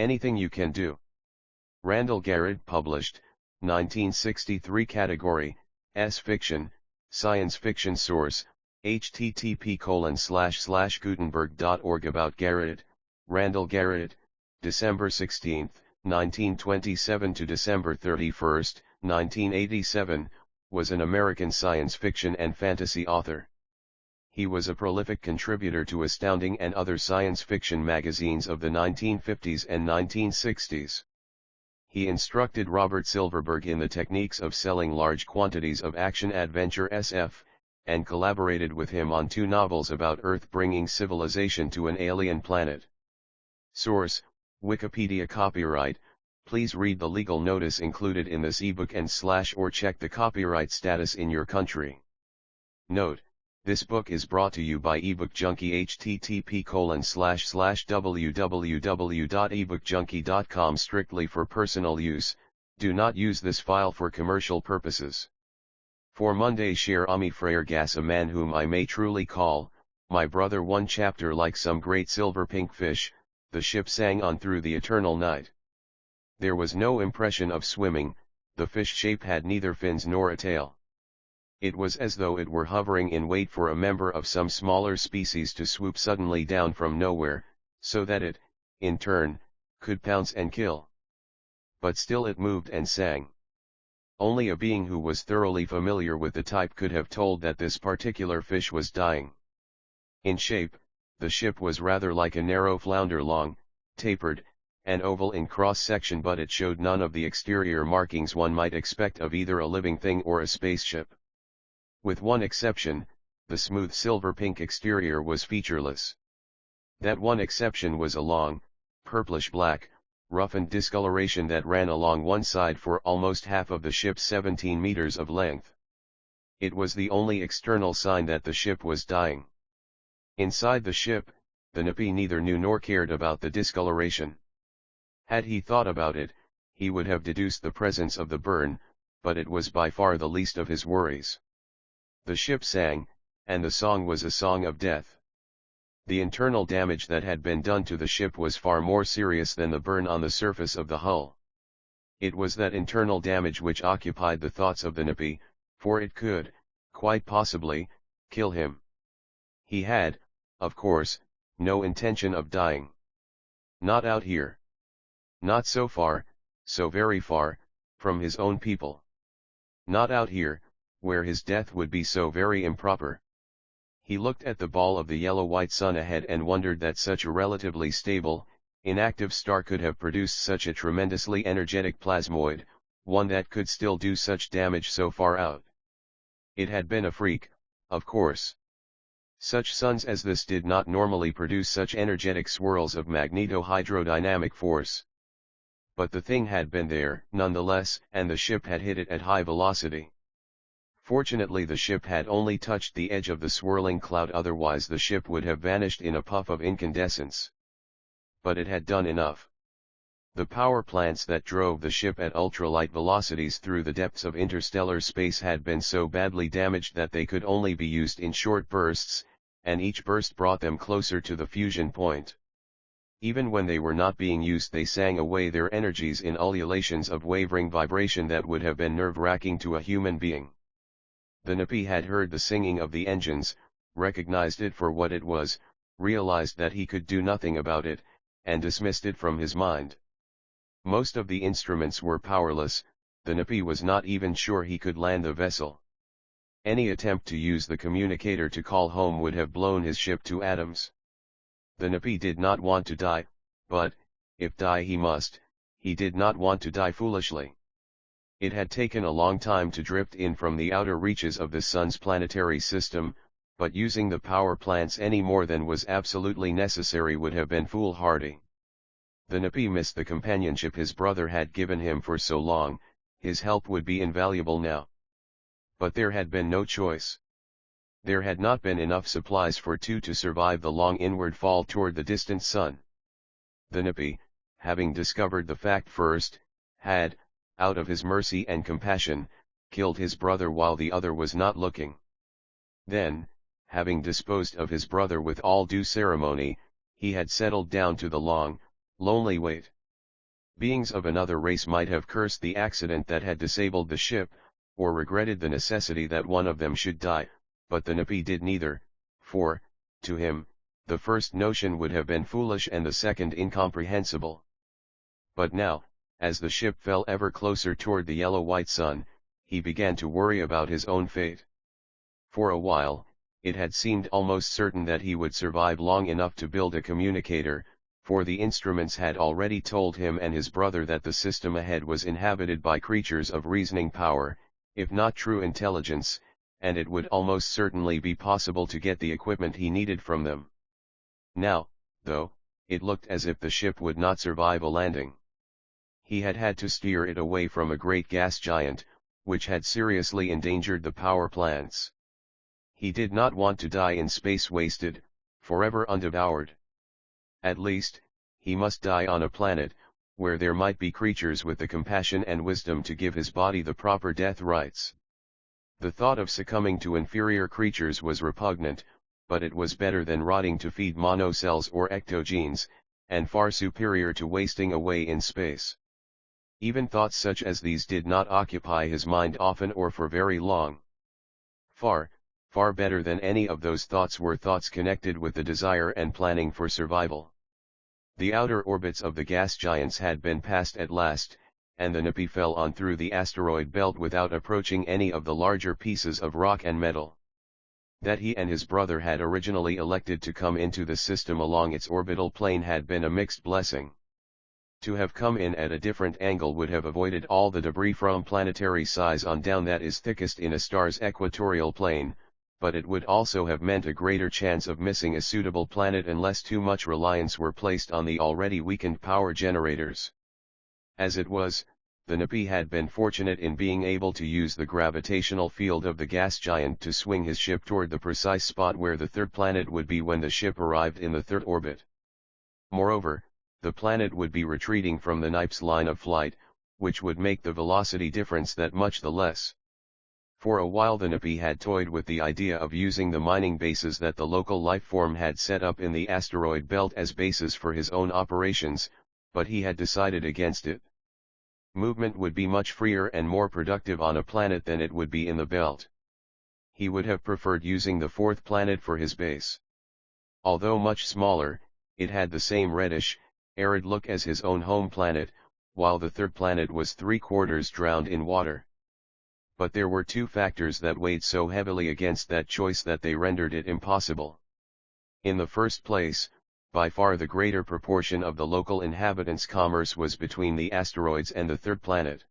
Anything You Can Do. Randall Garrett published, 1963. Category, S. Fiction, Science Fiction. Source, http://gutenberg.org. About Garrett, Randall Garrett, December 16, 1927 to December 31, 1987, was an American science fiction and fantasy author. He was a prolific contributor to Astounding and other science fiction magazines of the 1950s and 1960s. He instructed Robert Silverberg in the techniques of selling large quantities of action-adventure SF, and collaborated with him on 2 novels about Earth bringing civilization to an alien planet. Source, Wikipedia. Copyright, please read the legal notice included in this ebook and/or check the copyright status in your country. Note, this book is brought to you by eBook Junkie. http://www.ebookjunkie.com. Strictly for personal use, do not use this file for commercial purposes. For Monday, Cher Ami Frere Gas, a man whom I may truly call my brother. One chapter. Like some great silver pink fish, the ship sang on through the eternal night. There was no impression of swimming, the fish shape had neither fins nor a tail. It was as though it were hovering in wait for a member of some smaller species to swoop suddenly down from nowhere, so that it, in turn, could pounce and kill. But still it moved and sang. Only a being who was thoroughly familiar with the type could have told that this particular fish was dying. In shape, the ship was rather like a narrow flounder, long, tapered, and oval in cross-section, but it showed none of the exterior markings one might expect of either a living thing or a spaceship. With one exception, the smooth silver-pink exterior was featureless. That one exception was a long, purplish-black, roughened discoloration that ran along one side for almost half of the ship's 17 meters of length. It was the only external sign that the ship was dying. Inside the ship, the Napi neither knew nor cared about the discoloration. Had he thought about it, he would have deduced the presence of the burn, but it was by far the least of his worries. The ship sang, and the song was a song of death. The internal damage that had been done to the ship was far more serious than the burn on the surface of the hull. It was that internal damage which occupied the thoughts of the Napi, for it could, quite possibly, kill him. He had, of course, no intention of dying. Not out here. Not so far, so very far, from his own people. Not out here, where his death would be so very improper. He looked at the ball of the yellow-white sun ahead and wondered that such a relatively stable, inactive star could have produced such a tremendously energetic plasmoid, one that could still do such damage so far out. It had been a freak, of course. Such suns as this did not normally produce such energetic swirls of magneto-hydrodynamic force. But the thing had been there, nonetheless, and the ship had hit it at high velocity. Fortunately, the ship had only touched the edge of the swirling cloud, otherwise the ship would have vanished in a puff of incandescence. But it had done enough. The power plants that drove the ship at ultralight velocities through the depths of interstellar space had been so badly damaged that they could only be used in short bursts, and each burst brought them closer to the fusion point. Even when they were not being used, they sang away their energies in ululations of wavering vibration that would have been nerve-wracking to a human being. The Napi had heard the singing of the engines, recognized it for what it was, realized that he could do nothing about it, and dismissed it from his mind. Most of the instruments were powerless. The Napi was not even sure he could land the vessel. Any attempt to use the communicator to call home would have blown his ship to atoms. The Napi did not want to die, but, if die he must, he did not want to die foolishly. It had taken a long time to drift in from the outer reaches of the sun's planetary system, but using the power plants any more than was absolutely necessary would have been foolhardy. The Napi missed the companionship his brother had given him for so long. His help would be invaluable now. But there had been no choice. There had not been enough supplies for two to survive the long inward fall toward the distant sun. The Napi, having discovered the fact first, had, out of his mercy and compassion, killed his brother while the other was not looking. Then, having disposed of his brother with all due ceremony, he had settled down to the long, lonely wait. Beings of another race might have cursed the accident that had disabled the ship, or regretted the necessity that one of them should die, but the Napi did neither, for, to him, the first notion would have been foolish and the second incomprehensible. But now, as the ship fell ever closer toward the yellow-white sun, he began to worry about his own fate. For a while, it had seemed almost certain that he would survive long enough to build a communicator, for the instruments had already told him and his brother that the system ahead was inhabited by creatures of reasoning power, if not true intelligence, and it would almost certainly be possible to get the equipment he needed from them. Now, though, it looked as if the ship would not survive a landing. He had had to steer it away from a great gas giant, which had seriously endangered the power plants. He did not want to die in space wasted, forever undevoured. At least, he must die on a planet, where there might be creatures with the compassion and wisdom to give his body the proper death rites. The thought of succumbing to inferior creatures was repugnant, but it was better than rotting to feed monocells or ectogenes, and far superior to wasting away in space. Even thoughts such as these did not occupy his mind often or for very long. Far better than any of those thoughts were thoughts connected with the desire and planning for survival. The outer orbits of the gas giants had been passed at last, and the Napi fell on through the asteroid belt without approaching any of the larger pieces of rock and metal. That he and his brother had originally elected to come into the system along its orbital plane had been a mixed blessing. To have come in at a different angle would have avoided all the debris from planetary size on down that is thickest in a star's equatorial plane, but it would also have meant a greater chance of missing a suitable planet unless too much reliance were placed on the already weakened power generators. As it was, the Napi had been fortunate in being able to use the gravitational field of the gas giant to swing his ship toward the precise spot where the third planet would be when the ship arrived in the third orbit. Moreover, the planet would be retreating from the Nip's line of flight, which would make the velocity difference that much the less. For a while the Napi had toyed with the idea of using the mining bases that the local lifeform had set up in the asteroid belt as bases for his own operations, but he had decided against it. Movement would be much freer and more productive on a planet than it would be in the belt. He would have preferred using the fourth planet for his base. Although much smaller, it had the same reddish, arid look as his own home planet, while the third planet was 3/4 drowned in water. But there were two factors that weighed so heavily against that choice that they rendered it impossible. In the first place, by far the greater proportion of the local inhabitants' commerce was between the asteroids and the third planet.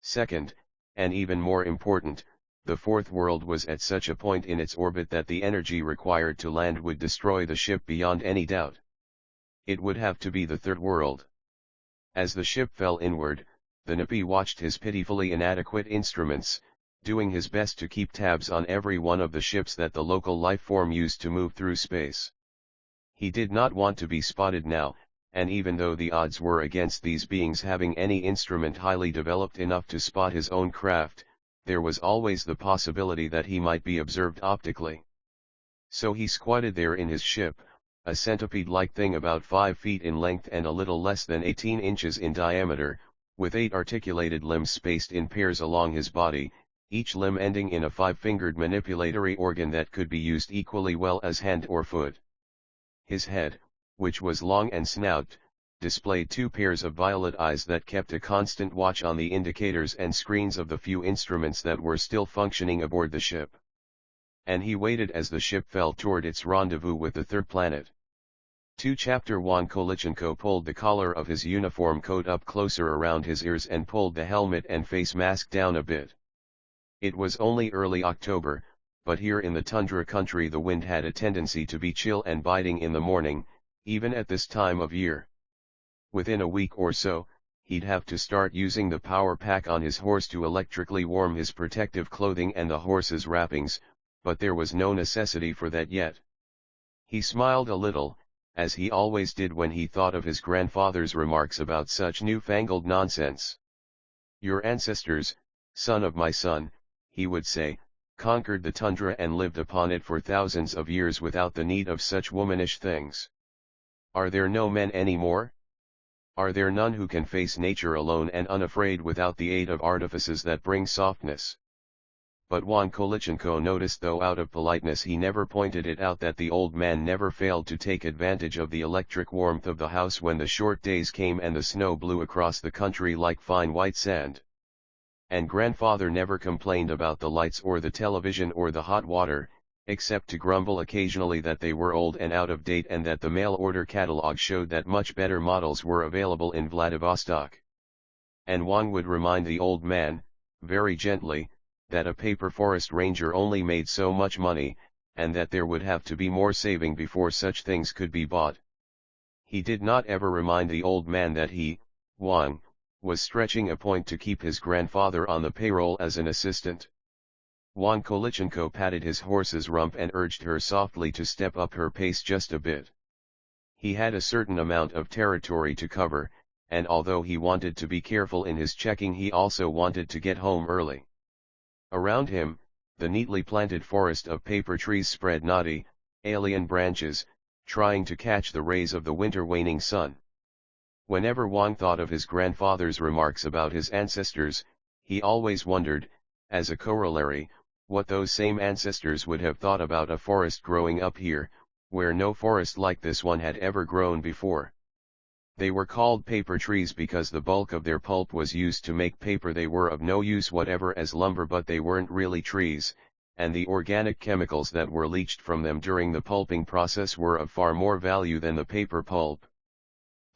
Second, and even more important, the fourth world was at such a point in its orbit that the energy required to land would destroy the ship beyond any doubt. It would have to be the third world. As the ship fell inward, the Napi watched his pitifully inadequate instruments, doing his best to keep tabs on every one of the ships that the local life form used to move through space. He did not want to be spotted now, and even though the odds were against these beings having any instrument highly developed enough to spot his own craft, there was always the possibility that he might be observed optically. So he squatted there in his ship, a centipede-like thing about 5 feet in length and a little less than 18 inches in diameter, with 8 articulated limbs spaced in pairs along his body, each limb ending in a 5-fingered manipulatory organ that could be used equally well as hand or foot. His head, which was long and snout, displayed 2 pairs of violet eyes that kept a constant watch on the indicators and screens of the few instruments that were still functioning aboard the ship. And he waited as the ship fell toward its rendezvous with the third planet. 2 Chapter 1 Kolichenko pulled the collar of his uniform coat up closer around his ears and pulled the helmet and face mask down a bit. It was only early October, but here in the tundra country the wind had a tendency to be chill and biting in the morning, even at this time of year. Within a week or so, he'd have to start using the power pack on his horse to electrically warm his protective clothing and the horse's wrappings, but there was no necessity for that yet. He smiled a little, as he always did when he thought of his grandfather's remarks about such newfangled nonsense. "Your ancestors, son of my son," he would say, "conquered the tundra and lived upon it for thousands of years without the need of such womanish things. Are there no men any more? Are there none who can face nature alone and unafraid without the aid of artifices that bring softness? But Juan Kolichenko noticed, though out of politeness he never pointed it out, that the old man never failed to take advantage of the electric warmth of the house when the short days came and the snow blew across the country like fine white sand. And grandfather never complained about the lights or the television or the hot water, except to grumble occasionally that they were old and out of date and that the mail-order catalog showed that much better models were available in Vladivostok. And Juan would remind the old man, very gently, that a paper forest ranger only made so much money, and that there would have to be more saving before such things could be bought. He did not ever remind the old man that he, Juan, was stretching a point to keep his grandfather on the payroll as an assistant. Juan Kolichenko patted his horse's rump and urged her softly to step up her pace just a bit. He had a certain amount of territory to cover, and although he wanted to be careful in his checking, he also wanted to get home early. Around him, the neatly planted forest of paper trees spread knotty, alien branches, trying to catch the rays of the winter waning sun. Whenever Juan thought of his grandfather's remarks about his ancestors, he always wondered, as a corollary, what those same ancestors would have thought about a forest growing up here, where no forest like this one had ever grown before. They were called paper trees because the bulk of their pulp was used to make paper. They were of no use whatever as lumber, but they weren't really trees, and the organic chemicals that were leached from them during the pulping process were of far more value than the paper pulp.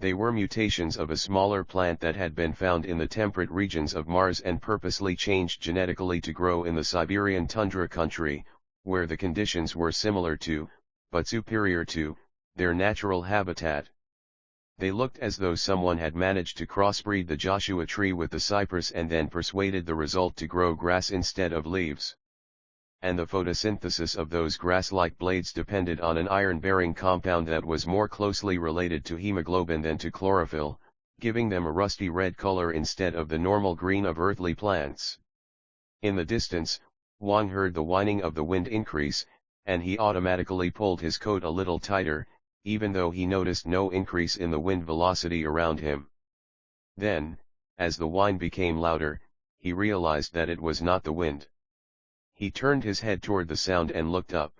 They were mutations of a smaller plant that had been found in the temperate regions of Mars and purposely changed genetically to grow in the Siberian tundra country, where the conditions were similar to, but superior to, their natural habitat. They looked as though someone had managed to crossbreed the Joshua tree with the cypress and then persuaded the result to grow grass instead of leaves. And the photosynthesis of those grass-like blades depended on an iron-bearing compound that was more closely related to hemoglobin than to chlorophyll, giving them a rusty red color instead of the normal green of earthly plants. In the distance, Juan heard the whining of the wind increase, and he automatically pulled his coat a little tighter, even though he noticed no increase in the wind velocity around him. Then, as the whine became louder, he realized that it was not the wind. He turned his head toward the sound and looked up.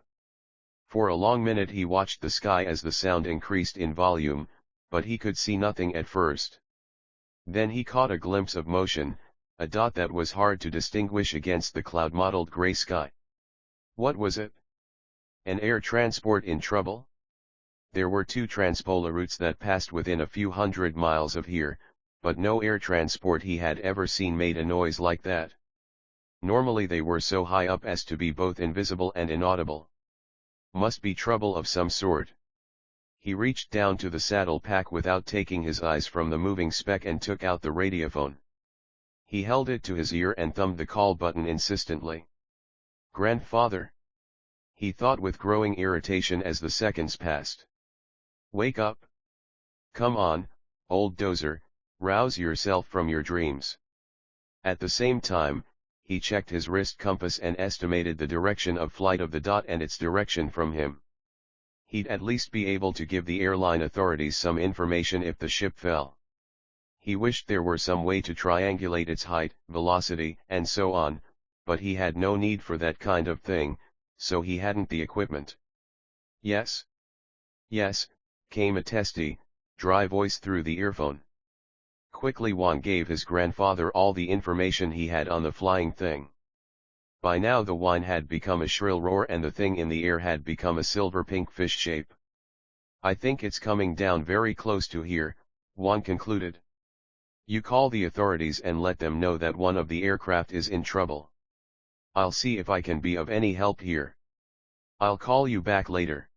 For a long minute he watched the sky as the sound increased in volume, but he could see nothing at first. Then he caught a glimpse of motion, a dot that was hard to distinguish against the cloud-mottled gray sky. What was it? An air transport in trouble? There were 2 transpolar routes that passed within a few hundred miles of here, but no air transport he had ever seen made a noise like that. Normally they were so high up as to be both invisible and inaudible. Must be trouble of some sort. He reached down to the saddle pack without taking his eyes from the moving speck and took out the radiophone. He held it to his ear and thumbed the call button insistently. Grandfather? He thought with growing irritation as the seconds passed. Wake up. Come on, old dozer, rouse yourself from your dreams. At the same time, he checked his wrist compass and estimated the direction of flight of the dot and its direction from him. He'd at least be able to give the airline authorities some information if the ship fell. He wished there were some way to triangulate its height, velocity, and so on, but he had no need for that kind of thing, so he hadn't the equipment. Yes? Yes, came a testy, dry voice through the earphone. Quickly Juan gave his grandfather all the information he had on the flying thing. By now the whine had become a shrill roar and the thing in the air had become a silver-pink fish shape. I think it's coming down very close to here, Juan concluded. You call the authorities and let them know that one of the aircraft is in trouble. I'll see if I can be of any help here. I'll call you back later.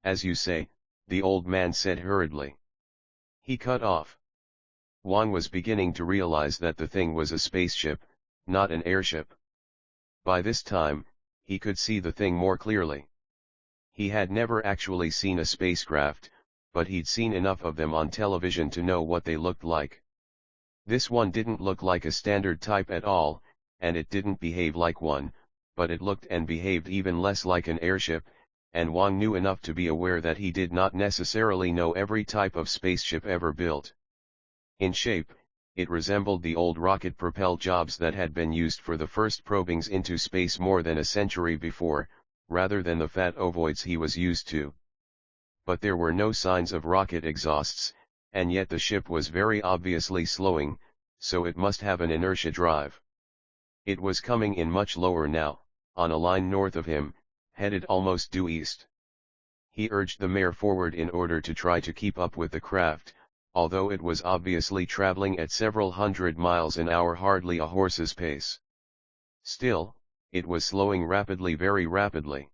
As you say, the old man said hurriedly. He cut off. Juan was beginning to realize that the thing was a spaceship, not an airship. By this time, he could see the thing more clearly. He had never actually seen a spacecraft, but he'd seen enough of them on television to know what they looked like. This one didn't look like a standard type at all, and it didn't behave like one, but it looked and behaved even less like an airship, and Juan knew enough to be aware that he did not necessarily know every type of spaceship ever built. In shape, it resembled the old rocket-propelled jobs that had been used for the first probings into space more than a century before, rather than the fat ovoids he was used to. But there were no signs of rocket exhausts, and yet the ship was very obviously slowing, so it must have an inertia drive. It was coming in much lower now, on a line north of him, headed almost due east. He urged the mare forward in order to try to keep up with the craft, although it was obviously traveling at several hundred miles an hour, hardly a horse's pace. Still, it was slowing rapidly, very rapidly.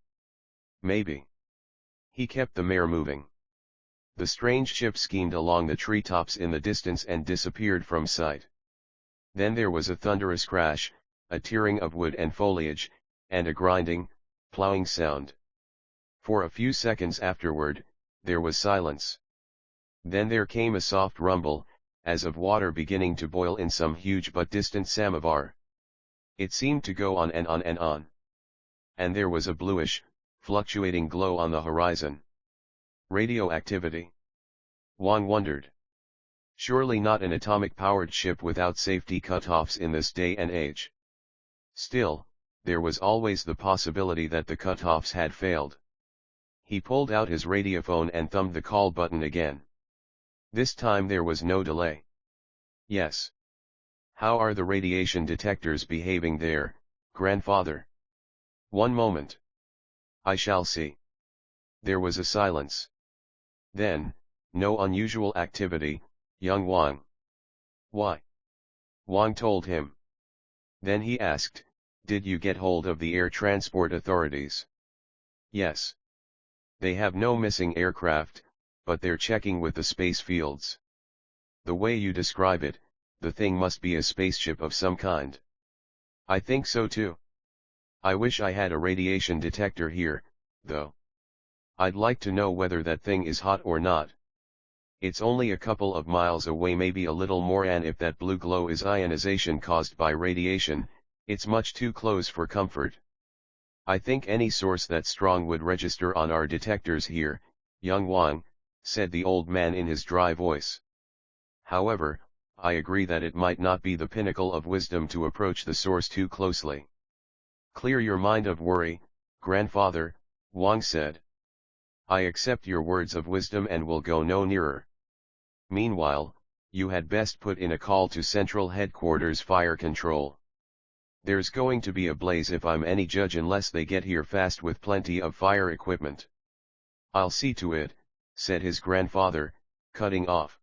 Maybe. He kept the mare moving. The strange ship skimmed along the treetops in the distance and disappeared from sight. Then there was a thunderous crash, a tearing of wood and foliage, and a grinding, plowing sound. For a few seconds afterward, there was silence. Then there came a soft rumble, as of water beginning to boil in some huge but distant samovar. It seemed to go on and on and on. And there was a bluish, fluctuating glow on the horizon. Radioactivity? Wang wondered. Surely not an atomic-powered ship without safety cutoffs in this day and age. Still, there was always the possibility that the cutoffs had failed. He pulled out his radiophone and thumbed the call button again. This time there was no delay. Yes. How are the radiation detectors behaving there, grandfather? One moment. I shall see. There was a silence. Then, no unusual activity, young Wang. Why? Wang told him. Then he asked, did you get hold of the air transport authorities? Yes. They have no missing aircraft, but they're checking with the space fields. The way you describe it, the thing must be a spaceship of some kind. I think so too. I wish I had a radiation detector here, though. I'd like to know whether that thing is hot or not. It's only a couple of miles away, maybe a little more, and if that blue glow is ionization caused by radiation, it's much too close for comfort. I think any source that strong would register on our detectors here, young Wang, said the old man in his dry voice. However, I agree that it might not be the pinnacle of wisdom to approach the source too closely. Clear your mind of worry, grandfather, Wang said. I accept your words of wisdom and will go no nearer. Meanwhile, you had best put in a call to Central Headquarters Fire Control. There's going to be a blaze if I'm any judge, unless they get here fast with plenty of fire equipment. I'll see to it, said his grandfather, cutting off.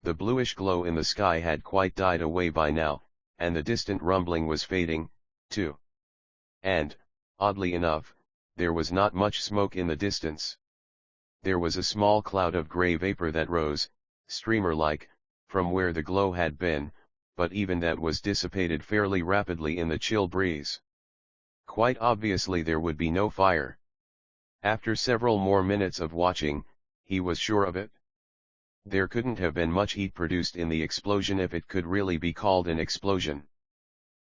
The bluish glow in the sky had quite died away by now, and the distant rumbling was fading, too. And, oddly enough, there was not much smoke in the distance. There was a small cloud of gray vapor that rose, streamer-like, from where the glow had been, but even that was dissipated fairly rapidly in the chill breeze. Quite obviously there would be no fire. After several more minutes of watching, he was sure of it. There couldn't have been much heat produced in the explosion if it could really be called an explosion.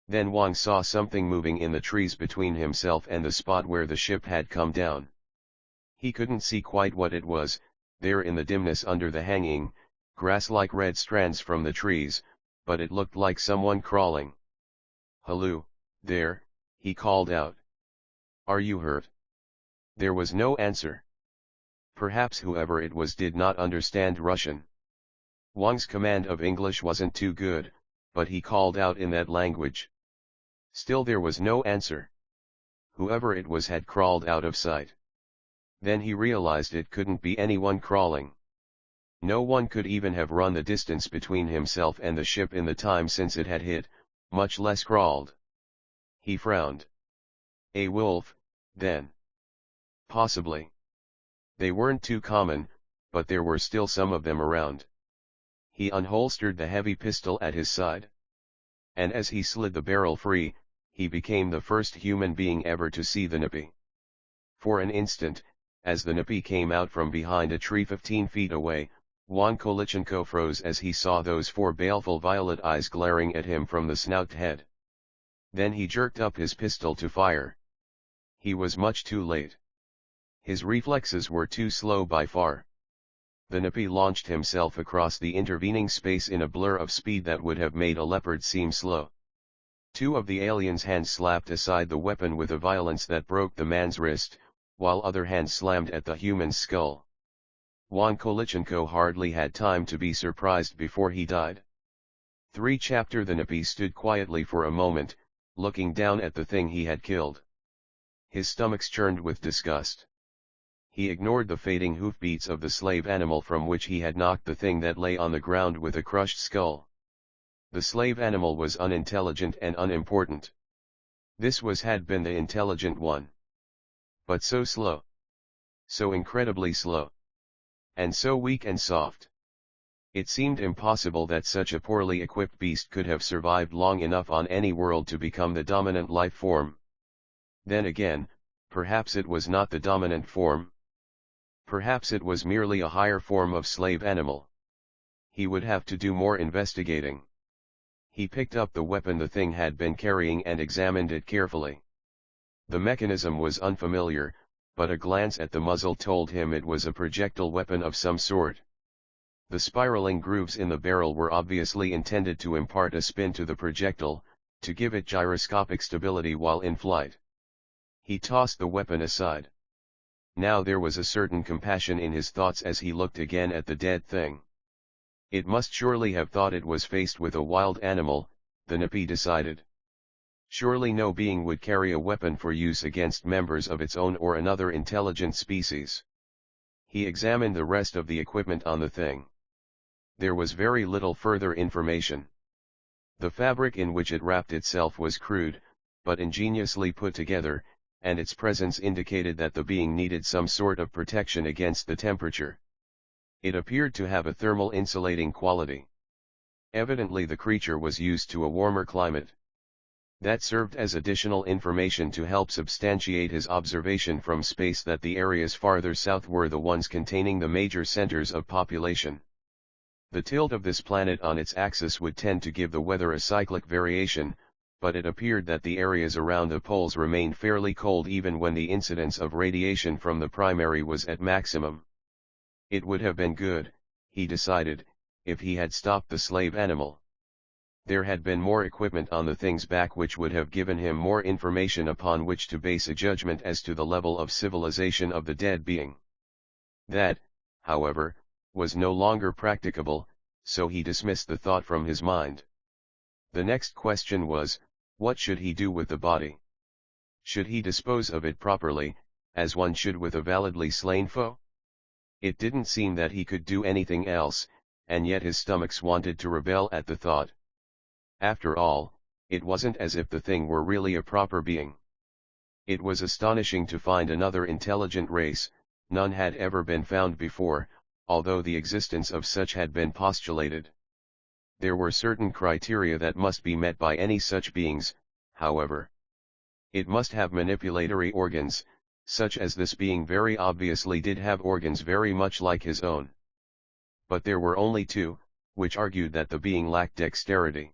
Then Wang saw something moving in the trees between himself and the spot where the ship had come down. He couldn't see quite what it was, there in the dimness under the hanging, grass-like red strands from the trees, but it looked like someone crawling. "Hello, there," he called out. "Are you hurt?" There was no answer. Perhaps whoever it was did not understand Russian. Wang's command of English wasn't too good, but he called out in that language. Still there was no answer. Whoever it was had crawled out of sight. Then he realized it couldn't be anyone crawling. No one could even have run the distance between himself and the ship in the time since it had hit, much less crawled. He frowned. A wolf, then. Possibly. They weren't too common, but there were still some of them around. He unholstered the heavy pistol at his side. And as he slid the barrel free, he became the first human being ever to see the Nipi. For an instant, as the Nipi came out from behind a tree 15 feet away, Wang Kolichenko froze as he saw those four baleful violet eyes glaring at him from the snout head. Then he jerked up his pistol to fire. He was much too late. His reflexes were too slow by far. the Napi launched himself across the intervening space in a blur of speed that would have made a leopard seem slow. Two of the aliens' hands slapped aside the weapon with a violence that broke the man's wrist, while other hands slammed at the human's skull. Juan Kolichenko hardly had time to be surprised before he died. 3 Chapter The Napi stood quietly for a moment, looking down at the thing he had killed. His stomach churned with disgust. He ignored the fading hoofbeats of the slave animal from which he had knocked the thing that lay on the ground with a crushed skull. The slave animal was unintelligent and unimportant. This had been the intelligent one. But so slow. So incredibly slow. And so weak and soft. It seemed impossible that such a poorly equipped beast could have survived long enough on any world to become the dominant life form. Then again, perhaps it was not the dominant form. Perhaps it was merely a higher form of slave animal. He would have to do more investigating. He picked up the weapon the thing had been carrying and examined it carefully. The mechanism was unfamiliar, but a glance at the muzzle told him it was a projectile weapon of some sort. The spiraling grooves in the barrel were obviously intended to impart a spin to the projectile, to give it gyroscopic stability while in flight. He tossed the weapon aside. Now there was a certain compassion in his thoughts as he looked again at the dead thing. It must surely have thought it was faced with a wild animal, the Napi decided. Surely no being would carry a weapon for use against members of its own or another intelligent species. He examined the rest of the equipment on the thing. There was very little further information. The fabric in which it wrapped itself was crude, but ingeniously put together, and its presence indicated that the being needed some sort of protection against the temperature. It appeared to have a thermal insulating quality. Evidently the creature was used to a warmer climate. That served as additional information to help substantiate his observation from space that the areas farther south were the ones containing the major centers of population. The tilt of this planet on its axis would tend to give the weather a cyclic variation, but it appeared that the areas around the poles remained fairly cold even when the incidence of radiation from the primary was at maximum. It would have been good, he decided, if he had stopped the slave animal. There had been more equipment on the thing's back which would have given him more information upon which to base a judgment as to the level of civilization of the dead being. That, however, was no longer practicable, so he dismissed the thought from his mind. The next question was, what should he do with the body? Should he dispose of it properly, as one should with a validly slain foe? It didn't seem that he could do anything else, and yet his stomach wanted to rebel at the thought. After all, it wasn't as if the thing were really a proper being. It was astonishing to find another intelligent race. None had ever been found before, although the existence of such had been postulated. There were certain criteria that must be met by any such beings, however. It must have manipulatory organs, such as this being very obviously did have organs very much like his own. But there were only two, which argued that the being lacked dexterity.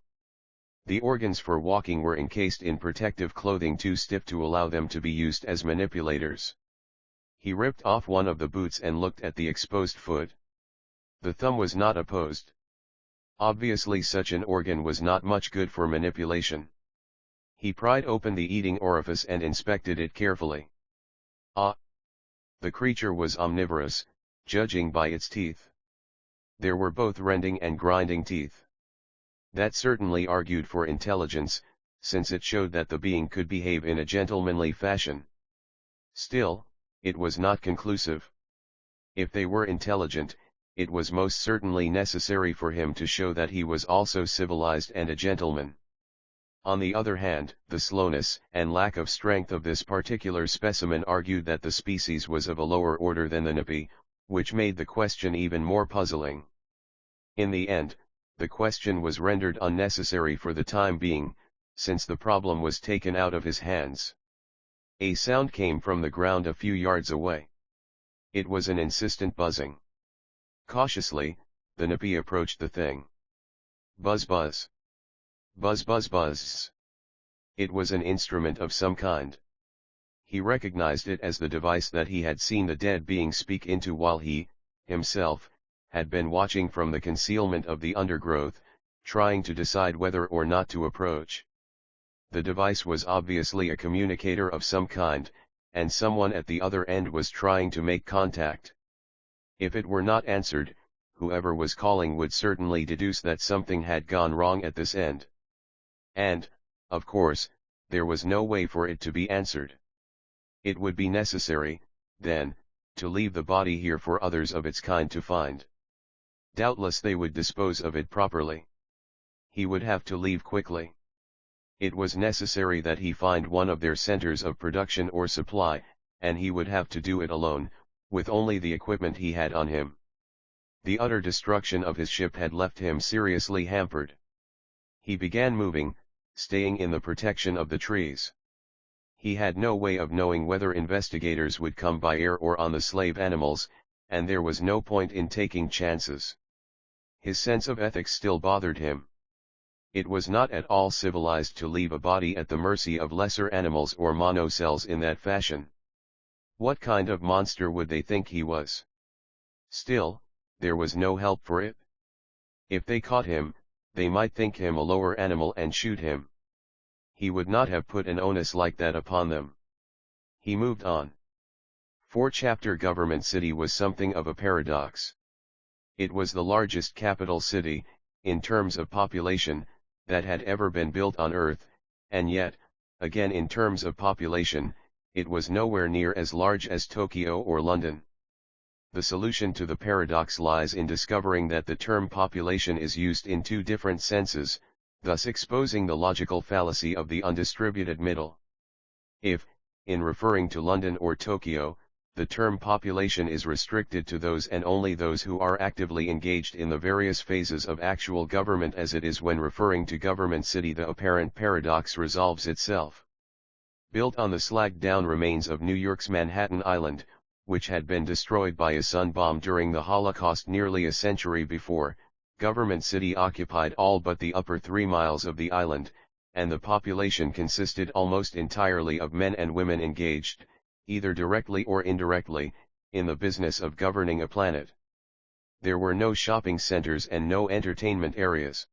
The organs for walking were encased in protective clothing too stiff to allow them to be used as manipulators. He ripped off one of the boots and looked at the exposed foot. The thumb was not opposed. Obviously such an organ was not much good for manipulation. He pried open the eating orifice and inspected it carefully. Ah! The creature was omnivorous, judging by its teeth. There were both rending and grinding teeth. That certainly argued for intelligence, since it showed that the being could behave in a gentlemanly fashion. Still, it was not conclusive. If they were intelligent, it was most certainly necessary for him to show that he was also civilized and a gentleman. On the other hand, the slowness and lack of strength of this particular specimen argued that the species was of a lower order than the Napi, which made the question even more puzzling. In the end, the question was rendered unnecessary for the time being, since the problem was taken out of his hands. A sound came from the ground a few yards away. It was an insistent buzzing. Cautiously, the Napi approached the thing. Buzz buzz. Buzz buzz buzz. It was an instrument of some kind. He recognized it as the device that he had seen the dead being speak into while he, himself, had been watching from the concealment of the undergrowth, trying to decide whether or not to approach. The device was obviously a communicator of some kind, and someone at the other end was trying to make contact. If it were not answered, whoever was calling would certainly deduce that something had gone wrong at this end. And, of course, there was no way for it to be answered. It would be necessary, then, to leave the body here for others of its kind to find. Doubtless they would dispose of it properly. He would have to leave quickly. It was necessary that he find one of their centers of production or supply, and he would have to do it alone, with only the equipment he had on him. The utter destruction of his ship had left him seriously hampered. He began moving, staying in the protection of the trees. He had no way of knowing whether investigators would come by air or on the slave animals, and there was no point in taking chances. His sense of ethics still bothered him. It was not at all civilized to leave a body at the mercy of lesser animals or monocells in that fashion. What kind of monster would they think he was? Still, there was no help for it. If they caught him, they might think him a lower animal and shoot him. He would not have put an onus like that upon them. He moved on. 4-chapter Government City was something of a paradox. It was the largest capital city, in terms of population, that had ever been built on Earth, and yet, again in terms of population, it was nowhere near as large as Tokyo or London. The solution to the paradox lies in discovering that the term population is used in two different senses, thus exposing the logical fallacy of the undistributed middle. If, in referring to London or Tokyo, the term population is restricted to those and only those who are actively engaged in the various phases of actual government as it is when referring to government city, the apparent paradox resolves itself. Built on the slagged-down remains of New York's Manhattan Island, which had been destroyed by a sun bomb during the Holocaust nearly a century before, Government City occupied all but the upper 3 miles of the island, and the population consisted almost entirely of men and women engaged, either directly or indirectly, in the business of governing a planet. There were no shopping centers and no entertainment areas.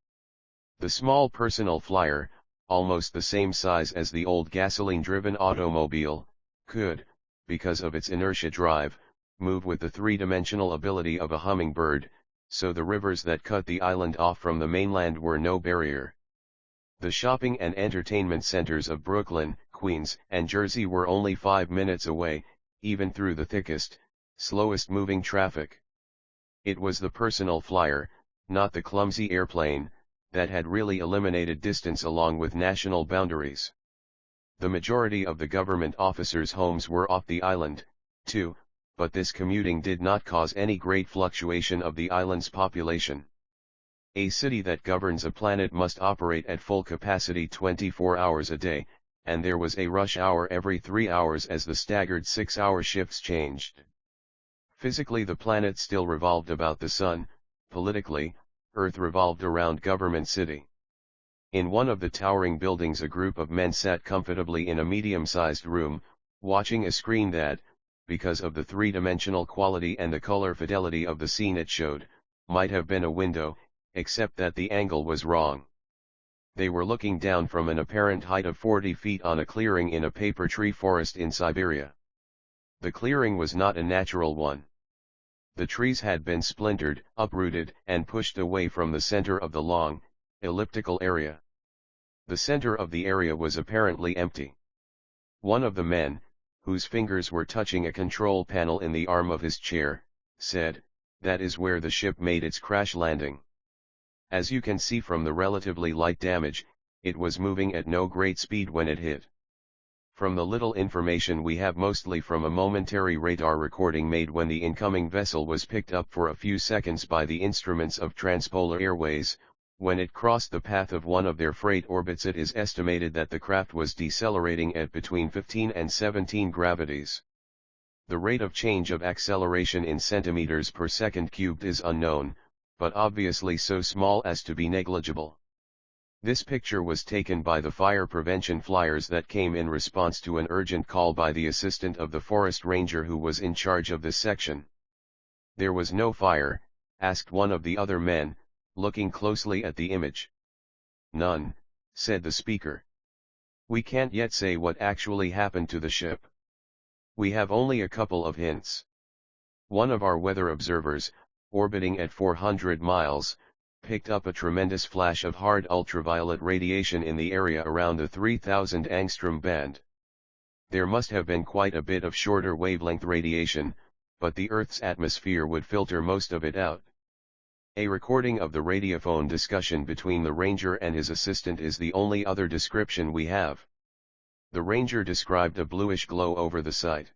The small personal flyer, almost the same size as the old gasoline-driven automobile, could, because of its inertia drive, move with the three-dimensional ability of a hummingbird, so the rivers that cut the island off from the mainland were no barrier. The shopping and entertainment centers of Brooklyn, Queens, and Jersey were only 5 minutes away, even through the thickest, slowest-moving traffic. It was the personal flyer, not the clumsy airplane, that had really eliminated distance along with national boundaries. The majority of the government officers' homes were off the island, too, but this commuting did not cause any great fluctuation of the island's population. A city that governs a planet must operate at full capacity 24 hours a day, and there was a rush hour every 3 hours as the staggered 6-hour shifts changed. Physically the planet still revolved about the sun, politically, Earth revolved around Government City. In one of the towering buildings a group of men sat comfortably in a medium-sized room, watching a screen that, because of the three-dimensional quality and the color fidelity of the scene it showed, might have been a window, except that the angle was wrong. They were looking down from an apparent height of 40 feet on a clearing in a paper tree forest in Siberia. The clearing was not a natural one. The trees had been splintered, uprooted, and pushed away from the center of the long, elliptical area. The center of the area was apparently empty. One of the men, whose fingers were touching a control panel in the arm of his chair, said, "That is where the ship made its crash landing. As you can see from the relatively light damage, it was moving at no great speed when it hit. From the little information we have mostly from a momentary radar recording made when the incoming vessel was picked up for a few seconds by the instruments of Transpolar Airways, when it crossed the path of one of their freight orbits it is estimated that the craft was decelerating at between 15 and 17 gravities. The rate of change of acceleration in centimeters per second cubed is unknown, but obviously so small as to be negligible. This picture was taken by the fire prevention flyers that came in response to an urgent call by the assistant of the forest ranger who was in charge of this section. There was no fire, asked one of the other men, looking closely at the image. None, said the speaker. We can't yet say what actually happened to the ship. We have only a couple of hints. One of our weather observers, orbiting at 400 miles, picked up a tremendous flash of hard ultraviolet radiation in the area around the 3000 angstrom band. There must have been quite a bit of shorter wavelength radiation, but the Earth's atmosphere would filter most of it out. A recording of the radiophone discussion between the ranger and his assistant is the only other description we have. The ranger described a bluish glow over the site.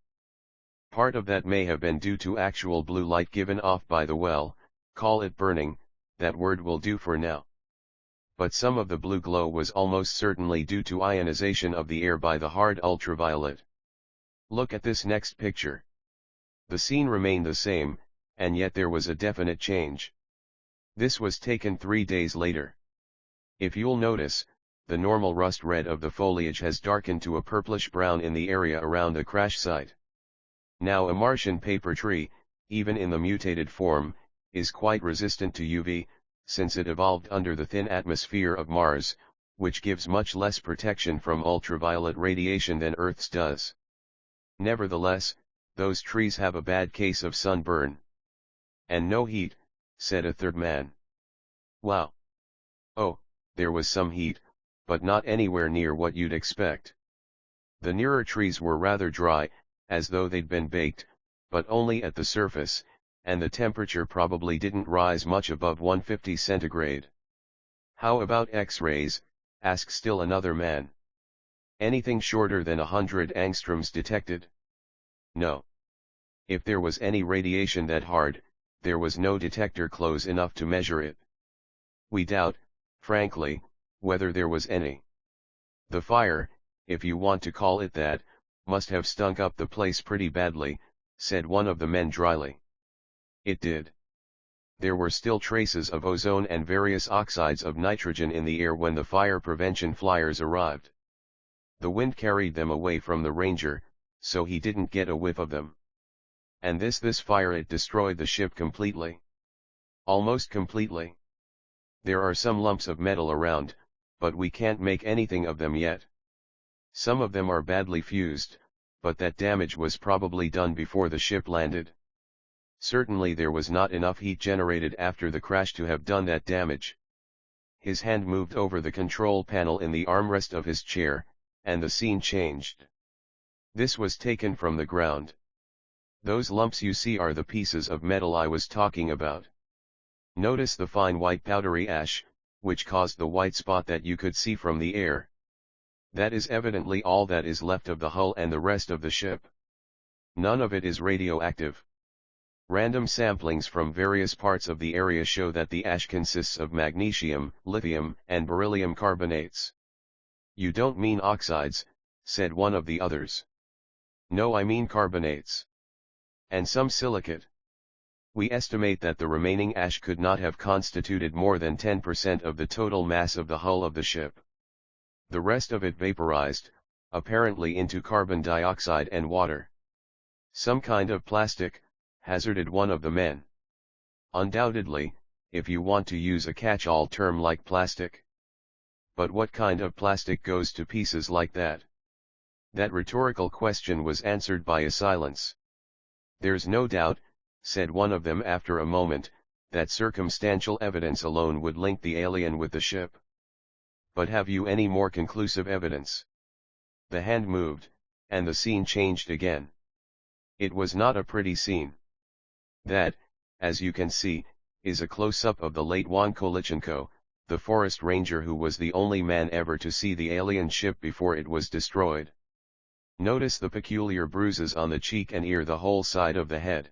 Part of that may have been due to actual blue light given off by the well, call it burning, that word will do for now. But some of the blue glow was almost certainly due to ionization of the air by the hard ultraviolet. Look at this next picture. The scene remained the same, and yet there was a definite change. This was taken 3 days later. If you'll notice, the normal rust red of the foliage has darkened to a purplish brown in the area around the crash site. Now a Martian paper tree, even in the mutated form, is quite resistant to UV, since it evolved under the thin atmosphere of Mars, which gives much less protection from ultraviolet radiation than Earth's does. Nevertheless, those trees have a bad case of sunburn. And no heat, said a third man. Wow. Oh, there was some heat, but not anywhere near what you'd expect. The nearer trees were rather dry, as though they'd been baked, but only at the surface, and the temperature probably didn't rise much above 150 centigrade. How about X-rays? Asked still another man. Anything shorter than 100 angstroms detected? No. If there was any radiation that hard, there was no detector close enough to measure it. We doubt, frankly, whether there was any. The fire, if you want to call it that, must have stunk up the place pretty badly, said one of the men dryly. It did. There were still traces of ozone and various oxides of nitrogen in the air when the fire prevention flyers arrived. The wind carried them away from the ranger, so he didn't get a whiff of them. And this fire, it destroyed the ship completely. Almost completely. There are some lumps of metal around, but we can't make anything of them yet. Some of them are badly fused, but that damage was probably done before the ship landed. Certainly there was not enough heat generated after the crash to have done that damage. His hand moved over the control panel in the armrest of his chair, and the scene changed. This was taken from the ground. Those lumps you see are the pieces of metal I was talking about. Notice the fine white powdery ash, which caused the white spot that you could see from the air. That is evidently all that is left of the hull and the rest of the ship. None of it is radioactive. Random samplings from various parts of the area show that the ash consists of magnesium, lithium, and beryllium carbonates. You don't mean oxides, said one of the others. No, I mean carbonates. And some silicate. We estimate that the remaining ash could not have constituted more than 10% of the total mass of the hull of the ship. The rest of it vaporized, apparently into carbon dioxide and water. Some kind of plastic, hazarded one of the men. Undoubtedly, if you want to use a catch-all term like plastic. But what kind of plastic goes to pieces like that? That rhetorical question was answered by a silence. There's no doubt, said one of them after a moment, that circumstantial evidence alone would link the alien with the ship. But have you any more conclusive evidence? The hand moved, and the scene changed again. It was not a pretty scene. That, as you can see, is a close-up of the late Juan Kolichenko, the forest ranger who was the only man ever to see the alien ship before it was destroyed. Notice the peculiar bruises on the cheek and ear, the whole side of the head.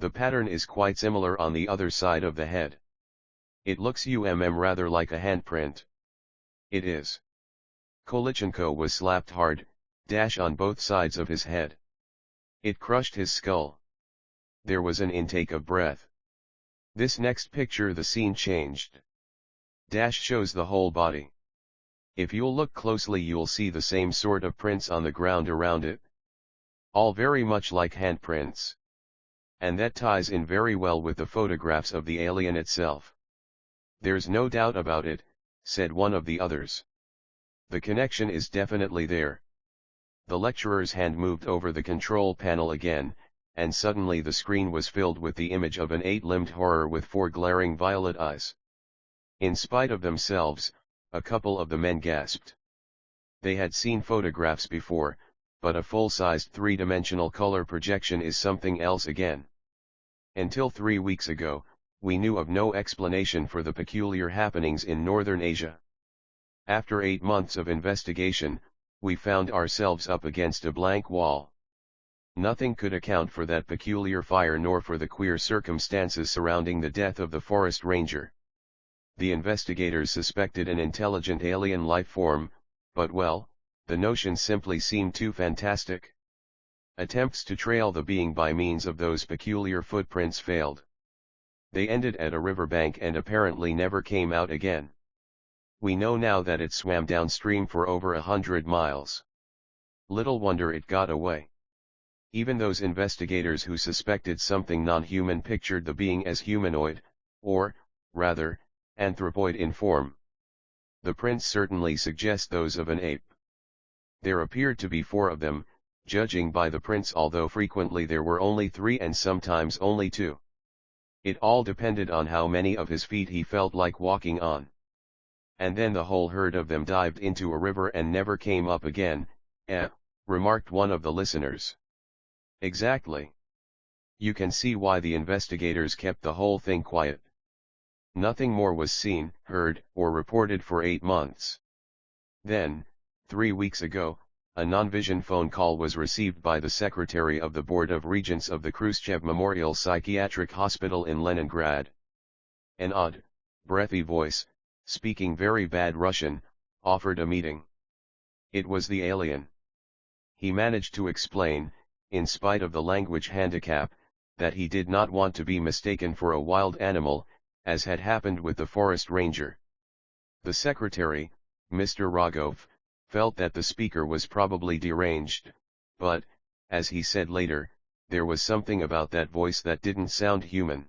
The pattern is quite similar on the other side of the head. It looks rather like a handprint. It is. Kolichenko was slapped hard, on both sides of his head. It crushed his skull. There was an intake of breath. This next picture, the scene changed. Shows the whole body. If you'll look closely, you'll see the same sort of prints on the ground around it. All very much like handprints. And that ties in very well with the photographs of the alien itself. "There's no doubt about it," said one of the others. "The connection is definitely there." The lecturer's hand moved over the control panel again, and suddenly the screen was filled with the image of an 8-limbed horror with 4 glaring violet eyes. In spite of themselves, a couple of the men gasped. They had seen photographs before, but a full-sized 3-dimensional color projection is something else again. Until 3 weeks ago, we knew of no explanation for the peculiar happenings in northern Asia. After 8 months of investigation, we found ourselves up against a blank wall. Nothing could account for that peculiar fire nor for the queer circumstances surrounding the death of the forest ranger. The investigators suspected an intelligent alien life form, but well, the notion simply seemed too fantastic. Attempts to trail the being by means of those peculiar footprints failed. They ended at a riverbank and apparently never came out again. We know now that it swam downstream for over 100 miles. Little wonder it got away. Even those investigators who suspected something non-human pictured the being as humanoid, or, rather, anthropoid in form. The prints certainly suggest those of an ape. There appeared to be 4 of them, judging by the prints, although frequently there were only 3 and sometimes only 2. It all depended on how many of his feet he felt like walking on. And then the whole herd of them dived into a river and never came up again, remarked one of the listeners. Exactly. You can see why the investigators kept the whole thing quiet. Nothing more was seen, heard, or reported for 8 months. Then, 3 weeks ago, a non-vision phone call was received by the secretary of the Board of Regents of the Khrushchev Memorial Psychiatric Hospital in Leningrad. An odd, breathy voice, speaking very bad Russian, offered a meeting. It was the alien. He managed to explain, in spite of the language handicap, that he did not want to be mistaken for a wild animal, as had happened with the forest ranger. The secretary, Mr. Rogov, felt that the speaker was probably deranged, but, as he said later, there was something about that voice that didn't sound human.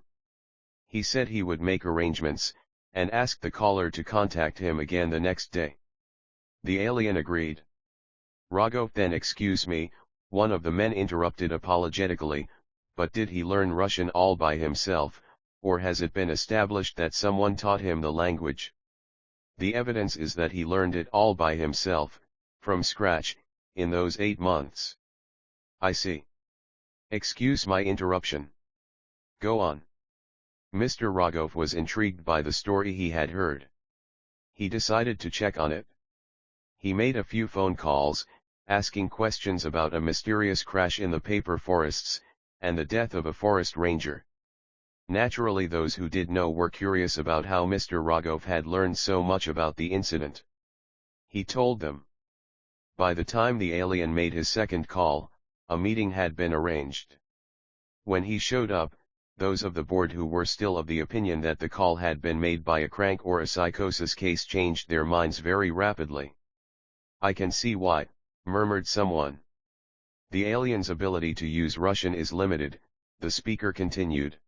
He said he would make arrangements, and asked the caller to contact him again the next day. The alien agreed. Rogov then "Excuse me," one of the men interrupted apologetically, "but did he learn Russian all by himself, or has it been established that someone taught him the language?" The evidence is that he learned it all by himself, from scratch, in those 8 months. I see. Excuse my interruption. Go on. Mr. Rogov was intrigued by the story he had heard. He decided to check on it. He made a few phone calls, asking questions about a mysterious crash in the paper forests, and the death of a forest ranger. Naturally, those who did know were curious about how Mr. Rogov had learned so much about the incident. He told them. By the time the alien made his second call, a meeting had been arranged. When he showed up, those of the board who were still of the opinion that the call had been made by a crank or a psychosis case changed their minds very rapidly. "I can see why," murmured someone. "The alien's ability to use Russian is limited," the speaker continued.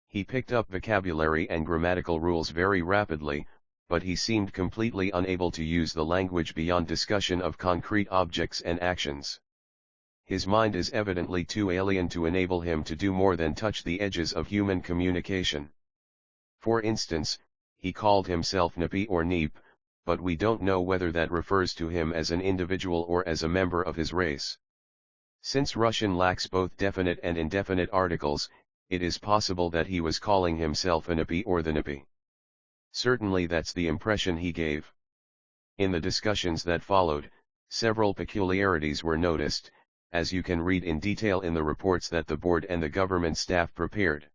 "He picked up vocabulary and grammatical rules very rapidly, but he seemed completely unable to use the language beyond discussion of concrete objects and actions. His mind is evidently too alien to enable him to do more than touch the edges of human communication. For instance, he called himself Nepi or Neep, but we don't know whether that refers to him as an individual or as a member of his race. Since Russian lacks both definite and indefinite articles, it is possible that he was calling himself a Nepi or the Nepi. Certainly that's the impression he gave." In the discussions that followed, several peculiarities were noticed, as you can read in detail in the reports that the board and the government staff prepared.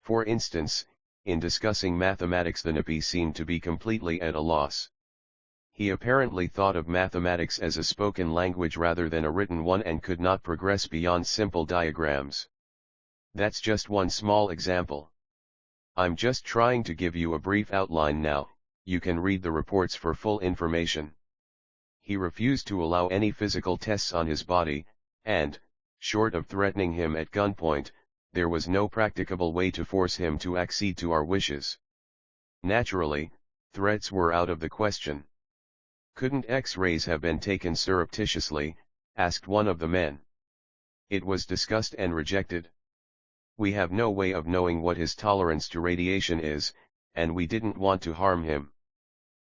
For instance, in discussing mathematics, the Nepi seemed to be completely at a loss. He apparently thought of mathematics as a spoken language rather than a written one and could not progress beyond simple diagrams. That's just one small example. I'm just trying to give you a brief outline now, you can read the reports for full information. He refused to allow any physical tests on his body, and, short of threatening him at gunpoint, there was no practicable way to force him to accede to our wishes. Naturally, threats were out of the question. Couldn't X-rays have been taken surreptitiously, asked one of the men. It was discussed and rejected. We have no way of knowing what his tolerance to radiation is, and we didn't want to harm him.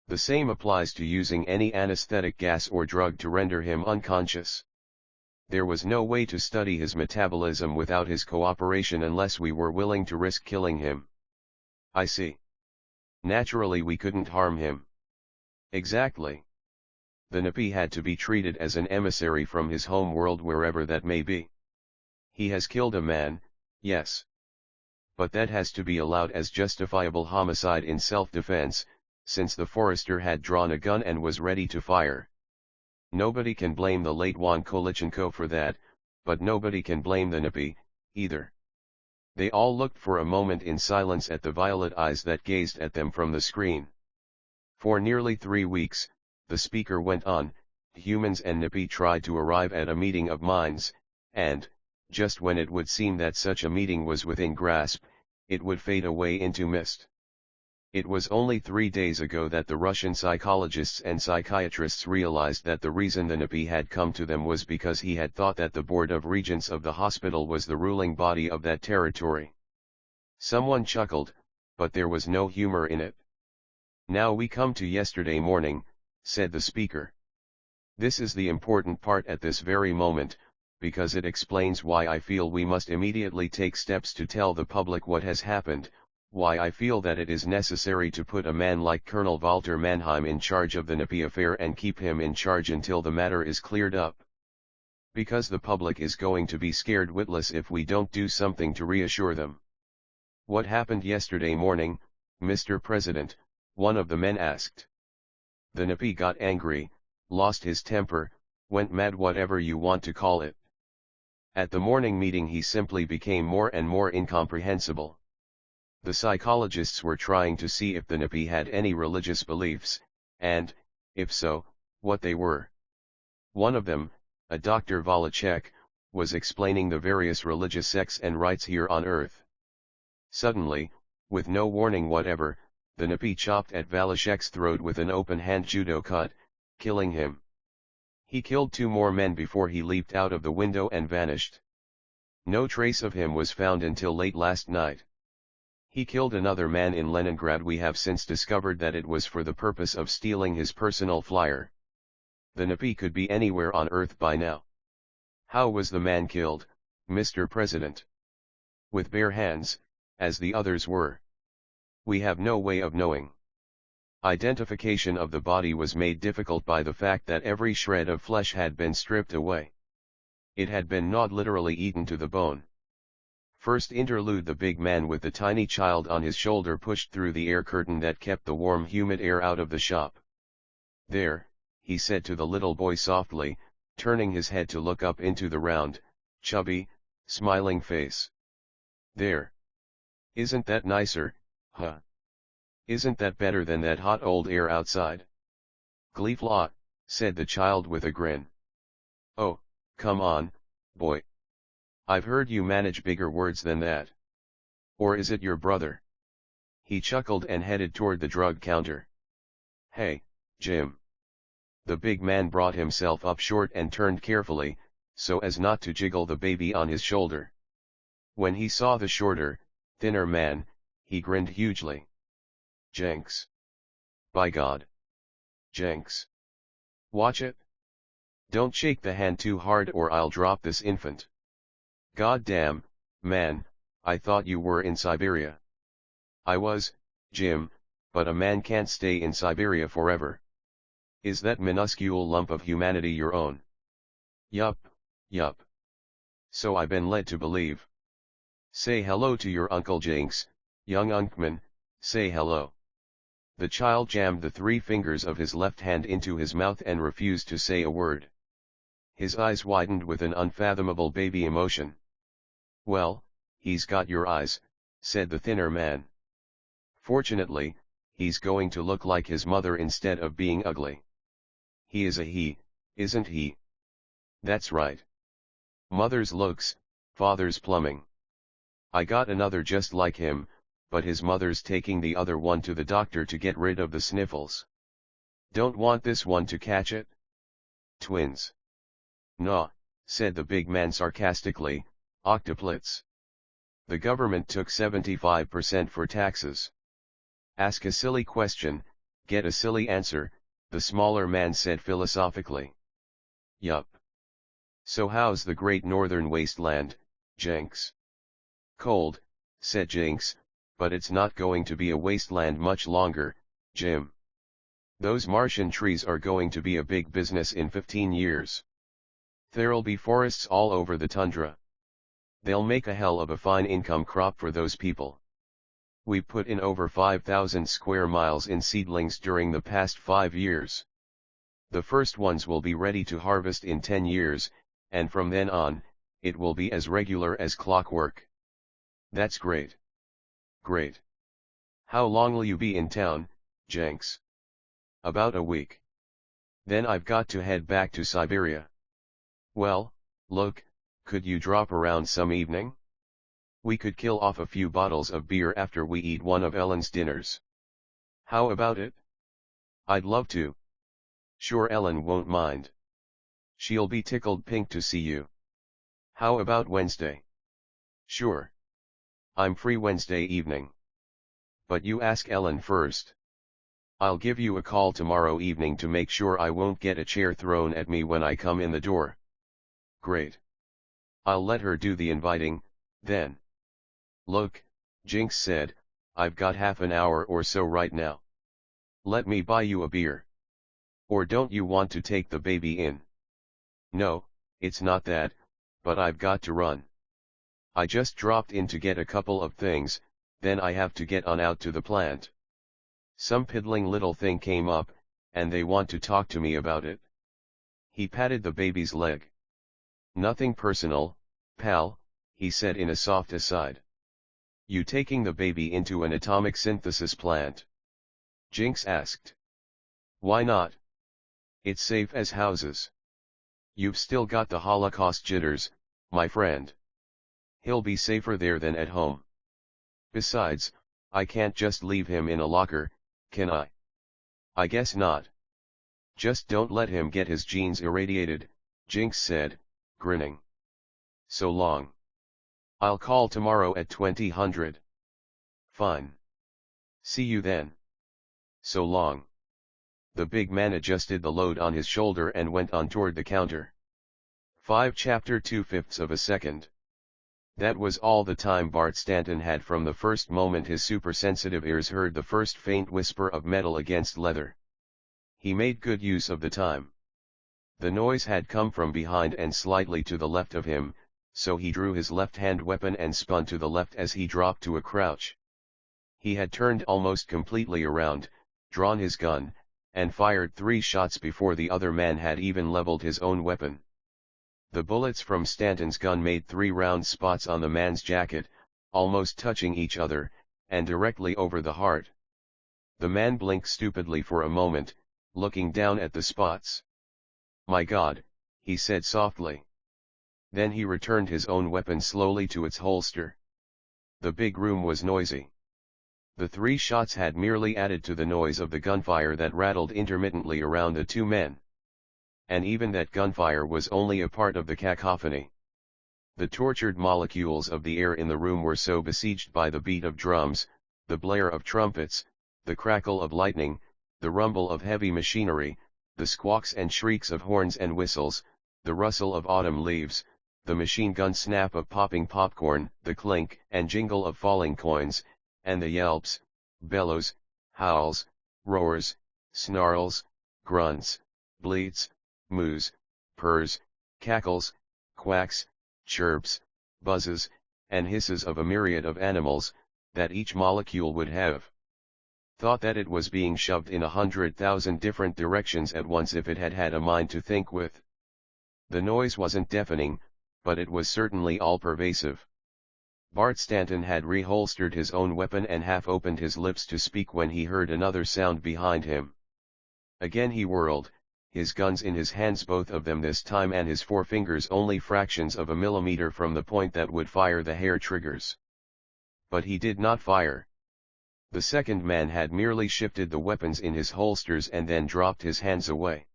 The same applies to using any anesthetic gas or drug to render him unconscious. There was no way to study his metabolism without his cooperation unless we were willing to risk killing him. I see. Naturally we couldn't harm him. Exactly. The Napi had to be treated as an emissary from his home world wherever that may be. He has killed a man, yes. But that has to be allowed as justifiable homicide in self-defense, since the forester had drawn a gun and was ready to fire. Nobody can blame the late Juan Kolichenko for that, but nobody can blame the Napi, either. They all looked for a moment in silence at the violet eyes that gazed at them from the screen. For nearly 3 weeks, the speaker went on, humans and Napi tried to arrive at a meeting of minds, and, just when it would seem that such a meeting was within grasp, it would fade away into mist. It was only 3 days ago that the Russian psychologists and psychiatrists realized that the reason the Napi had come to them was because he had thought that the Board of Regents of the hospital was the ruling body of that territory. Someone chuckled, but there was no humor in it. Now we come to yesterday morning, said the speaker. This is the important part at this very moment, because it explains why I feel we must immediately take steps to tell the public what has happened, why I feel that it is necessary to put a man like Colonel Walter Mannheim in charge of the Napi affair and keep him in charge until the matter is cleared up. Because the public is going to be scared witless if we don't do something to reassure them. What happened yesterday morning, Mr. President? One of the men asked. The Napi got angry, lost his temper, went mad, whatever you want to call it. At the morning meeting he simply became more and more incomprehensible. The psychologists were trying to see if the Napi had any religious beliefs, and, if so, what they were. One of them, a Dr. Volachek, was explaining the various religious sects and rites here on Earth. Suddenly, with no warning whatever, the Napi chopped at Volachek's throat with an open-hand judo cut, killing him. He killed 2 more men before he leaped out of the window and vanished. No trace of him was found until late last night. He killed another man in Leningrad. We have since discovered that it was for the purpose of stealing his personal flyer. The Napi could be anywhere on Earth by now. How was the man killed, Mr. President? With bare hands, as the others were. We have no way of knowing. Identification of the body was made difficult by the fact that every shred of flesh had been stripped away. It had been gnawed, literally eaten to the bone. First interlude: the big man with the tiny child on his shoulder pushed through the air curtain that kept the warm, humid air out of the shop. "There," he said to the little boy softly, turning his head to look up into the round, chubby, smiling face. "There. Isn't that nicer, huh? Isn't that better than that hot old air outside?" "Gleeflaw," said the child with a grin. "Oh, come on, boy. I've heard you manage bigger words than that. Or is it your brother?" He chuckled and headed toward the drug counter. "Hey, Jim." The big man brought himself up short and turned carefully, so as not to jiggle the baby on his shoulder. When he saw the shorter, thinner man, he grinned hugely. "Jenks. By God. Jenks. Watch it. Don't shake the hand too hard or I'll drop this infant. God damn, man, I thought you were in Siberia." "I was, Jim, but a man can't stay in Siberia forever." "Is that minuscule lump of humanity your own?" Yup. So I've been led to believe." "Say hello to your Uncle Jenks, young Unkman, say hello." The child jammed the 3 fingers of his left hand into his mouth and refused to say a word. His eyes widened with an unfathomable baby emotion. "Well, he's got your eyes," said the thinner man. "Fortunately, he's going to look like his mother instead of being ugly. He is a he, isn't he?" "That's right. Mother's looks, father's plumbing." I got another just like him, but his mother's taking the other one to the doctor to get rid of the sniffles. Don't want this one to catch it? Twins. Nah, said the big man sarcastically, octuplets. The government took 75% for taxes. Ask a silly question, get a silly answer, the smaller man said philosophically. Yup. So how's the great northern wasteland, Jenks? Cold, said Jenks, but it's not going to be a wasteland much longer, Jim. Those Martian trees are going to be a big business in 15 years. There'll be forests all over the tundra. They'll make a hell of a fine income crop for those people. We put in over 5,000 square miles in seedlings during the past 5 years. The first ones will be ready to harvest in 10 years, and from then on, it will be as regular as clockwork. That's great. Great. How long will you be in town, Jenks? About a week. Then I've got to head back to Siberia. Well, look, could you drop around some evening? We could kill off a few bottles of beer after we eat one of Ellen's dinners. How about it? I'd love to. Sure, Ellen won't mind. She'll be tickled pink to see you. How about Wednesday? Sure. I'm free Wednesday evening. But you ask Ellen first. I'll give you a call tomorrow evening to make sure I won't get a chair thrown at me when I come in the door. Great. I'll let her do the inviting, then. Look, Jinx said, I've got half an hour or so right now. Let me buy you a beer. Or don't you want to take the baby in? No, it's not that, but I've got to run. I just dropped in to get a couple of things, then I have to get on out to the plant. Some piddling little thing came up, and they want to talk to me about it. He patted the baby's leg. Nothing personal, pal, he said in a soft aside. You taking the baby into an atomic synthesis plant? Jinx asked. Why not? It's safe as houses. You've still got the Holocaust jitters, my friend. He'll be safer there than at home. Besides, I can't just leave him in a locker, can I? I guess not. Just don't let him get his genes irradiated, Jinx said, grinning. So long. I'll call tomorrow at 2000. Fine. See you then. So long. The big man adjusted the load on his shoulder and went on toward the counter. 5 Chapter 2/5 of a second. That was all the time Bart Stanton had from the first moment his supersensitive ears heard the first faint whisper of metal against leather. He made good use of the time. The noise had come from behind and slightly to the left of him, so he drew his left-hand weapon and spun to the left as he dropped to a crouch. He had turned almost completely around, drawn his gun, and fired 3 shots before the other man had even leveled his own weapon. The bullets from Stanton's gun made 3 round spots on the man's jacket, almost touching each other, and directly over the heart. The man blinked stupidly for a moment, looking down at the spots. My God, he said softly. Then he returned his own weapon slowly to its holster. The big room was noisy. The 3 shots had merely added to the noise of the gunfire that rattled intermittently around the 2 men. And even that gunfire was only a part of the cacophony. The tortured molecules of the air in the room were so besieged by the beat of drums, the blare of trumpets, the crackle of lightning, the rumble of heavy machinery, the squawks and shrieks of horns and whistles, the rustle of autumn leaves, the machine gun snap of popping popcorn, the clink and jingle of falling coins, and the yelps, bellows, howls, roars, snarls, grunts, bleats, moos, purrs, cackles, quacks, chirps, buzzes, and hisses of a myriad of animals, that each molecule would have thought that it was being shoved in 100,000 different directions at once if it had had a mind to think with. The noise wasn't deafening, but it was certainly all-pervasive. Bart Stanton had reholstered his own weapon and half-opened his lips to speak when he heard another sound behind him. Again he whirled, his guns in his hands, both of them this time, and his forefingers only fractions of a millimeter from the point that would fire the hair triggers. But he did not fire. The second man had merely shifted the weapons in his holsters and then dropped his hands away.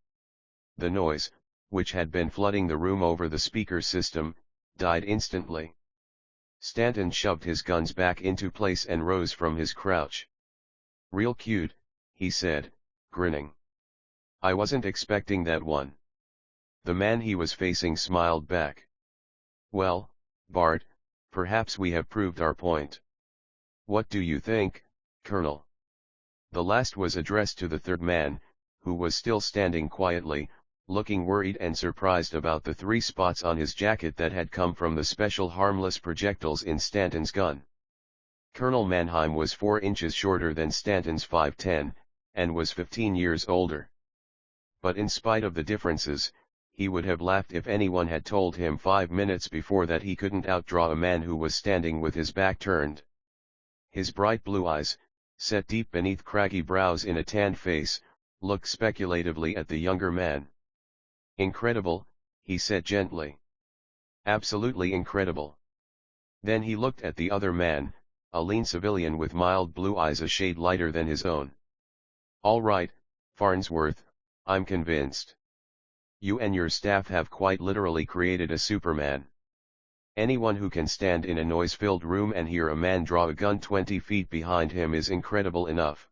The noise, which had been flooding the room over the speaker system, died instantly. Stanton shoved his guns back into place and rose from his crouch. "Real cute," he said, grinning. "I wasn't expecting that one." The man he was facing smiled back. "Well, Bart, perhaps we have proved our point. What do you think, Colonel?" The last was addressed to the third man, who was still standing quietly, looking worried and surprised about the 3 spots on his jacket that had come from the special harmless projectiles in Stanton's gun. Colonel Mannheim was 4 inches shorter than Stanton's 5'10", and was 15 years older. But in spite of the differences, he would have laughed if anyone had told him 5 minutes before that he couldn't outdraw a man who was standing with his back turned. His bright blue eyes, set deep beneath craggy brows in a tanned face, looked speculatively at the younger man. "Incredible," he said gently. "Absolutely incredible." Then he looked at the other man, a lean civilian with mild blue eyes a shade lighter than his own. "All right, Farnsworth, I'm convinced. You and your staff have quite literally created a Superman. Anyone who can stand in a noise-filled room and hear a man draw a gun 20 feet behind him is incredible enough.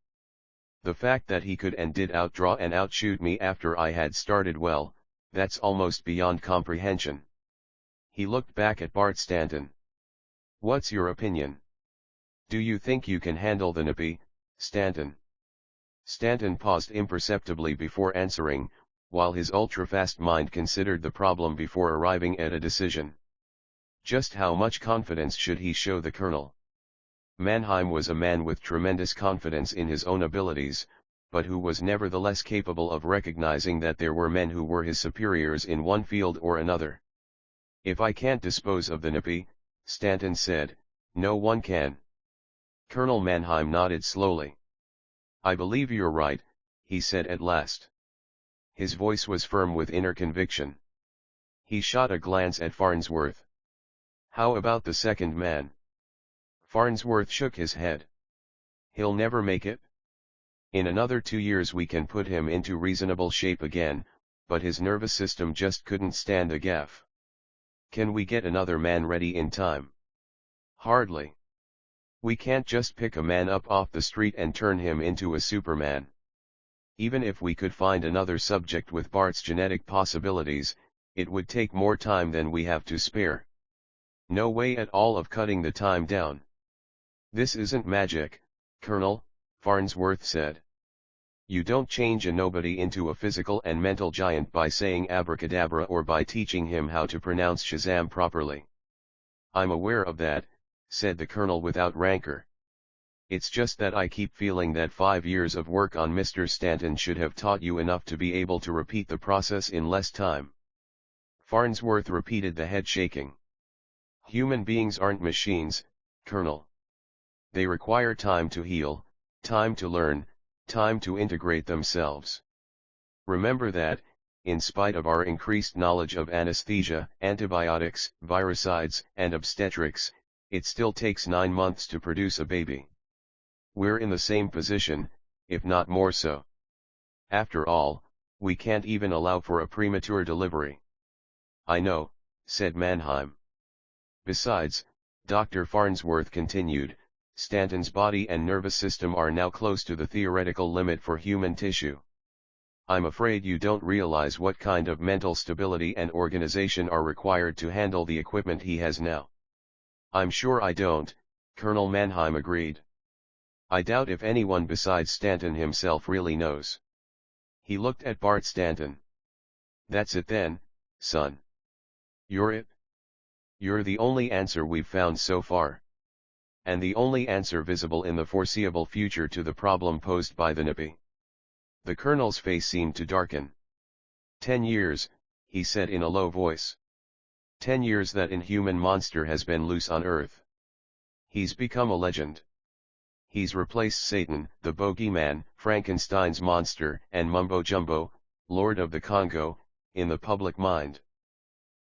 The fact that he could and did outdraw and outshoot me after I had started, well, that's almost beyond comprehension." He looked back at Bart Stanton. "What's your opinion? Do you think you can handle the Napi, Stanton?" Stanton paused imperceptibly before answering, while his ultra-fast mind considered the problem before arriving at a decision. Just how much confidence should he show the colonel? Mannheim was a man with tremendous confidence in his own abilities, but who was nevertheless capable of recognizing that there were men who were his superiors in one field or another. "If I can't dispose of the Napi," Stanton said, "no one can." Colonel Mannheim nodded slowly. "I believe you're right," he said at last. His voice was firm with inner conviction. He shot a glance at Farnsworth. "How about the second man?" Farnsworth shook his head. "He'll never make it. In another 2 years we can put him into reasonable shape again, but his nervous system just couldn't stand a gaff." "Can we get another man ready in time?" "Hardly. We can't just pick a man up off the street and turn him into a Superman. Even if we could find another subject with Bart's genetic possibilities, it would take more time than we have to spare. No way at all of cutting the time down." "This isn't magic, Colonel," Farnsworth said. "You don't change a nobody into a physical and mental giant by saying abracadabra or by teaching him how to pronounce Shazam properly." "I'm aware of that," said the colonel without rancor. "It's just that I keep feeling that 5 years of work on Mr. Stanton should have taught you enough to be able to repeat the process in less time." Farnsworth repeated, the head shaking. "Human beings aren't machines, Colonel. They require time to heal, time to learn, time to integrate themselves. Remember that, in spite of our increased knowledge of anesthesia, antibiotics, virucides, and obstetrics, it still takes 9 months to produce a baby. We're in the same position, if not more so. After all, we can't even allow for a premature delivery." "I know," said Mannheim. "Besides," Dr. Farnsworth continued, "Stanton's body and nervous system are now close to the theoretical limit for human tissue. I'm afraid you don't realize what kind of mental stability and organization are required to handle the equipment he has now." "I'm sure I don't," Colonel Mannheim agreed. "I doubt if anyone besides Stanton himself really knows." He looked at Bart Stanton. "That's it then, son. You're it. You're the only answer we've found so far. And the only answer visible in the foreseeable future to the problem posed by the Napi." The colonel's face seemed to darken. 10 years, he said in a low voice. 10 years that inhuman monster has been loose on Earth. He's become a legend. He's replaced Satan, the bogeyman, Frankenstein's monster, and Mumbo Jumbo, Lord of the Congo, in the public mind.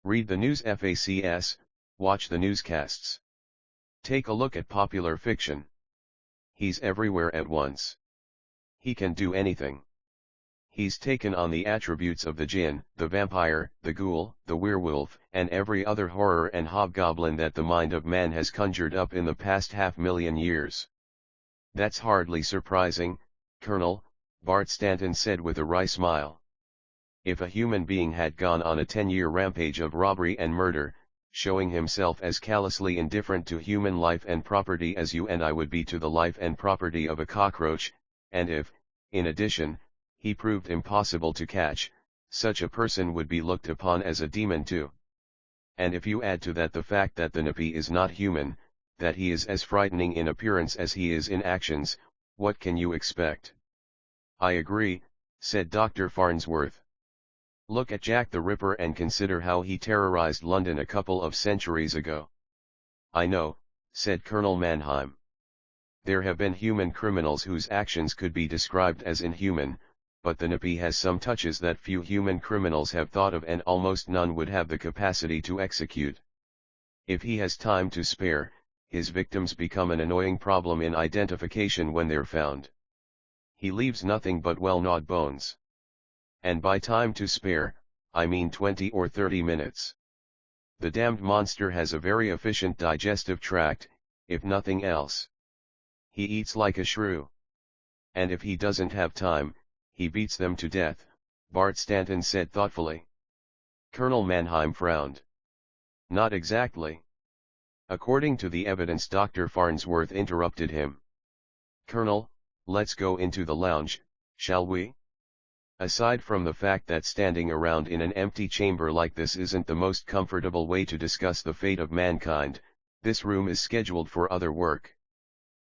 Read the news facts, watch the newscasts. Take a look at popular fiction. He's everywhere at once. He can do anything. He's taken on the attributes of the jinn, the vampire, the ghoul, the werewolf, and every other horror and hobgoblin that the mind of man has conjured up in the past 500,000 years. That's hardly surprising, Colonel, Bart Stanton said with a wry smile. If a human being had gone on a 10-year rampage of robbery and murder, showing himself as callously indifferent to human life and property as you and I would be to the life and property of a cockroach, and if, in addition, he proved impossible to catch, such a person would be looked upon as a demon too. And if you add to that the fact that the Napi is not human, that he is as frightening in appearance as he is in actions, what can you expect? I agree, said Dr. Farnsworth. Look at Jack the Ripper and consider how he terrorized London a couple of centuries ago. I know, said Colonel Mannheim. There have been human criminals whose actions could be described as inhuman, but the Napi has some touches that few human criminals have thought of and almost none would have the capacity to execute. If he has time to spare, his victims become an annoying problem in identification when they're found. He leaves nothing but well-gnawed bones. And by time to spare, I mean 20 or 30 minutes. The damned monster has a very efficient digestive tract, if nothing else. He eats like a shrew. And if he doesn't have time, he beats them to death, Bart Stanton said thoughtfully. Colonel Mannheim frowned. Not exactly. According to the evidence, Dr. Farnsworth interrupted him. Colonel, let's go into the lounge, shall we? Aside from the fact that standing around in an empty chamber like this isn't the most comfortable way to discuss the fate of mankind, this room is scheduled for other work.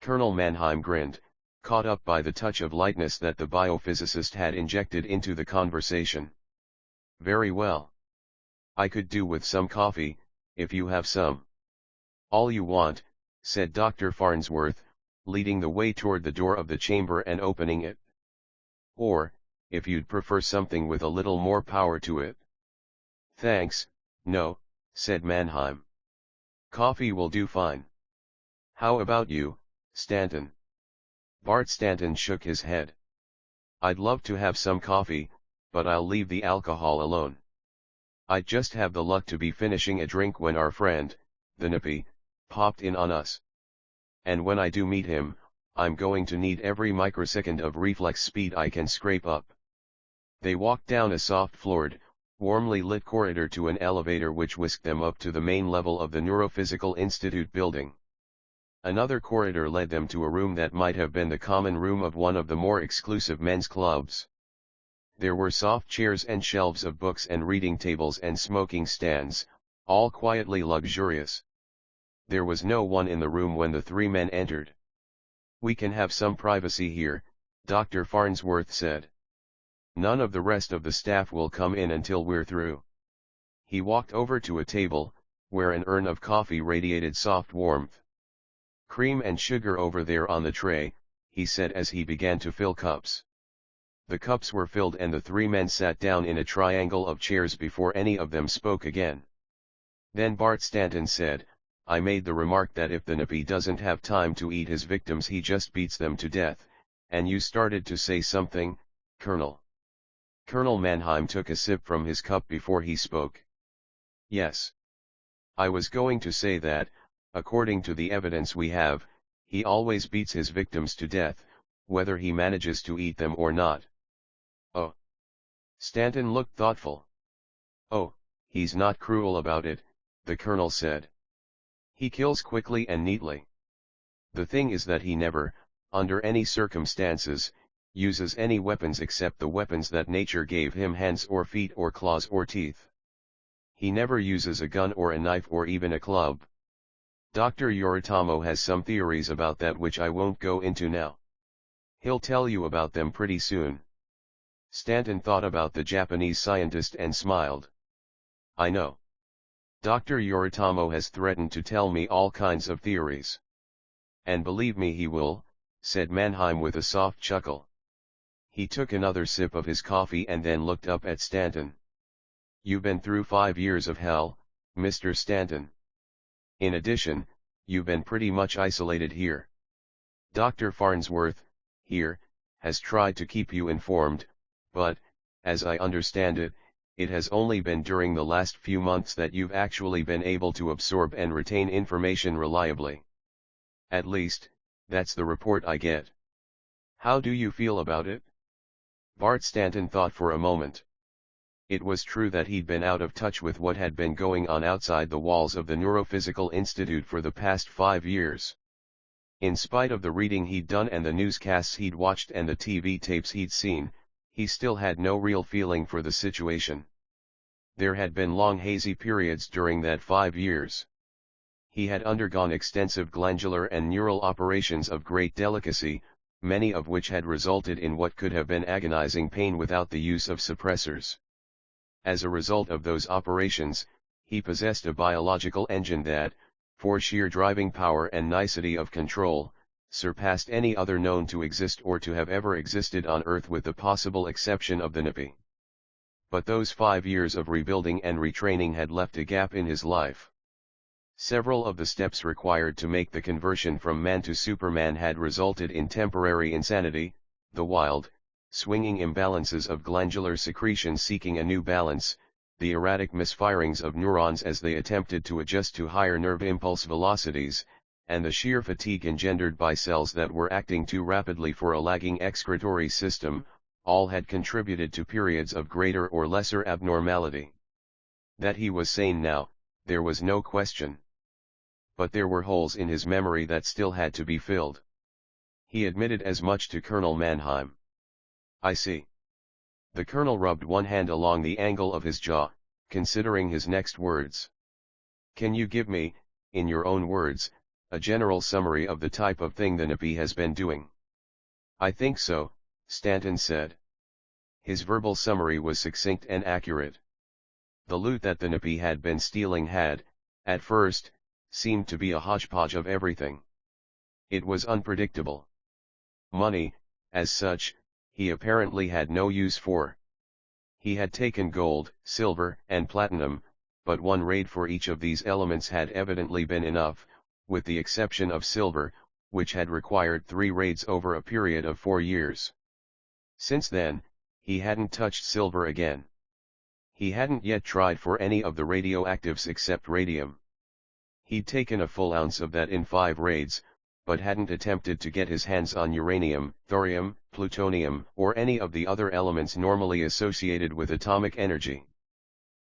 Colonel Mannheim grinned, caught up by the touch of lightness that the biophysicist had injected into the conversation. Very well. I could do with some coffee, if you have some. All you want, said Dr. Farnsworth, leading the way toward the door of the chamber and opening it. Or, if you'd prefer something with a little more power to it. Thanks, no, said Mannheim. Coffee will do fine. How about you, Stanton? Bart Stanton shook his head. I'd love to have some coffee, but I'll leave the alcohol alone. I'd just have the luck to be finishing a drink when our friend, the Napi, popped in on us. And when I do meet him, I'm going to need every microsecond of reflex speed I can scrape up. They walked down a soft-floored, warmly lit corridor to an elevator which whisked them up to the main level of the Neurophysical Institute building. Another corridor led them to a room that might have been the common room of one of the more exclusive men's clubs. There were soft chairs and shelves of books and reading tables and smoking stands, all quietly luxurious. There was no one in the room when the three men entered. We can have some privacy here, Dr. Farnsworth said. None of the rest of the staff will come in until we're through. He walked over to a table, where an urn of coffee radiated soft warmth. Cream and sugar over there on the tray, he said as he began to fill cups. The cups were filled and the three men sat down in a triangle of chairs before any of them spoke again. Then Bart Stanton said, I made the remark that if the Napi doesn't have time to eat his victims he just beats them to death, and you started to say something, Colonel. Colonel Mannheim took a sip from his cup before he spoke. Yes. I was going to say that, according to the evidence we have, he always beats his victims to death, whether he manages to eat them or not. Oh. Stanton looked thoughtful. Oh, he's not cruel about it, the colonel said. He kills quickly and neatly. The thing is that he never, under any circumstances, uses any weapons except the weapons that nature gave him, hands or feet or claws or teeth. He never uses a gun or a knife or even a club. Dr. Yoritomo has some theories about that which I won't go into now. He'll tell you about them pretty soon. Stanton thought about the Japanese scientist and smiled. I know. Dr. Yoritomo has threatened to tell me all kinds of theories. And believe me he will, said Mannheim with a soft chuckle. He took another sip of his coffee and then looked up at Stanton. You've been through 5 years of hell, Mr. Stanton. In addition, you've been pretty much isolated here. Dr. Farnsworth, here, has tried to keep you informed, but, as I understand it, it has only been during the last few months that you've actually been able to absorb and retain information reliably. At least, that's the report I get. How do you feel about it? Bart Stanton thought for a moment. It was true that he'd been out of touch with what had been going on outside the walls of the Neurophysical Institute for the past 5 years. In spite of the reading he'd done and the newscasts he'd watched and the TV tapes he'd seen, he still had no real feeling for the situation. There had been long hazy periods during that 5 years. He had undergone extensive glandular and neural operations of great delicacy, many of which had resulted in what could have been agonizing pain without the use of suppressors. As a result of those operations, he possessed a biological engine that, for sheer driving power and nicety of control, surpassed any other known to exist or to have ever existed on Earth with the possible exception of the NIPI. But those 5 years of rebuilding and retraining had left a gap in his life. Several of the steps required to make the conversion from man to Superman had resulted in temporary insanity, the wild, swinging imbalances of glandular secretion seeking a new balance, the erratic misfirings of neurons as they attempted to adjust to higher nerve impulse velocities, and the sheer fatigue engendered by cells that were acting too rapidly for a lagging excretory system, all had contributed to periods of greater or lesser abnormality. That he was sane now, there was no question. But there were holes in his memory that still had to be filled. He admitted as much to Colonel Mannheim. I see. The colonel rubbed one hand along the angle of his jaw, considering his next words. Can you give me, in your own words, a general summary of the type of thing the NIPI has been doing? I think so, Stanton said. His verbal summary was succinct and accurate. The loot that the NIPI had been stealing had, at first, seemed to be a hodgepodge of everything. It was unpredictable. Money, as such, he apparently had no use for. He had taken gold, silver, and platinum, but one raid for each of these elements had evidently been enough, with the exception of silver, which had required 3 raids over a period of 4 years. Since then, he hadn't touched silver again. He hadn't yet tried for any of the radioactives except radium. He'd taken a full ounce of that in 5 raids, but hadn't attempted to get his hands on uranium, thorium, plutonium, or any of the other elements normally associated with atomic energy.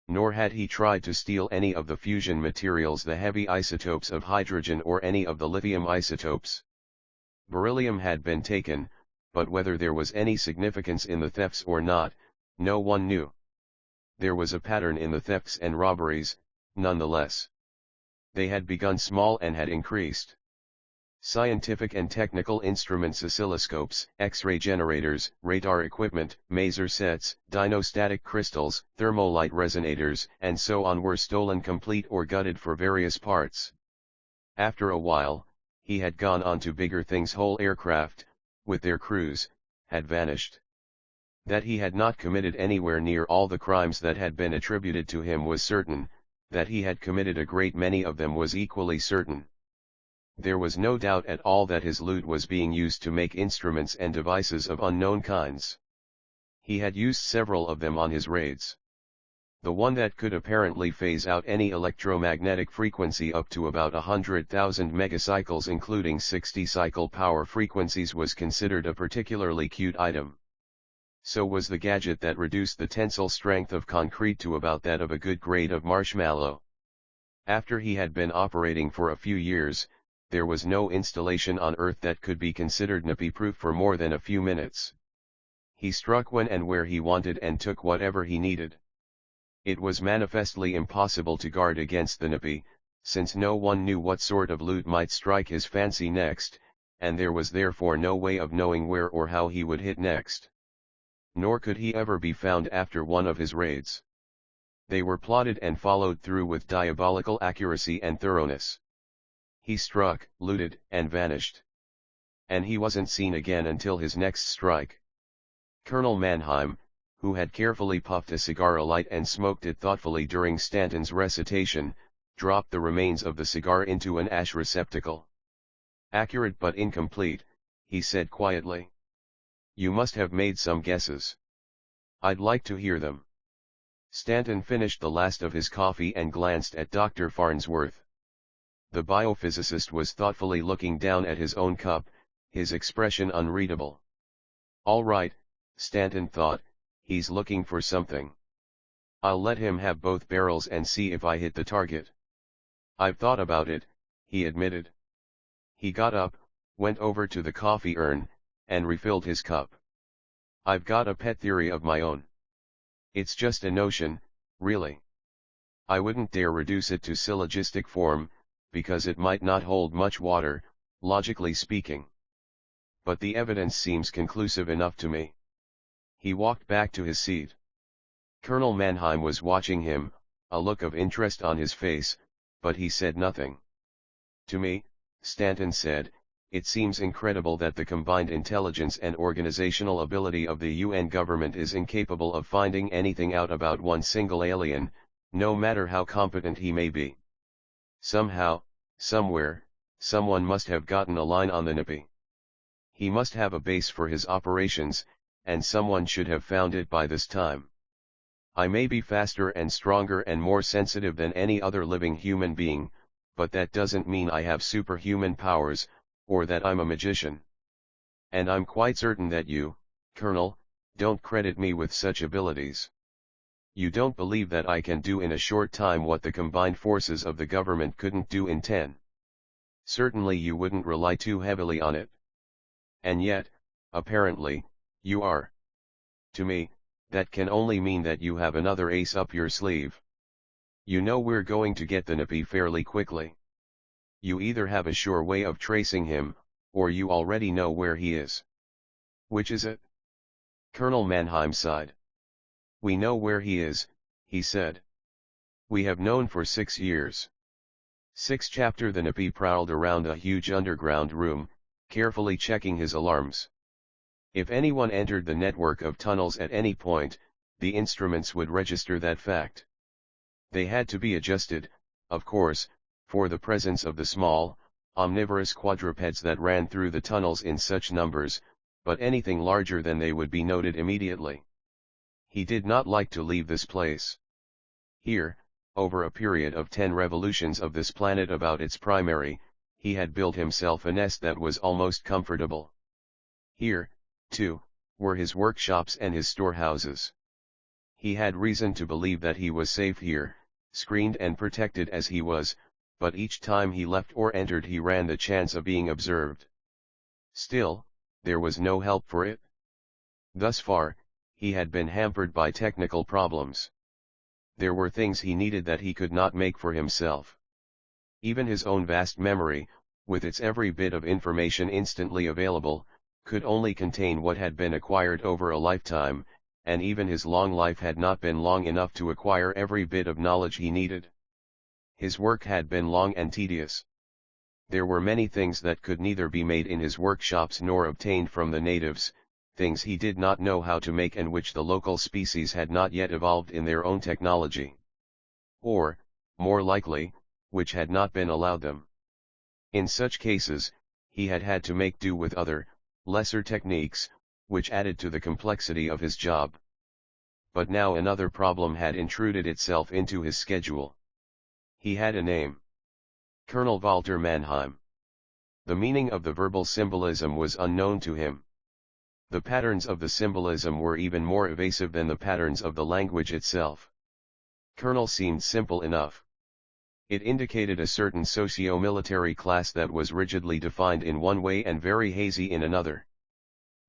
Nor had he tried to steal any of the fusion materials, the heavy isotopes of hydrogen or any of the lithium isotopes. Beryllium had been taken, but whether there was any significance in the thefts or not, no one knew. There was a pattern in the thefts and robberies, nonetheless. They had begun small and had increased. Scientific and technical instruments, oscilloscopes, X-ray generators, radar equipment, maser sets, dinostatic crystals, thermolite resonators, and so on were stolen complete or gutted for various parts. After a while, he had gone on to bigger things. Whole aircraft, with their crews, had vanished. That he had not committed anywhere near all the crimes that had been attributed to him was certain, that he had committed a great many of them was equally certain. There was no doubt at all that his loot was being used to make instruments and devices of unknown kinds. He had used several of them on his raids. The one that could apparently phase out any electromagnetic frequency up to about 100,000 megacycles, including 60-cycle power frequencies, was considered a particularly cute item. So was the gadget that reduced the tensile strength of concrete to about that of a good grade of marshmallow. After he had been operating for a few years, there was no installation on Earth that could be considered NIPI-proof for more than a few minutes. He struck when and where he wanted and took whatever he needed. It was manifestly impossible to guard against the NIPI, since no one knew what sort of loot might strike his fancy next, and there was therefore no way of knowing where or how he would hit next. Nor could he ever be found after one of his raids. They were plotted and followed through with diabolical accuracy and thoroughness. He struck, looted, and vanished. And he wasn't seen again until his next strike. Colonel Mannheim, who had carefully puffed a cigar alight and smoked it thoughtfully during Stanton's recitation, dropped the remains of the cigar into an ash receptacle. "Accurate but incomplete," he said quietly. "You must have made some guesses. I'd like to hear them." Stanton finished the last of his coffee and glanced at Dr. Farnsworth. The biophysicist was thoughtfully looking down at his own cup, his expression unreadable. "All right," Stanton thought, "he's looking for something. I'll let him have both barrels and see if I hit the target." "I've thought about it," he admitted. He got up, went over to the coffee urn, and refilled his cup. "I've got a pet theory of my own. It's just a notion, really. I wouldn't dare reduce it to syllogistic form, because it might not hold much water, logically speaking. But the evidence seems conclusive enough to me." He walked back to his seat. Colonel Mannheim was watching him, a look of interest on his face, but he said nothing. "To me," Stanton said, "it seems incredible that the combined intelligence and organizational ability of the UN government is incapable of finding anything out about one single alien, no matter how competent he may be. Somehow, somewhere, someone must have gotten a line on the Nippy. He must have a base for his operations, and someone should have found it by this time. I may be faster and stronger and more sensitive than any other living human being, but that doesn't mean I have superhuman powers, or that I'm a magician. And I'm quite certain that you, Colonel, don't credit me with such abilities. You don't believe that I can do in a short time what the combined forces of the government couldn't do in 10. Certainly you wouldn't rely too heavily on it. And yet, apparently, you are. To me, that can only mean that you have another ace up your sleeve. You know we're going to get the Nippy fairly quickly. You either have a sure way of tracing him, or you already know where he is. Which is it?" Colonel Mannheim sighed. "We know where he is," he said. "We have known for 6 years. 6 chapter The Nippy prowled around a huge underground room, carefully checking his alarms. If anyone entered the network of tunnels at any point, the instruments would register that fact. They had to be adjusted, of course, for the presence of the small, omnivorous quadrupeds that ran through the tunnels in such numbers, but anything larger than they would be noted immediately. He did not like to leave this place. Here, over a period of 10 revolutions of this planet about its primary, he had built himself a nest that was almost comfortable. Here, too, were his workshops and his storehouses. He had reason to believe that he was safe here, screened and protected as he was, but each time he left or entered he ran the chance of being observed. Still, there was no help for it. Thus far, he had been hampered by technical problems. There were things he needed that he could not make for himself. Even his own vast memory, with its every bit of information instantly available, could only contain what had been acquired over a lifetime, and even his long life had not been long enough to acquire every bit of knowledge he needed. His work had been long and tedious. There were many things that could neither be made in his workshops nor obtained from the natives, things he did not know how to make and which the local species had not yet evolved in their own technology. Or, more likely, which had not been allowed them. In such cases, he had had to make do with other, lesser techniques, which added to the complexity of his job. But now another problem had intruded itself into his schedule. He had a name. Colonel Walter Mannheim. The meaning of the verbal symbolism was unknown to him. The patterns of the symbolism were even more evasive than the patterns of the language itself. Colonel seemed simple enough. It indicated a certain socio-military class that was rigidly defined in one way and very hazy in another.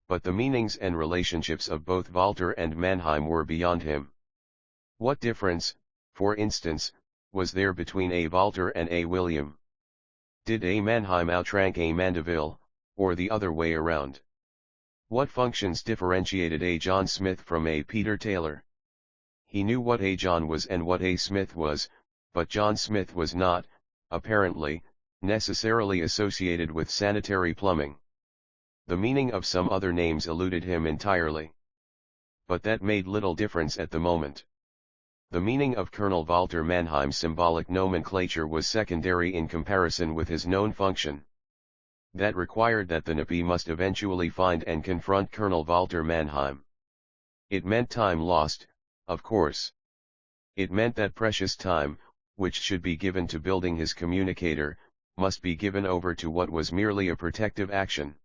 But the meanings and relationships of both Walter and Mannheim were beyond him. What difference, for instance, was there between a Walter and a William? Did a Mannheim outrank a Mandeville, or the other way around? What functions differentiated a John Smith from a Peter Taylor? He knew what a John was and what a Smith was, but John Smith was not, apparently, necessarily associated with sanitary plumbing. The meaning of some other names eluded him entirely. But that made little difference at the moment. The meaning of Colonel Walter Mannheim's symbolic nomenclature was secondary in comparison with his known function. That required that the NAPI must eventually find and confront Colonel Walter Mannheim. It meant time lost, of course. It meant that precious time, which should be given to building his communicator, must be given over to what was merely a protective action.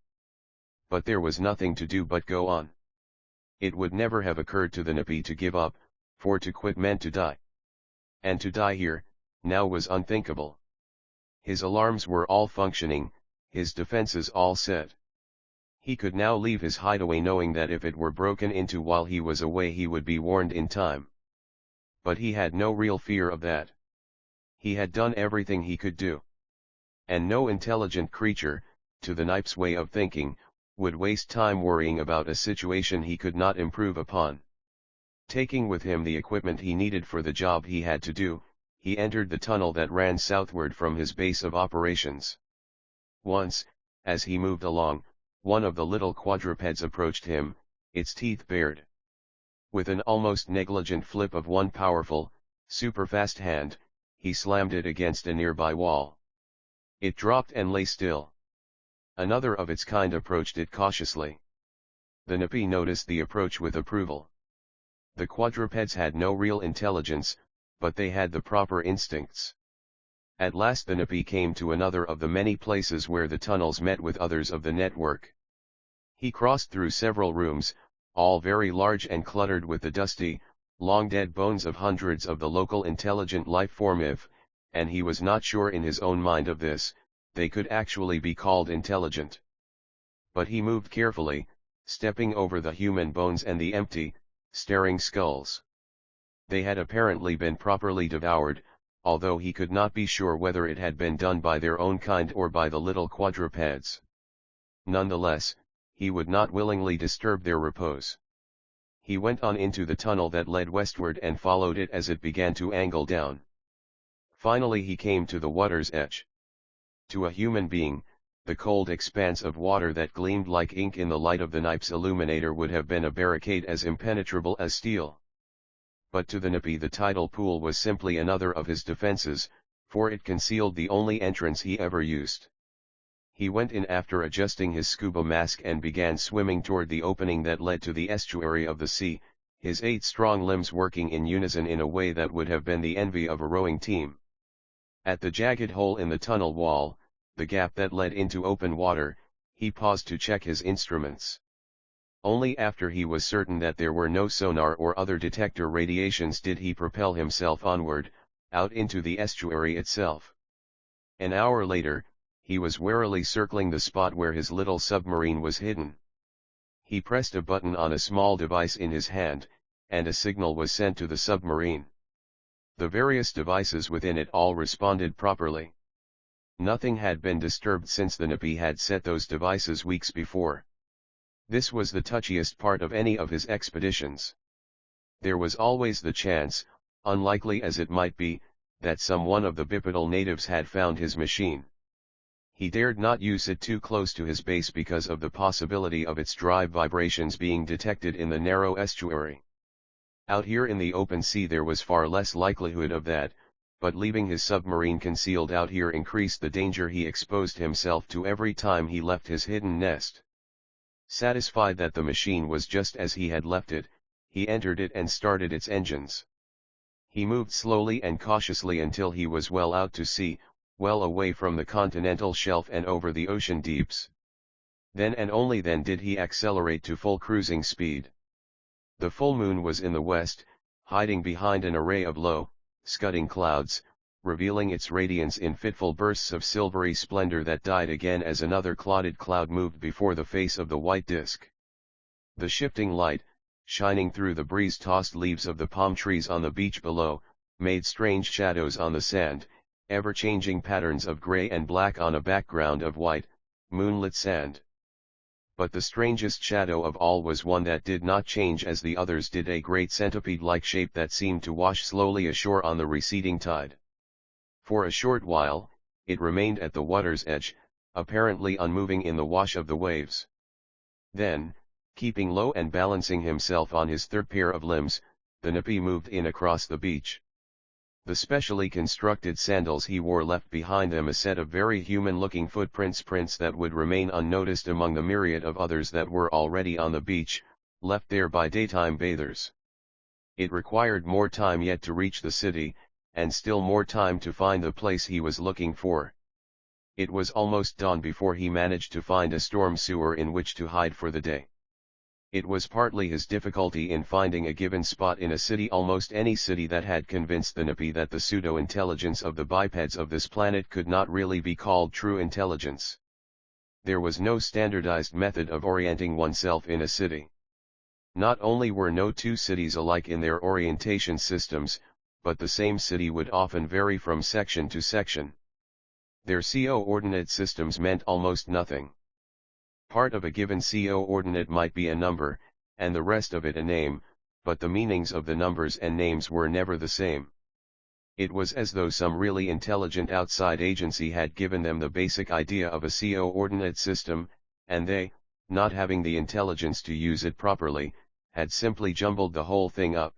But there was nothing to do but go on. It would never have occurred to the NAPI to give up, for to quit meant to die. And to die here, now was unthinkable. His alarms were all functioning, his defenses all set. He could now leave his hideaway knowing that if it were broken into while he was away he would be warned in time. But he had no real fear of that. He had done everything he could do. And no intelligent creature, to the Knight's way of thinking, would waste time worrying about a situation he could not improve upon. Taking with him the equipment he needed for the job he had to do, he entered the tunnel that ran southward from his base of operations. Once, as he moved along, one of the little quadrupeds approached him, its teeth bared. With an almost negligent flip of one powerful, super-fast hand, he slammed it against a nearby wall. It dropped and lay still. Another of its kind approached it cautiously. The NAPI noticed the approach with approval. The quadrupeds had no real intelligence, but they had the proper instincts. At last the NAPI came to another of the many places where the tunnels met with others of the network. He crossed through several rooms, all very large and cluttered with the dusty, long-dead bones of hundreds of the local intelligent life form if, and he was not sure in his own mind of this, they could actually be called intelligent. But he moved carefully, stepping over the human bones and the empty, staring skulls. They had apparently been properly devoured, although he could not be sure whether it had been done by their own kind or by the little quadrupeds. Nonetheless, he would not willingly disturb their repose. He went on into the tunnel that led westward and followed it as it began to angle down. Finally he came to the water's edge. To a human being, the cold expanse of water that gleamed like ink in the light of the Knight's illuminator would have been a barricade as impenetrable as steel. But to the NAPI the tidal pool was simply another of his defenses, for it concealed the only entrance he ever used. He went in after adjusting his scuba mask and began swimming toward the opening that led to the estuary of the sea, his 8 strong limbs working in unison in a way that would have been the envy of a rowing team. At the jagged hole in the tunnel wall, the gap that led into open water, he paused to check his instruments. Only after he was certain that there were no sonar or other detector radiations did he propel himself onward, out into the estuary itself. An hour later, he was warily circling the spot where his little submarine was hidden. He pressed a button on a small device in his hand, and a signal was sent to the submarine. The various devices within it all responded properly. Nothing had been disturbed since the NAPI had set those devices weeks before. This was the touchiest part of any of his expeditions. There was always the chance, unlikely as it might be, that some one of the bipedal natives had found his machine. He dared not use it too close to his base because of the possibility of its drive vibrations being detected in the narrow estuary. Out here in the open sea there was far less likelihood of that, but leaving his submarine concealed out here increased the danger he exposed himself to every time he left his hidden nest. Satisfied that the machine was just as he had left it, he entered it and started its engines. He moved slowly and cautiously until he was well out to sea, well away from the continental shelf and over the ocean deeps. Then and only then did he accelerate to full cruising speed. The full moon was in the west, hiding behind an array of low, scudding clouds, revealing its radiance in fitful bursts of silvery splendor that died again as another clotted cloud moved before the face of the white disk. The shifting light, shining through the breeze-tossed leaves of the palm trees on the beach below, made strange shadows on the sand, ever-changing patterns of gray and black on a background of white, moonlit sand. But the strangest shadow of all was one that did not change as the others did, a great centipede-like shape that seemed to wash slowly ashore on the receding tide. For a short while, it remained at the water's edge, apparently unmoving in the wash of the waves. Then, keeping low and balancing himself on his third pair of limbs, the Napi moved in across the beach. The specially constructed sandals he wore left behind them a set of very human-looking prints that would remain unnoticed among the myriad of others that were already on the beach, left there by daytime bathers. It required more time yet to reach the city, and still more time to find the place he was looking for. It was almost dawn before he managed to find a storm sewer in which to hide for the day. It was partly his difficulty in finding a given spot in a city, almost any city, that had convinced the Napi that the pseudo-intelligence of the bipeds of this planet could not really be called true intelligence. There was no standardized method of orienting oneself in a city. Not only were no two cities alike in their orientation systems, but the same city would often vary from section to section. Their CO-ordinate systems meant almost nothing. Part of a given CO-ordinate might be a number, and the rest of it a name, but the meanings of the numbers and names were never the same. It was as though some really intelligent outside agency had given them the basic idea of a CO-ordinate system, and they, not having the intelligence to use it properly, had simply jumbled the whole thing up.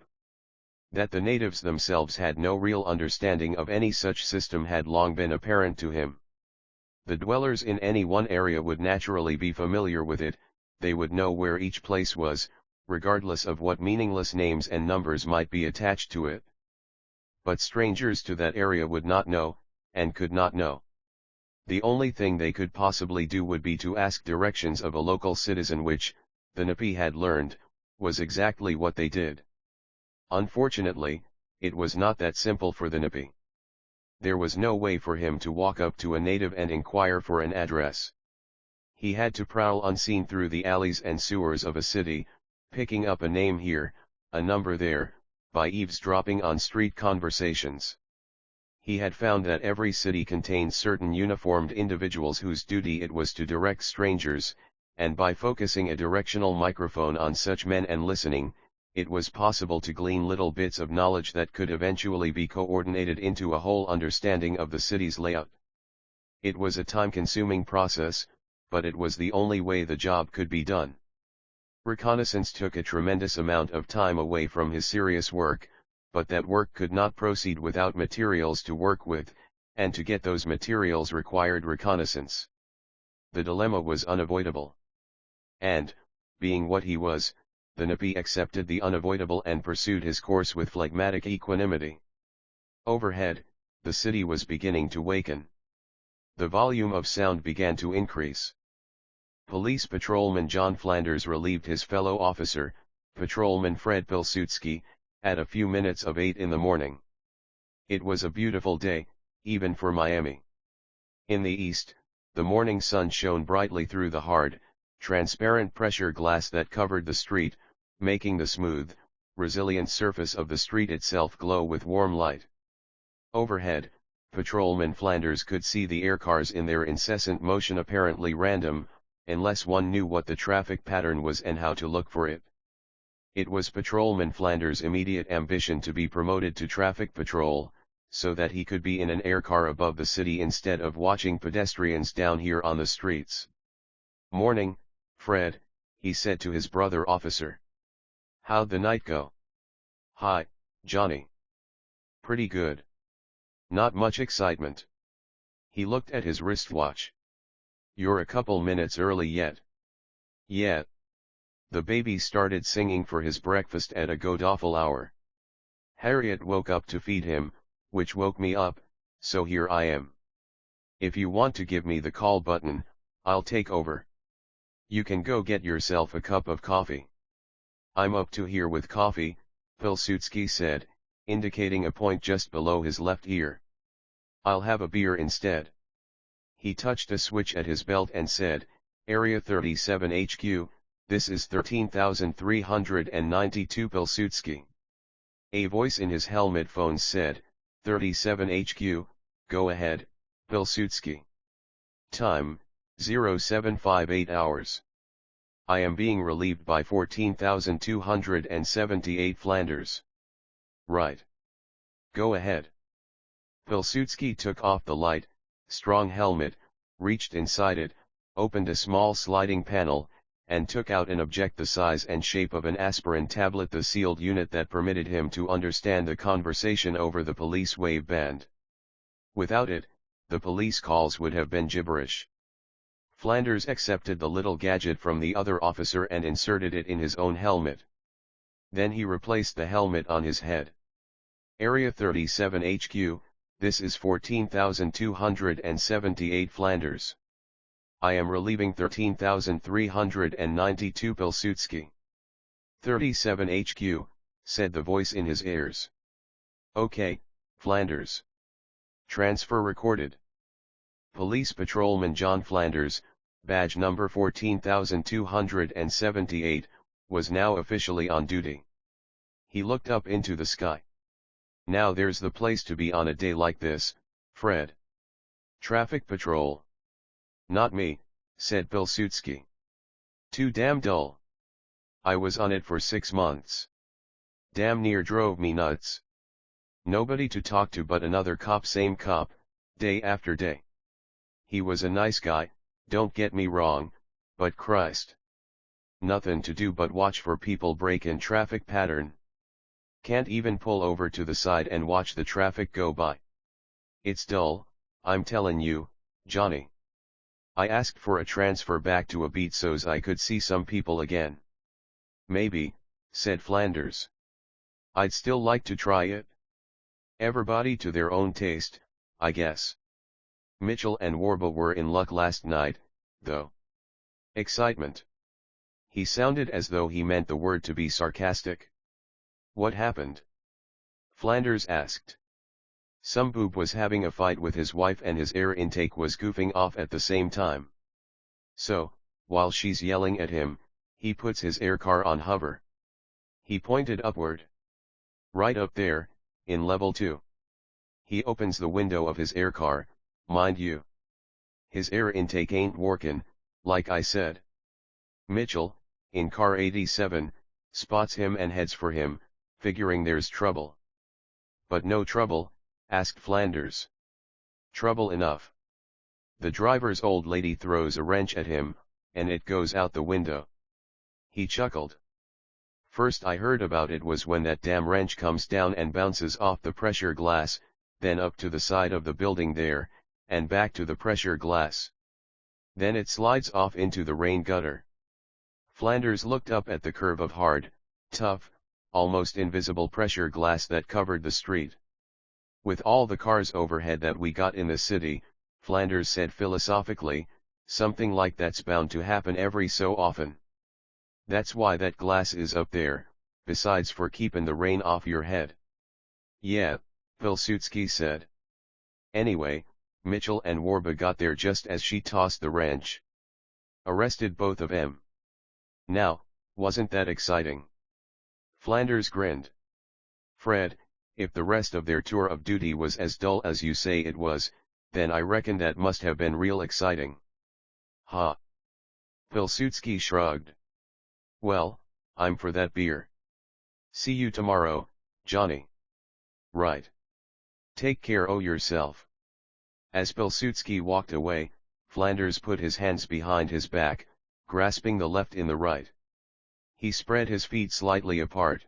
That the natives themselves had no real understanding of any such system had long been apparent to him. The dwellers in any one area would naturally be familiar with it, they would know where each place was, regardless of what meaningless names and numbers might be attached to it. But strangers to that area would not know, and could not know. The only thing they could possibly do would be to ask directions of a local citizen, which, the Napi had learned, was exactly what they did. Unfortunately, it was not that simple for the Napi. There was no way for him to walk up to a native and inquire for an address. He had to prowl unseen through the alleys and sewers of a city, picking up a name here, a number there, by eavesdropping on street conversations. He had found that every city contained certain uniformed individuals whose duty it was to direct strangers, and by focusing a directional microphone on such men and listening, it was possible to glean little bits of knowledge that could eventually be coordinated into a whole understanding of the city's layout. It was a time-consuming process, but it was the only way the job could be done. Reconnaissance took a tremendous amount of time away from his serious work, but that work could not proceed without materials to work with, and to get those materials required reconnaissance. The dilemma was unavoidable. And, being what he was, the Napi accepted the unavoidable and pursued his course with phlegmatic equanimity. Overhead, the city was beginning to waken. The volume of sound began to increase. Police patrolman John Flanders relieved his fellow officer, patrolman Fred Pilsudski, at a few minutes of 8 in the morning. It was a beautiful day, even for Miami. In the east, the morning sun shone brightly through the hard, transparent pressure glass that covered the street, making the smooth, resilient surface of the street itself glow with warm light. Overhead, patrolman Flanders could see the aircars in their incessant motion, apparently random, unless one knew what the traffic pattern was and how to look for it. It was patrolman Flanders' immediate ambition to be promoted to traffic patrol, so that he could be in an aircar above the city instead of watching pedestrians down here on the streets. "Morning, Fred," he said to his brother officer. "How'd the night go?" "Hi, Johnny." "Pretty good. Not much excitement." He looked at his wristwatch. "You're a couple minutes early yet." "Yeah. The baby started singing for his breakfast at a god-awful hour. Harriet woke up to feed him, which woke me up, so here I am. If you want to give me the call button, I'll take over. You can go get yourself a cup of coffee." "I'm up to here with coffee," Pilsudski said, indicating a point just below his left ear. "I'll have a beer instead." He touched a switch at his belt and said, "Area 37 HQ, this is 13,392 Pilsudski." A voice in his helmet phone said, 37 HQ, go ahead, Pilsudski. Time, 0758 hours. I am being relieved by 14,278 Flanders. Right. Go ahead. Pilsudski took off the light, strong helmet, reached inside it, opened a small sliding panel, and took out an object the size and shape of an aspirin tablet, the sealed unit that permitted him to understand the conversation over the police wave band. Without it, the police calls would have been gibberish. Flanders accepted the little gadget from the other officer and inserted it in his own helmet. Then he replaced the helmet on his head. Area 37 HQ, this is 14,278 Flanders. I am relieving 13,392 Pilsudski. 37 HQ, said the voice in his ears. Okay, Flanders. Transfer recorded. Police Patrolman John Flanders, badge number 14,278, was now officially on duty. He looked up into the sky. Now there's the place to be on a day like this, Fred. Traffic patrol. Not me, said Pilsudski. Too damn dull. I was on it for 6 months. Damn near drove me nuts. Nobody to talk to but another cop, same cop, day after day. He was a nice guy, don't get me wrong, but Christ. Nothing to do but watch for people break in traffic pattern. Can't even pull over to the side and watch the traffic go by. It's dull, I'm telling you, Johnny. I asked for a transfer back to a beat so's I could see some people again. Maybe, said Flanders. I'd still like to try it. Everybody to their own taste, I guess. Mitchell and Warba were in luck last night, though. Excitement. He sounded as though he meant the word to be sarcastic. What happened? Flanders asked. Some boob was having a fight with his wife and his air intake was goofing off at the same time. So, while she's yelling at him, he puts his air car on hover. He pointed upward. Right up there, in level 2. He opens the window of his air car, mind you. His air intake ain't workin', like I said. Mitchell, in car 87, spots him and heads for him, figuring there's trouble. But no trouble, asked Flanders. Trouble enough. The driver's old lady throws a wrench at him, and it goes out the window. He chuckled. First I heard about it was when that damn wrench comes down and bounces off the pressure glass, then up to the side of the building there, and back to the pressure glass. Then it slides off into the rain gutter. Flanders looked up at the curve of hard, tough, almost invisible pressure glass that covered the street. With all the cars overhead that we got in the city, Flanders said philosophically, something like that's bound to happen every so often. That's why that glass is up there, besides for keeping the rain off your head. Yeah, Pilsudski said. Anyway, Mitchell and Warba got there just as she tossed the wrench. Arrested both of them. Now, wasn't that exciting? Flanders grinned. Fred, if the rest of their tour of duty was as dull as you say it was, then I reckon that must have been real exciting. Ha! Pilsudski shrugged. Well, I'm for that beer. See you tomorrow, Johnny. Right. Take care o' yourself. As Pilsudski walked away, Flanders put his hands behind his back, grasping the left in the right. He spread his feet slightly apart.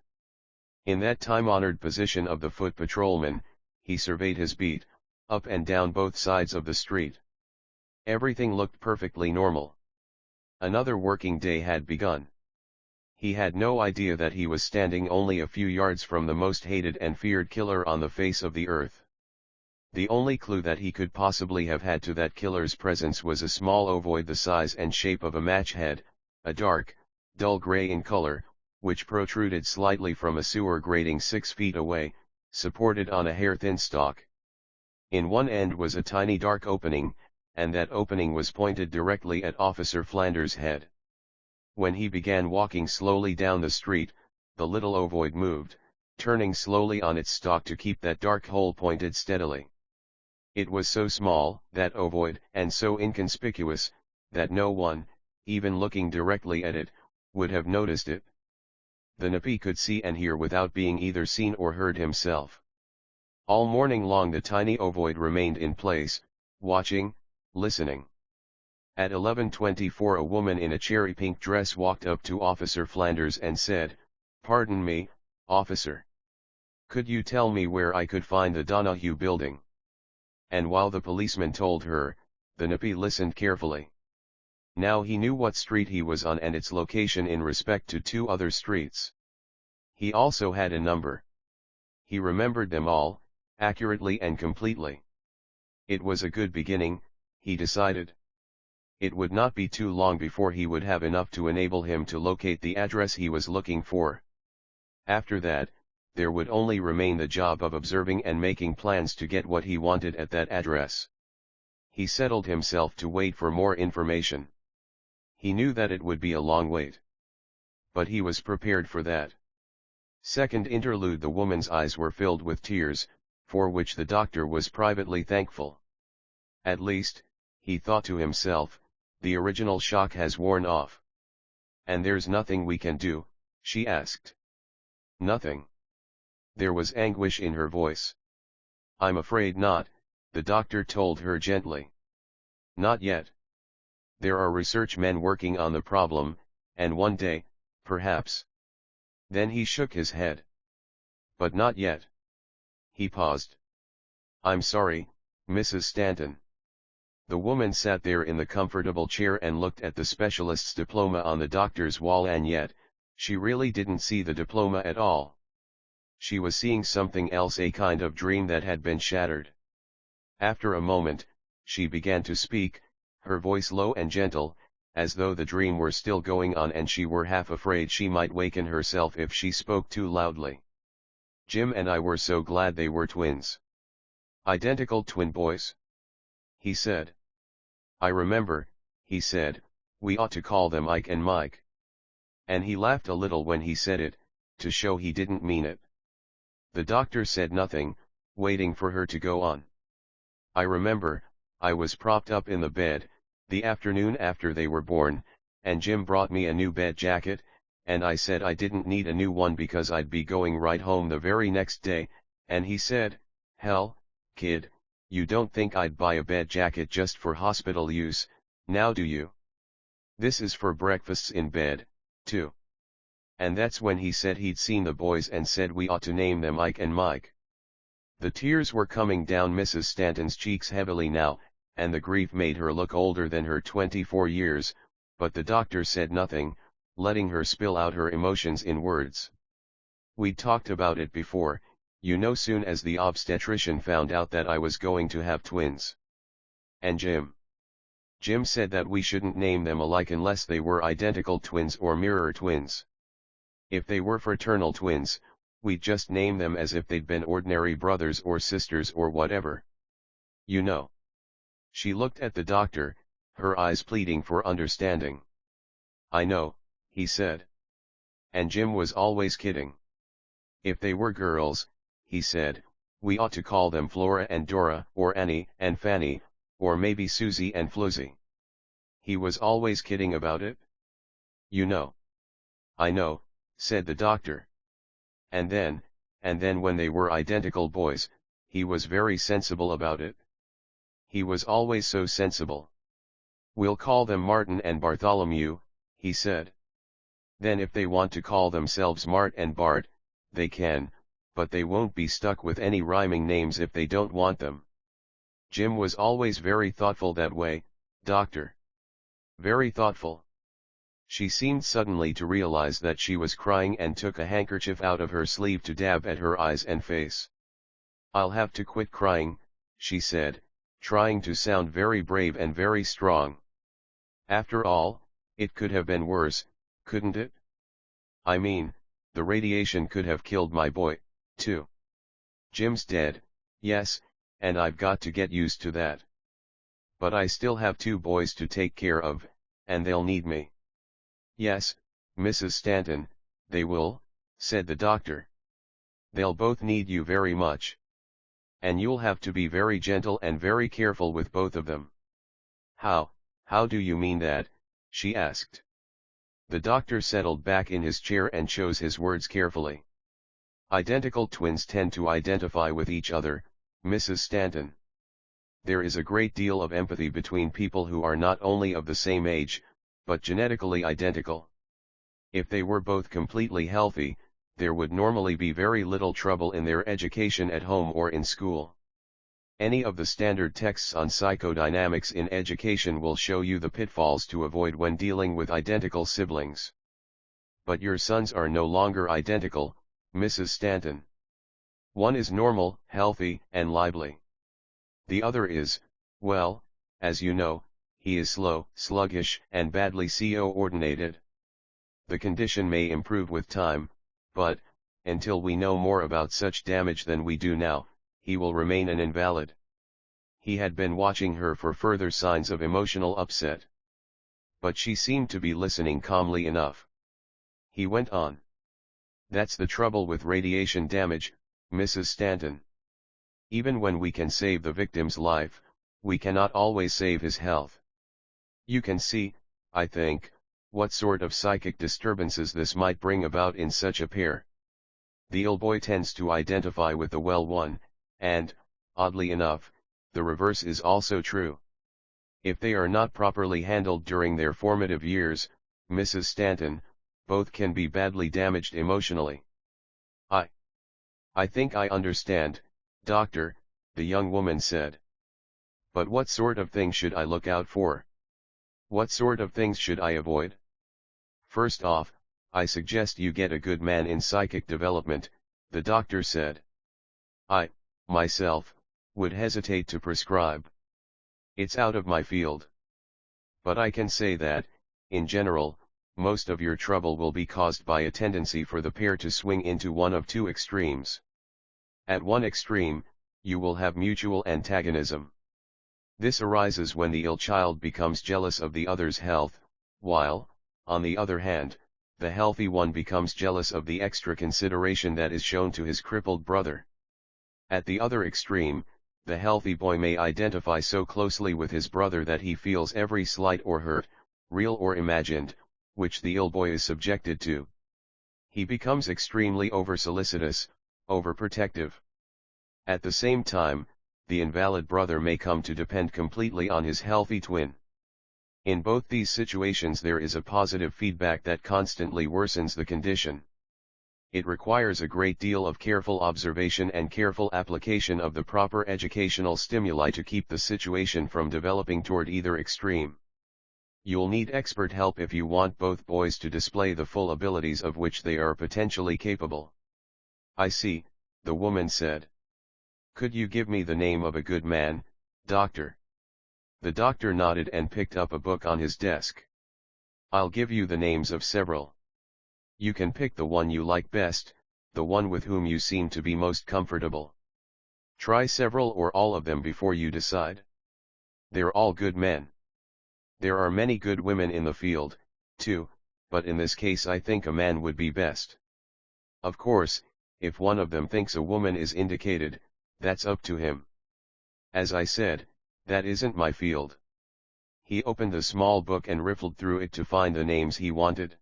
In that time-honored position of the foot patrolman, he surveyed his beat, up and down both sides of the street. Everything looked perfectly normal. Another working day had begun. He had no idea that he was standing only a few yards from the most hated and feared killer on the face of the earth. The only clue that he could possibly have had to that killer's presence was a small ovoid the size and shape of a match head, a dark, dull gray in color, which protruded slightly from a sewer grating 6 feet away, supported on a hair-thin stalk. In one end was a tiny dark opening, and that opening was pointed directly at Officer Flanders' head. When he began walking slowly down the street, the little ovoid moved, turning slowly on its stalk to keep that dark hole pointed steadily. It was so small, that ovoid, and so inconspicuous, that no one, even looking directly at it, would have noticed it. The Napi could see and hear without being either seen or heard himself. All morning long the tiny ovoid remained in place, watching, listening. At 11:24 a woman in a cherry pink dress walked up to Officer Flanders and said, "Pardon me, officer. Could you tell me where I could find the Donahue building?" And while the policeman told her, the NP listened carefully. Now he knew what street he was on and its location in respect to two other streets. He also had a number. He remembered them all, accurately and completely. It was a good beginning, he decided. It would not be too long before he would have enough to enable him to locate the address he was looking for. After that, there would only remain the job of observing and making plans to get what he wanted at that address. He settled himself to wait for more information. He knew that it would be a long wait. But he was prepared for that. Second interlude. The woman's eyes were filled with tears, for which the doctor was privately thankful. At least, he thought to himself, the original shock has worn off. "And there's nothing we can do?" she asked. "Nothing." There was anguish in her voice. "I'm afraid not," the doctor told her gently. "Not yet. There are research men working on the problem, and one day, perhaps." Then he shook his head. "But not yet." He paused. "I'm sorry, Mrs. Stanton." The woman sat there in the comfortable chair and looked at the specialist's diploma on the doctor's wall, and yet, she really didn't see the diploma at all. She was seeing something else, a kind of dream that had been shattered. After a moment, she began to speak, her voice low and gentle, as though the dream were still going on and she were half afraid she might waken herself if she spoke too loudly. "Jim and I were so glad they were twins. Identical twin boys," he said. "I remember," he said, "we ought to call them Ike and Mike." And he laughed a little when he said it, to show he didn't mean it. The doctor said nothing, waiting for her to go on. "I remember, I was propped up in the bed, the afternoon after they were born, and Jim brought me a new bed jacket, and I said I didn't need a new one because I'd be going right home the very next day, and he said, 'Hell, kid, you don't think I'd buy a bed jacket just for hospital use, now do you? This is for breakfasts in bed, too.' And that's when he said he'd seen the boys and said we ought to name them Ike and Mike." The tears were coming down Mrs. Stanton's cheeks heavily now, and the grief made her look older than her 24 years, but the doctor said nothing, letting her spill out her emotions in words. "We'd talked about it before, you know, soon as the obstetrician found out that I was going to have twins. And Jim said that we shouldn't name them alike unless they were identical twins or mirror twins. If they were fraternal twins, we'd just name them as if they'd been ordinary brothers or sisters or whatever. You know." She looked at the doctor, her eyes pleading for understanding. "I know," he said. "And Jim was always kidding. If they were girls," he said, "we ought to call them Flora and Dora, or Annie and Fanny, or maybe Susie and Floozy. He was always kidding about it. You know." "I know," said the doctor. And then when they were identical boys, he was very sensible about it. He was always so sensible. "We'll call them Martin and Bartholomew," he said. "Then if they want to call themselves Mart and Bart, they can, but they won't be stuck with any rhyming names if they don't want them. Jim was always very thoughtful that way, doctor. Very thoughtful." She seemed suddenly to realize that she was crying and took a handkerchief out of her sleeve to dab at her eyes and face. "I'll have to quit crying," she said, trying to sound very brave and very strong. "After all, it could have been worse, couldn't it? I mean, the radiation could have killed my boy, too. Jim's dead, yes, and I've got to get used to that. But I still have two boys to take care of, and they'll need me." "Yes, Mrs. Stanton, they will," said the doctor. "They'll both need you very much. And you'll have to be very gentle and very careful with both of them." How do you mean that?" she asked. The doctor settled back in his chair and chose his words carefully. "Identical twins tend to identify with each other, Mrs. Stanton. There is a great deal of empathy between people who are not only of the same age, but genetically identical. If they were both completely healthy, there would normally be very little trouble in their education at home or in school. Any of the standard texts on psychodynamics in education will show you the pitfalls to avoid when dealing with identical siblings. But your sons are no longer identical, Mrs. Stanton. One is normal, healthy, and lively. The other is, well, as you know, he is slow, sluggish, and badly coordinated. The condition may improve with time, but, until we know more about such damage than we do now, he will remain an invalid. He had been watching her for further signs of emotional upset. But she seemed to be listening calmly enough. He went on. That's the trouble with radiation damage, Mrs. Stanton. Even when we can save the victim's life, we cannot always save his health. You can see, I think, what sort of psychic disturbances this might bring about in such a pair. The ill boy tends to identify with the well one, and, oddly enough, the reverse is also true. If they are not properly handled during their formative years, Mrs. Stanton, both can be badly damaged emotionally. I think I understand, Doctor, the young woman said. But what sort of things should I look out for? What sort of things should I avoid? First off, I suggest you get a good man in psychic development, the doctor said. I, myself, would hesitate to prescribe. It's out of my field. But I can say that, in general, most of your trouble will be caused by a tendency for the pair to swing into one of two extremes. At one extreme, you will have mutual antagonism. This arises when the ill child becomes jealous of the other's health, while, on the other hand, the healthy one becomes jealous of the extra consideration that is shown to his crippled brother. At the other extreme, the healthy boy may identify so closely with his brother that he feels every slight or hurt, real or imagined, which the ill boy is subjected to. He becomes extremely over-solicitous, overprotective. At the same time, the invalid brother may come to depend completely on his healthy twin. In both these situations there is a positive feedback that constantly worsens the condition. It requires a great deal of careful observation and careful application of the proper educational stimuli to keep the situation from developing toward either extreme. You'll need expert help if you want both boys to display the full abilities of which they are potentially capable. I see, the woman said. Could you give me the name of a good man, doctor? The doctor nodded and picked up a book on his desk. I'll give you the names of several. You can pick the one you like best, the one with whom you seem to be most comfortable. Try several or all of them before you decide. They're all good men. There are many good women in the field, too, but in this case I think a man would be best. Of course, if one of them thinks a woman is indicated, that's up to him. As I said, that isn't my field. He opened the small book and riffled through it to find the names he wanted.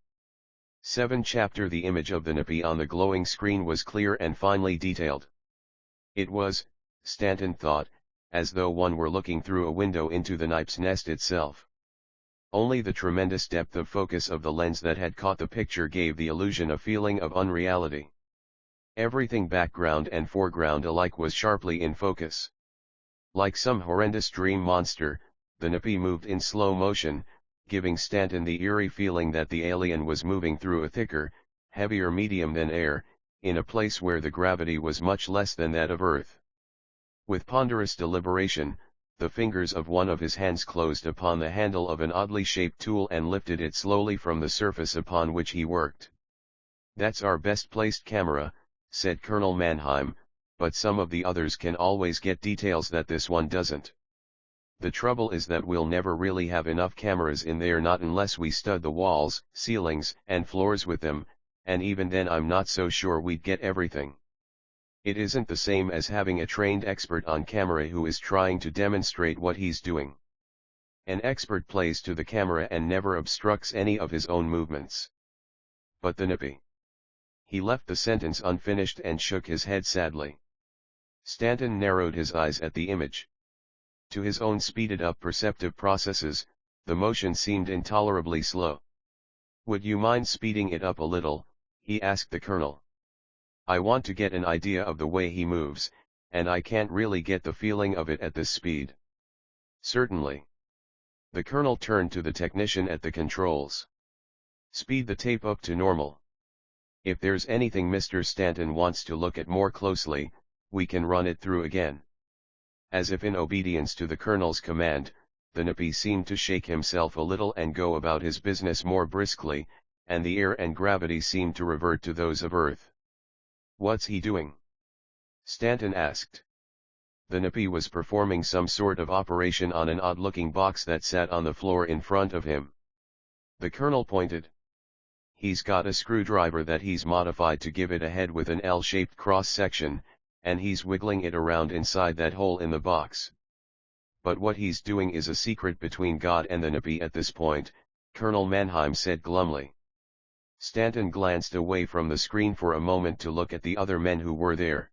7 Chapter The image of the nippy on the glowing screen was clear and finely detailed. It was, Stanton thought, as though one were looking through a window into the nip's nest itself. Only the tremendous depth of focus of the lens that had caught the picture gave the illusion a feeling of unreality. Everything background and foreground alike was sharply in focus. Like some horrendous dream monster, the nippy moved in slow motion, giving Stanton the eerie feeling that the alien was moving through a thicker, heavier medium than air, in a place where the gravity was much less than that of Earth. With ponderous deliberation, the fingers of one of his hands closed upon the handle of an oddly shaped tool and lifted it slowly from the surface upon which he worked. That's our best placed camera, said Colonel Mannheim, but some of the others can always get details that this one doesn't. The trouble is that we'll never really have enough cameras in there, not unless we stud the walls, ceilings, and floors with them, and even then I'm not so sure we'd get everything. It isn't the same as having a trained expert on camera who is trying to demonstrate what he's doing. An expert plays to the camera and never obstructs any of his own movements. But the nippy. He left the sentence unfinished and shook his head sadly. Stanton narrowed his eyes at the image. To his own speeded-up perceptive processes, the motion seemed intolerably slow. "Would you mind speeding it up a little?" he asked the colonel. "I want to get an idea of the way he moves, and I can't really get the feeling of it at this speed." "Certainly." The colonel turned to the technician at the controls. "Speed the tape up to normal. If there's anything Mr. Stanton wants to look at more closely, we can run it through again." As if in obedience to the colonel's command, the Napi seemed to shake himself a little and go about his business more briskly, and the air and gravity seemed to revert to those of Earth. "What's he doing?" Stanton asked. The Napi was performing some sort of operation on an odd-looking box that sat on the floor in front of him. The colonel pointed. "He's got a screwdriver that he's modified to give it a head with an L-shaped cross-section, and he's wiggling it around inside that hole in the box. But what he's doing is a secret between God and the Napi at this point," Colonel Mannheim said glumly. Stanton glanced away from the screen for a moment to look at the other men who were there.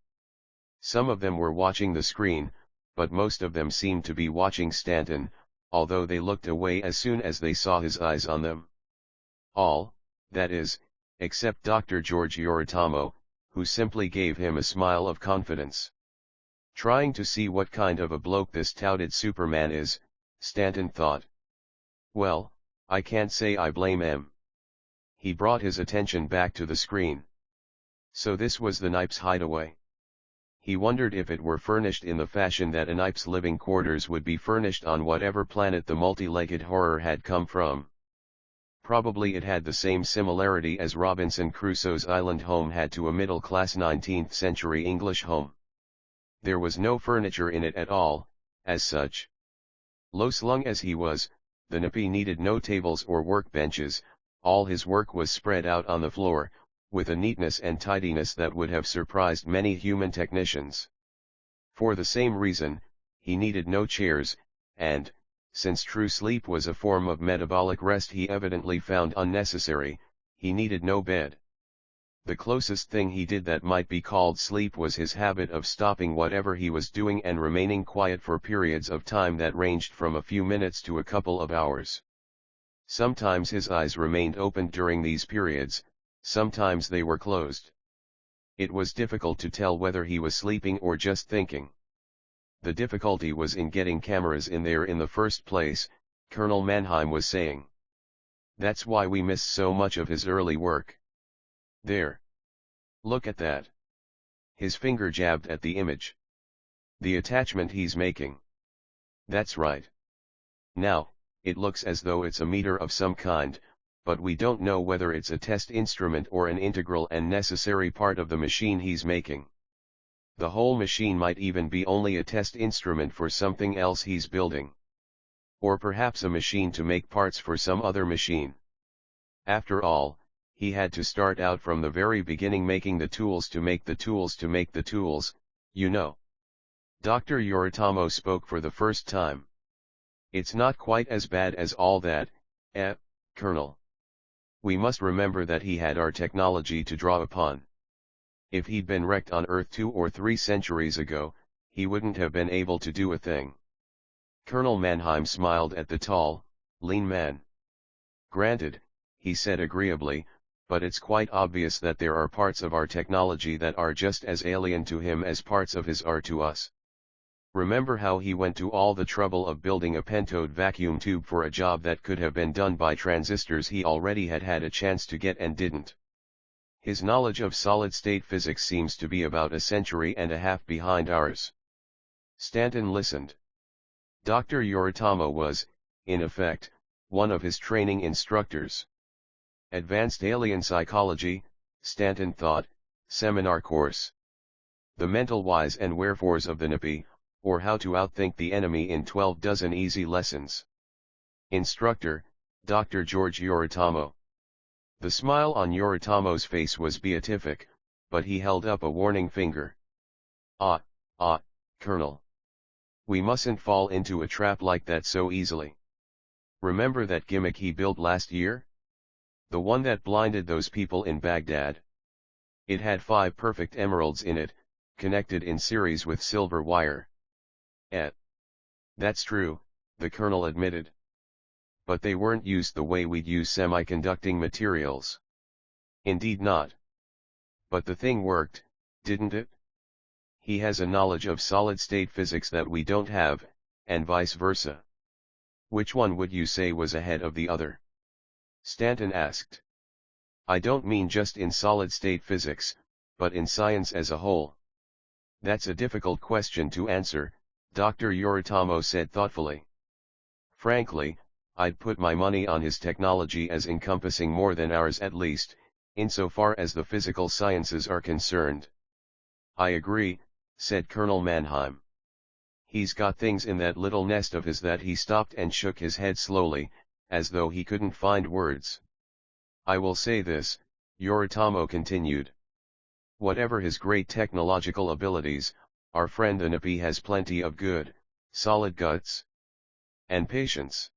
Some of them were watching the screen, but most of them seemed to be watching Stanton, although they looked away as soon as they saw his eyes on them. All, that is, except Dr. George Yoritomo, who simply gave him a smile of confidence. Trying to see what kind of a bloke this touted Superman is, Stanton thought. Well, I can't say I blame him. He brought his attention back to the screen. So this was the Knipes hideaway. He wondered if it were furnished in the fashion that a Knipes living quarters would be furnished on whatever planet the multi-legged horror had come from. Probably it had the same similarity as Robinson Crusoe's island home had to a middle-class 19th century English home. There was no furniture in it at all, as such. Low-slung as he was, the Napi needed no tables or workbenches. All his work was spread out on the floor, with a neatness and tidiness that would have surprised many human technicians. For the same reason, he needed no chairs, and, since true sleep was a form of metabolic rest he evidently found unnecessary, he needed no bed. The closest thing he did that might be called sleep was his habit of stopping whatever he was doing and remaining quiet for periods of time that ranged from a few minutes to a couple of hours. Sometimes his eyes remained open during these periods, sometimes they were closed. It was difficult to tell whether he was sleeping or just thinking. The difficulty was in getting cameras in there in the first place, Colonel Mannheim was saying. That's why we missed so much of his early work. There. Look at that. His finger jabbed at the image. The attachment he's making. That's right. Now, it looks as though it's a meter of some kind, but we don't know whether it's a test instrument or an integral and necessary part of the machine he's making. The whole machine might even be only a test instrument for something else he's building. Or perhaps a machine to make parts for some other machine. After all, he had to start out from the very beginning making the tools to make the tools to make the tools, you know. Dr. Yoritomo spoke for the first time. It's not quite as bad as all that, Colonel. We must remember that he had our technology to draw upon. If he'd been wrecked on Earth 2 or 3 centuries ago, he wouldn't have been able to do a thing. Colonel Mannheim smiled at the tall, lean man. Granted, he said agreeably, but it's quite obvious that there are parts of our technology that are just as alien to him as parts of his are to us. Remember how he went to all the trouble of building a pentode vacuum tube for a job that could have been done by transistors he already had had a chance to get and didn't. His knowledge of solid-state physics seems to be about a century and a half behind ours. Stanton listened. Dr. Yoritomo was, in effect, one of his training instructors. Advanced Alien Psychology, Stanton thought, seminar course. The mental whys and wherefores of the Napi, or how to outthink the enemy in 12 dozen easy lessons. Instructor, Dr. George Yoritomo. The smile on Yoritomo's face was beatific, but he held up a warning finger. Colonel. We mustn't fall into a trap like that so easily. Remember that gimmick he built last year? The one that blinded those people in Baghdad. It had 5 perfect emeralds in it, connected in series with silver wire. That's true, the colonel admitted. But they weren't used the way we'd use semiconducting materials. Indeed not. But the thing worked, didn't it? He has a knowledge of solid-state physics that we don't have, and vice versa. Which one would you say was ahead of the other? Stanton asked. I don't mean just in solid-state physics, but in science as a whole. That's a difficult question to answer, Dr. Yoritomo said thoughtfully. Frankly, I'd put my money on his technology as encompassing more than ours at least, insofar as the physical sciences are concerned. I agree, said Colonel Mannheim. He's got things in that little nest of his that he stopped and shook his head slowly, as though he couldn't find words. I will say this, Yoritomo continued. Whatever his great technological abilities, our friend the Nippy has plenty of good, solid guts. And patience.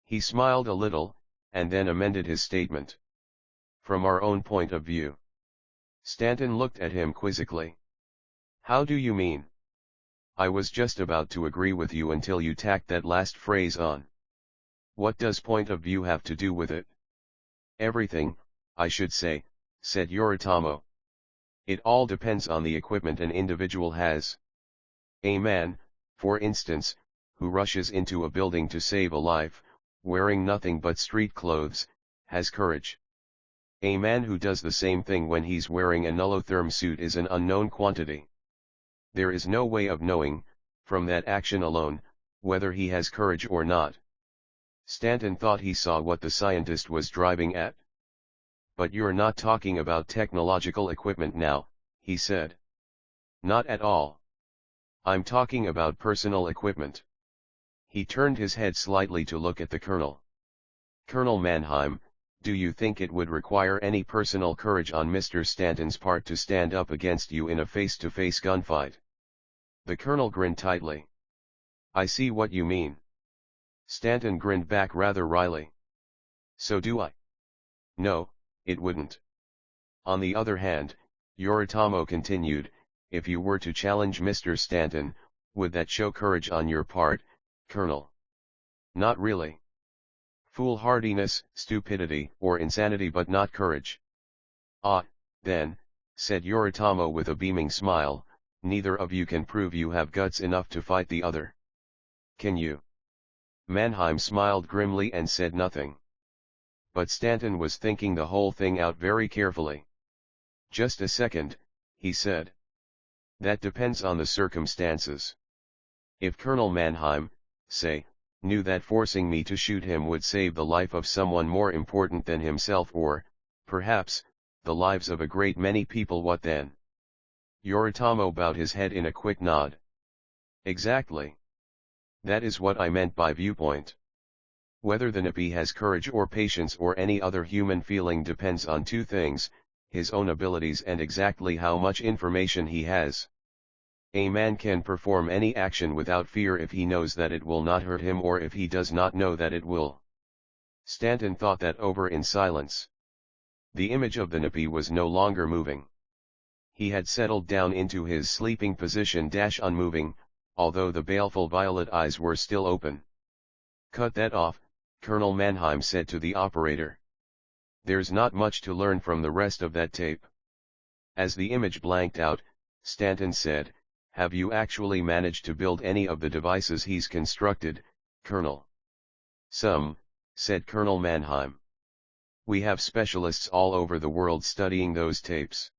He smiled a little, and then amended his statement. From our own point of view. Stanton looked at him quizzically. How do you mean? I was just about to agree with you until you tacked that last phrase on. What does point of view have to do with it? Everything, I should say, said Yoritomo. It all depends on the equipment an individual has. A man, for instance, who rushes into a building to save a life, wearing nothing but street clothes, has courage. A man who does the same thing when he's wearing a nullotherm suit is an unknown quantity. There is no way of knowing, from that action alone, whether he has courage or not. Stanton thought he saw what the scientist was driving at. But you're not talking about technological equipment now, he said. Not at all. I'm talking about personal equipment. He turned his head slightly to look at the colonel. Colonel Mannheim, do you think it would require any personal courage on Mr. Stanton's part to stand up against you in a face-to-face gunfight? The colonel grinned tightly. I see what you mean. Stanton grinned back rather wryly. So do I. No, it wouldn't. On the other hand, Yoritomo continued, if you were to challenge Mr. Stanton, would that show courage on your part, Colonel? Not really. Foolhardiness, stupidity, or insanity, but not courage. Ah, then, said Yoritomo with a beaming smile, neither of you can prove you have guts enough to fight the other. Can you? Mannheim smiled grimly and said nothing. But Stanton was thinking the whole thing out very carefully. Just a second, he said. That depends on the circumstances. If Colonel Mannheim, say, knew that forcing me to shoot him would save the life of someone more important than himself or, perhaps, the lives of a great many people, what then? Yoritomo bowed his head in a quick nod. Exactly. That is what I meant by viewpoint. Whether the Nippy has courage or patience or any other human feeling depends on two things, his own abilities and exactly how much information he has. A man can perform any action without fear if he knows that it will not hurt him or if he does not know that it will. Stanton thought that over in silence. The image of the Nippy was no longer moving. He had settled down into his sleeping position, unmoving, although the baleful violet eyes were still open. Cut that off, Colonel Mannheim said to the operator. There's not much to learn from the rest of that tape. As the image blanked out, Stanton said, have you actually managed to build any of the devices he's constructed, Colonel? Some, said Colonel Mannheim. We have specialists all over the world studying those tapes.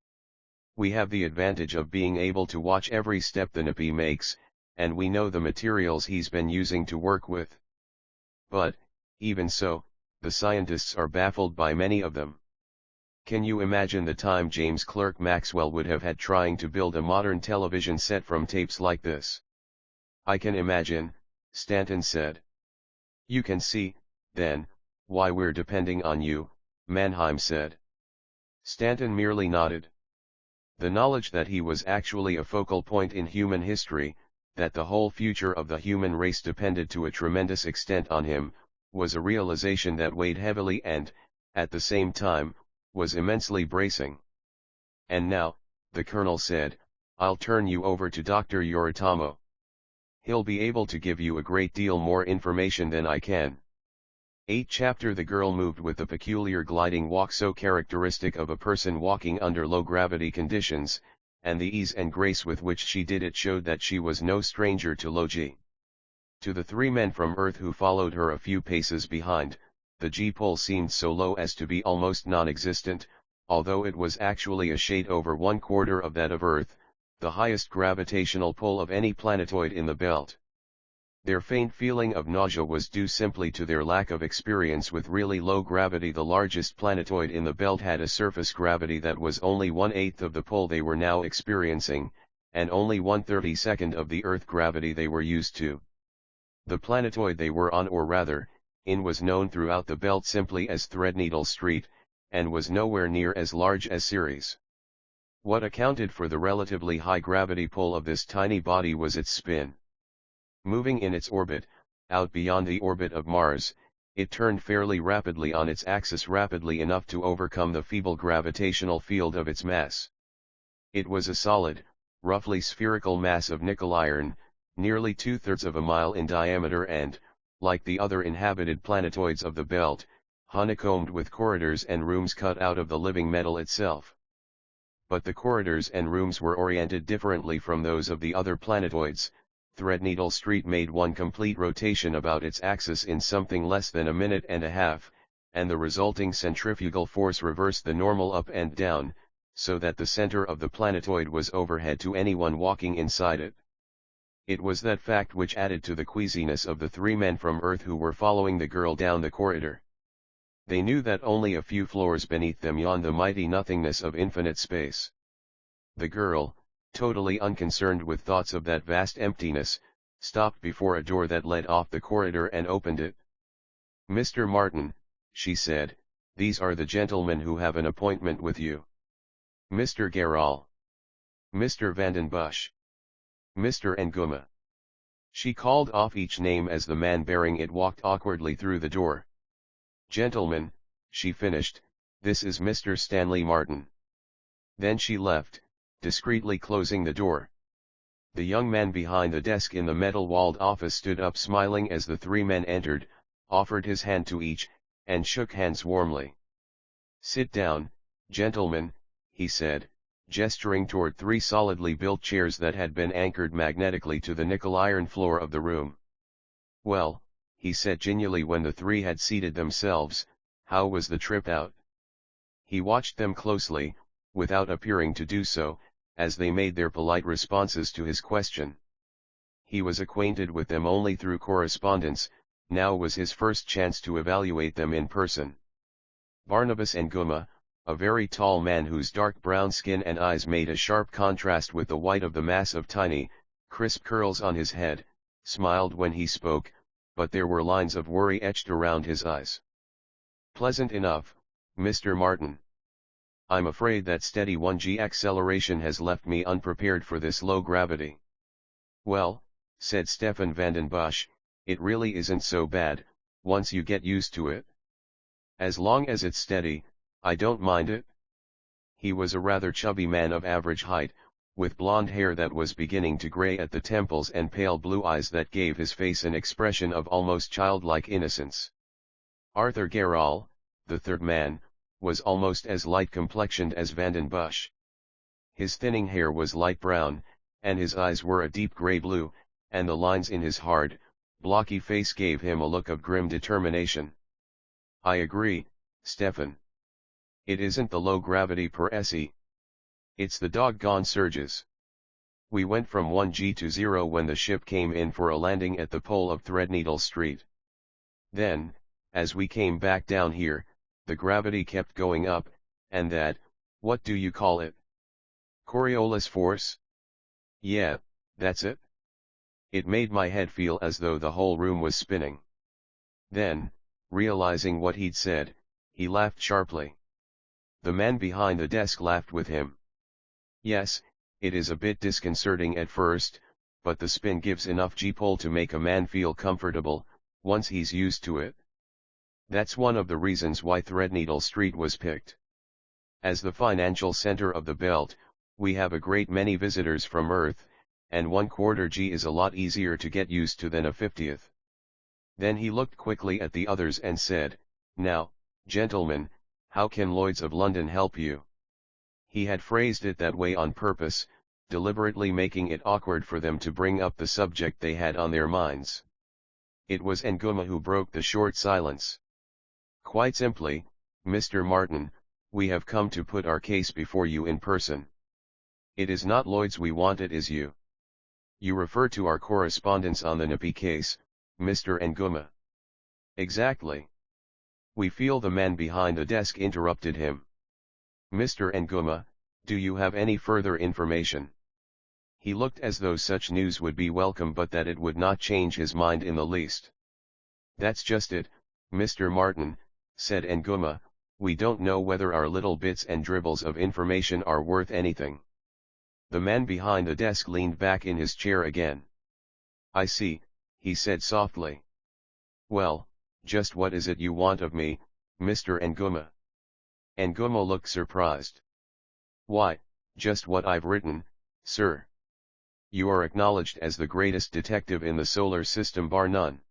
We have the advantage of being able to watch every step the Nippy makes, and we know the materials he's been using to work with. But, even so, the scientists are baffled by many of them. Can you imagine the time James Clerk Maxwell would have had trying to build a modern television set from tapes like this? I can imagine, Stanton said. You can see, then, why we're depending on you, Mannheim said. Stanton merely nodded. The knowledge that he was actually a focal point in human history, that the whole future of the human race depended to a tremendous extent on him, was a realization that weighed heavily and, at the same time, was immensely bracing. And now, the colonel said, I'll turn you over to Dr. Yoritomo. He'll be able to give you a great deal more information than I can. 8 Chapter The girl moved with the peculiar gliding walk so characteristic of a person walking under low-gravity conditions, and the ease and grace with which she did it showed that she was no stranger to low-G. To the 3 men from Earth who followed her a few paces behind, the G-pole seemed so low as to be almost non-existent, although it was actually a shade over 1/4 of that of Earth, the highest gravitational pull of any planetoid in the belt. Their faint feeling of nausea was due simply to their lack of experience with really low gravity. The largest planetoid in the belt had a surface gravity that was only 1/8 of the pull they were now experiencing, and only 1/32 of the Earth gravity they were used to. The planetoid they were on, or rather, in, was known throughout the belt simply as Threadneedle Street, and was nowhere near as large as Ceres. What accounted for the relatively high gravity pull of this tiny body was its spin. Moving in its orbit, out beyond the orbit of Mars, it turned fairly rapidly on its axis, rapidly enough to overcome the feeble gravitational field of its mass. It was a solid, roughly spherical mass of nickel iron, nearly 2/3 of a mile in diameter and, like the other inhabited planetoids of the belt, honeycombed with corridors and rooms cut out of the living metal itself. But the corridors and rooms were oriented differently from those of the other planetoids. Threadneedle Street made one complete rotation about its axis in something less than a minute and a half, and the resulting centrifugal force reversed the normal up and down, so that the center of the planetoid was overhead to anyone walking inside it. It was that fact which added to the queasiness of the 3 men from Earth who were following the girl down the corridor. They knew that only a few floors beneath them yawned the mighty nothingness of infinite space. The girl, totally unconcerned with thoughts of that vast emptiness, stopped before a door that led off the corridor and opened it. "Mr. Martin," she said, "these are the gentlemen who have an appointment with you. Mr. Garral. Mr. Vandenbush. Mr. Nguma." She called off each name as the man bearing it walked awkwardly through the door. "Gentlemen," she finished, "this is Mr. Stanley Martin." Then she left, discreetly closing the door. The young man behind the desk in the metal-walled office stood up smiling as the 3 men entered, offered his hand to each, and shook hands warmly. "Sit down, gentlemen," he said, gesturing toward 3 solidly built chairs that had been anchored magnetically to the nickel-iron floor of the room. "Well," he said genially when the 3 had seated themselves, "how was the trip out?" He watched them closely, without appearing to do so, as they made their polite responses to his question. He was acquainted with them only through correspondence, now was his first chance to evaluate them in person. Barnabas Nguma, a very tall man whose dark brown skin and eyes made a sharp contrast with the white of the mass of tiny, crisp curls on his head, smiled when he spoke, but there were lines of worry etched around his eyes. "Pleasant enough, Mr. Martin. I'm afraid that steady 1G acceleration has left me unprepared for this low gravity." "Well," said Stefan Vandenbush, "it really isn't so bad, once you get used to it. As long as it's steady, I don't mind it." He was a rather chubby man of average height, with blonde hair that was beginning to gray at the temples and pale blue eyes that gave his face an expression of almost childlike innocence. Arthur Garral, the 3rd man, was almost as light-complexioned as Vandenbush. His thinning hair was light brown, and his eyes were a deep gray blue, and the lines in his hard, blocky face gave him a look of grim determination. "I agree, Stefan. It isn't the low gravity per se. It's the doggone surges. We went from 1G to 0 when the ship came in for a landing at the pole of Threadneedle Street. Then, as we came back down here, the gravity kept going up, and that, what do you call it? Coriolis force? Yeah, that's it. It made my head feel as though the whole room was spinning." Then, realizing what he'd said, he laughed sharply. The man behind the desk laughed with him. "Yes, it is a bit disconcerting at first, but the spin gives enough G-pull to make a man feel comfortable, once he's used to it. That's one of the reasons why Threadneedle Street was picked. As the financial center of the belt, we have a great many visitors from Earth, and 1/4 G is a lot easier to get used to than a 50th. Then he looked quickly at the others and said, "Now, gentlemen, how can Lloyd's of London help you?" He had phrased it that way on purpose, deliberately making it awkward for them to bring up the subject they had on their minds. It was Nguma who broke the short silence. "Quite simply, Mr. Martin, we have come to put our case before you in person. It is not Lloyd's we want, it is you. You refer to our correspondence on the Napi case, Mr. Nguma." "Exactly." "We feel," the man behind the desk interrupted him. "Mr. Nguma, do you have any further information?" He looked as though such news would be welcome, but that it would not change his mind in the least. "That's just it, Mr. Martin," said Nguma, "we don't know whether our little bits and dribbles of information are worth anything." The man behind the desk leaned back in his chair again. "I see," he said softly. "Well, just what is it you want of me, Mr. Nguma?" Nguma looked surprised. "Why, just what I've written, sir. You are acknowledged as the greatest detective in the solar system bar none.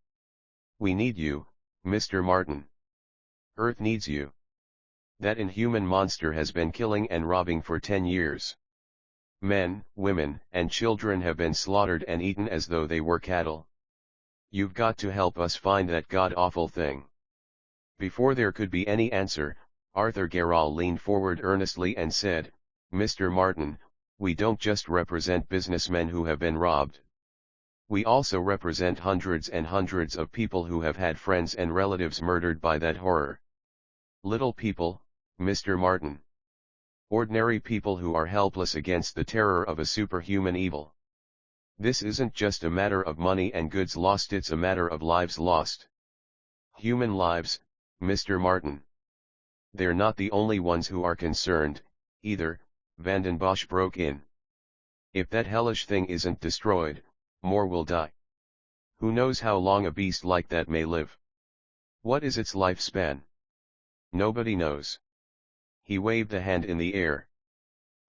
We need you, Mr. Martin. Earth needs you. That inhuman monster has been killing and robbing for 10 years. Men, women, and children have been slaughtered and eaten as though they were cattle. You've got to help us find that god-awful thing." Before there could be any answer, Arthur Garral leaned forward earnestly and said, "Mr. Martin, we don't just represent businessmen who have been robbed. We also represent hundreds and hundreds of people who have had friends and relatives murdered by that horror. Little people, Mr. Martin. Ordinary people who are helpless against the terror of a superhuman evil. This isn't just a matter of money and goods lost, it's a matter of lives lost. Human lives, Mr. Martin. They're not the only ones who are concerned, either," Vanden Bosch broke in. "If that hellish thing isn't destroyed, more will die. Who knows how long a beast like that may live? What is its lifespan? Nobody knows." He waved a hand in the air.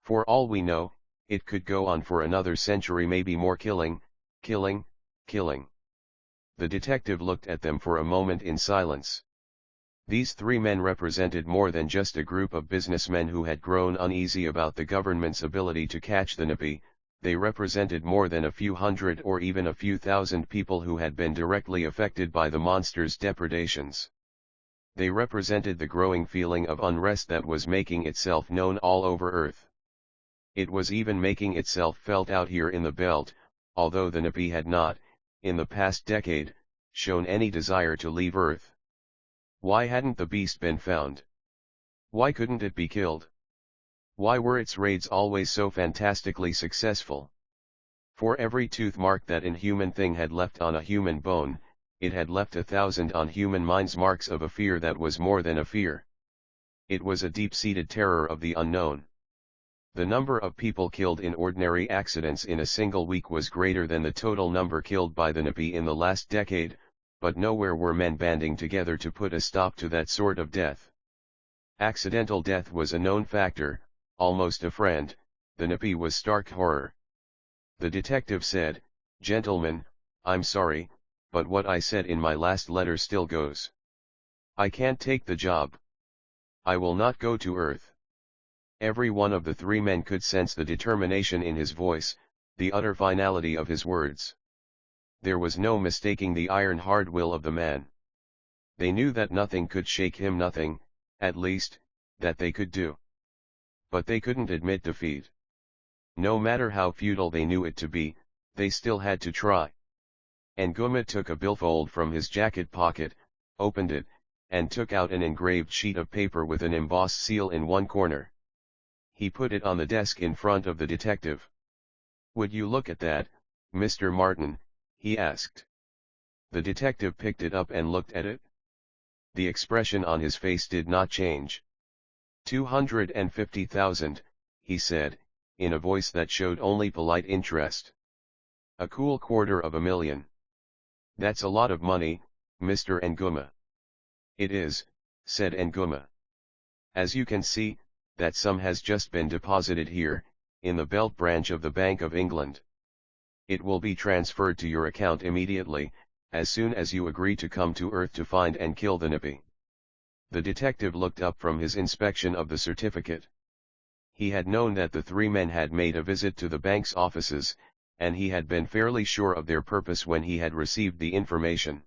"For all we know, it could go on for another century, maybe more, killing, killing, killing." The detective looked at them for a moment in silence. These three men represented more than just a group of businessmen who had grown uneasy about the government's ability to catch the Napi. They represented more than a few hundred or even a few thousand people who had been directly affected by the monster's depredations. They represented the growing feeling of unrest that was making itself known all over Earth. It was even making itself felt out here in the belt, although the Napi had not, in the past decade, shown any desire to leave Earth. Why hadn't the beast been found? Why couldn't it be killed? Why were its raids always so fantastically successful? For every tooth mark that inhuman thing had left on a human bone, it had left 1,000 on human minds, marks of a fear that was more than a fear. It was a deep-seated terror of the unknown. The number of people killed in ordinary accidents in a single week was greater than the total number killed by the Napi in the last decade, but nowhere were men banding together to put a stop to that sort of death. Accidental death was a known factor, almost a friend. The Napi was stark horror. The detective said, "Gentlemen, I'm sorry, but what I said in my last letter still goes. I can't take the job. I will not go to Earth." Every one of the three men could sense the determination in his voice, the utter finality of his words. There was no mistaking the iron-hard will of the man. They knew that nothing could shake him, nothing, at least, that they could do. But they couldn't admit defeat. No matter how futile they knew it to be, they still had to try. Nguma took a billfold from his jacket pocket, opened it, and took out an engraved sheet of paper with an embossed seal in one corner. He put it on the desk in front of the detective. "Would you look at that, Mr. Martin?" he asked. The detective picked it up and looked at it. The expression on his face did not change. 250,000, he said, in a voice that showed only polite interest. "A cool $250,000. That's a lot of money, Mr. Nguma." "It is," said Nguma. "As you can see, that sum has just been deposited here, in the Belt branch of the Bank of England. It will be transferred to your account immediately, as soon as you agree to come to Earth to find and kill the Nippy. The detective looked up from his inspection of the certificate. He had known that the three men had made a visit to the bank's offices, and he had been fairly sure of their purpose when he had received the information.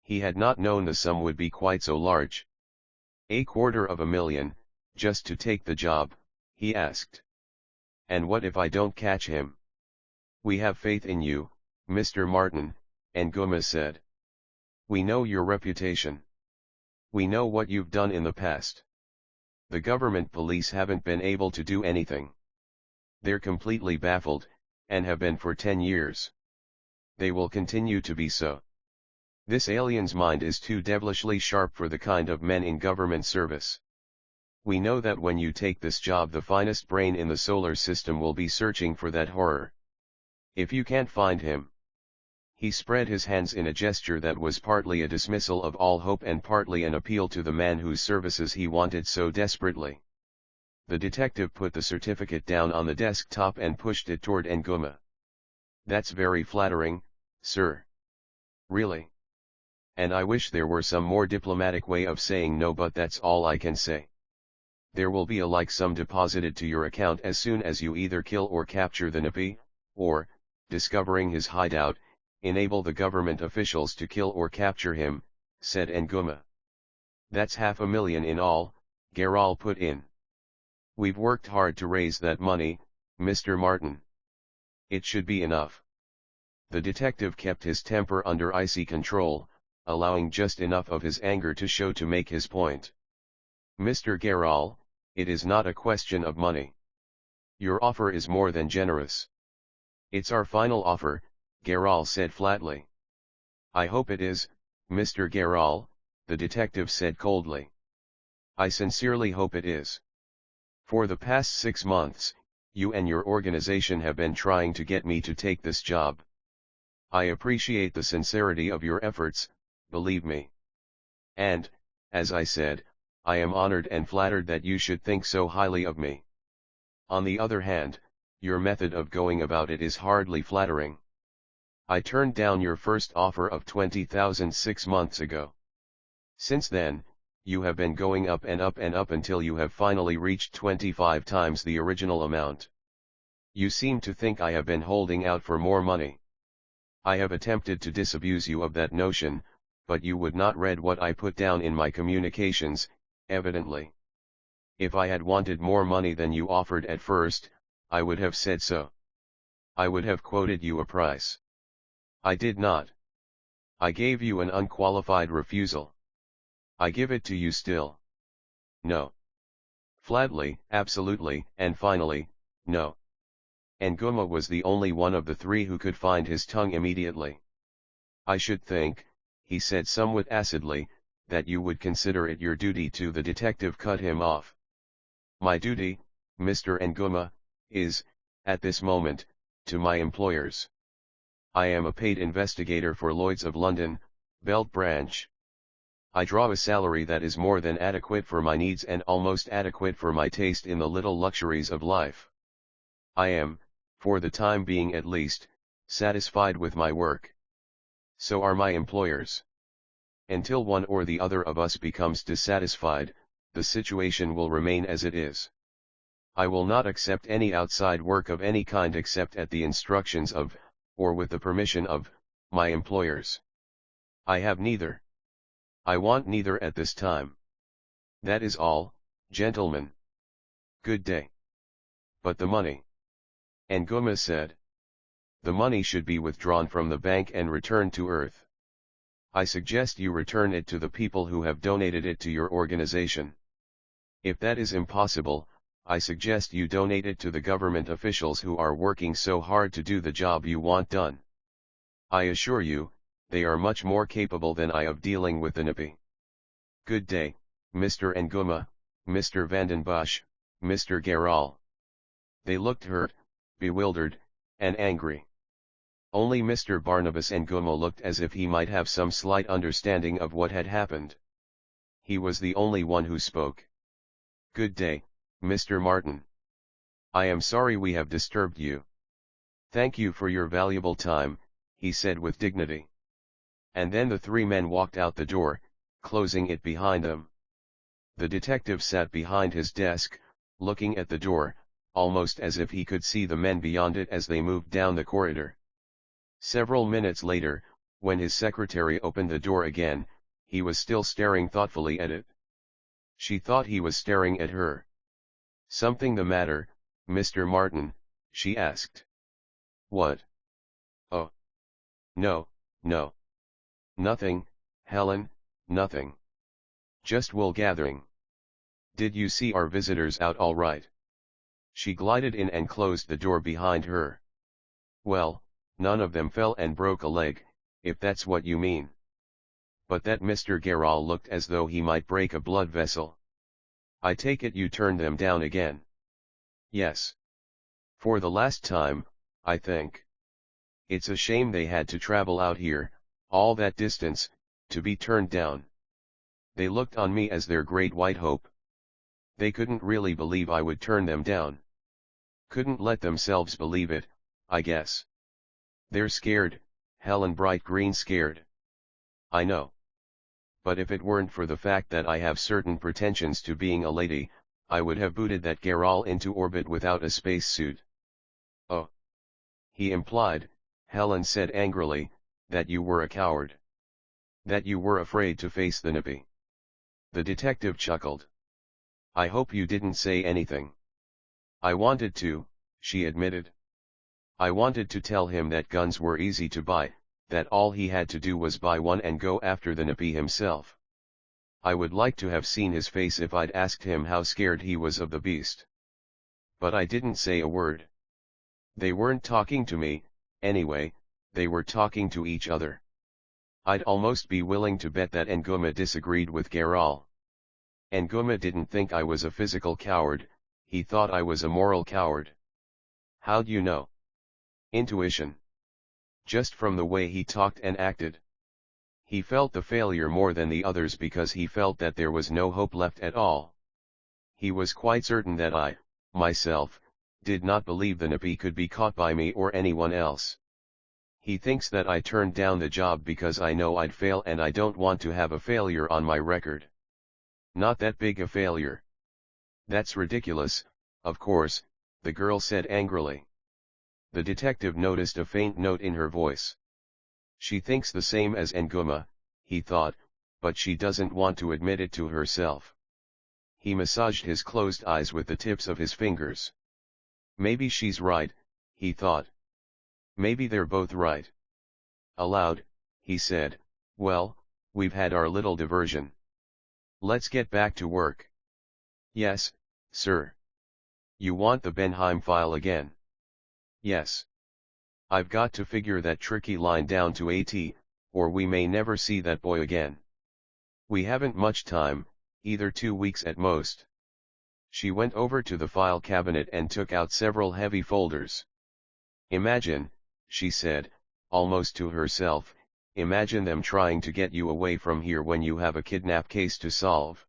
He had not known the sum would be quite so large. $250,000, just to take the job, he asked. And what if I don't catch him? We have faith in you, Mr. Martin, Nguma said. We know your reputation. We know what you've done in the past. The government police haven't been able to do anything. They're completely baffled, and have been for 10 years. They will continue to be so. This alien's mind is too devilishly sharp for the kind of men in government service. We know that when you take this job, the finest brain in the solar system will be searching for that horror. If you can't find him. He spread his hands in a gesture that was partly a dismissal of all hope and partly an appeal to the man whose services he wanted so desperately. The detective put the certificate down on the desktop and pushed it toward Nguma. That's very flattering, sir. Really? And I wish there were some more diplomatic way of saying no, but that's all I can say. There will be a like sum deposited to your account as soon as you either kill or capture the Nippy, or, discovering his hideout, enable the government officials to kill or capture him, said Nguma. That's $500,000 in all, Geral put in. We've worked hard to raise that money, Mr. Martin. It should be enough. The detective kept his temper under icy control, allowing just enough of his anger to show to make his point. Mr. Geral, it is not a question of money. Your offer is more than generous. It's our final offer, Geral said flatly. I hope it is, Mr. Geral, the detective said coldly. I sincerely hope it is. For the past 6 months, you and your organization have been trying to get me to take this job. I appreciate the sincerity of your efforts, believe me. And, as I said, I am honored and flattered that you should think so highly of me. On the other hand, your method of going about it is hardly flattering. I turned down your first offer of $20,000 6 months ago. Since then, you have been going up and up and up until you have finally reached 25 times the original amount. You seem to think I have been holding out for more money. I have attempted to disabuse you of that notion, but you would not read what I put down in my communications, evidently. If I had wanted more money than you offered at first, I would have said so. I would have quoted you a price. I did not. I gave you an unqualified refusal. I give it to you still. No. Flatly, absolutely, and finally, no. Nguma was the only one of the three who could find his tongue immediately. I should think, he said somewhat acidly, that you would consider it your duty to. The detective cut him off. My duty, Mr. Nguma, is, at this moment, to my employers. I am a paid investigator for Lloyd's of London, Belt Branch. I draw a salary that is more than adequate for my needs and almost adequate for my taste in the little luxuries of life. I am, for the time being at least, satisfied with my work. So are my employers. Until one or the other of us becomes dissatisfied, the situation will remain as it is. I will not accept any outside work of any kind except at the instructions of, or with the permission of, my employers. I have neither. I want neither at this time. That is all, gentlemen. Good day. But the money? Nguma said. The money should be withdrawn from the bank and returned to Earth. I suggest you return it to the people who have donated it to your organization. If that is impossible, I suggest you donate it to the government officials who are working so hard to do the job you want done. I assure you, they are much more capable than I of dealing with the Nippy. Good day, Mr. Nguma, Mr. Vandenbosch, Mr. Geral. They looked hurt, bewildered, and angry. Only Mr. Barnabas Nguma looked as if he might have some slight understanding of what had happened. He was the only one who spoke. Good day, Mr. Martin. I am sorry we have disturbed you. Thank you for your valuable time, he said with dignity. And then the three men walked out the door, closing it behind them. The detective sat behind his desk, looking at the door, almost as if he could see the men beyond it as they moved down the corridor. Several minutes later, when his secretary opened the door again, he was still staring thoughtfully at it. She thought he was staring at her. "Something the matter, Mr. Martin?" she asked. "What?" "Oh. No, no. Nothing, Helen, nothing. Just wool gathering. Did you see our visitors out all right?" She glided in and closed the door behind her. "Well, none of them fell and broke a leg, if that's what you mean. But that Mr. Garral looked as though he might break a blood vessel. I take it you turned them down again?" "Yes. For the last time, I think. It's a shame they had to travel out here, all that distance, to be turned down. They looked on me as their great white hope. They couldn't really believe I would turn them down. Couldn't let themselves believe it, I guess. They're scared, Helen, bright green scared. I know. But if it weren't for the fact that I have certain pretensions to being a lady, I would have booted that Garral into orbit without a spacesuit." "Oh. He implied," Helen said angrily, "that you were a coward. That you were afraid to face the Nippy." The detective chuckled. "I hope you didn't say anything." "I wanted to," she admitted. "I wanted to tell him that guns were easy to buy, that all he had to do was buy one and go after the Nippy himself. I would like to have seen his face if I'd asked him how scared he was of the beast. But I didn't say a word. They weren't talking to me, anyway, they were talking to each other. I'd almost be willing to bet that Nguma disagreed with Garral. Nguma didn't think I was a physical coward, he thought I was a moral coward." "How'd you know?" "Intuition. Just from the way he talked and acted. He felt the failure more than the others because he felt that there was no hope left at all. He was quite certain that I, myself, did not believe the Nippy could be caught by me or anyone else. He thinks that I turned down the job because I know I'd fail and I don't want to have a failure on my record. Not that big a failure." "That's ridiculous, of course," the girl said angrily. The detective noticed a faint note in her voice. She thinks the same as Nguma, he thought, but she doesn't want to admit it to herself. He massaged his closed eyes with the tips of his fingers. Maybe she's right, he thought. Maybe they're both right. Aloud, he said, "Well, we've had our little diversion. Let's get back to work." "Yes, sir." "You want the Benheim file again?" "Yes. I've got to figure that tricky line down to AT, or we may never see that boy again. We haven't much time, either 2 weeks at most." She went over to the file cabinet and took out several heavy folders. "Imagine," she said, almost to herself, "imagine them trying to get you away from here when you have a kidnap case to solve.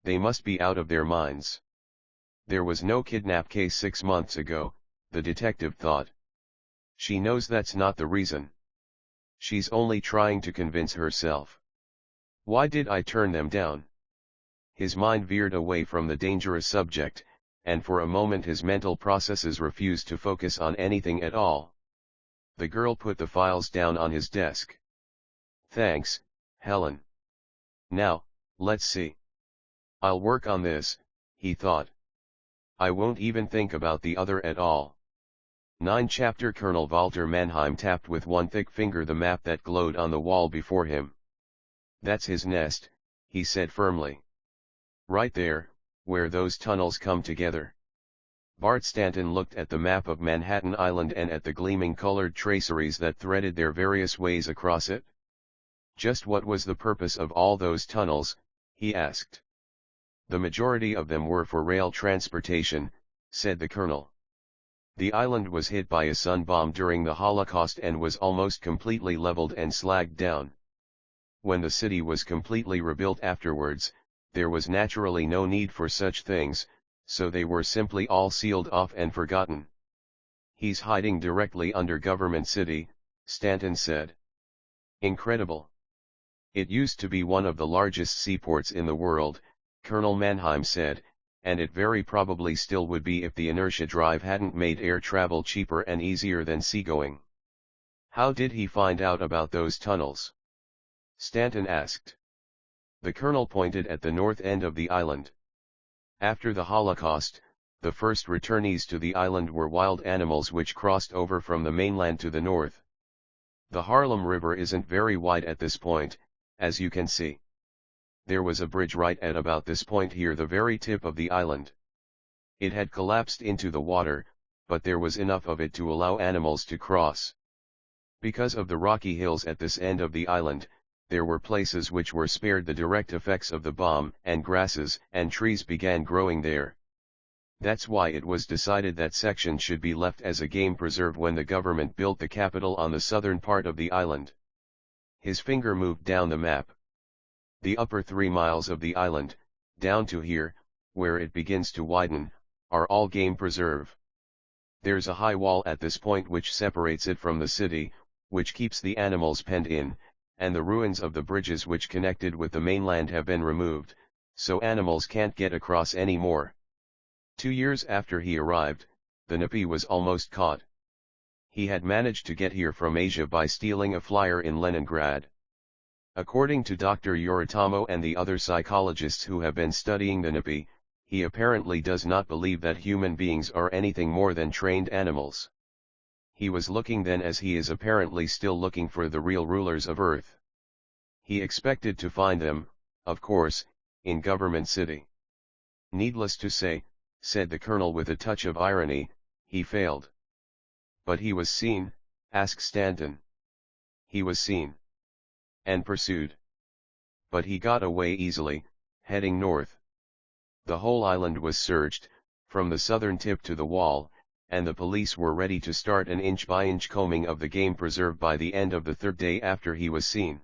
They must be out of their minds." There was no kidnap case 6 months ago, the detective thought. She knows that's not the reason. She's only trying to convince herself. Why did I turn them down? His mind veered away from the dangerous subject, and for a moment his mental processes refused to focus on anything at all. The girl put the files down on his desk. "Thanks, Helen. Now, let's see. I'll work on this," he thought. "I won't even think about the other at all." 9 Chapter Colonel Walter Mannheim tapped with one thick finger the map that glowed on the wall before him. "That's his nest," he said firmly. "Right there, where those tunnels come together." Bart Stanton looked at the map of Manhattan Island and at the gleaming colored traceries that threaded their various ways across it. "Just what was the purpose of all those tunnels?" he asked. "The majority of them were for rail transportation," said the colonel. "The island was hit by a sun bomb during the Holocaust and was almost completely leveled and slagged down. When the city was completely rebuilt afterwards, there was naturally no need for such things, so they were simply all sealed off and forgotten." He's hiding directly under Government City, Stanton said. Incredible. It used to be one of the largest seaports in the world, Colonel Mannheim said, and it very probably still would be if the inertia drive hadn't made air travel cheaper and easier than seagoing. How did he find out about those tunnels? Stanton asked. The colonel pointed at the north end of the island. After the Holocaust, the first returnees to the island were wild animals which crossed over from the mainland to the north. The Harlem River isn't very wide at this point, as you can see. There was a bridge right at about this point here, the very tip of the island. It had collapsed into the water, but there was enough of it to allow animals to cross. Because of the rocky hills at this end of the island, there were places which were spared the direct effects of the bomb, and grasses and trees began growing there. That's why it was decided that section should be left as a game preserve when the government built the capital on the southern part of the island. His finger moved down the map. The upper 3 miles of the island, down to here, where it begins to widen, are all game preserve. There's a high wall at this point which separates it from the city, which keeps the animals penned in, and the ruins of the bridges which connected with the mainland have been removed, so animals can't get across anymore. 2 years after he arrived, the Napi was almost caught. He had managed to get here from Asia by stealing a flyer in Leningrad. According to Dr. Yoritomo and the other psychologists who have been studying the Napi, he apparently does not believe that human beings are anything more than trained animals. He was looking then, as he is apparently still looking, for the real rulers of Earth. He expected to find them, of course, in Government City. Needless to say, said the colonel with a touch of irony, he failed. But he was seen, asked Stanton. He was seen. And pursued. But he got away easily, heading north. The whole island was searched, from the southern tip to the wall, and the police were ready to start an inch-by-inch combing of the game preserve by the end of the 3rd day after he was seen.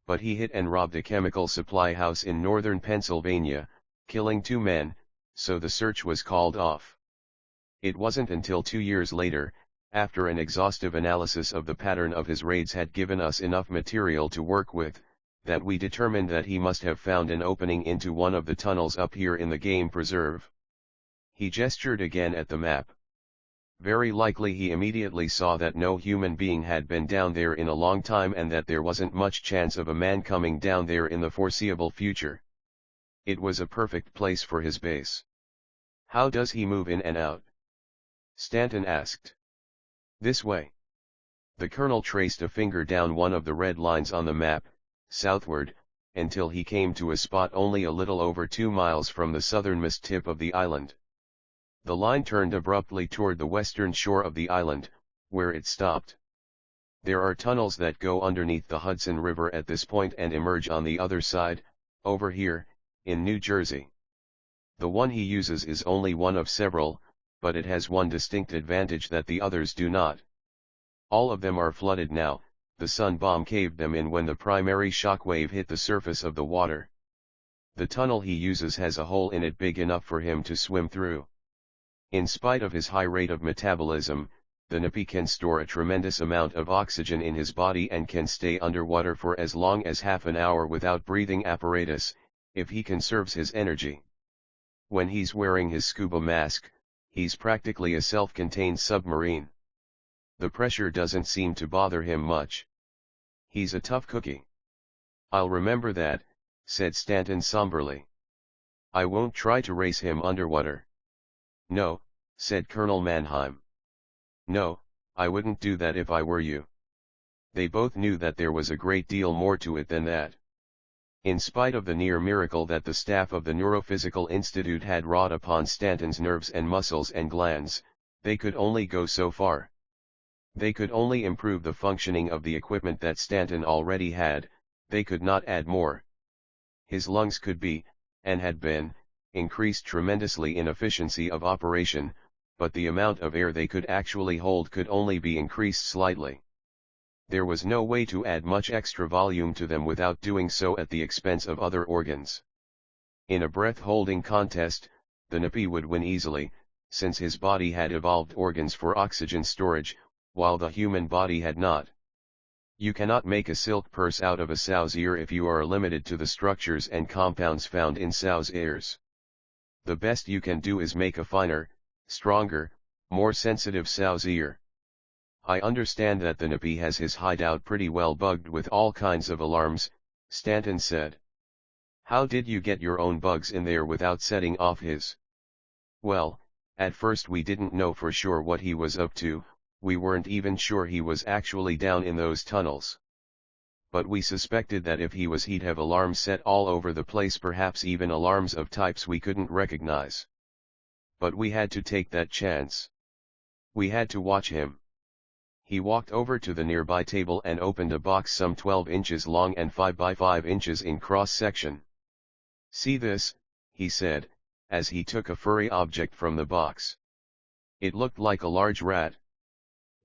But he hit and robbed a chemical supply house in northern Pennsylvania, killing 2 men, so the search was called off. It wasn't until 2 years later, after an exhaustive analysis of the pattern of his raids had given us enough material to work with, that we determined that he must have found an opening into one of the tunnels up here in the game preserve. He gestured again at the map. Very likely he immediately saw that no human being had been down there in a long time, and that there wasn't much chance of a man coming down there in the foreseeable future. It was a perfect place for his base. How does he move in and out? Stanton asked. This way. The colonel traced a finger down one of the red lines on the map, southward, until he came to a spot only a little over 2 miles from the southernmost tip of the island. The line turned abruptly toward the western shore of the island, where it stopped. There are tunnels that go underneath the Hudson River at this point and emerge on the other side, over here, in New Jersey. The one he uses is only one of several, but it has one distinct advantage that the others do not. All of them are flooded now. The sun bomb caved them in when the primary shock wave hit the surface of the water. The tunnel he uses has a hole in it big enough for him to swim through. In spite of his high rate of metabolism, the Napi can store a tremendous amount of oxygen in his body and can stay underwater for as long as half an hour without breathing apparatus, if he conserves his energy. When he's wearing his scuba mask, he's practically a self-contained submarine. The pressure doesn't seem to bother him much. He's a tough cookie. I'll remember that, said Stanton somberly. I won't try to race him underwater. No, said Colonel Mannheim. No, I wouldn't do that if I were you. They both knew that there was a great deal more to it than that. In spite of the near miracle that the staff of the Neurophysical Institute had wrought upon Stanton's nerves and muscles and glands, they could only go so far. They could only improve the functioning of the equipment that Stanton already had, they could not add more. His lungs could be, and had been, increased tremendously in efficiency of operation, but the amount of air they could actually hold could only be increased slightly. There was no way to add much extra volume to them without doing so at the expense of other organs. In a breath-holding contest, the Napi would win easily, since his body had evolved organs for oxygen storage, while the human body had not. You cannot make a silk purse out of a sow's ear if you are limited to the structures and compounds found in sow's ears. The best you can do is make a finer, stronger, more sensitive sow's ear. I understand that the Napi has his hideout pretty well bugged with all kinds of alarms, Stanton said. How did you get your own bugs in there without setting off his? Well, at first we didn't know for sure what he was up to, we weren't even sure he was actually down in those tunnels. But we suspected that if he was he'd have alarms set all over the place, perhaps even alarms of types we couldn't recognize. But we had to take that chance. We had to watch him. He walked over to the nearby table and opened a box some 12 inches long and 5 by 5 inches in cross-section. See this, he said, as he took a furry object from the box. It looked like a large rat.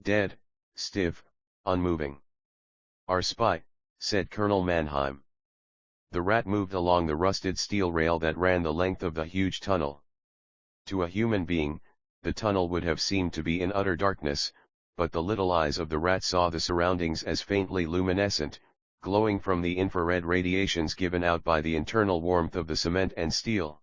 Dead, stiff, unmoving. Our spy, said Colonel Mannheim. The rat moved along the rusted steel rail that ran the length of the huge tunnel. To a human being, the tunnel would have seemed to be in utter darkness, but the little eyes of the rat saw the surroundings as faintly luminescent, glowing from the infrared radiations given out by the internal warmth of the cement and steel.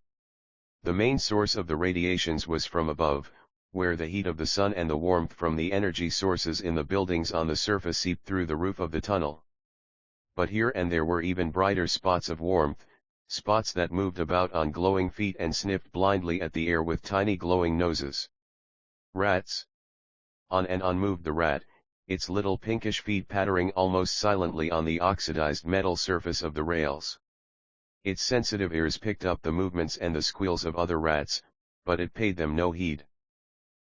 The main source of the radiations was from above, where the heat of the sun and the warmth from the energy sources in the buildings on the surface seeped through the roof of the tunnel. But here and there were even brighter spots of warmth, spots that moved about on glowing feet and sniffed blindly at the air with tiny glowing noses. Rats. On and on moved the rat, its little pinkish feet pattering almost silently on the oxidized metal surface of the rails. Its sensitive ears picked up the movements and the squeals of other rats, but it paid them no heed.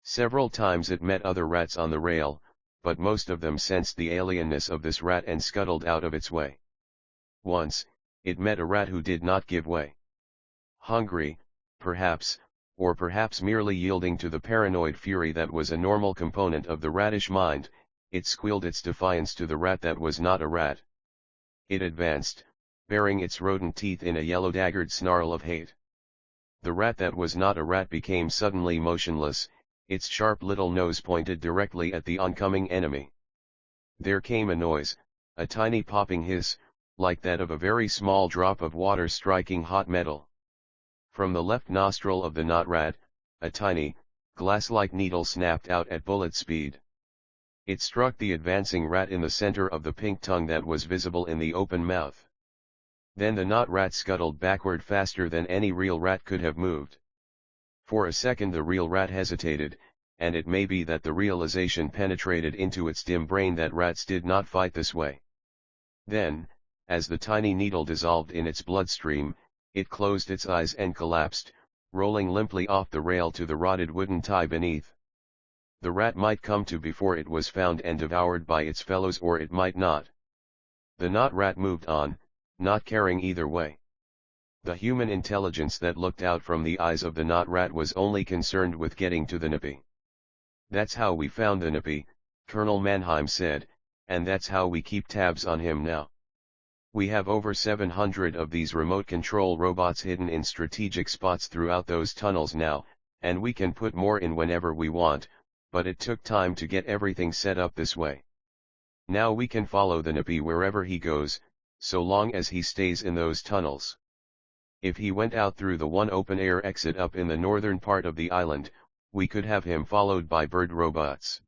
Several times it met other rats on the rail, but most of them sensed the alienness of this rat and scuttled out of its way. Once, it met a rat who did not give way. Hungry, perhaps, or perhaps merely yielding to the paranoid fury that was a normal component of the ratish mind, it squealed its defiance to the rat that was not a rat. It advanced, baring its rodent teeth in a yellow-daggered snarl of hate. The rat that was not a rat became suddenly motionless, its sharp little nose pointed directly at the oncoming enemy. There came a noise, a tiny popping hiss, like that of a very small drop of water striking hot metal. From the left nostril of the not rat, a tiny, glass-like needle snapped out at bullet speed. It struck the advancing rat in the center of the pink tongue that was visible in the open mouth. Then the not rat scuttled backward faster than any real rat could have moved. For a second the real rat hesitated, and it may be that the realization penetrated into its dim brain that rats did not fight this way. Then, as the tiny needle dissolved in its bloodstream, it closed its eyes and collapsed, rolling limply off the rail to the rotted wooden tie beneath. The rat might come to before it was found and devoured by its fellows, or it might not. The not rat moved on, not caring either way. The human intelligence that looked out from the eyes of the not rat was only concerned with getting to the Napi. That's how we found the Napi, Colonel Mannheim said, and that's how we keep tabs on him now. We have over 700 of these remote control robots hidden in strategic spots throughout those tunnels now, and we can put more in whenever we want, but it took time to get everything set up this way. Now we can follow the Napi wherever he goes, so long as he stays in those tunnels. If he went out through the one open-air exit up in the northern part of the island, we could have him followed by bird robots.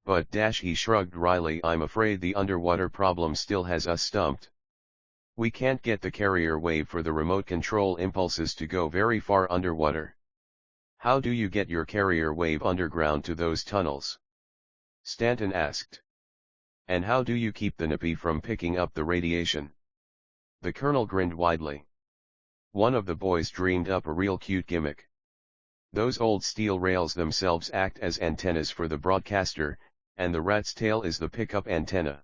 But he shrugged wryly, I'm afraid the underwater problem still has us stumped. We can't get the carrier wave for the remote control impulses to go very far underwater. How do you get your carrier wave underground to those tunnels? Stanton asked. And how do you keep the Napi from picking up the radiation? The colonel grinned widely. One of the boys dreamed up a real cute gimmick. Those old steel rails themselves act as antennas for the broadcaster, and the rat's tail is the pickup antenna.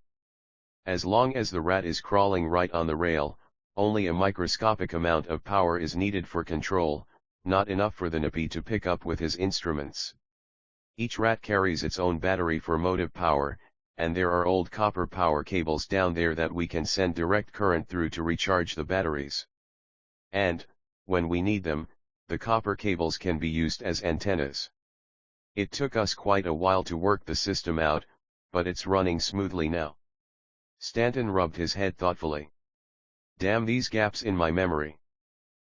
As long as the rat is crawling right on the rail, only a microscopic amount of power is needed for control, not enough for the Napi to pick up with his instruments. Each rat carries its own battery for motive power, and there are old copper power cables down there that we can send direct current through to recharge the batteries. And, when we need them, the copper cables can be used as antennas. It took us quite a while to work the system out, but it's running smoothly now. Stanton rubbed his head thoughtfully. Damn these gaps in my memory,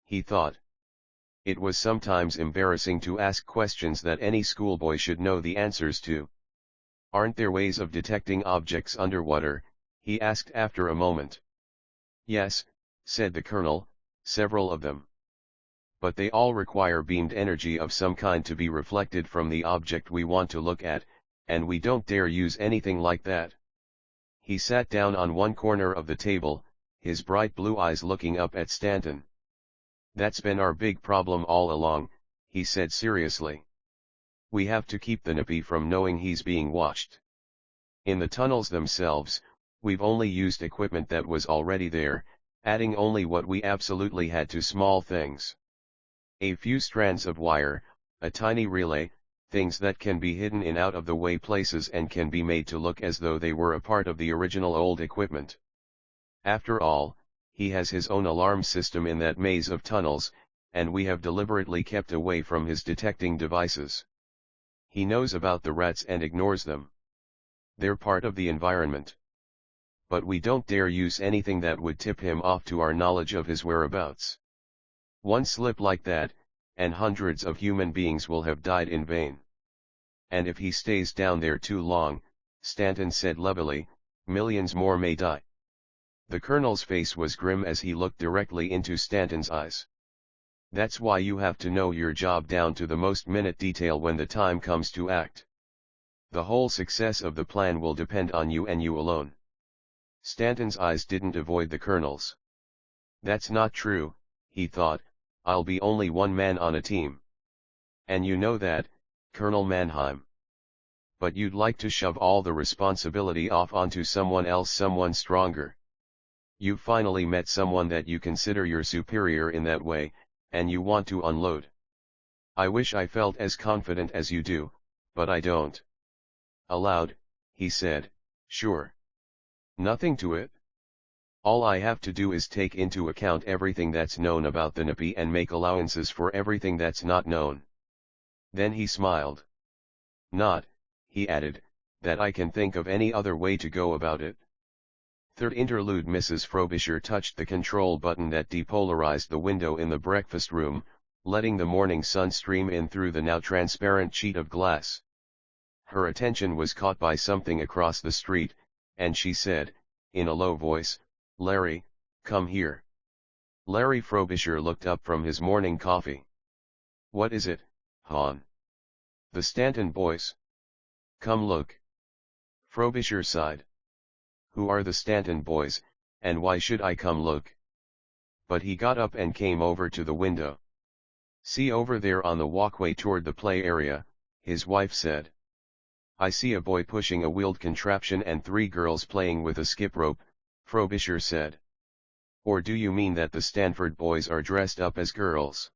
he thought. It was sometimes embarrassing to ask questions that any schoolboy should know the answers to. Aren't there ways of detecting objects underwater? He asked after a moment. Yes, said the colonel, several of them. But they all require beamed energy of some kind to be reflected from the object we want to look at, and we don't dare use anything like that. He sat down on one corner of the table, his bright blue eyes looking up at Stanton. That's been our big problem all along, he said seriously. We have to keep the Napi from knowing he's being watched. In the tunnels themselves, we've only used equipment that was already there, adding only what we absolutely had to small things. A few strands of wire, a tiny relay, things that can be hidden in out-of-the-way places and can be made to look as though they were a part of the original old equipment. After all, he has his own alarm system in that maze of tunnels, and we have deliberately kept away from his detecting devices. He knows about the rats and ignores them. They're part of the environment. But we don't dare use anything that would tip him off to our knowledge of his whereabouts. One slip like that, and hundreds of human beings will have died in vain. And if he stays down there too long, Stanton said levelly, millions more may die. The colonel's face was grim as he looked directly into Stanton's eyes. That's why you have to know your job down to the most minute detail when the time comes to act. The whole success of the plan will depend on you and you alone. Stanton's eyes didn't avoid the colonel's. That's not true, he thought. I'll be only one man on a team. And you know that, Colonel Mannheim. But you'd like to shove all the responsibility off onto someone else, someone stronger. You've finally met someone that you consider your superior in that way, and you want to unload. I wish I felt as confident as you do, but I don't. Aloud, he said, sure. Nothing to it. All I have to do is take into account everything that's known about the Napi and make allowances for everything that's not known. Then he smiled. Not, he added, that I can think of any other way to go about it. Third interlude. Mrs. Frobisher touched the control button that depolarized the window in the breakfast room, letting the morning sun stream in through the now transparent sheet of glass. Her attention was caught by something across the street, and she said, in a low voice, Larry, come here. Larry Frobisher looked up from his morning coffee. What is it, hon? The Stanton boys. Come look. Frobisher sighed. Who are the Stanton boys, and why should I come look? But he got up and came over to the window. See over there on the walkway toward the play area, his wife said. I see a boy pushing a wheeled contraption and 3 girls playing with a skip rope, Frobisher said. Or do you mean that the Stanford boys are dressed up as girls?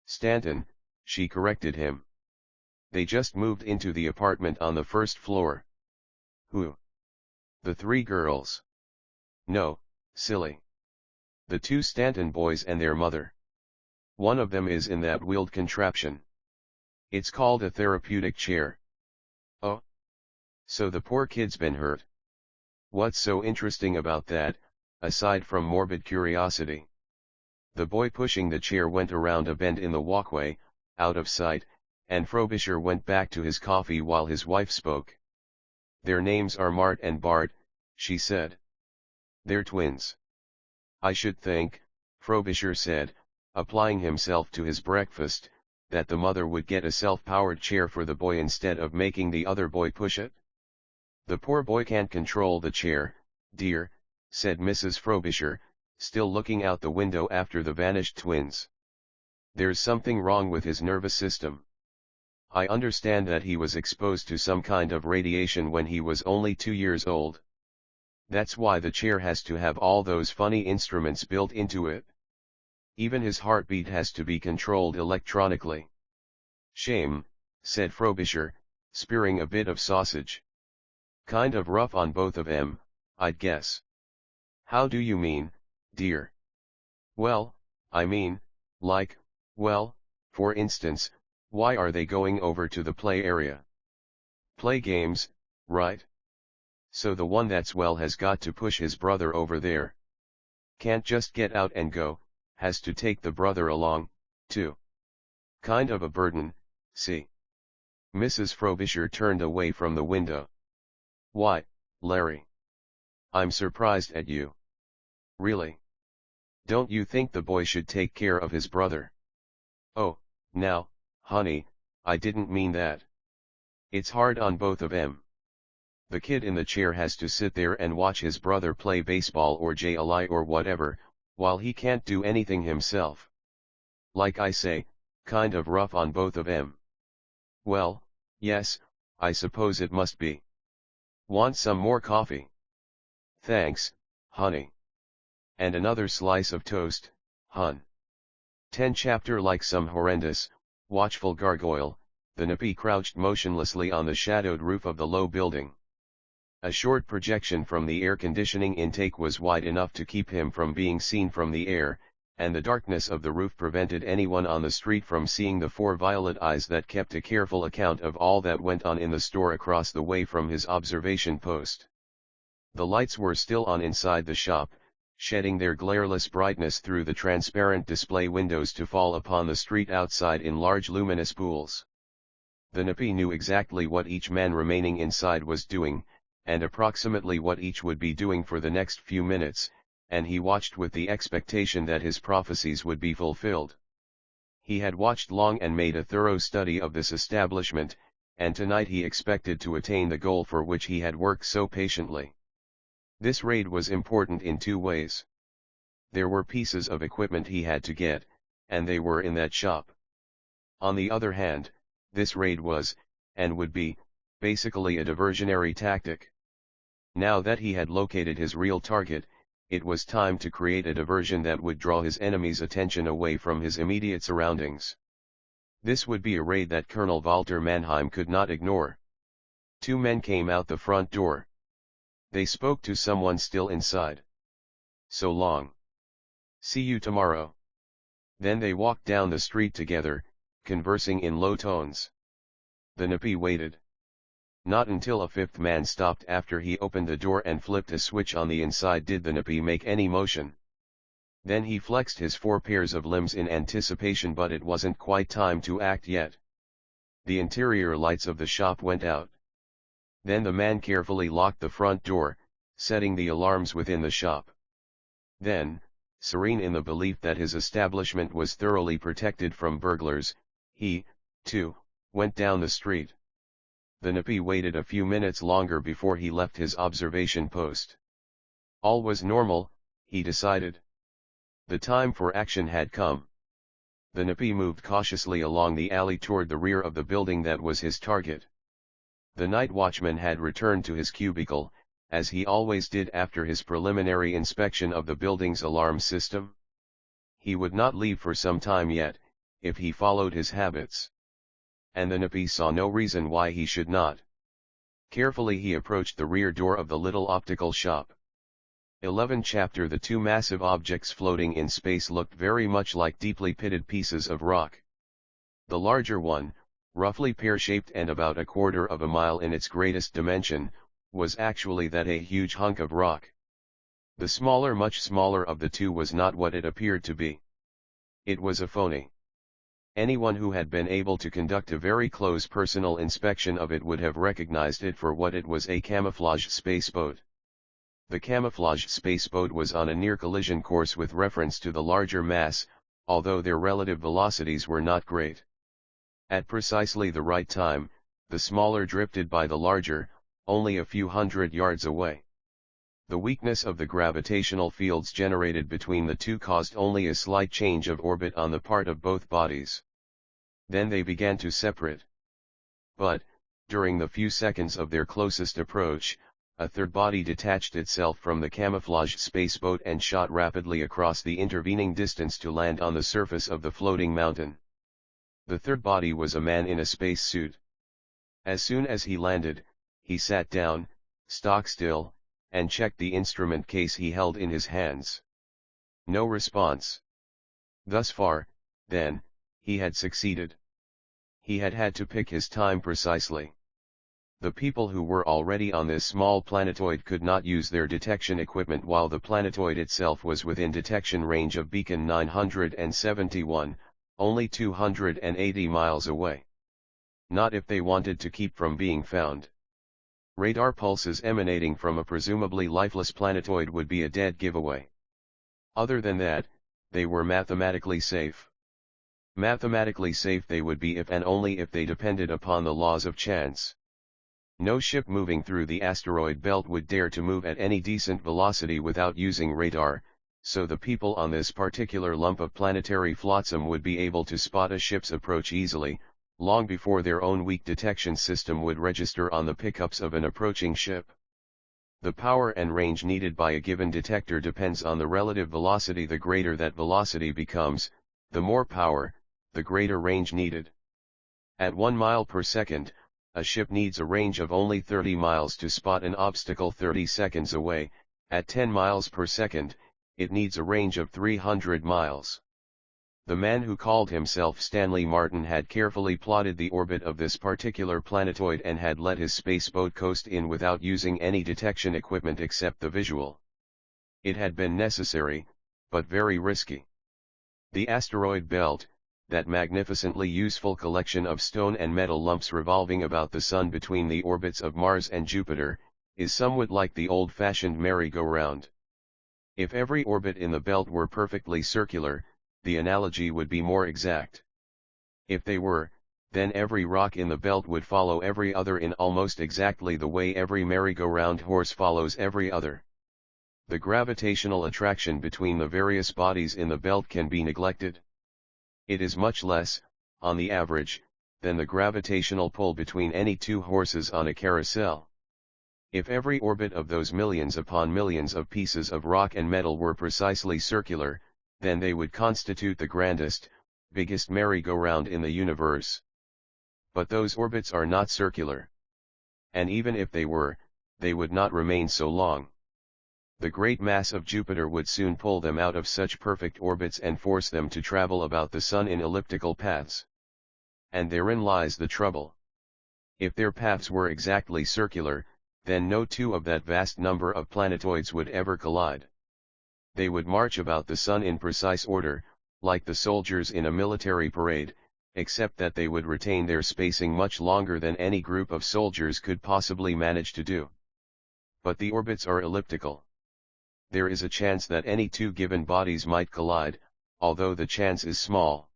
Stanton, she corrected him. They just moved into the apartment on the first floor. Who? The 3 girls. No, silly. The 2 Stanton boys and their mother. One of them is in that wheeled contraption. It's called a therapeutic chair. Oh. So the poor kid's been hurt. What's so interesting about that, aside from morbid curiosity? The boy pushing the chair went around a bend in the walkway, out of sight, and Frobisher went back to his coffee while his wife spoke. Their names are Mart and Bart, she said. They're twins. I should think, Frobisher said, applying himself to his breakfast, that the mother would get a self-powered chair for the boy instead of making the other boy push it. The poor boy can't control the chair, dear, said Mrs. Frobisher, still looking out the window after the vanished twins. There's something wrong with his nervous system. I understand that he was exposed to some kind of radiation when he was only 2 years old. That's why the chair has to have all those funny instruments built into it. Even his heartbeat has to be controlled electronically. Shame, said Frobisher, spearing a bit of sausage. Kind of rough on both of 'em, I'd guess. How do you mean, dear? Well, I mean, like, Well, for instance, why are they going over to the play area? Play games, right? So the one that's well has got to push his brother over there. Can't just get out and go, has to take the brother along, too. Kind of a burden, see. Mrs. Frobisher turned away from the window. Why, Larry? I'm surprised at you. Really? Don't you think the boy should take care of his brother? Oh, now, honey, I didn't mean that. It's hard on both of 'em. The kid in the chair has to sit there and watch his brother play baseball or JLI or whatever, while he can't do anything himself. Like I say, kind of rough on both of 'em. Well, yes, I suppose it must be. Want some more coffee? Thanks, honey. And another slice of toast, hun. 10 Chapter Like some horrendous, watchful gargoyle, the Napi crouched motionlessly on the shadowed roof of the low building. A short projection from the air conditioning intake was wide enough to keep him from being seen from the air, and the darkness of the roof prevented anyone on the street from seeing the four violet eyes that kept a careful account of all that went on in the store across the way from his observation post. The lights were still on inside the shop, shedding their glareless brightness through the transparent display windows to fall upon the street outside in large luminous pools. The Napi knew exactly what each man remaining inside was doing, and approximately what each would be doing for the next few minutes, and he watched with the expectation that his prophecies would be fulfilled. He had watched long and made a thorough study of this establishment, and tonight he expected to attain the goal for which he had worked so patiently. This raid was important in two ways. There were pieces of equipment he had to get, and they were in that shop. On the other hand, this raid was, and would be, basically a diversionary tactic. Now that he had located his real target, it was time to create a diversion that would draw his enemy's attention away from his immediate surroundings. This would be a raid that Colonel Walter Mannheim could not ignore. Two men came out the front door. They spoke to someone still inside. So long. See you tomorrow. Then they walked down the street together, conversing in low tones. The Napi waited. Not until a fifth man stopped after he opened the door and flipped a switch on the inside did the Napi make any motion. Then he flexed his 4 pairs of limbs in anticipation, but it wasn't quite time to act yet. The interior lights of the shop went out. Then the man carefully locked the front door, setting the alarms within the shop. Then, serene in the belief that his establishment was thoroughly protected from burglars, he, too, went down the street. The Napi waited a few minutes longer before he left his observation post. All was normal, he decided. The time for action had come. The Napi moved cautiously along the alley toward the rear of the building that was his target. The night watchman had returned to his cubicle, as he always did after his preliminary inspection of the building's alarm system. He would not leave for some time yet, if he followed his habits. And the Napi saw no reason why he should not. Carefully he approached the rear door of the little optical shop. 11 Chapter The two massive objects floating in space looked very much like deeply pitted pieces of rock. The larger one, roughly pear-shaped and about 1/4 mile in its greatest dimension, was actually that a huge hunk of rock. The smaller, much smaller of the two was not what it appeared to be. It was a phony. Anyone who had been able to conduct a very close personal inspection of it would have recognized it for what it was: a camouflage spaceboat. The camouflage spaceboat was on a near collision course with reference to the larger mass, although their relative velocities were not great. At precisely the right time, the smaller drifted by the larger, only a few hundred yards away. The weakness of the gravitational fields generated between the two caused only a slight change of orbit on the part of both bodies. Then they began to separate. But, during the few seconds of their closest approach, a third body detached itself from the camouflage spaceboat and shot rapidly across the intervening distance to land on the surface of the floating mountain. The third body was a man in a space suit. As soon as he landed, he sat down, stock still, and checked the instrument case he held in his hands. No response. Thus far, then, he had succeeded. He had had to pick his time precisely. The people who were already on this small planetoid could not use their detection equipment while the planetoid itself was within detection range of beacon 971, only 280 miles away. Not if they wanted to keep from being found. Radar pulses emanating from a presumably lifeless planetoid would be a dead giveaway. Other than that, they were mathematically safe. Mathematically safe they would be if and only if they depended upon the laws of chance. No ship moving through the asteroid belt would dare to move at any decent velocity without using radar, so the people on this particular lump of planetary flotsam would be able to spot a ship's approach easily, long before their own weak detection system would register on the pickups of an approaching ship. The power and range needed by a given detector depends on the relative velocity. The greater that velocity becomes, the more power, the greater range needed. At 1 mile per second, a ship needs a range of only 30 miles to spot an obstacle 30 seconds away. At 10 miles per second, it needs a range of 300 miles. The man who called himself Stanley Martin had carefully plotted the orbit of this particular planetoid and had let his spaceboat coast in without using any detection equipment except the visual. It had been necessary, but very risky. The asteroid belt, that magnificently useful collection of stone and metal lumps revolving about the Sun between the orbits of Mars and Jupiter, is somewhat like the old-fashioned merry-go-round. If every orbit in the belt were perfectly circular, the analogy would be more exact. If they were, then every rock in the belt would follow every other in almost exactly the way every merry-go-round horse follows every other. The gravitational attraction between the various bodies in the belt can be neglected. It is much less, on the average, than the gravitational pull between any two horses on a carousel. If every orbit of those millions upon millions of pieces of rock and metal were precisely circular, then they would constitute the grandest, biggest merry-go-round in the universe. But those orbits are not circular. And even if they were, they would not remain so long. The great mass of Jupiter would soon pull them out of such perfect orbits and force them to travel about the Sun in elliptical paths. And therein lies the trouble. If their paths were exactly circular, then no two of that vast number of planetoids would ever collide. They would march about the Sun in precise order, like the soldiers in a military parade, except that they would retain their spacing much longer than any group of soldiers could possibly manage to do. But the orbits are elliptical. There is a chance that any two given bodies might collide, although the chance is small.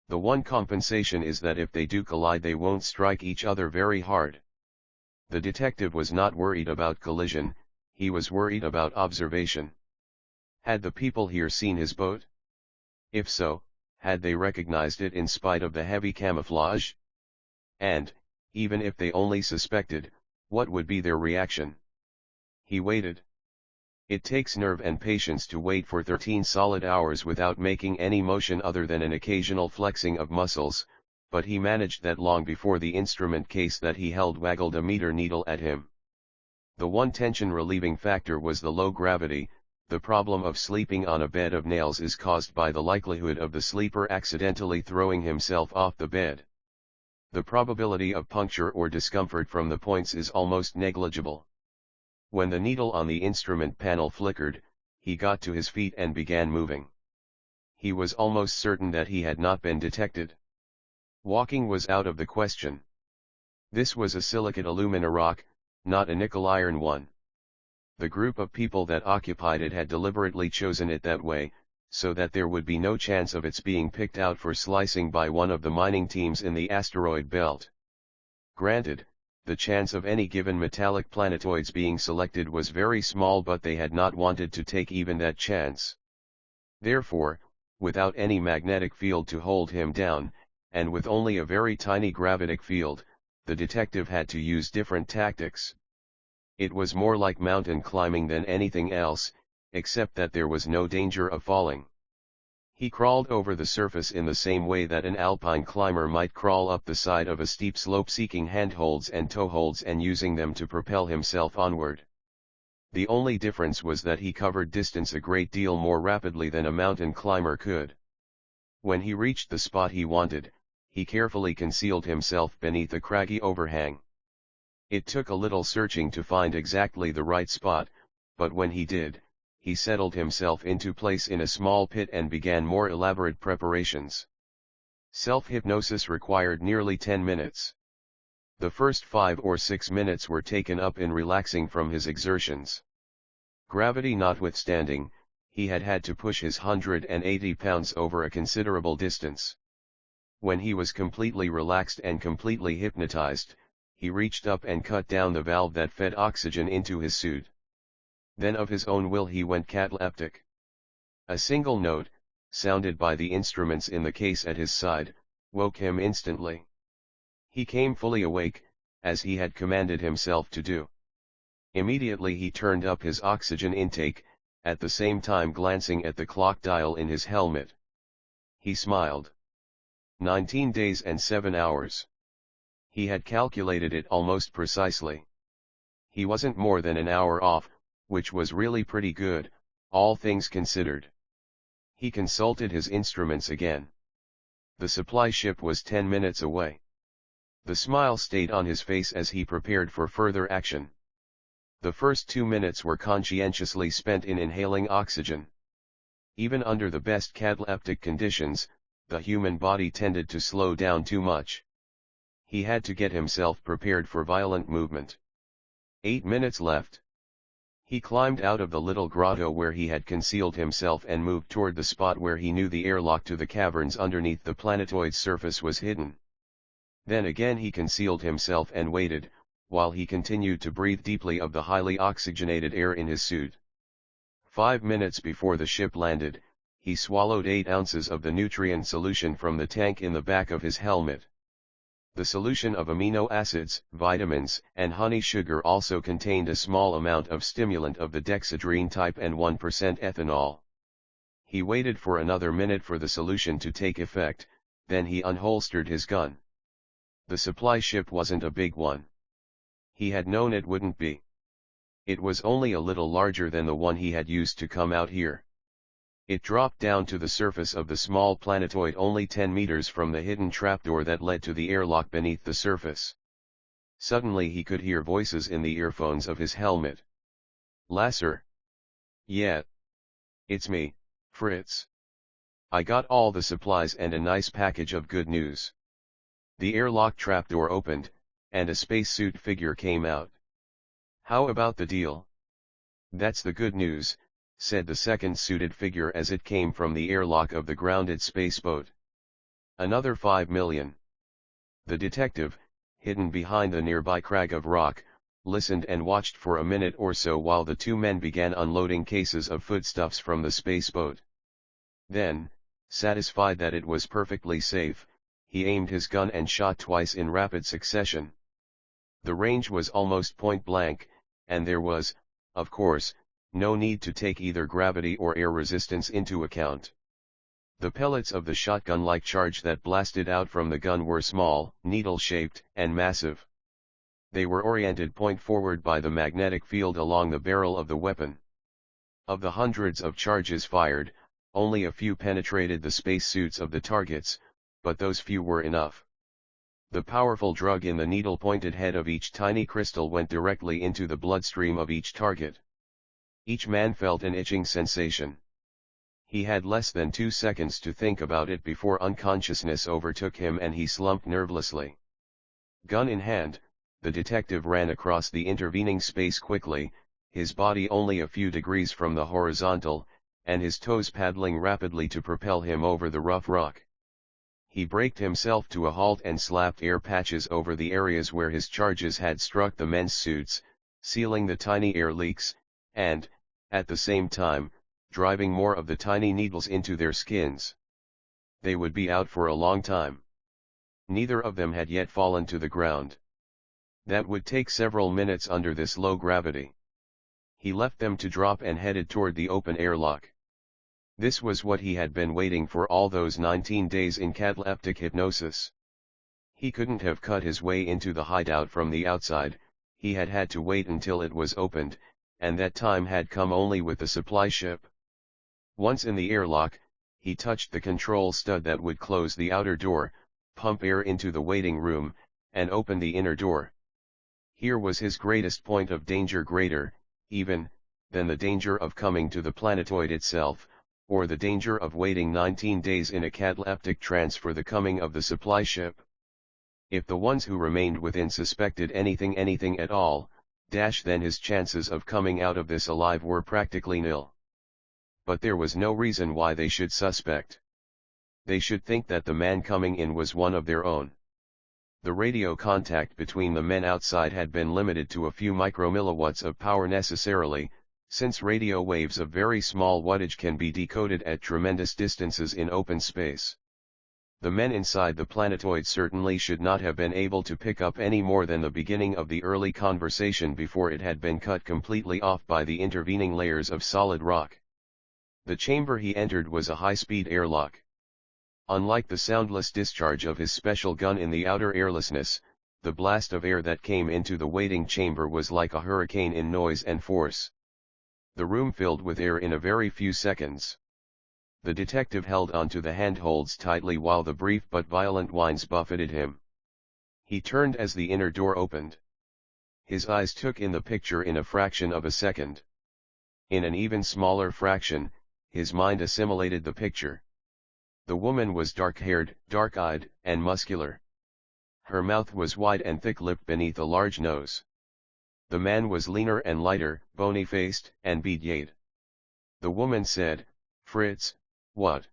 The one compensation is that if they do collide they won't strike each other very hard. The detective was not worried about collision, he was worried about observation. Had the people here seen his boat? If so, had they recognized it in spite of the heavy camouflage? And, even if they only suspected, what would be their reaction? He waited. It takes nerve and patience to wait for 13 solid hours without making any motion other than an occasional flexing of muscles, but he managed that long before the instrument case that he held waggled a meter needle at him. The one tension-relieving factor was the low gravity. The problem of sleeping on a bed of nails is caused by the likelihood of the sleeper accidentally throwing himself off the bed. The probability of puncture or discomfort from the points is almost negligible. When the needle on the instrument panel flickered, he got to his feet and began moving. He was almost certain that he had not been detected. Walking was out of the question. This was a silicate alumina rock, not a nickel iron one. The group of people that occupied it had deliberately chosen it that way, so that there would be no chance of its being picked out for slicing by one of the mining teams in the asteroid belt. Granted, the chance of any given metallic planetoids being selected was very small, but they had not wanted to take even that chance. Therefore, without any magnetic field to hold him down, and with only a very tiny gravitic field, the detective had to use different tactics. It was more like mountain climbing than anything else, except that there was no danger of falling. He crawled over the surface in the same way that an alpine climber might crawl up the side of a steep slope, seeking handholds and toeholds and using them to propel himself onward. The only difference was that he covered distance a great deal more rapidly than a mountain climber could. When he reached the spot he wanted, he carefully concealed himself beneath a craggy overhang. It took a little searching to find exactly the right spot, but when he did, he settled himself into place in a small pit and began more elaborate preparations. Self-hypnosis required nearly 10 minutes. The first 5 or 6 minutes were taken up in relaxing from his exertions. Gravity notwithstanding, he had had to push his 180 pounds over a considerable distance. When he was completely relaxed and completely hypnotized, he reached up and cut down the valve that fed oxygen into his suit. Then of his own will he went cataleptic. A single note, sounded by the instruments in the case at his side, woke him instantly. He came fully awake, as he had commanded himself to do. Immediately he turned up his oxygen intake, at the same time glancing at the clock dial in his helmet. He smiled. 19 days and 7 hours. He had calculated it almost precisely. He wasn't more than an hour off, which was really pretty good, all things considered. He consulted his instruments again. The supply ship was 10 minutes away. The smile stayed on his face as he prepared for further action. The first 2 minutes were conscientiously spent in inhaling oxygen. Even under the best cataleptic conditions, the human body tended to slow down too much. He had to get himself prepared for violent movement. 8 minutes left. He climbed out of the little grotto where he had concealed himself and moved toward the spot where he knew the airlock to the caverns underneath the planetoid's surface was hidden. Then again he concealed himself and waited, while he continued to breathe deeply of the highly oxygenated air in his suit. 5 minutes before the ship landed, he swallowed 8 ounces of the nutrient solution from the tank in the back of his helmet. The solution of amino acids, vitamins, and honey sugar also contained a small amount of stimulant of the dexedrine type and 1% ethanol. He waited for another minute for the solution to take effect, then he unholstered his gun. The supply ship wasn't a big one. He had known it wouldn't be. It was only a little larger than the one he had used to come out here. It dropped down to the surface of the small planetoid only 10 meters from the hidden trapdoor that led to the airlock beneath the surface. Suddenly he could hear voices in the earphones of his helmet. "Lasser." "Yeah. It's me, Fritz. I got all the supplies and a nice package of good news." The airlock trapdoor opened, and a spacesuit figure came out. "How about the deal?" "That's the good news," said the second suited figure as it came from the airlock of the grounded spaceboat. "Another 5 million. The detective, hidden behind the nearby crag of rock, listened and watched for a minute or so while the two men began unloading cases of foodstuffs from the spaceboat. Then, satisfied that it was perfectly safe, he aimed his gun and shot twice in rapid succession. The range was almost point blank, and there was, of course, no need to take either gravity or air resistance into account. The pellets of the shotgun-like charge that blasted out from the gun were small, needle-shaped, and massive. They were oriented point forward by the magnetic field along the barrel of the weapon. Of the hundreds of charges fired, only a few penetrated the spacesuits of the targets, but those few were enough. The powerful drug in the needle-pointed head of each tiny crystal went directly into the bloodstream of each target. Each man felt an itching sensation. He had less than 2 seconds to think about it before unconsciousness overtook him and he slumped nervelessly. Gun in hand, the detective ran across the intervening space quickly, his body only a few degrees from the horizontal, and his toes paddling rapidly to propel him over the rough rock. He braked himself to a halt and slapped air patches over the areas where his charges had struck the men's suits, sealing the tiny air leaks, and, at the same time, driving more of the tiny needles into their skins. They would be out for a long time. Neither of them had yet fallen to the ground. That would take several minutes under this low gravity. He left them to drop and headed toward the open airlock. This was what he had been waiting for all those 19 days in cataleptic hypnosis. He couldn't have cut his way into the hideout from the outside, he had had to wait until it was opened, and that time had come only with the supply ship. Once in the airlock, he touched the control stud that would close the outer door, pump air into the waiting room, and open the inner door. Here was his greatest point of danger, greater, even, than the danger of coming to the planetoid itself, or the danger of waiting 19 days in a cataleptic trance for the coming of the supply ship. If the ones who remained within suspected anything at all, then his chances of coming out of this alive were practically nil. But there was no reason why they should suspect. They should think that the man coming in was one of their own. The radio contact between the men outside had been limited to a few micromilliwatts of power necessarily, since radio waves of very small wattage can be decoded at tremendous distances in open space. The men inside the planetoid certainly should not have been able to pick up any more than the beginning of the early conversation before it had been cut completely off by the intervening layers of solid rock. The chamber he entered was a high-speed airlock. Unlike the soundless discharge of his special gun in the outer airlessness, the blast of air that came into the waiting chamber was like a hurricane in noise and force. The room filled with air in a very few seconds. The detective held onto the handholds tightly while the brief but violent whines buffeted him. He turned as the inner door opened. His eyes took in the picture in a fraction of a second. In an even smaller fraction, his mind assimilated the picture. The woman was dark-haired, dark-eyed, and muscular. Her mouth was wide and thick-lipped beneath a large nose. The man was leaner and lighter, bony-faced, and bead-eyed. The woman said, "Fritz, what?"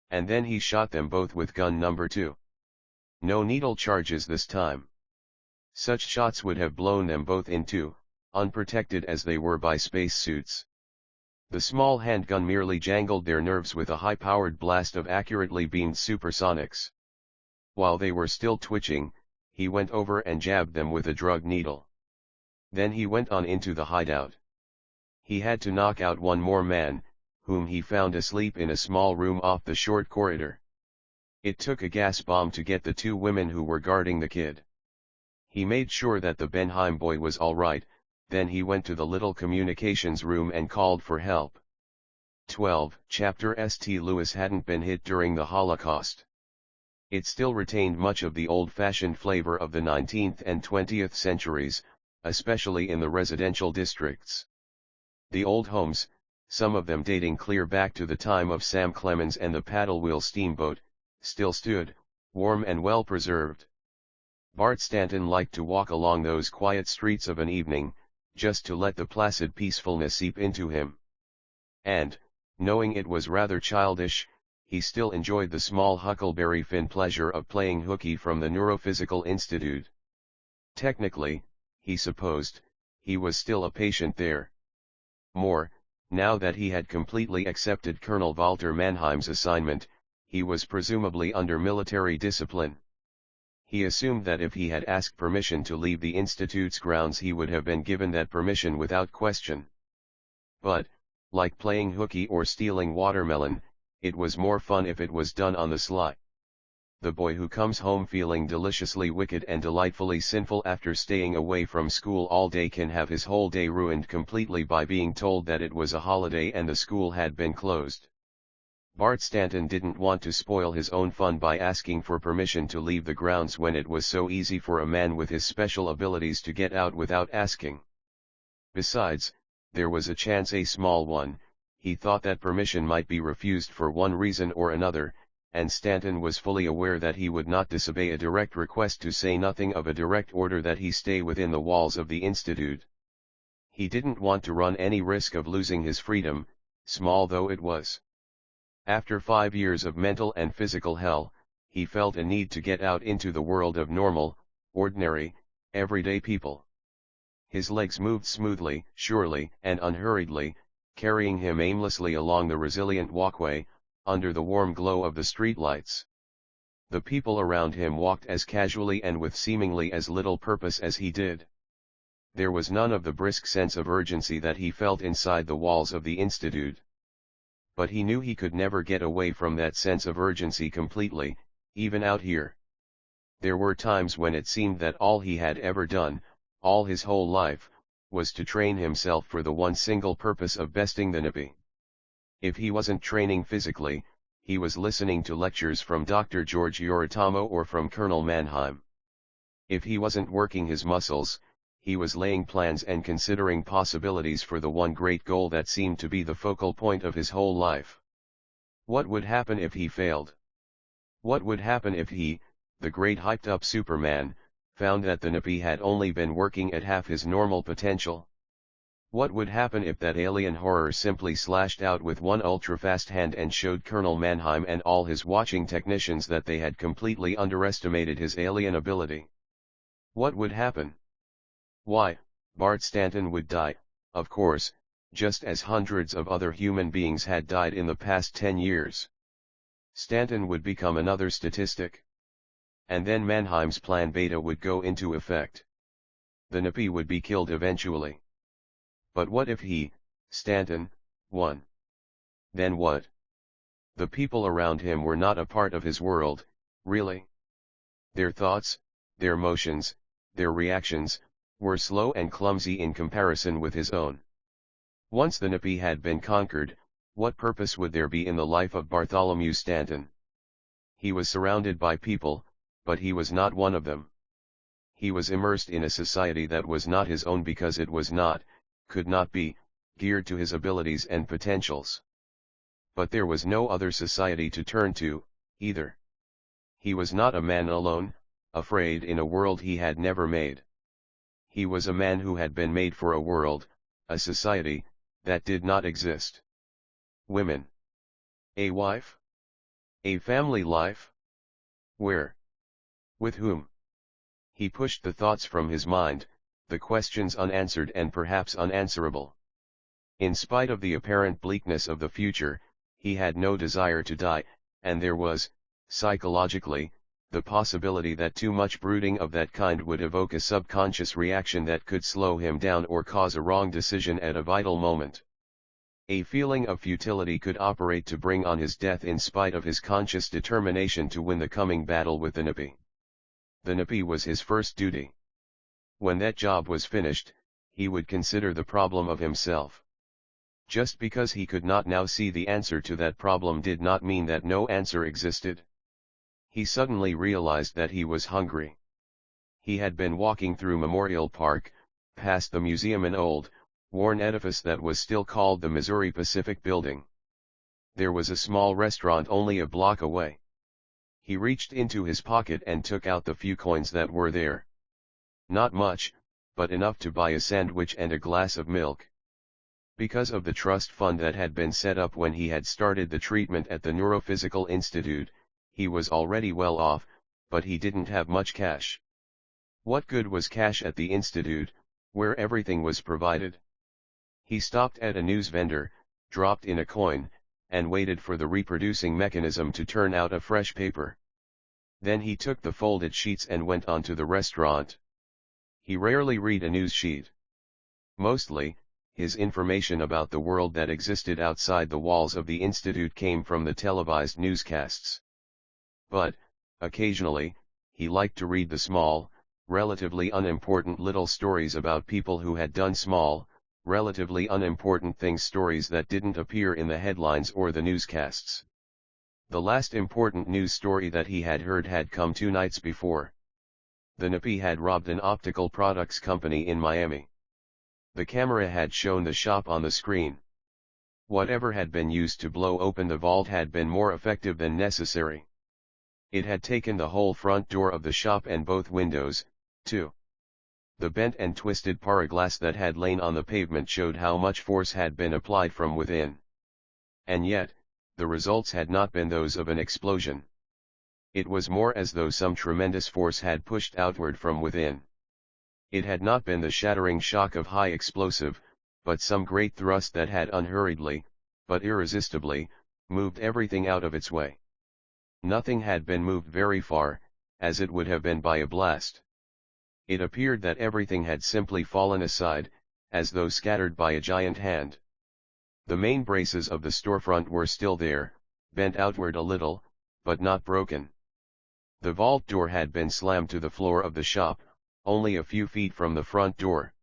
And then he shot them both with gun number 2. No needle charges this time. Such shots would have blown them both in two, unprotected as they were by spacesuits. The small handgun merely jangled their nerves with a high-powered blast of accurately beamed supersonics. While they were still twitching, he went over and jabbed them with a drug needle. Then he went on into the hideout. He had to knock out one more man, whom he found asleep in a small room off the short corridor. It took a gas bomb to get the 2 women who were guarding the kid. He made sure that the Benheim boy was all right. Then he went to the little communications room and called for help. 12. Chapter St. Louis hadn't been hit during the Holocaust. It still retained much of the old-fashioned flavor of the 19th and 20th centuries, especially in the residential districts. The old homes, some of them dating clear back to the time of Sam Clemens and the paddle-wheel steamboat, still stood, warm and well-preserved. Bart Stanton liked to walk along those quiet streets of an evening, just to let the placid peacefulness seep into him. And, knowing it was rather childish, he still enjoyed the small Huckleberry Finn pleasure of playing hooky from the Neurophysical Institute. Technically, he supposed, he was still a patient there. More, now that he had completely accepted Colonel Walter Mannheim's assignment, he was presumably under military discipline. He assumed that if he had asked permission to leave the Institute's grounds he would have been given that permission without question. But, like playing hooky or stealing watermelon, it was more fun if it was done on the sly. The boy who comes home feeling deliciously wicked and delightfully sinful after staying away from school all day can have his whole day ruined completely by being told that it was a holiday and the school had been closed. Bart Stanton didn't want to spoil his own fun by asking for permission to leave the grounds when it was so easy for a man with his special abilities to get out without asking. Besides, there was a chance, a small one, he thought that permission might be refused for one reason or another, and Stanton was fully aware that he would not disobey a direct request, to say nothing of a direct order that he stay within the walls of the Institute. He didn't want to run any risk of losing his freedom, small though it was. After 5 years of mental and physical hell, he felt a need to get out into the world of normal, ordinary, everyday people. His legs moved smoothly, surely, and unhurriedly, carrying him aimlessly along the resilient walkway, under the warm glow of the streetlights. The people around him walked as casually and with seemingly as little purpose as he did. There was none of the brisk sense of urgency that he felt inside the walls of the Institute. But he knew he could never get away from that sense of urgency completely, even out here. There were times when it seemed that all he had ever done, all his whole life, was to train himself for the one single purpose of besting the nippy. If he wasn't training physically, he was listening to lectures from Dr. George Yoritomo or from Colonel Mannheim. If he wasn't working his muscles, he was laying plans and considering possibilities for the one great goal that seemed to be the focal point of his whole life. What would happen if he failed? What would happen if he, the great hyped-up Superman, found that the Napi had only been working at half his normal potential? What would happen if that alien horror simply slashed out with one ultra-fast hand and showed Colonel Mannheim and all his watching technicians that they had completely underestimated his alien ability? What would happen? Why, Bart Stanton would die, of course, just as hundreds of other human beings had died in the past 10 years. Stanton would become another statistic. And then Mannheim's Plan Beta would go into effect. The Napi would be killed eventually. But what if he, Stanton, won? Then what? The people around him were not a part of his world, really. Their thoughts, their motions, their reactions, were slow and clumsy in comparison with his own. Once the Napi had been conquered, what purpose would there be in the life of Bartholomew Stanton? He was surrounded by people, but he was not one of them. He was immersed in a society that was not his own because it was not, could not be, geared to his abilities and potentials. But there was no other society to turn to, either. He was not a man alone, afraid in a world he had never made. He was a man who had been made for a world, a society, that did not exist. Women. A wife? A family life? Where? With whom? He pushed the thoughts from his mind, the questions unanswered and perhaps unanswerable. In spite of the apparent bleakness of the future, he had no desire to die, and there was, psychologically, the possibility that too much brooding of that kind would evoke a subconscious reaction that could slow him down or cause a wrong decision at a vital moment. A feeling of futility could operate to bring on his death in spite of his conscious determination to win the coming battle with the Napi. The Napi was his first duty. When that job was finished, he would consider the problem of himself. Just because he could not now see the answer to that problem did not mean that no answer existed. He suddenly realized that he was hungry. He had been walking through Memorial Park, past the museum, an old, worn edifice that was still called the Missouri Pacific Building. There was a small restaurant only a block away. He reached into his pocket and took out the few coins that were there. Not much, but enough to buy a sandwich and a glass of milk. Because of the trust fund that had been set up when he had started the treatment at the Neurophysical Institute, he was already well off, but he didn't have much cash. What good was cash at the institute, where everything was provided? He stopped at a news vendor, dropped in a coin, and waited for the reproducing mechanism to turn out a fresh paper. Then he took the folded sheets and went on to the restaurant. He rarely read a news sheet. Mostly, his information about the world that existed outside the walls of the institute came from the televised newscasts. But, occasionally, he liked to read the small, relatively unimportant little stories about people who had done small, relatively unimportant things, stories that didn't appear in the headlines or the newscasts. The last important news story that he had heard had come 2 nights before. The Napi had robbed an optical products company in Miami. The camera had shown the shop on the screen. Whatever had been used to blow open the vault had been more effective than necessary. It had taken the whole front door of the shop and both windows, too. The bent and twisted paraglass that had lain on the pavement showed how much force had been applied from within. And yet, the results had not been those of an explosion. It was more as though some tremendous force had pushed outward from within. It had not been the shattering shock of high explosive, but some great thrust that had unhurriedly, but irresistibly, moved everything out of its way. Nothing had been moved very far, as it would have been by a blast. It appeared that everything had simply fallen aside, as though scattered by a giant hand. The main braces of the storefront were still there, bent outward a little, but not broken. The vault door had been slammed to the floor of the shop, only a few feet from the front door.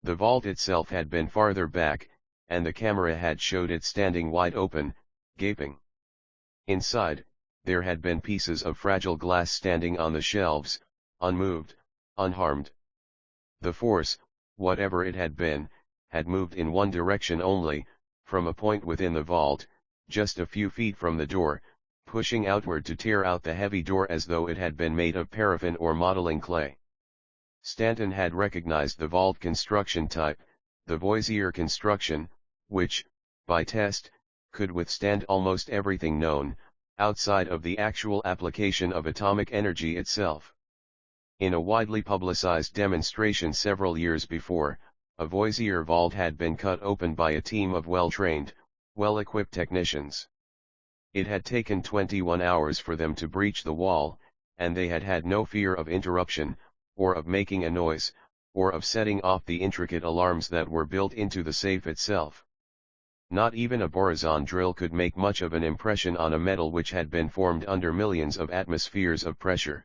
The vault itself had been farther back, and the camera had showed it standing wide open, gaping. Inside, there had been pieces of fragile glass standing on the shelves, unmoved, unharmed. The force, whatever it had been, had moved in one direction only, from a point within the vault, just a few feet from the door, pushing outward to tear out the heavy door as though it had been made of paraffin or modeling clay. Stanton had recognized the vault construction type, the Voisier construction, which, by test, could withstand almost everything known, outside of the actual application of atomic energy itself. In a widely publicized demonstration several years before, a Voisier vault had been cut open by a team of well-trained, well-equipped technicians. It had taken 21 hours for them to breach the wall, and they had had no fear of interruption, or of making a noise, or of setting off the intricate alarms that were built into the safe itself. Not even a borazon drill could make much of an impression on a metal which had been formed under millions of atmospheres of pressure.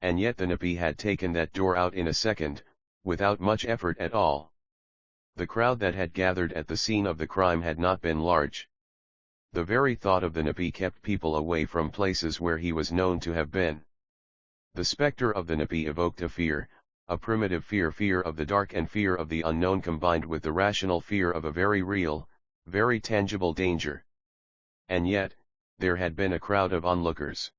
And yet the NAPI had taken that door out in a second, without much effort at all. The crowd that had gathered at the scene of the crime had not been large. The very thought of the NAPI kept people away from places where he was known to have been. The specter of the NAPI evoked a fear, a primitive fear of the dark and fear of the unknown combined with the rational fear of a very real, very tangible danger. And yet, there had been a crowd of onlookers.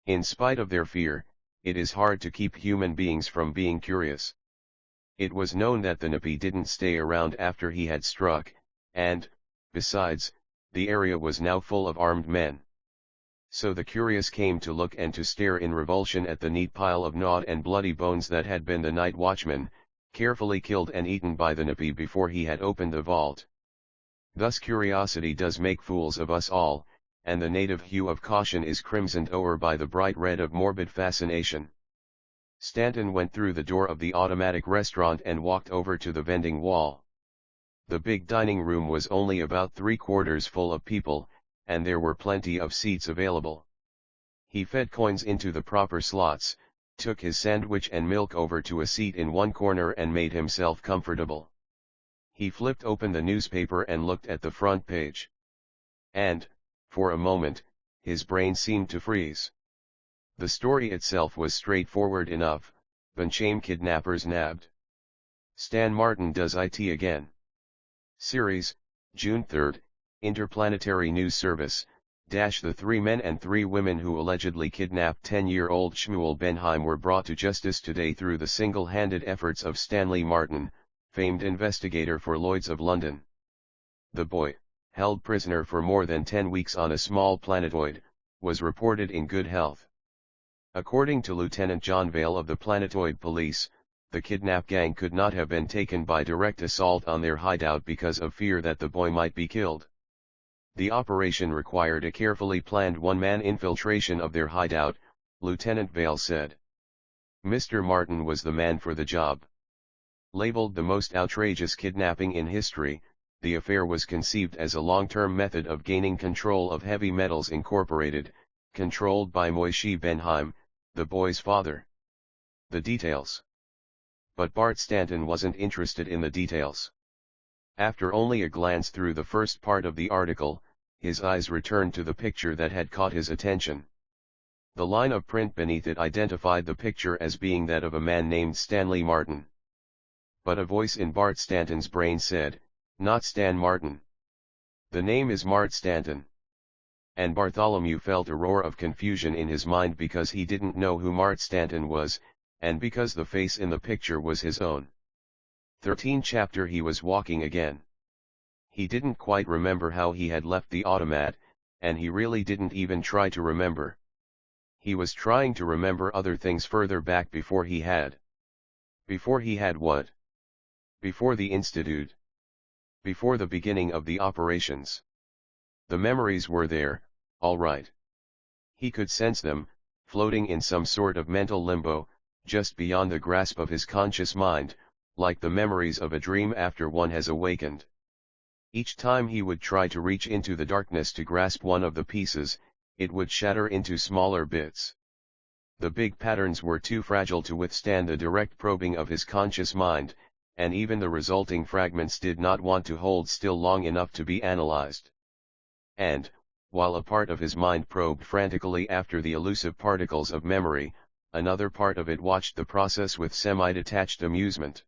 In spite of their fear, it is hard to keep human beings from being curious. It was known that the NAPI didn't stay around after he had struck, and, besides, the area was now full of armed men. So the curious came to look and to stare in revulsion at the neat pile of gnawed and bloody bones that had been the night watchman, carefully killed and eaten by the NAPI before he had opened the vault. Thus curiosity does make fools of us all, and the native hue of caution is crimsoned o'er by the bright red of morbid fascination. Stanton went through the door of the automatic restaurant and walked over to the vending wall. The big dining room was only about 3/4 full of people, and there were plenty of seats available. He fed coins into the proper slots, took his sandwich and milk over to a seat in one corner and made himself comfortable. He flipped open the newspaper and looked at the front page. And, for a moment, his brain seemed to freeze. The story itself was straightforward enough: Benchame kidnappers nabbed. Stan Martin does it again. Series, June 3, Interplanetary News Service, the 3 men and 3 women who allegedly kidnapped 10-year-old Shmuel Benheim were brought to justice today through the single-handed efforts of Stanley Martin, famed investigator for Lloyd's of London. The boy, held prisoner for more than 10 weeks on a small planetoid, was reported in good health. According to Lieutenant John Vale of the Planetoid Police, the kidnap gang could not have been taken by direct assault on their hideout because of fear that the boy might be killed. The operation required a carefully planned one-man infiltration of their hideout, Lieutenant Vale said. Mr. Martin was the man for the job. Labeled the most outrageous kidnapping in history, the affair was conceived as a long-term method of gaining control of Heavy Metals Incorporated, controlled by Moishe Benheim, the boy's father. The details. But Bart Stanton wasn't interested in the details. After only a glance through the first part of the article, his eyes returned to the picture that had caught his attention. The line of print beneath it identified the picture as being that of a man named Stanley Martin. But a voice in Bart Stanton's brain said, "Not Stan Martin. The name is Mart Stanton." And Bartholomew felt a roar of confusion in his mind because he didn't know who Mart Stanton was, and because the face in the picture was his own. 13 chapter He was walking again. He didn't quite remember how he had left the automat, and he really didn't even try to remember. He was trying to remember other things further back before he had. Before he had what? Before the institute. Before the beginning of the operations. The memories were there, all right. He could sense them, floating in some sort of mental limbo, just beyond the grasp of his conscious mind, like the memories of a dream after one has awakened. Each time he would try to reach into the darkness to grasp one of the pieces, it would shatter into smaller bits. The big patterns were too fragile to withstand the direct probing of his conscious mind, and even the resulting fragments did not want to hold still long enough to be analyzed. And, while a part of his mind probed frantically after the elusive particles of memory, another part of it watched the process with semi-detached amusement.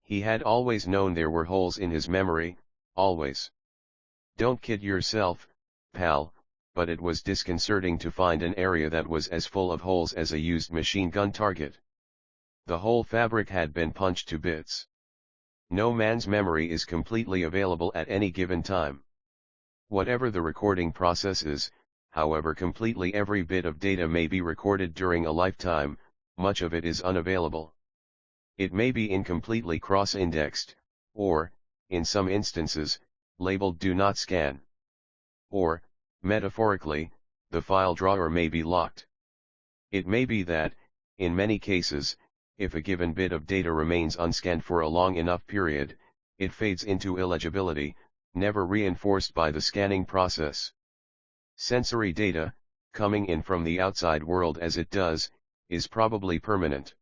He had always known there were holes in his memory, always. Don't kid yourself, pal, but it was disconcerting to find an area that was as full of holes as a used machine gun target. The whole fabric had been punched to bits. No man's memory is completely available at any given time. Whatever the recording process is, however completely every bit of data may be recorded during a lifetime, much of it is unavailable. It may be incompletely cross-indexed, or, in some instances, labeled Do Not Scan. Or, metaphorically, the file drawer may be locked. It may be that, in many cases, if a given bit of data remains unscanned for a long enough period, it fades into illegibility, never reinforced by the scanning process. Sensory data, coming in from the outside world as it does, is probably permanent.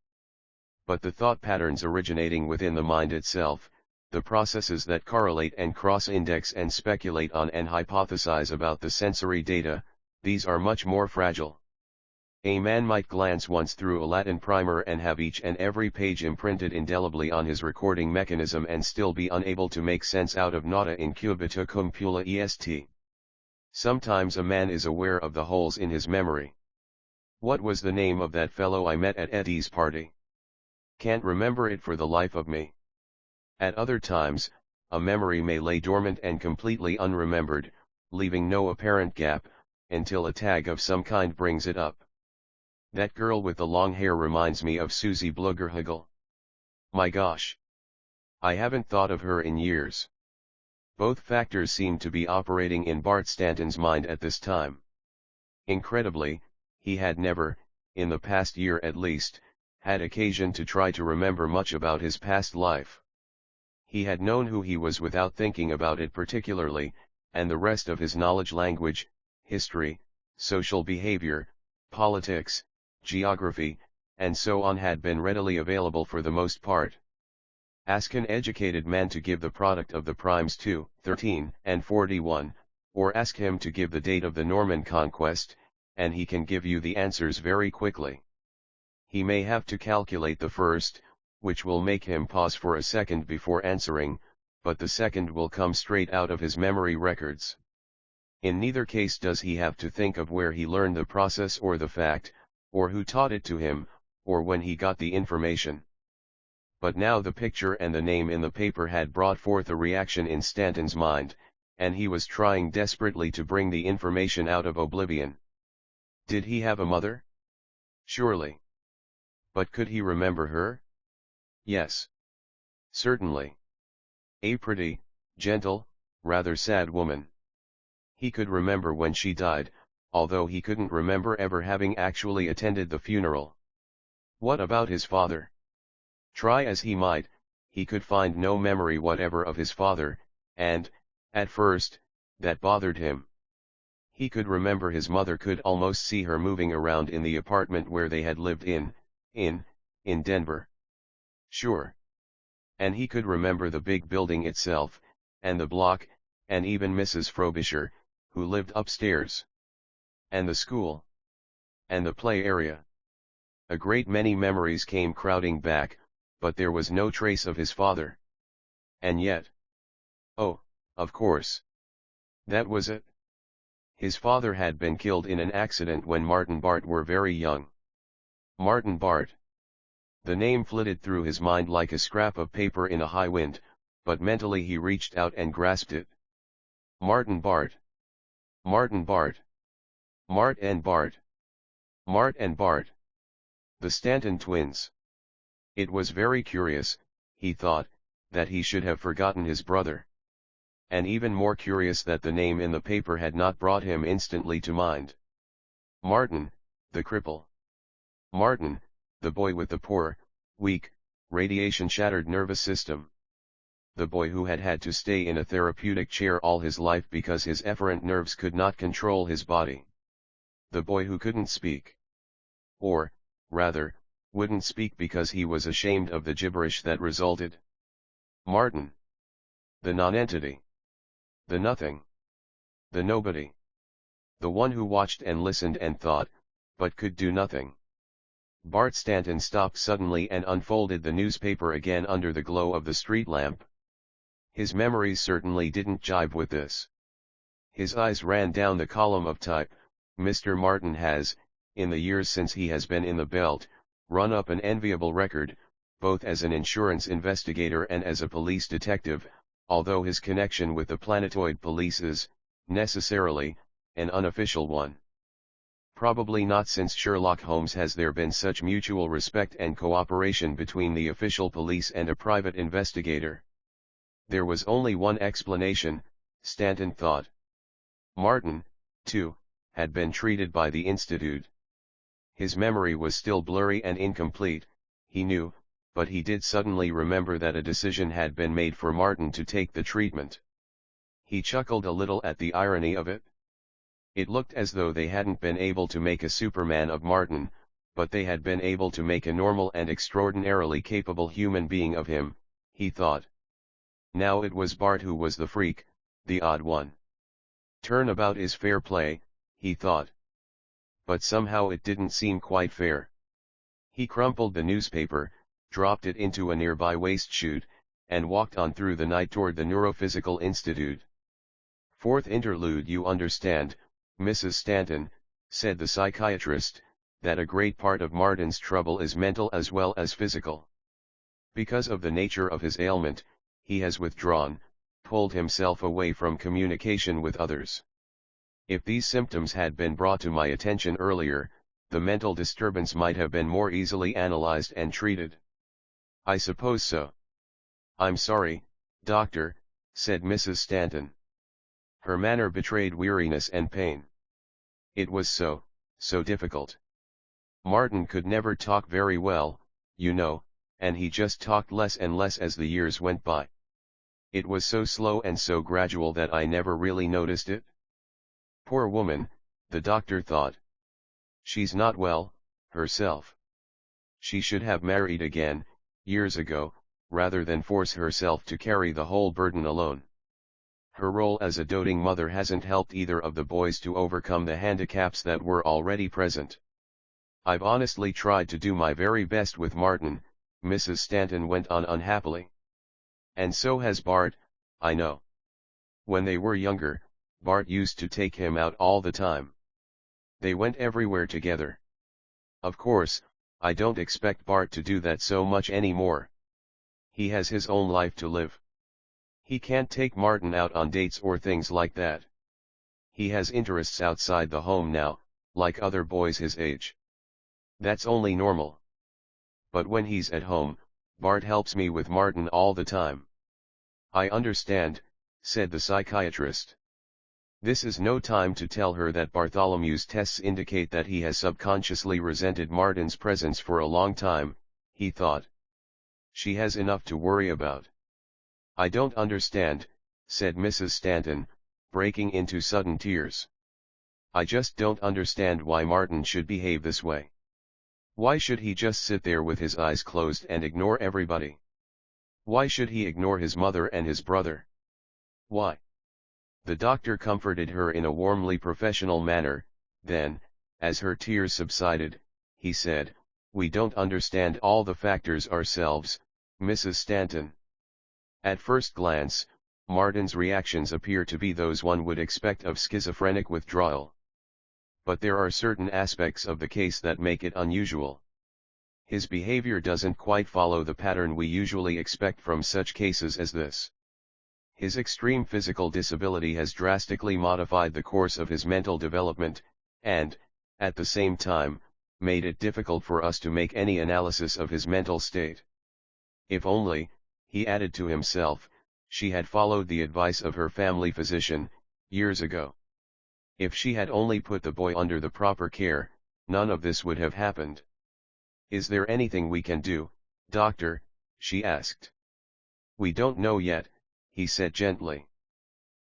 But the thought patterns originating within the mind itself, the processes that correlate and cross-index and speculate on and hypothesize about the sensory data, these are much more fragile. A man might glance once through a Latin primer and have each and every page imprinted indelibly on his recording mechanism and still be unable to make sense out of nada incubita cumpula est. Sometimes a man is aware of the holes in his memory. What was the name of that fellow I met at Eddie's party? Can't remember it for the life of me. At other times, a memory may lay dormant and completely unremembered, leaving no apparent gap, until a tag of some kind brings it up. That girl with the long hair reminds me of Susie Bluggerhagel. My gosh. I haven't thought of her in years. Both factors seem to be operating in Bart Stanton's mind at this time. Incredibly, he had never, in the past year at least, had occasion to try to remember much about his past life. He had known who he was without thinking about it particularly, and the rest of his knowledge, language, history, social behavior, politics, geography, and so on had been readily available for the most part. Ask an educated man to give the product of the primes 2, 13, and 41, or ask him to give the date of the Norman conquest, and he can give you the answers very quickly. He may have to calculate the first, which will make him pause for a second before answering, but the second will come straight out of his memory records. In neither case does he have to think of where he learned the process or the fact, or who taught it to him, or when he got the information. But now the picture and the name in the paper had brought forth a reaction in Stanton's mind, and he was trying desperately to bring the information out of oblivion. Did he have a mother? Surely. But could he remember her? Yes. Certainly. A pretty, gentle, rather sad woman. He could remember when she died, although he couldn't remember ever having actually attended the funeral. What about his father? Try as he might, he could find no memory whatever of his father, and, at first, that bothered him. He could remember his mother, could almost see her moving around in the apartment where they had lived in Denver. Sure. And he could remember the big building itself, and the block, and even Mrs. Frobisher, who lived upstairs. And the school. And the play area. A great many memories came crowding back, but there was no trace of his father. And yet. Oh, of course. That was it. His father had been killed in an accident when Martin Bart were very young. Martin Bart. The name flitted through his mind like a scrap of paper in a high wind, but mentally he reached out and grasped it. Martin Bart. Martin Bart. Mart and Bart. Mart and Bart. The Stanton twins. It was very curious, he thought, that he should have forgotten his brother. And even more curious that the name in the paper had not brought him instantly to mind. Martin, the cripple. Martin, the boy with the poor, weak, radiation-shattered nervous system. The boy who had had to stay in a therapeutic chair all his life because his efferent nerves could not control his body. The boy who couldn't speak. Or, rather, wouldn't speak because he was ashamed of the gibberish that resulted. Martin. The nonentity. The nothing. The nobody. The one who watched and listened and thought, but could do nothing. Bart Stanton stopped suddenly and unfolded the newspaper again under the glow of the street lamp. His memories certainly didn't jibe with this. His eyes ran down the column of type. Mr. Martin has, in the years since he has been in the belt, run up an enviable record, both as an insurance investigator and as a police detective, although his connection with the planetoid police is, necessarily, an unofficial one. Probably not since Sherlock Holmes has there been such mutual respect and cooperation between the official police and a private investigator. There was only one explanation, Stanton thought. Martin, too, had been treated by the Institute. His memory was still blurry and incomplete, he knew, but he did suddenly remember that a decision had been made for Martin to take the treatment. He chuckled a little at the irony of it. It looked as though they hadn't been able to make a Superman of Martin, but they had been able to make a normal and extraordinarily capable human being of him, he thought. Now it was Bart who was the freak, the odd one. Turnabout is fair play, he thought. But somehow it didn't seem quite fair. He crumpled the newspaper, dropped it into a nearby waste chute, and walked on through the night toward the Neurophysical Institute. Fourth interlude. You understand, Mrs. Stanton, said the psychiatrist, that a great part of Martin's trouble is mental as well as physical. Because of the nature of his ailment, he has withdrawn, pulled himself away from communication with others. If these symptoms had been brought to my attention earlier, the mental disturbance might have been more easily analyzed and treated. I suppose so. I'm sorry, doctor, said Mrs. Stanton. Her manner betrayed weariness and pain. It was so difficult. Martin could never talk very well, you know, and he just talked less and less as the years went by. It was so slow and so gradual that I never really noticed it. Poor woman, the doctor thought. She's not well, herself. She should have married again, years ago, rather than force herself to carry the whole burden alone. Her role as a doting mother hasn't helped either of the boys to overcome the handicaps that were already present. I've honestly tried to do my very best with Martin, Mrs. Stanton went on unhappily. And so has Bart, I know. When they were younger, Bart used to take him out all the time. They went everywhere together. Of course, I don't expect Bart to do that so much anymore. He has his own life to live. He can't take Martin out on dates or things like that. He has interests outside the home now, like other boys his age. That's only normal. But when he's at home, Bart helps me with Martin all the time. I understand, said the psychiatrist. This is no time to tell her that Bartholomew's tests indicate that he has subconsciously resented Martin's presence for a long time, he thought. She has enough to worry about. I don't understand, said Mrs. Stanton, breaking into sudden tears. I just don't understand why Martin should behave this way. Why should he just sit there with his eyes closed and ignore everybody? Why should he ignore his mother and his brother? Why? The doctor comforted her in a warmly professional manner, then, as her tears subsided, he said, "We don't understand all the factors ourselves, Mrs. Stanton. At first glance, Martin's reactions appear to be those one would expect of schizophrenic withdrawal. But there are certain aspects of the case that make it unusual. His behavior doesn't quite follow the pattern we usually expect from such cases as this. His extreme physical disability has drastically modified the course of his mental development, and, at the same time, made it difficult for us to make any analysis of his mental state. If only," he added to himself, "she had followed the advice of her family physician, years ago. If she had only put the boy under the proper care, none of this would have happened." "Is there anything we can do, doctor?" she asked. "We don't know yet," he said gently.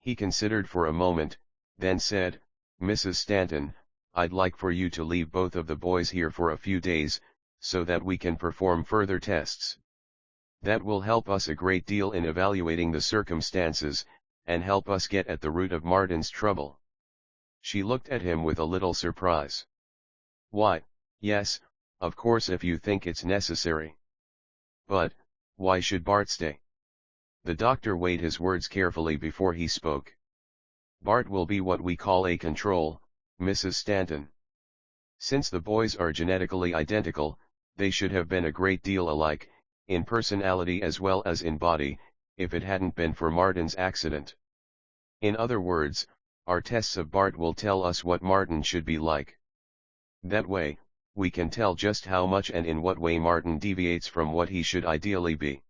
He considered for a moment, then said, "Mrs. Stanton, I'd like for you to leave both of the boys here for a few days, so that we can perform further tests. That will help us a great deal in evaluating the circumstances, and help us get at the root of Martin's trouble." She looked at him with a little surprise. Why, yes, of course if you think it's necessary. But, why should Bart stay? The doctor weighed his words carefully before he spoke. Bart will be what we call a control, Mrs. Stanton. Since the boys are genetically identical, they should have been a great deal alike, in personality as well as in body, if it hadn't been for Martin's accident. In other words, our tests of Bart will tell us what Martin should be like. That way, we can tell just how much and in what way Martin deviates from what he should ideally be.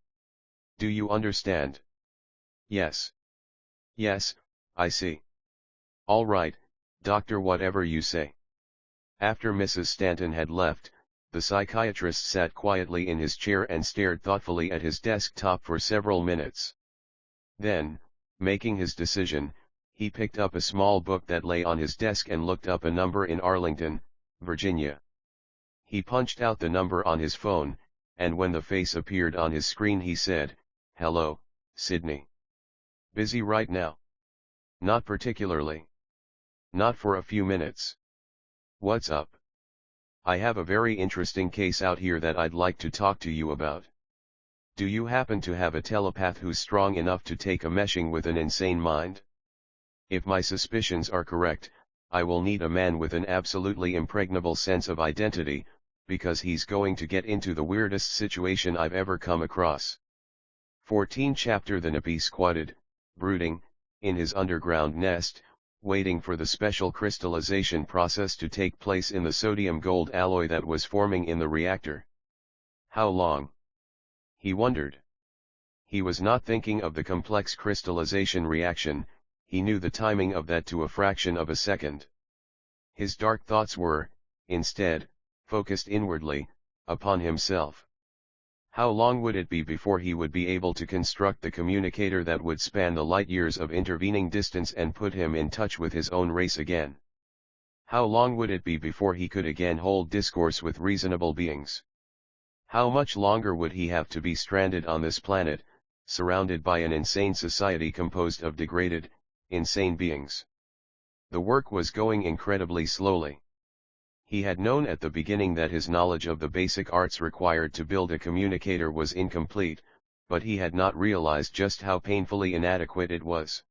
Do you understand? Yes. Yes, I see. All right, doctor, whatever you say. After Mrs. Stanton had left, the psychiatrist sat quietly in his chair and stared thoughtfully at his desktop for several minutes. Then, making his decision, he picked up a small book that lay on his desk and looked up a number in Arlington, Virginia. He punched out the number on his phone, and when the face appeared on his screen he said, "Hello, Sydney. Busy right now?" "Not particularly. Not for a few minutes." "What's up?" "I have a very interesting case out here that I'd like to talk to you about. Do you happen to have a telepath who's strong enough to take a meshing with an insane mind? If my suspicions are correct, I will need a man with an absolutely impregnable sense of identity, because he's going to get into the weirdest situation I've ever come across." 14 Chapter The Napi squatted, brooding, in his underground nest, waiting for the special crystallization process to take place in the sodium gold alloy that was forming in the reactor. How long? He wondered. He was not thinking of the complex crystallization reaction, he knew the timing of that to a fraction of a second. His dark thoughts were, instead, focused inwardly, upon himself. How long would it be before he would be able to construct the communicator that would span the light years of intervening distance and put him in touch with his own race again? How long would it be before he could again hold discourse with reasonable beings? How much longer would he have to be stranded on this planet, surrounded by an insane society composed of degraded, insane beings? The work was going incredibly slowly. He had known at the beginning that his knowledge of the basic arts required to build a communicator was incomplete, but he had not realized just how painfully inadequate it was.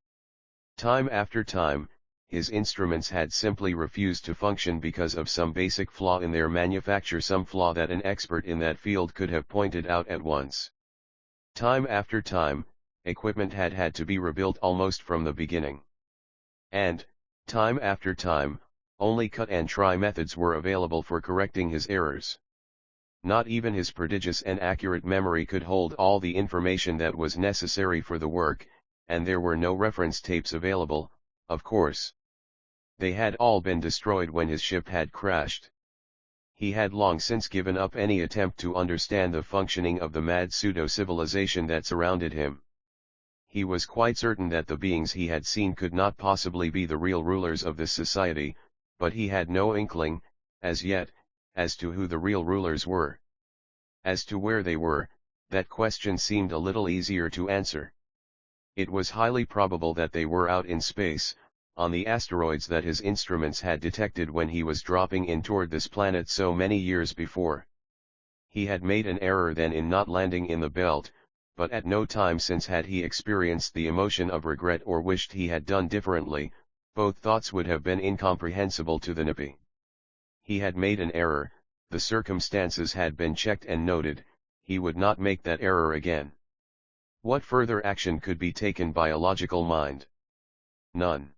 Time after time, his instruments had simply refused to function because of some basic flaw in their manufacture, some flaw that an expert in that field could have pointed out at once. Time after time, equipment had had to be rebuilt almost from the beginning. And, time after time, only cut and try methods were available for correcting his errors. Not even his prodigious and accurate memory could hold all the information that was necessary for the work, and there were no reference tapes available, of course. They had all been destroyed when his ship had crashed. He had long since given up any attempt to understand the functioning of the mad pseudo-civilization that surrounded him. He was quite certain that the beings he had seen could not possibly be the real rulers of this society, but he had no inkling, as yet, as to who the real rulers were. As to where they were, that question seemed a little easier to answer. It was highly probable that they were out in space, on the asteroids that his instruments had detected when he was dropping in toward this planet so many years before. He had made an error then in not landing in the belt, but at no time since had he experienced the emotion of regret or wished he had done differently. Both thoughts would have been incomprehensible to the Napi. He had made an error, the circumstances had been checked and noted, he would not make that error again. What further action could be taken by a logical mind? None.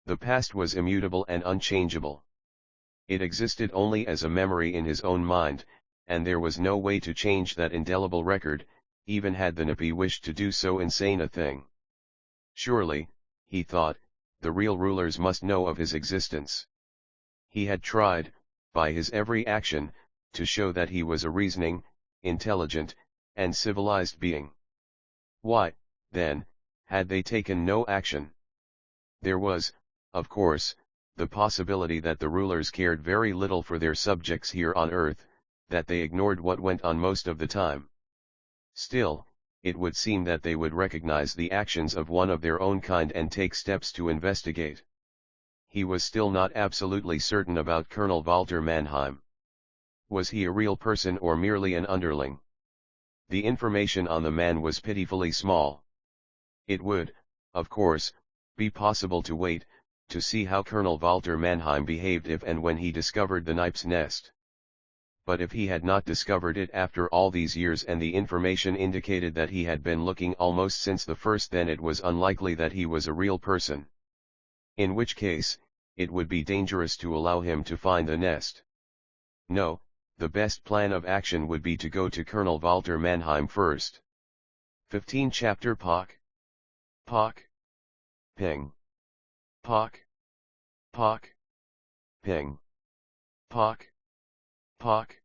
The past was immutable and unchangeable. It existed only as a memory in his own mind, and there was no way to change that indelible record, even had the Napi wished to do so insane a thing. Surely, he thought, the real rulers must know of his existence. He had tried, by his every action, to show that he was a reasoning, intelligent, and civilized being. Why, then, had they taken no action? There was, of course, the possibility that the rulers cared very little for their subjects here on Earth, that they ignored what went on most of the time. Still, it would seem that they would recognize the actions of one of their own kind and take steps to investigate. he was still not absolutely certain about Colonel Walter Mannheim. Was he a real person or merely an underling? The information on the man was pitifully small. It would, of course, be possible to wait, to see how Colonel Walter Mannheim behaved if and when he discovered the Knife's nest. But if he had not discovered it after all these years and the information indicated that he had been looking almost since the first, then it was unlikely that he was a real person. In which case, it would be dangerous to allow him to find the nest. No, the best plan of action would be to go to Colonel Walter Mannheim first. 15 Chapter Pock. Pock. Ping. Pock. Pock. Ping. Pock. Pock.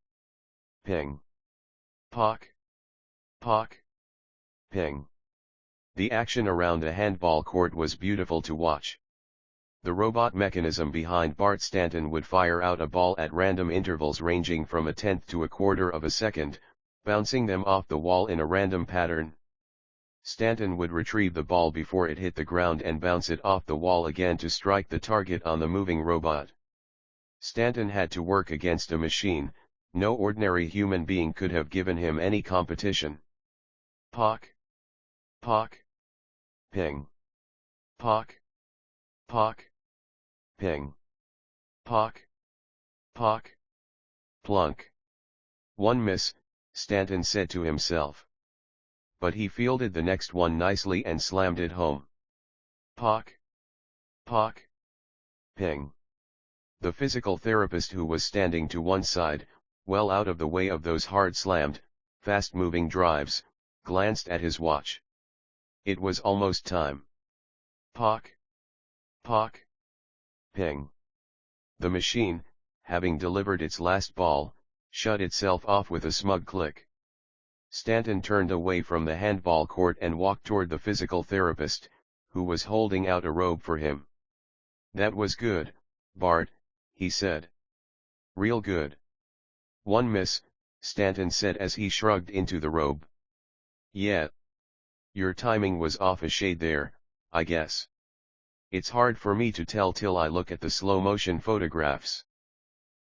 Ping. Pock. Pock. Ping. The action around a handball court was beautiful to watch. The robot mechanism behind Bart Stanton would fire out a ball at random intervals ranging from a tenth to a quarter of a second, bouncing them off the wall in a random pattern. Stanton would retrieve the ball before it hit the ground and bounce it off the wall again to strike the target on the moving robot. Stanton had to work against a machine. No ordinary human being could have given him any competition. Pock. Pock. Ping. Pock. Pock. Ping. Pock. Pock. Plunk. One miss, Stanton said to himself. But he fielded the next one nicely and slammed it home. Pock. Pock. Ping. The physical therapist, who was standing to one side, well out of the way of those hard-slammed, fast-moving drives, glanced at his watch. It was almost time. Pock. Pock. Ping. The machine, having delivered its last ball, shut itself off with a smug click. Stanton turned away from the handball court and walked toward the physical therapist, who was holding out a robe for him. "That was good, Bart," he said. "Real good." "One miss," Stanton said as he shrugged into the robe. "Yeah. Your timing was off a shade there, I guess. It's hard for me to tell till I look at the slow-motion photographs.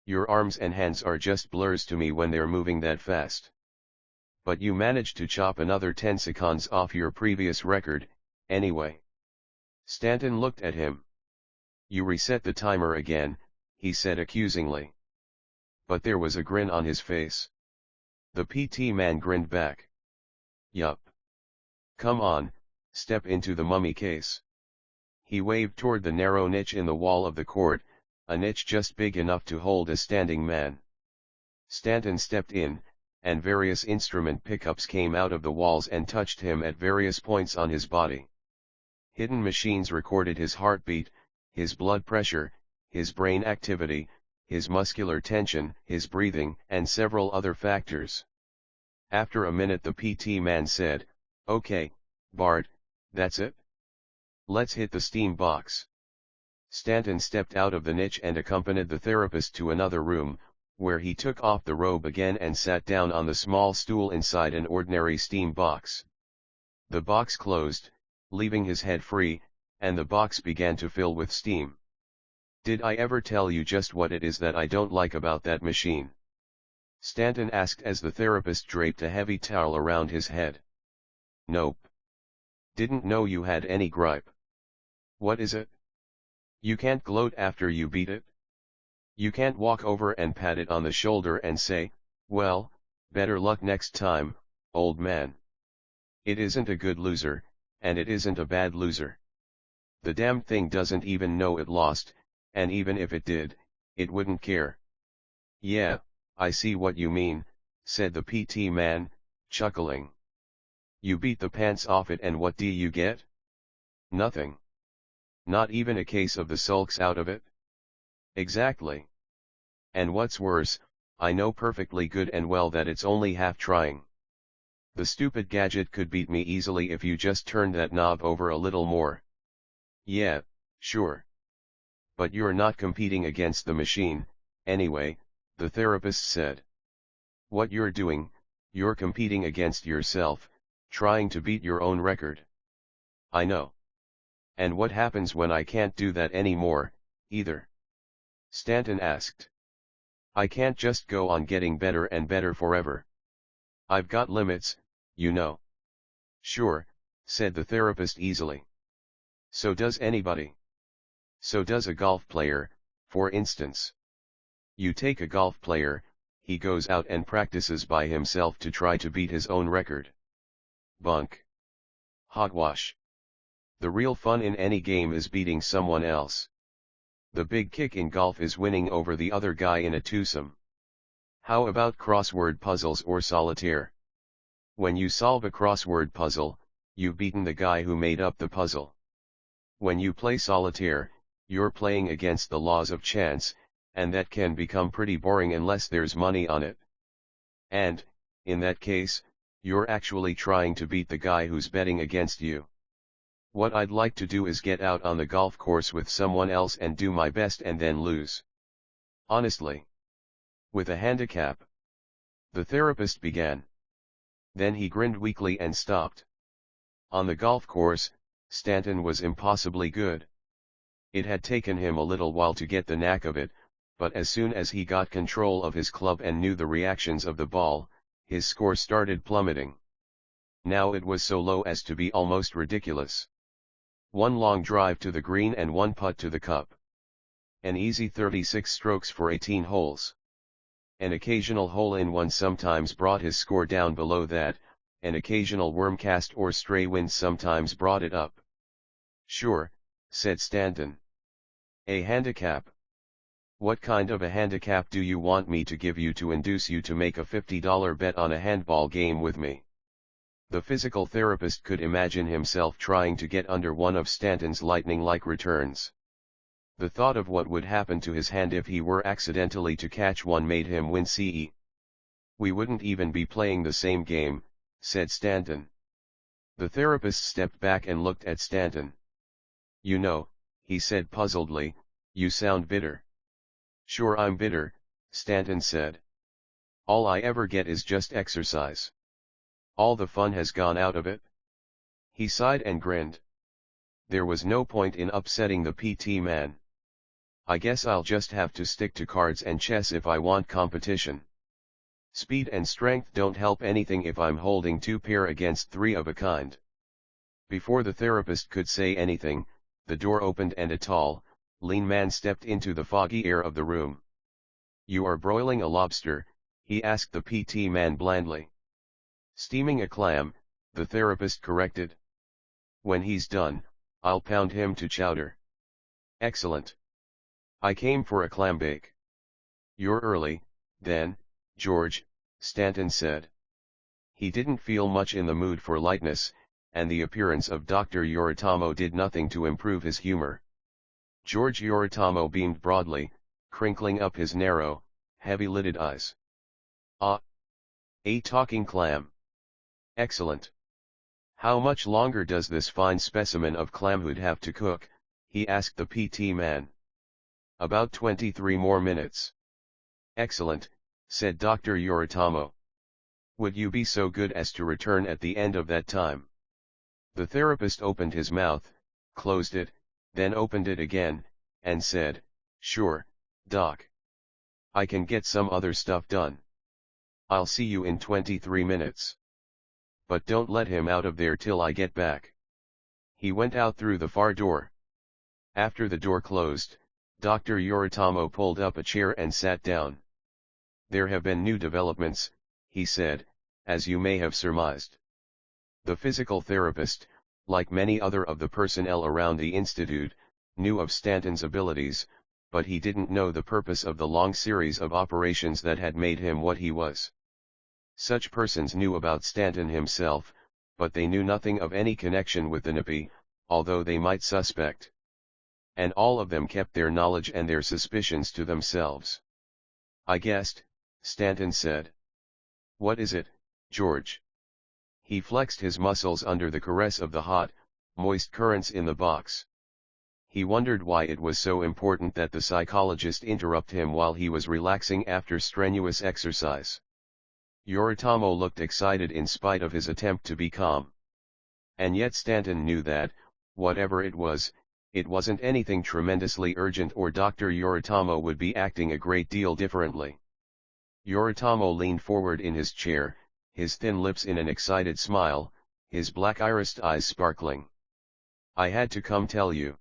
Your arms and hands are just blurs to me when they're moving that fast. But you managed to chop another 10 seconds off your previous record, anyway." Stanton looked at him. "You reset the timer again," he said accusingly. But there was a grin on his face. The PT man grinned back. "Yup. Come on, step into the mummy case." He waved toward the narrow niche in the wall of the court, a niche just big enough to hold a standing man. Stanton stepped in, and various instrument pickups came out of the walls and touched him at various points on his body. Hidden machines recorded his heartbeat, his blood pressure, his brain activity, his muscular tension, his breathing, and several other factors. After a minute the PT man said, "Okay, Bart, that's it. Let's hit the steam box." Stanton stepped out of the niche and accompanied the therapist to another room, where he took off the robe again and sat down on the small stool inside an ordinary steam box. The box closed, leaving his head free, and the box began to fill with steam. "Did I ever tell you just what it is that I don't like about that machine?" Stanton asked as the therapist draped a heavy towel around his head. "Nope. Didn't know you had any gripe." "What is it?" "You can't gloat after you beat it. You can't walk over and pat it on the shoulder and say, 'Well, better luck next time, old man.' It isn't a good loser, and it isn't a bad loser. The damn thing doesn't even know it lost, and even if it did, it wouldn't care." "Yeah, I see what you mean," said the PT man, chuckling. "You beat the pants off it and what do you get? Nothing. Not even a case of the sulks out of it?" "Exactly. And what's worse, I know perfectly good and well that it's only half trying. The stupid gadget could beat me easily if you just turned that knob over a little more." "Yeah, sure. But you're not competing against the machine, anyway," the therapist said. "What you're doing, you're competing against yourself, trying to beat your own record." "I know. And what happens when I can't do that anymore?" either? Stanton asked. I can't just go on getting better and better forever. I've got limits, you know. Sure, said the therapist easily. So does anybody. So does a golf player, for instance. You take a golf player, he goes out and practices by himself to try to beat his own record. Bunk. Hogwash. The real fun in any game is beating someone else. The big kick in golf is winning over the other guy in a twosome. How about crossword puzzles or solitaire? When you solve a crossword puzzle, you've beaten the guy who made up the puzzle. When you play solitaire, you're playing against the laws of chance, and that can become pretty boring unless there's money on it. And, in that case, you're actually trying to beat the guy who's betting against you. What I'd like to do is get out on the golf course with someone else and do my best and then lose. Honestly. With a handicap. The therapist began. Then he grinned weakly and stopped. On the golf course, Stanton was impossibly good. It had taken him a little while to get the knack of it, but as soon as he got control of his club and knew the reactions of the ball, his score started plummeting. Now it was so low as to be almost ridiculous. One long drive to the green and one putt to the cup. An easy 36 strokes for 18 holes. An occasional hole-in-one sometimes brought his score down below that, an occasional worm cast or stray wind sometimes brought it up. Sure, said Stanton. A handicap. What kind of a handicap do you want me to give you to induce you to make a $50 bet on a handball game with me? The physical therapist could imagine himself trying to get under one of Stanton's lightning-like returns. The thought of what would happen to his hand if he were accidentally to catch one made him wince. We wouldn't even be playing the same game, said Stanton. The therapist stepped back and looked at Stanton. You know, he said puzzledly, you sound bitter. Sure, I'm bitter, Stanton said. All I ever get is just exercise. All the fun has gone out of it. He sighed and grinned. There was no point in upsetting the PT man. I guess I'll just have to stick to cards and chess if I want competition. Speed and strength don't help anything if I'm holding two pair against three of a kind. Before the therapist could say anything, the door opened and a tall, lean man stepped into the foggy air of the room. You are broiling a lobster, he asked the PT man blandly. Steaming a clam, the therapist corrected. When he's done, I'll pound him to chowder. Excellent. I came for a clam bake. You're early, then, George, Stanton said. He didn't feel much in the mood for lightness, and the appearance of Dr. Yoritomo did nothing to improve his humor. George Yoritomo beamed broadly, crinkling up his narrow, heavy-lidded eyes. Ah! A talking clam. Excellent. How much longer does this fine specimen of clamhood have to cook? He asked the PT man. About 23 more minutes. Excellent, said Dr. Yoritomo. Would you be so good as to return at the end of that time? The therapist opened his mouth, closed it, then opened it again, and said, Sure, Doc. I can get some other stuff done. I'll see you in 23 minutes. But don't let him out of there till I get back. He went out through the far door. After the door closed, Dr. Yoritomo pulled up a chair and sat down. There have been new developments, he said, as you may have surmised. The physical therapist, like many other of the personnel around the institute, knew of Stanton's abilities, but he didn't know the purpose of the long series of operations that had made him what he was. Such persons knew about Stanton himself, but they knew nothing of any connection with the NIPI, although they might suspect. And all of them kept their knowledge and their suspicions to themselves. I guessed, Stanton said. What is it, George? He flexed his muscles under the caress of the hot, moist currents in the box. He wondered why it was so important that the psychologist interrupt him while he was relaxing after strenuous exercise. Yoritomo looked excited in spite of his attempt to be calm. And yet Stanton knew that, whatever it was, It wasn't anything tremendously urgent, or Dr. Yoritomo would be acting a great deal differently. Yoritomo leaned forward in his chair, his thin lips in an excited smile, his black irised eyes sparkling. I had to come tell you.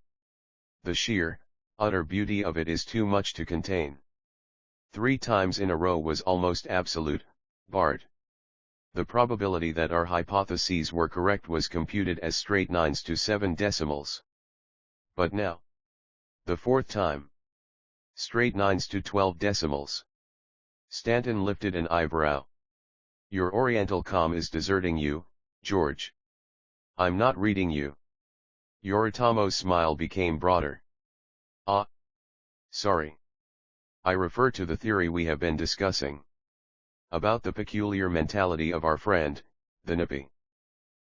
The sheer, utter beauty of it is too much to contain. 3 times in a row was almost absolute, Bart. The probability that our hypotheses were correct was computed as straight 9s to 7 decimals. But now, the 4th time, straight 9s to 12 decimals. Stanton lifted an eyebrow. Your oriental calm is deserting you, George. I'm not reading you. Yoritomo's smile became broader. Ah. Sorry. I refer to the theory we have been discussing. About the peculiar mentality of our friend, the Nippy.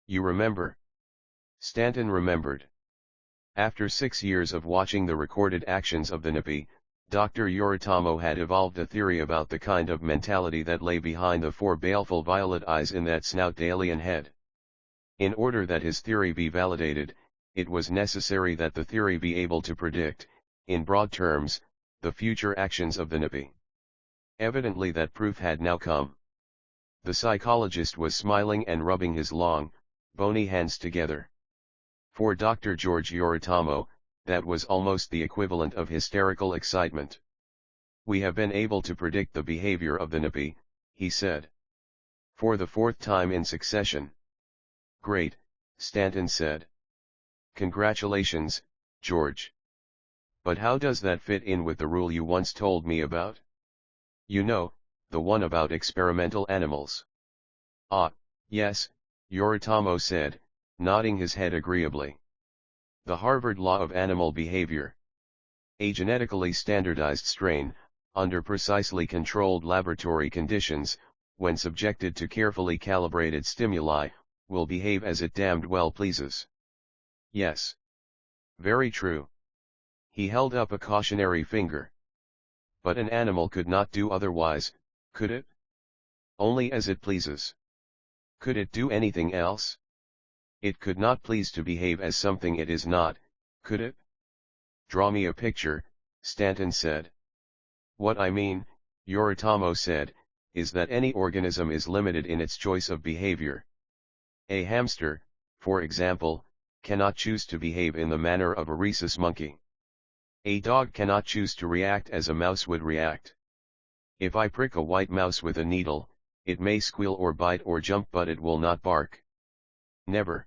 You remember? Stanton remembered. After 6 years of watching the recorded actions of the Nippy, Dr. Yoritomo had evolved a theory about the kind of mentality that lay behind the 4 baleful violet eyes in that snout alien head. In order that his theory be validated, it was necessary that the theory be able to predict, in broad terms, the future actions of the Nippy. Evidently that proof had now come. The psychologist was smiling and rubbing his long, bony hands together. For Dr. George Yoritomo, that was almost the equivalent of hysterical excitement. We have been able to predict the behavior of the Nippy, he said. For the 4th time in succession. Great, Stanton said. Congratulations, George. But how does that fit in with the rule you once told me about? You know, the one about experimental animals. Ah, yes, Yoritomo said, nodding his head agreeably. The Harvard Law of Animal Behavior. A genetically standardized strain, under precisely controlled laboratory conditions, when subjected to carefully calibrated stimuli, will behave as it damned well pleases. Yes. Very true. He held up a cautionary finger. But an animal could not do otherwise, could it? Only as it pleases. Could it do anything else? It could not please to behave as something it is not, could it? Draw me a picture, Stanton said. What I mean, Yoritomo said, is that any organism is limited in its choice of behavior. A hamster, for example, cannot choose to behave in the manner of a rhesus monkey. A dog cannot choose to react as a mouse would react. If I prick a white mouse with a needle, it may squeal or bite or jump, but it will not bark. Never.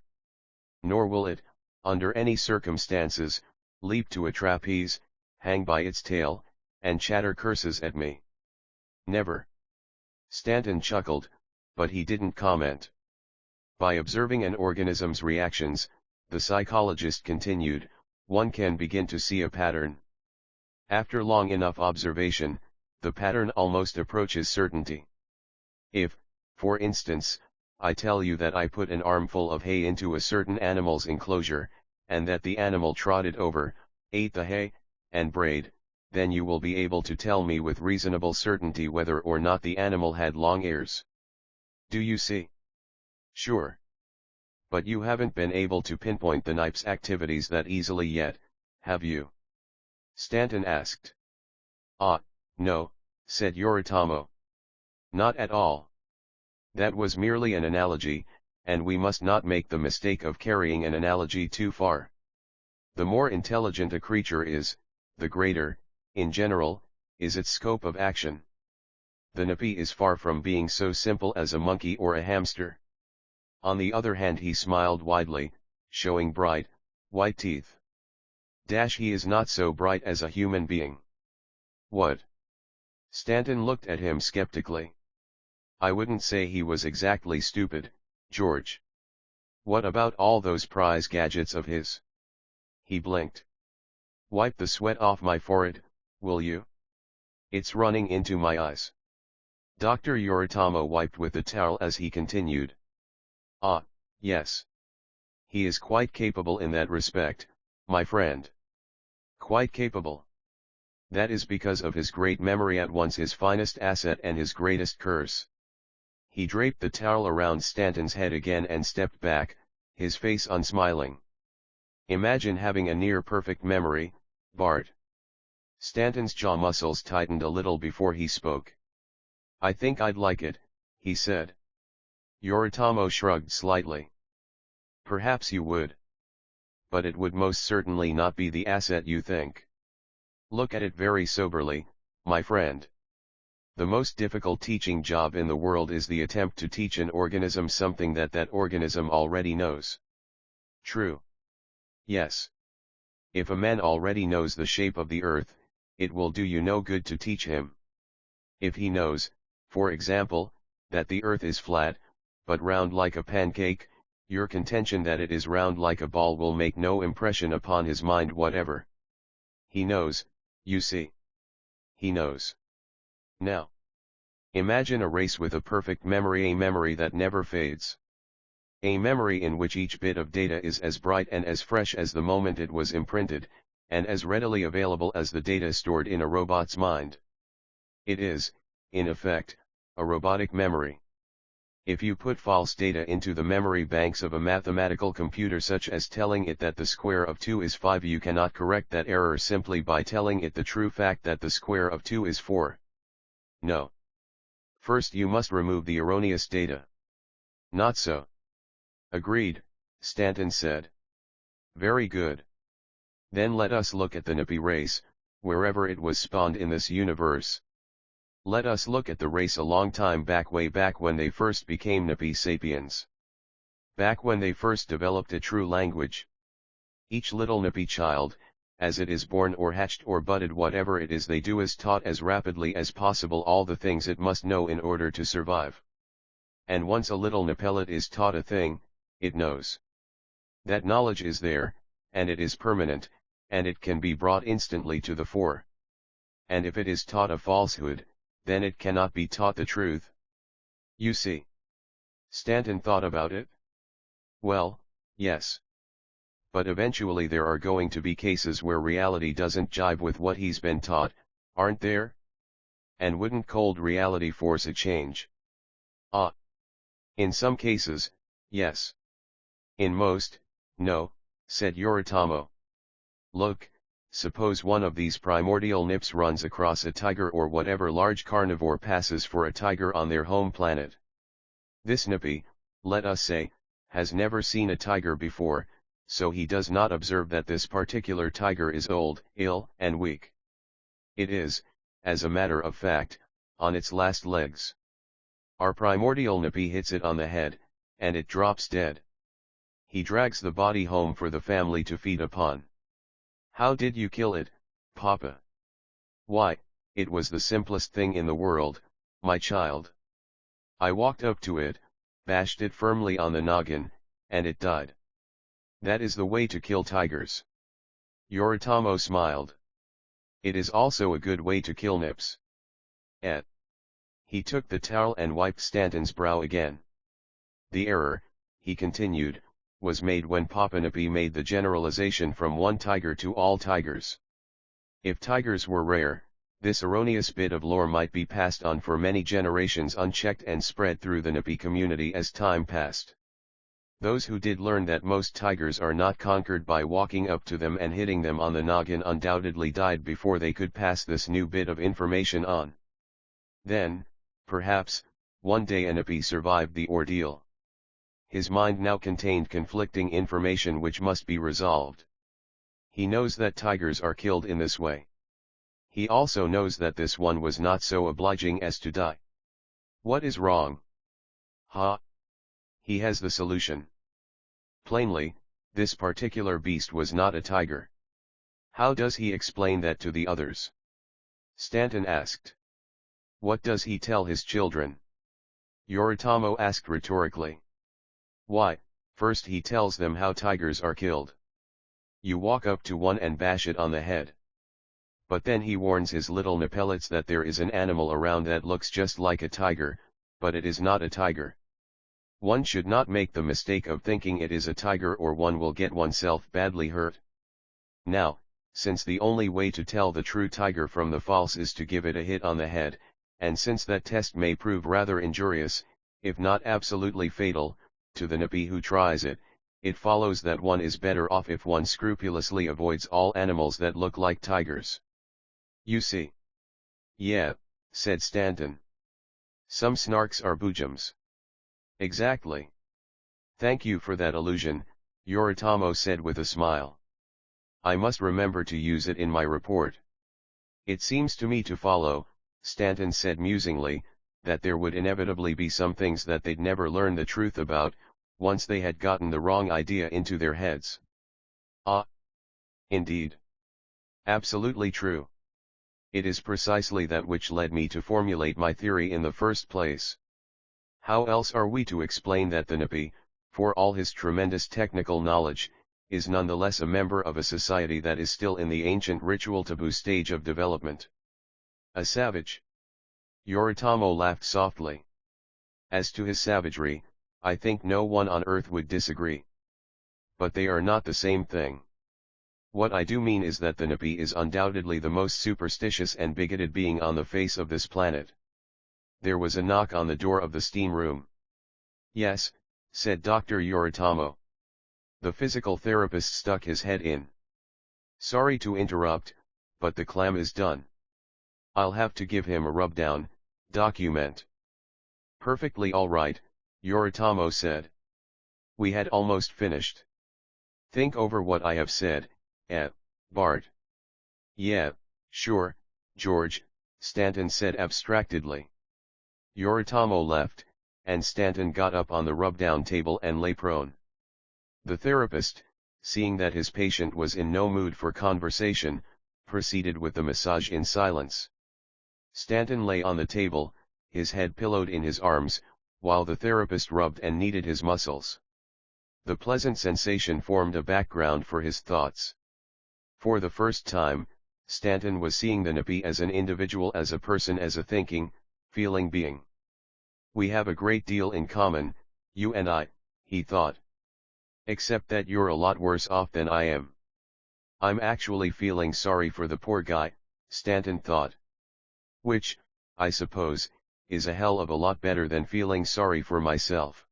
Nor will it, under any circumstances, leap to a trapeze, hang by its tail, and chatter curses at me. Never. Stanton chuckled, but he didn't comment. By observing an organism's reactions, the psychologist continued, one can begin to see a pattern. After long enough observation, the pattern almost approaches certainty. If, for instance, I tell you that I put an armful of hay into a certain animal's enclosure, and that the animal trotted over, ate the hay, and brayed, then you will be able to tell me with reasonable certainty whether or not the animal had long ears. Do you see? Sure. But you haven't been able to pinpoint the Nippy's activities that easily yet, have you? Stanton asked. Ah, no, said Yoritomo. Not at all. That was merely an analogy, and we must not make the mistake of carrying an analogy too far. The more intelligent a creature is, the greater, in general, is its scope of action. The Nippy is far from being so simple as a monkey or a hamster. On the other hand, he smiled widely, showing bright, white teeth. He is not so bright as a human being. What? Stanton looked at him skeptically. I wouldn't say he was exactly stupid, George. What about all those prize gadgets of his? He blinked. Wipe the sweat off my forehead, will you? It's running into my eyes. Dr. Yoritomo wiped with the towel as he continued. Ah, yes. He is quite capable in that respect, my friend. Quite capable. That is because of his great memory, at once his finest asset and his greatest curse. He draped the towel around Stanton's head again and stepped back, his face unsmiling. Imagine having a near-perfect memory, Bart. Stanton's jaw muscles tightened a little before he spoke. I think I'd like it, he said. Yoritomo shrugged slightly. Perhaps you would. But it would most certainly not be the asset you think. Look at it very soberly, my friend. The most difficult teaching job in the world is the attempt to teach an organism something that that organism already knows. True. Yes. If a man already knows the shape of the earth, it will do you no good to teach him. If he knows, for example, that the earth is flat, but round like a pancake, your contention that it is round like a ball will make no impression upon his mind whatever. He knows, you see. He knows. Now, imagine a race with a perfect memory, a memory that never fades. A memory in which each bit of data is as bright and as fresh as the moment it was imprinted, and as readily available as the data stored in a robot's mind. It is, in effect, a robotic memory. If you put false data into the memory banks of a mathematical computer, such as telling it that the square of 2 is 5, you cannot correct that error simply by telling it the true fact that the square of 2 is 4. No. First you must remove the erroneous data. Not so. Agreed, Stanton said. Very good. Then let us look at the Napi race, wherever it was spawned in this universe. Let us look at the race a long time back, way back when they first became Napi sapiens. Back when they first developed a true language. Each little Napi child, as it is born or hatched or budded, whatever it is they do, is taught as rapidly as possible all the things it must know in order to survive. And once a little Napelet is taught a thing, it knows. That knowledge is there, and it is permanent, and it can be brought instantly to the fore. And if it is taught a falsehood, then it cannot be taught the truth. You see. Stanton thought about it. Well, yes. But eventually there are going to be cases where reality doesn't jive with what he's been taught, aren't there? And wouldn't cold reality force a change? Ah. In some cases, yes. In most, no, said Yoritomo. Look, suppose one of these primordial nips runs across a tiger or whatever large carnivore passes for a tiger on their home planet. This nippy, let us say, has never seen a tiger before, so he does not observe that this particular tiger is old, ill, and weak. It is, as a matter of fact, on its last legs. Our primordial nippy hits it on the head, and it drops dead. He drags the body home for the family to feed upon. How did you kill it, Papa? Why, it was the simplest thing in the world, my child. I walked up to it, bashed it firmly on the noggin, and it died. That is the way to kill tigers. Yoritomo smiled. It is also a good way to kill nips. He took the towel and wiped Stanton's brow again. The error, he continued, was made when Papa Napi made the generalization from one tiger to all tigers. If tigers were rare, this erroneous bit of lore might be passed on for many generations unchecked and spread through the Napi community as time passed. Those who did learn that most tigers are not conquered by walking up to them and hitting them on the noggin undoubtedly died before they could pass this new bit of information on. Then, perhaps, one day a Napi survived the ordeal. His mind now contained conflicting information which must be resolved. He knows that tigers are killed in this way. He also knows that this one was not so obliging as to die. What is wrong? He has the solution. Plainly, this particular beast was not a tiger. How does he explain that to the others? Stanton asked. What does he tell his children? Yoritomo asked rhetorically. Why, first he tells them how tigers are killed. You walk up to one and bash it on the head. But then he warns his little Napellets that there is an animal around that looks just like a tiger, but it is not a tiger. One should not make the mistake of thinking it is a tiger or one will get oneself badly hurt. Now, since the only way to tell the true tiger from the false is to give it a hit on the head, and since that test may prove rather injurious, if not absolutely fatal, to the Napi who tries it, it follows that one is better off if one scrupulously avoids all animals that look like tigers. You see? Yeah, said Stanton. Some snarks are boojums. Exactly. Thank you for that allusion, Yoritomo said with a smile. I must remember to use it in my report. It seems to me to follow, Stanton said musingly, that there would inevitably be some things that they'd never learn the truth about, once they had gotten the wrong idea into their heads. Ah. Indeed. Absolutely true. It is precisely that which led me to formulate my theory in the first place. How else are we to explain that the Napi, for all his tremendous technical knowledge, is nonetheless a member of a society that is still in the ancient ritual taboo stage of development? A savage. Yoritomo laughed softly. As to his savagery, I think no one on earth would disagree. But they are not the same thing. What I do mean is that the Napi is undoubtedly the most superstitious and bigoted being on the face of this planet. There was a knock on the door of the steam room. Yes, said Dr. Yoritomo. The physical therapist stuck his head in. Sorry to interrupt, but the clam is done. I'll have to give him a rub-down, document. Perfectly all right, Yoritomo said. We had almost finished. Think over what I have said, Bart. Yeah, sure, George, Stanton said abstractedly. Yoritomo left, and Stanton got up on the rub-down table and lay prone. The therapist, seeing that his patient was in no mood for conversation, proceeded with the massage in silence. Stanton lay on the table, his head pillowed in his arms, while the therapist rubbed and kneaded his muscles. The pleasant sensation formed a background for his thoughts. For the first time, Stanton was seeing the Napi as an individual, as a person, as a thinking, feeling being. We have a great deal in common, you and I, he thought. Except that you're a lot worse off than I am. I'm actually feeling sorry for the poor guy, Stanton thought. Which, I suppose, is a hell of a lot better than feeling sorry for myself.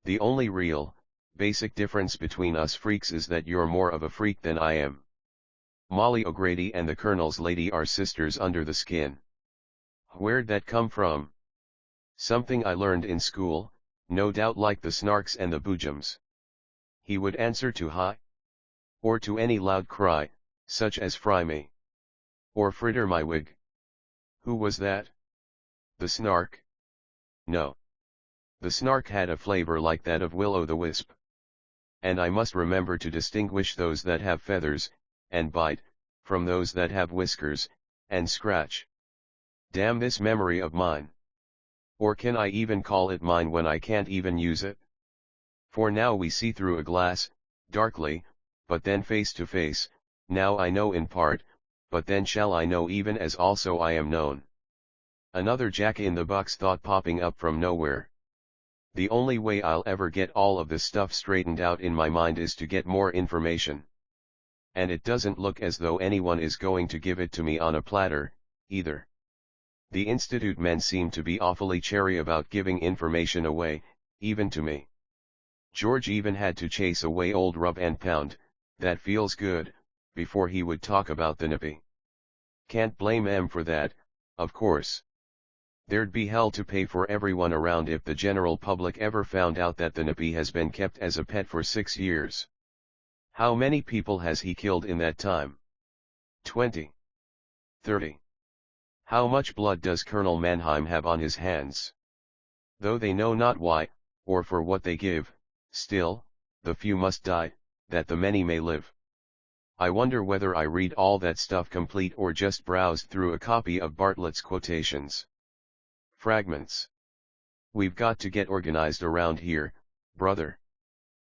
The only real, basic difference between us freaks is that you're more of a freak than I am. Molly O'Grady and the Colonel's lady are sisters under the skin. Where'd that come from? Something I learned in school, no doubt, like the snarks and the boojums. He would answer to hi. Or to any loud cry, such as fry me. Or fritter my wig. Who was that? The snark? No. The snark had a flavor like that of will-o'-the-wisp. And I must remember to distinguish those that have feathers, and bite, from those that have whiskers, and scratch. Damn this memory of mine. Or can I even call it mine when I can't even use it? For now we see through a glass, darkly, but then face to face. Now I know in part, but then shall I know even as also I am known. Another jack-in-the-box thought popping up from nowhere. The only way I'll ever get all of this stuff straightened out in my mind is to get more information. And it doesn't look as though anyone is going to give it to me on a platter, either. The Institute men seem to be awfully chary about giving information away, even to me. George even had to chase away old Rub and Pound, that feels good, before he would talk about the Napi. Can't blame em for that, of course. There'd be hell to pay for everyone around if the general public ever found out that the Napi has been kept as a pet for 6 years. How many people has he killed in that time? 20. 30. How much blood does Colonel Mannheim have on his hands? Though they know not why, or for what they give, still, the few must die, that the many may live. I wonder whether I read all that stuff complete or just browsed through a copy of Bartlett's quotations. Fragments. We've got to get organized around here, brother.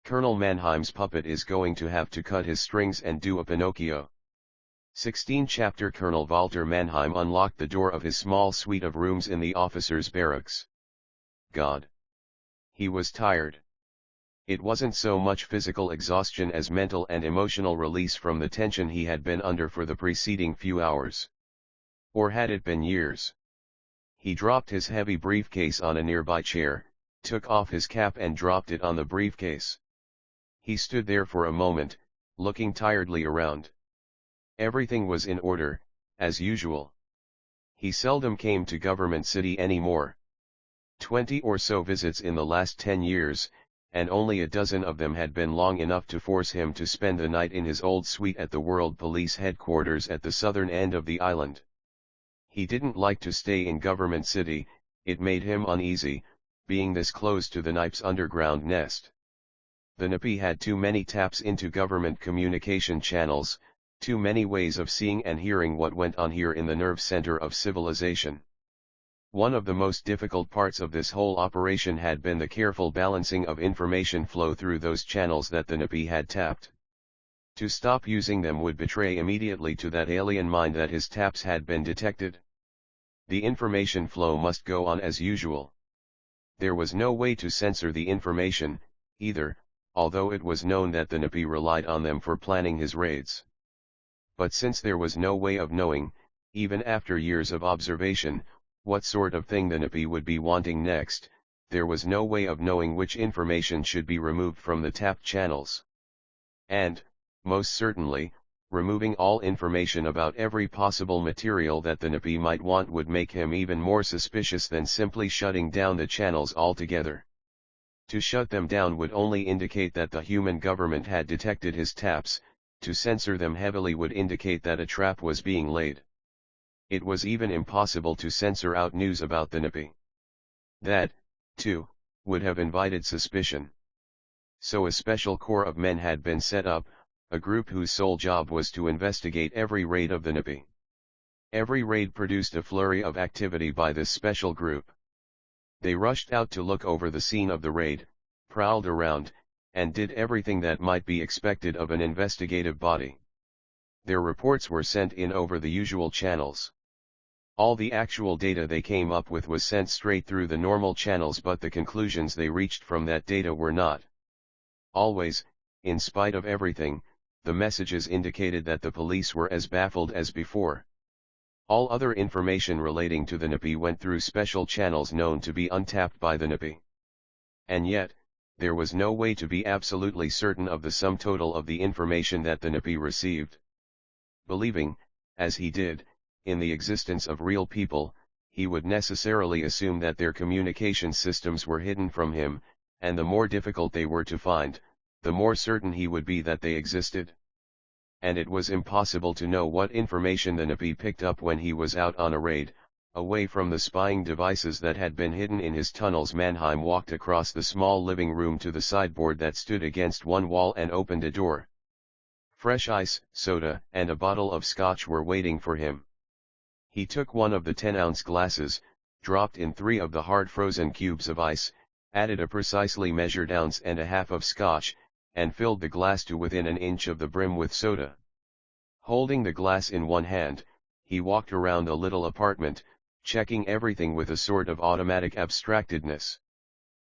Colonel Mannheim's puppet is going to have to cut his strings and do a Pinocchio. 16 Chapter Colonel Walter Mannheim unlocked the door of his small suite of rooms in the officers' barracks. God. He was tired. It wasn't so much physical exhaustion as mental and emotional release from the tension he had been under for the preceding few hours. Or had it been years? He dropped his heavy briefcase on a nearby chair, took off his cap and dropped it on the briefcase. He stood there for a moment, looking tiredly around. Everything was in order, as usual. He seldom came to Government City anymore. 20 or so visits in the last 10 years, and only a dozen of them had been long enough to force him to spend the night in his old suite at the World Police headquarters at the southern end of the island. He didn't like to stay in Government City, it made him uneasy, being this close to the Knife's underground nest. The NPI had too many taps into government communication channels, too many ways of seeing and hearing what went on here in the nerve center of civilization. One of the most difficult parts of this whole operation had been the careful balancing of information flow through those channels that the NPI had tapped. To stop using them would betray immediately to that alien mind that his taps had been detected. The information flow must go on as usual. There was no way to censor the information, either, although it was known that the NPI relied on them for planning his raids. But since there was no way of knowing, even after years of observation, what sort of thing the NPI would be wanting next, there was no way of knowing which information should be removed from the tapped channels. And, most certainly, removing all information about every possible material that the NPI might want would make him even more suspicious than simply shutting down the channels altogether. To shut them down would only indicate that the human government had detected his taps, to censor them heavily would indicate that a trap was being laid. It was even impossible to censor out news about the NPI. That, too, would have invited suspicion. So a special corps of men had been set up, a group whose sole job was to investigate every raid of the NPI. Every raid produced a flurry of activity by this special group. They rushed out to look over the scene of the raid, prowled around, and did everything that might be expected of an investigative body. Their reports were sent in over the usual channels. All the actual data they came up with was sent straight through the normal channels, but the conclusions they reached from that data were not. Always, in spite of everything, the messages indicated that the police were as baffled as before. All other information relating to the NPI went through special channels known to be untapped by the NPI. And yet, there was no way to be absolutely certain of the sum total of the information that the NPI received. Believing, as he did, in the existence of real people, he would necessarily assume that their communication systems were hidden from him, and the more difficult they were to find, the more certain he would be that they existed. And it was impossible to know what information the NPI picked up when he was out on a raid. Away from the spying devices that had been hidden in his tunnels, Mannheim walked across the small living room to the sideboard that stood against one wall and opened a door. Fresh ice, soda, and a bottle of scotch were waiting for him. He took one of the 10-ounce glasses, dropped in 3 of the hard frozen cubes of ice, added a precisely measured ounce and a half of scotch, and filled the glass to within an inch of the brim with soda. Holding the glass in one hand, he walked around the little apartment, checking everything with a sort of automatic abstractedness.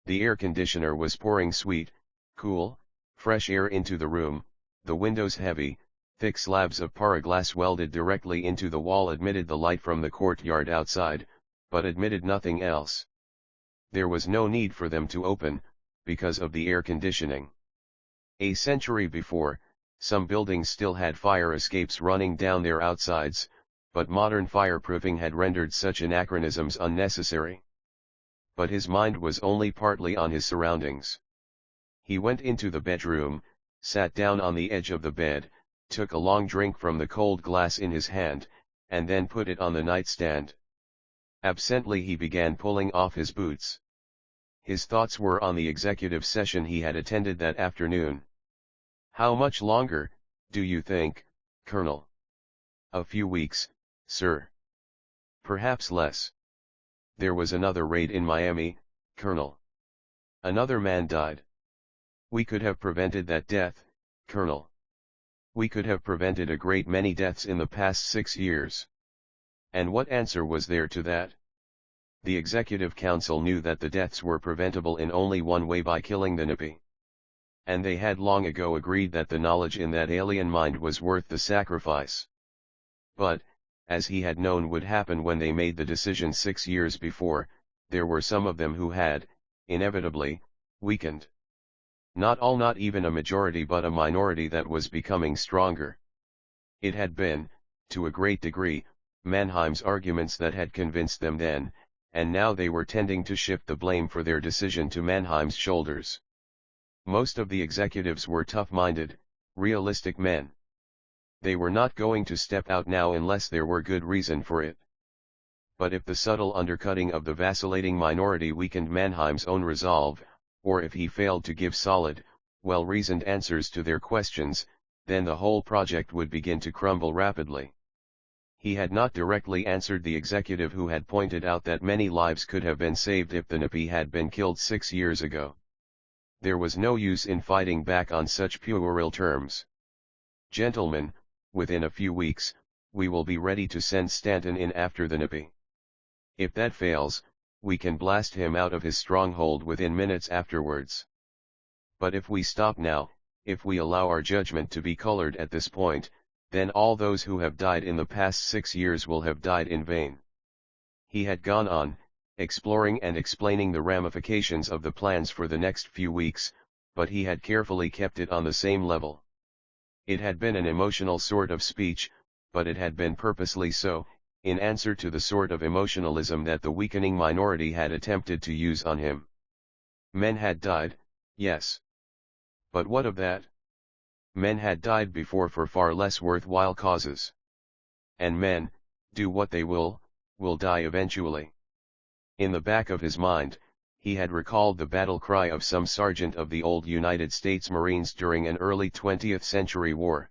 The air conditioner was pouring sweet, cool, fresh air into the room, the windows heavy, thick slabs of paraglass welded directly into the wall admitted the light from the courtyard outside, but admitted nothing else. There was no need for them to open, because of the air conditioning. A century before, some buildings still had fire escapes running down their outsides, but modern fireproofing had rendered such anachronisms unnecessary. But his mind was only partly on his surroundings. He went into the bedroom, sat down on the edge of the bed, took a long drink from the cold glass in his hand, and then put it on the nightstand. Absently he began pulling off his boots. His thoughts were on the executive session he had attended that afternoon. How much longer, do you think, Colonel? A few weeks, sir. Perhaps less. There was another raid in Miami, Colonel. Another man died. We could have prevented that death, Colonel. We could have prevented a great many deaths in the past 6 years. And what answer was there to that? The Executive Council knew that the deaths were preventable in only one way, by killing the NPI. And they had long ago agreed that the knowledge in that alien mind was worth the sacrifice. But, as he had known would happen when they made the decision 6 years before, there were some of them who had, inevitably, weakened. Not even a majority but a minority that was becoming stronger. It had been, to a great degree, Mannheim's arguments that had convinced them then, and now they were tending to shift the blame for their decision to Mannheim's shoulders. Most of the executives were tough-minded, realistic men. They were not going to step out now unless there were good reason for it. But if the subtle undercutting of the vacillating minority weakened Mannheim's own resolve, or if he failed to give solid, well-reasoned answers to their questions, then the whole project would begin to crumble rapidly. He had not directly answered the executive who had pointed out that many lives could have been saved if the NIPI had been killed 6 years ago. There was no use in fighting back on such puerile terms. Gentlemen, within a few weeks, we will be ready to send Stanton in after the NIPI. If that fails, we can blast him out of his stronghold within minutes afterwards. But if we stop now, if we allow our judgment to be colored at this point, then all those who have died in the past 6 years will have died in vain. He had gone on, exploring and explaining the ramifications of the plans for the next few weeks, but he had carefully kept it on the same level. It had been an emotional sort of speech, but it had been purposely so, in answer to the sort of emotionalism that the weakening minority had attempted to use on him. Men had died, yes. But what of that? Men had died before for far less worthwhile causes. And men, do what they will die eventually. In the back of his mind, he had recalled the battle cry of some sergeant of the old United States Marines during an early 20th century war.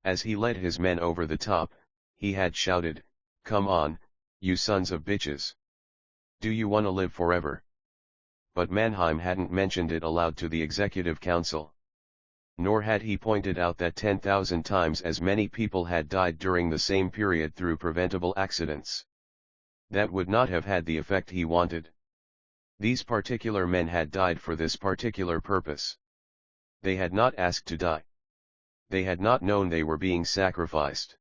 As he led his men over the top, he had shouted, "Come on, you sons of bitches. Do you want to live forever?" But Mannheim hadn't mentioned it aloud to the Executive Council. Nor had he pointed out that 10,000 times as many people had died during the same period through preventable accidents. That would not have had the effect he wanted. These particular men had died for this particular purpose. They had not asked to die. They had not known they were being sacrificed.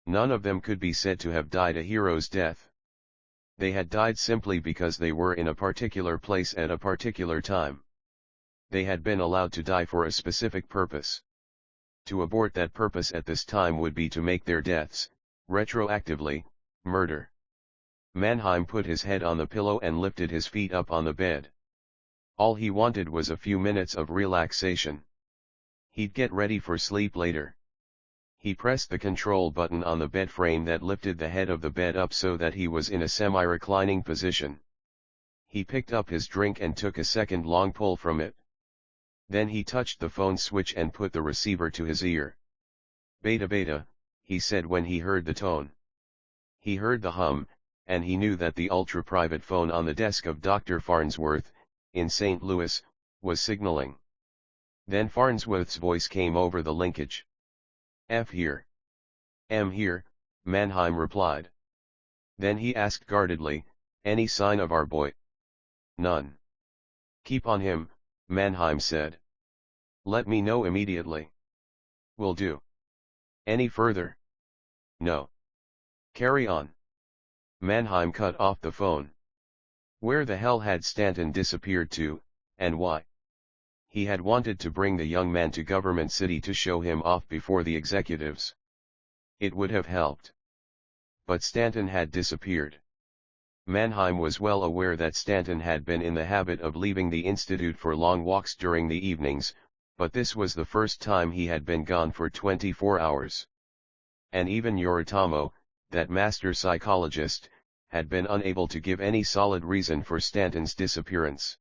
None of them could be said to have died a hero's death. They had died simply because they were in a particular place at a particular time. They had been allowed to die for a specific purpose. To abort that purpose at this time would be to make their deaths, retroactively, murder. Mannheim put his head on the pillow and lifted his feet up on the bed. All he wanted was a few minutes of relaxation. He'd get ready for sleep later. He pressed the control button on the bed frame that lifted the head of the bed up so that he was in a semi-reclining position. He picked up his drink and took a second long pull from it. Then he touched the phone switch and put the receiver to his ear. "Beta beta," he said when he heard the tone. He heard the hum, and he knew that the ultra-private phone on the desk of Dr. Farnsworth, in St. Louis, was signaling. Then Farnsworth's voice came over the linkage. "F here." "M here," Mannheim replied. Then he asked guardedly, "Any sign of our boy?" "None." "Keep on him," Mannheim said. "Let me know immediately." "Will do." "Any further?" "No." "Carry on." Mannheim cut off the phone. Where the hell had Stanton disappeared to, and why? He had wanted to bring the young man to Government City to show him off before the executives. It would have helped. But Stanton had disappeared. Mannheim was well aware that Stanton had been in the habit of leaving the Institute for long walks during the evenings, but this was the first time he had been gone for 24 hours. And even Yoritomo, that master psychologist, had been unable to give any solid reason for Stanton's disappearance.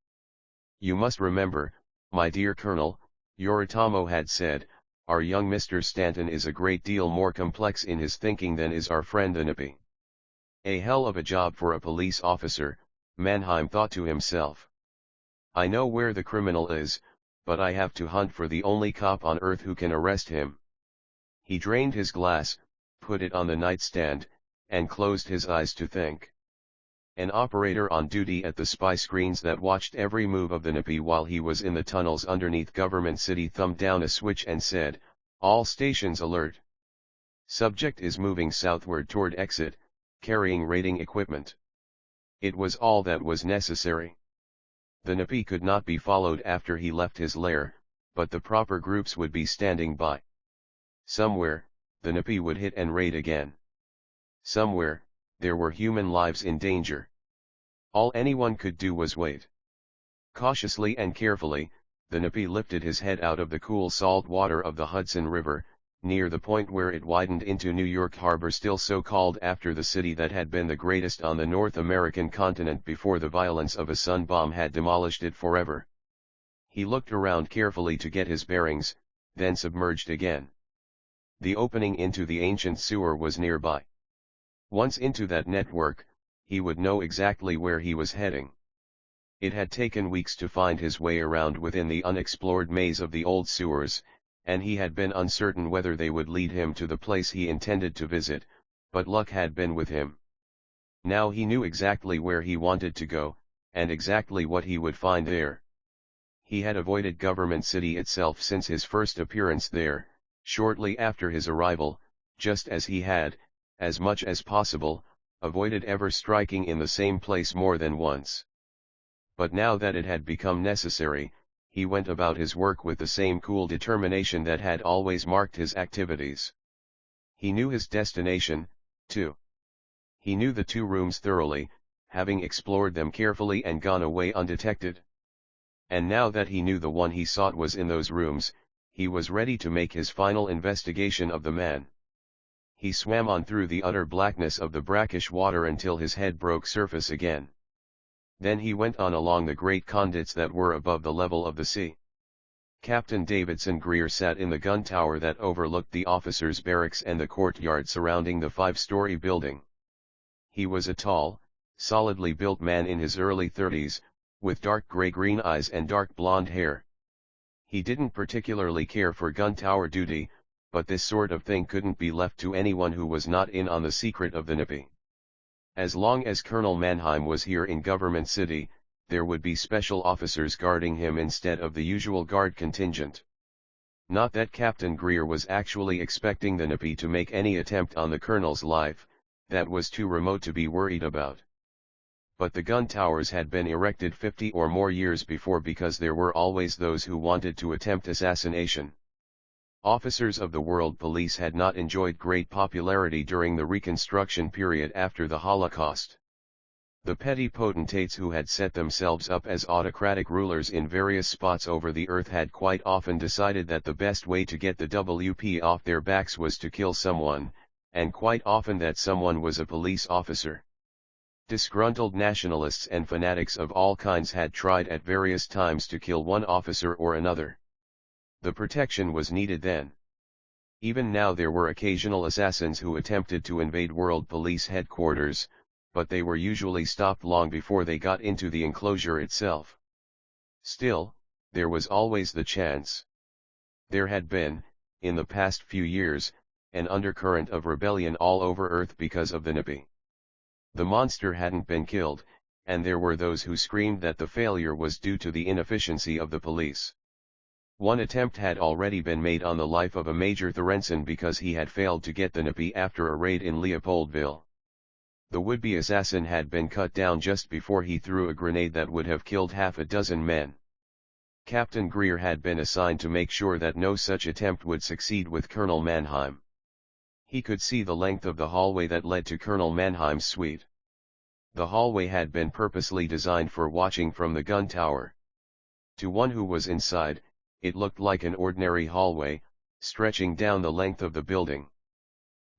"You must remember, my dear Colonel," Yoritomo had said, "our young Mr. Stanton is a great deal more complex in his thinking than is our friend the Nippy." A hell of a job for a police officer, Mannheim thought to himself. "I know where the criminal is, but I have to hunt for the only cop on earth who can arrest him." He drained his glass, put it on the nightstand, and closed his eyes to think. An operator on duty at the spy screens that watched every move of the Nippy while he was in the tunnels underneath Government City thumbed down a switch and said, "All stations alert. Subject is moving southward toward exit, carrying raiding equipment." It was all that was necessary. The Napi could not be followed after he left his lair, but the proper groups would be standing by. Somewhere, the Napi would hit and raid again. Somewhere, there were human lives in danger. All anyone could do was wait. Cautiously and carefully, the Napi lifted his head out of the cool salt water of the Hudson River, near the point where it widened into New York Harbor, still so called after the city that had been the greatest on the North American continent before the violence of a sun bomb had demolished it forever. He looked around carefully to get his bearings, then submerged again. The opening into the ancient sewer was nearby. Once into that network, he would know exactly where he was heading. It had taken weeks to find his way around within the unexplored maze of the old sewers, and he had been uncertain whether they would lead him to the place he intended to visit, but luck had been with him. Now he knew exactly where he wanted to go, and exactly what he would find there. He had avoided Government City itself since his first appearance there, shortly after his arrival, just as he had, as much as possible, avoided ever striking in the same place more than once. But now that it had become necessary, he went about his work with the same cool determination that had always marked his activities. He knew his destination, too. He knew the 2 rooms thoroughly, having explored them carefully and gone away undetected. And now that he knew the one he sought was in those rooms, he was ready to make his final investigation of the man. He swam on through the utter blackness of the brackish water until his head broke surface again. Then he went on along the great conduits that were above the level of the sea. Captain Davidson Greer sat in the gun tower that overlooked the officers' barracks and the courtyard surrounding the 5-story building. He was a tall, solidly built man in his early 30s, with dark gray-green eyes and dark blonde hair. He didn't particularly care for gun tower duty, but this sort of thing couldn't be left to anyone who was not in on the secret of the Napi. As long as Colonel Mannheim was here in Government City, there would be special officers guarding him instead of the usual guard contingent. Not that Captain Greer was actually expecting the Napi to make any attempt on the colonel's life, that was too remote to be worried about. But the gun towers had been erected 50 or more years before because there were always those who wanted to attempt assassination. Officers of the World Police had not enjoyed great popularity during the Reconstruction period after the Holocaust. The petty potentates who had set themselves up as autocratic rulers in various spots over the earth had quite often decided that the best way to get the WP off their backs was to kill someone, and quite often that someone was a police officer. Disgruntled nationalists and fanatics of all kinds had tried at various times to kill one officer or another. The protection was needed then. Even now there were occasional assassins who attempted to invade World Police headquarters, but they were usually stopped long before they got into the enclosure itself. Still, there was always the chance. There had been, in the past few years, an undercurrent of rebellion all over Earth because of the Napi. The monster hadn't been killed, and there were those who screamed that the failure was due to the inefficiency of the police. One attempt had already been made on the life of a Major Thorensen because he had failed to get the Napi after a raid in Leopoldville. The would-be assassin had been cut down just before he threw a grenade that would have killed half a dozen men. Captain Greer had been assigned to make sure that no such attempt would succeed with Colonel Mannheim. He could see the length of the hallway that led to Colonel Mannheim's suite. The hallway had been purposely designed for watching from the gun tower. To one who was inside, it looked like an ordinary hallway, stretching down the length of the building.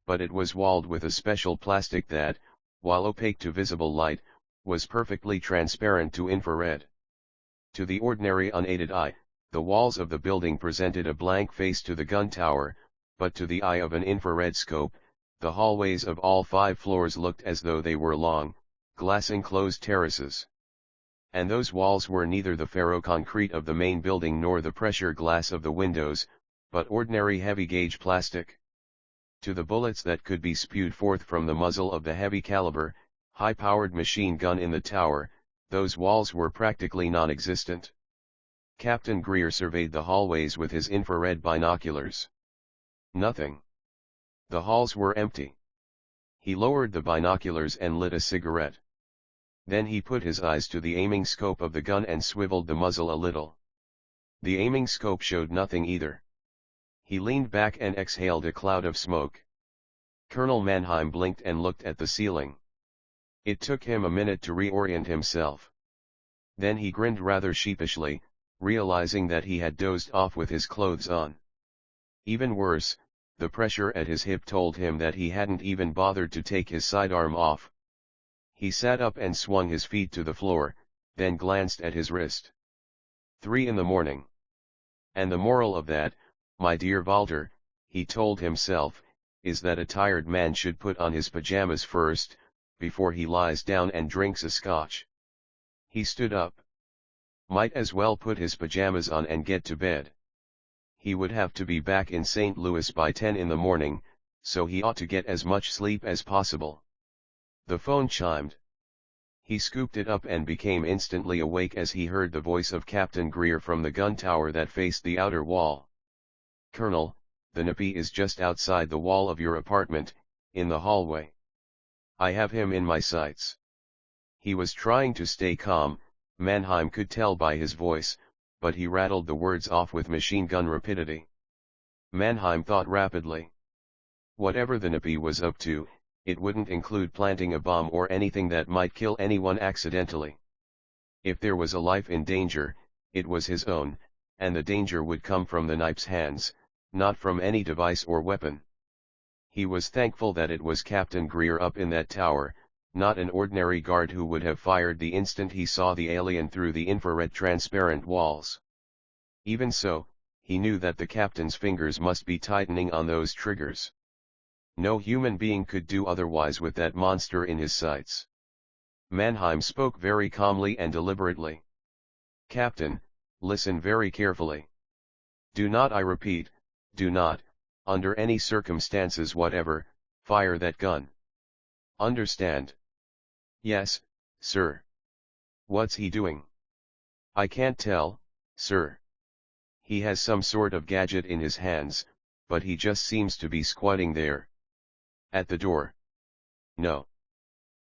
But it was walled with a special plastic that, while opaque to visible light, was perfectly transparent to infrared. To the ordinary unaided eye, the walls of the building presented a blank face to the gun tower, but to the eye of an infrared scope, the hallways of all 5 floors looked as though they were long, glass-enclosed terraces. And those walls were neither the ferroconcrete of the main building nor the pressure glass of the windows, but ordinary heavy-gauge plastic. To the bullets that could be spewed forth from the muzzle of the heavy-caliber, high-powered machine gun in the tower, those walls were practically non-existent. Captain Greer surveyed the hallways with his infrared binoculars. Nothing. The halls were empty. He lowered the binoculars and lit a cigarette. Then he put his eyes to the aiming scope of the gun and swiveled the muzzle a little. The aiming scope showed nothing either. He leaned back and exhaled a cloud of smoke. Colonel Mannheim blinked and looked at the ceiling. It took him a minute to reorient himself. Then he grinned rather sheepishly, realizing that he had dozed off with his clothes on. Even worse, the pressure at his hip told him that he hadn't even bothered to take his sidearm off. He sat up and swung his feet to the floor, then glanced at his wrist. 3 in the morning. And the moral of that, my dear Walter, he told himself, is that a tired man should put on his pajamas first, before he lies down and drinks a scotch. He stood up. Might as well put his pajamas on and get to bed. He would have to be back in St. Louis by 10 in the morning, so he ought to get as much sleep as possible. The phone chimed. He scooped it up and became instantly awake as he heard the voice of Captain Greer from the gun tower that faced the outer wall. Colonel, the Napi is just outside the wall of your apartment, in the hallway. I have him in my sights. He was trying to stay calm, Mannheim could tell by his voice, but he rattled the words off with machine gun rapidity. Mannheim thought rapidly. Whatever the Napi was up to, it wouldn't include planting a bomb or anything that might kill anyone accidentally. If there was a life in danger, it was his own, and the danger would come from the Nipe's hands, not from any device or weapon. He was thankful that it was Captain Greer up in that tower, not an ordinary guard who would have fired the instant he saw the alien through the infrared transparent walls. Even so, he knew that the captain's fingers must be tightening on those triggers. No human being could do otherwise with that monster in his sights. Mannheim spoke very calmly and deliberately. Captain, listen very carefully. Do not, I repeat, do not, under any circumstances whatever, fire that gun. Understand? Yes, sir. What's he doing? I can't tell, sir. He has some sort of gadget in his hands, but he just seems to be squatting there. At the door. No.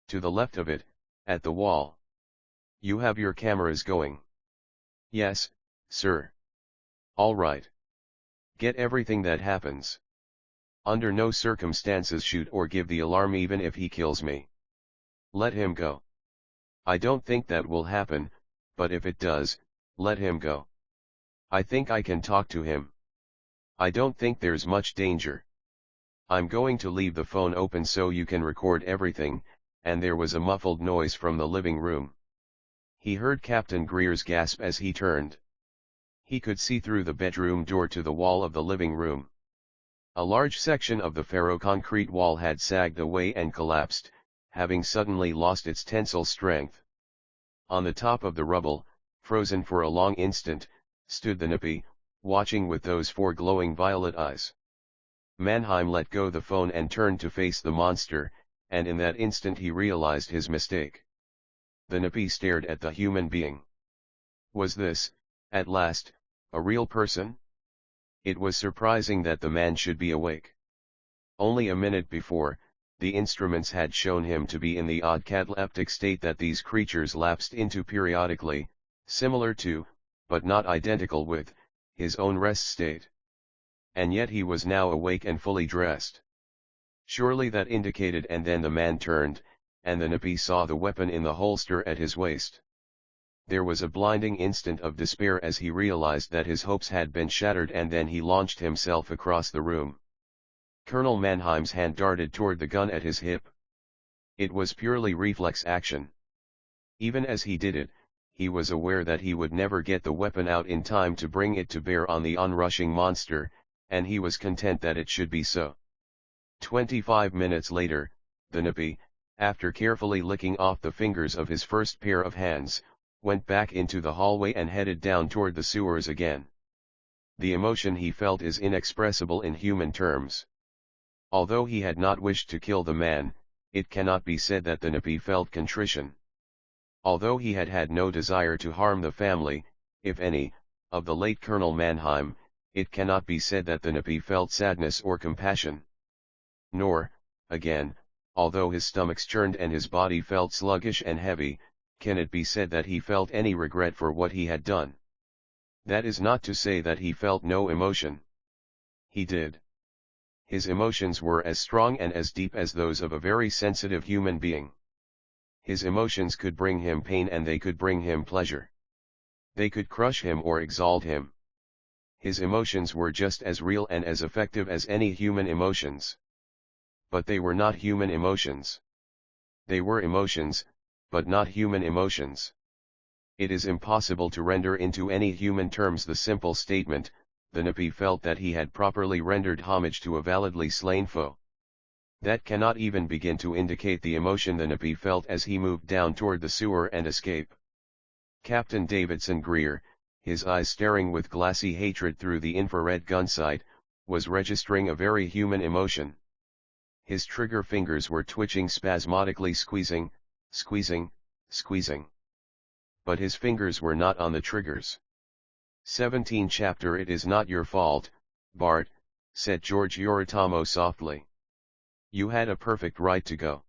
To the left of it, at the wall. You have your cameras going? Yes, sir. All right. Get everything that happens. Under no circumstances shoot or give the alarm even if he kills me. Let him go. I don't think that will happen, but if it does, let him go. I think I can talk to him. I don't think there's much danger. I'm going to leave the phone open so you can record everything, and there was a muffled noise from the living room. He heard Captain Greer's gasp as he turned. He could see through the bedroom door to the wall of the living room. A large section of the ferroconcrete wall had sagged away and collapsed, having suddenly lost its tensile strength. On the top of the rubble, frozen for a long instant, stood the Napi, watching with those 4 glowing violet eyes. Mannheim let go the phone and turned to face the monster, and in that instant he realized his mistake. The Napi stared at the human being. Was this, at last, a real person? It was surprising that the man should be awake. Only a minute before, the instruments had shown him to be in the odd cataleptic state that these creatures lapsed into periodically, similar to, but not identical with, his own rest state. And yet he was now awake and fully dressed. Surely that indicated. And then the man turned, and the Napi saw the weapon in the holster at his waist. There was a blinding instant of despair as he realized that his hopes had been shattered, and then he launched himself across the room. Colonel Mannheim's hand darted toward the gun at his hip. It was purely reflex action. Even as he did it, he was aware that he would never get the weapon out in time to bring it to bear on the onrushing monster, and he was content that it should be so. 25 minutes later, the Napi, after carefully licking off the fingers of his first pair of hands, went back into the hallway and headed down toward the sewers again. The emotion he felt is inexpressible in human terms. Although he had not wished to kill the man, it cannot be said that the Napi felt contrition. Although he had had no desire to harm the family, if any, of the late Colonel Mannheim, it cannot be said that the Napi felt sadness or compassion. Nor, again, although his stomach churned and his body felt sluggish and heavy, can it be said that he felt any regret for what he had done? That is not to say that he felt no emotion. He did. His emotions were as strong and as deep as those of a very sensitive human being. His emotions could bring him pain and they could bring him pleasure. They could crush him or exalt him. His emotions were just as real and as effective as any human emotions. But they were not human emotions. They were emotions, but not human emotions. It is impossible to render into any human terms the simple statement, the Napi felt that he had properly rendered homage to a validly slain foe. That cannot even begin to indicate the emotion the Napi felt as he moved down toward the sewer and escape. Captain Davidson Greer, his eyes staring with glassy hatred through the infrared gun sight, was registering a very human emotion. His trigger fingers were twitching spasmodically, squeezing. But his fingers were not on the triggers. 17 Chapter It is not your fault, Bart, said George Yoritomo softly. You had a perfect right to go.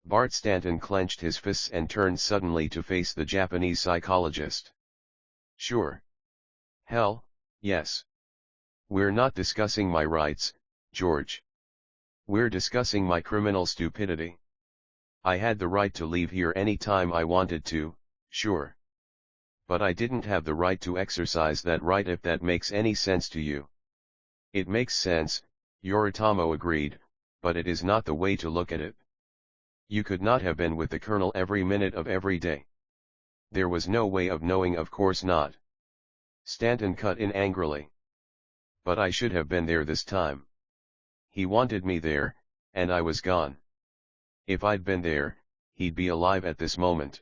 Bart Stanton clenched his fists and turned suddenly to face the Japanese psychologist. Sure. Hell, yes. We're not discussing my rights, George. We're discussing my criminal stupidity. I had the right to leave here any time I wanted to, sure. But I didn't have the right to exercise that right, if that makes any sense to you. It makes sense, Yoritomo agreed, but it is not the way to look at it. You could not have been with the colonel every minute of every day. There was no way of knowing, of course not. Stanton cut in angrily. But I should have been there this time. He wanted me there, and I was gone. If I'd been there, he'd be alive at this moment.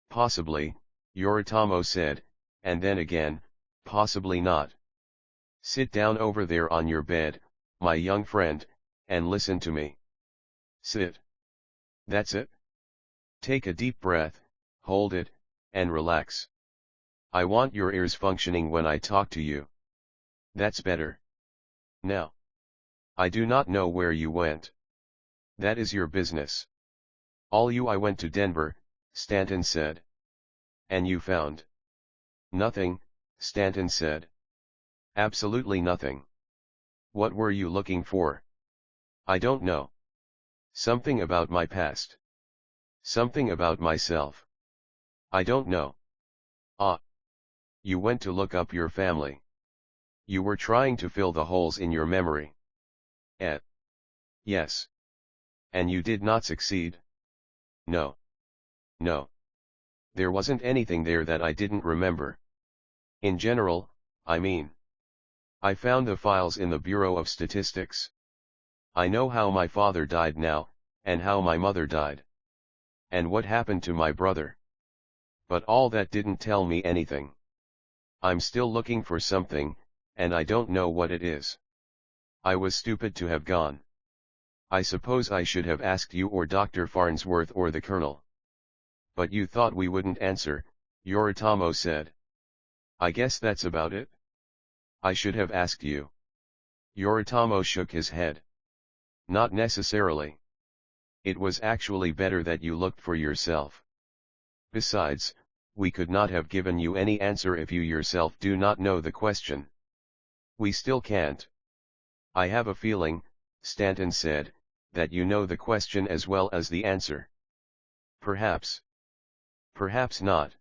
Possibly, Yoritomo said, and then again, possibly not. Sit down over there on your bed, my young friend, and listen to me. Sit. That's it. Take a deep breath, hold it, and relax. I want your ears functioning when I talk to you. That's better. Now. I do not know where you went. That is your business. I went to Denver, Stanton said. And you found? Nothing, Stanton said. Absolutely nothing. What were you looking for? I don't know. Something about my past. Something about myself. I don't know. Ah. You went to look up your family. You were trying to fill the holes in your memory. Yes. And you did not succeed? No. No. There wasn't anything there that I didn't remember. In general, I mean. I found the files in the Bureau of Statistics. I know how my father died now, and how my mother died. And what happened to my brother. But all that didn't tell me anything. I'm still looking for something, and I don't know what it is. I was stupid to have gone. I suppose I should have asked you or Dr. Farnsworth or the colonel. But you thought we wouldn't answer, Yoritomo said. I guess that's about it. I should have asked you. Yoritomo shook his head. Not necessarily. It was actually better that you looked for yourself. Besides, we could not have given you any answer if you yourself do not know the question. We still can't. I have a feeling, Stanton said, that you know the question as well as the answer. Perhaps. Perhaps not.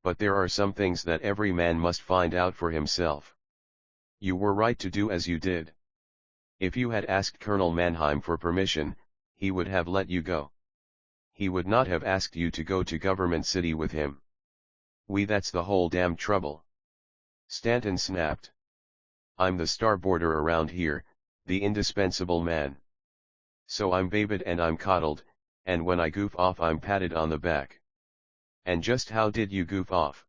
But there are some things that every man must find out for himself. You were right to do as you did. If you had asked Colonel Mannheim for permission, he would have let you go. He would not have asked you to go to Government City with him. That's the whole damn trouble. Stanton snapped. I'm the starboarder around here, the indispensable man. So I'm babed and I'm coddled, and when I goof off I'm patted on the back. And just how did you goof off?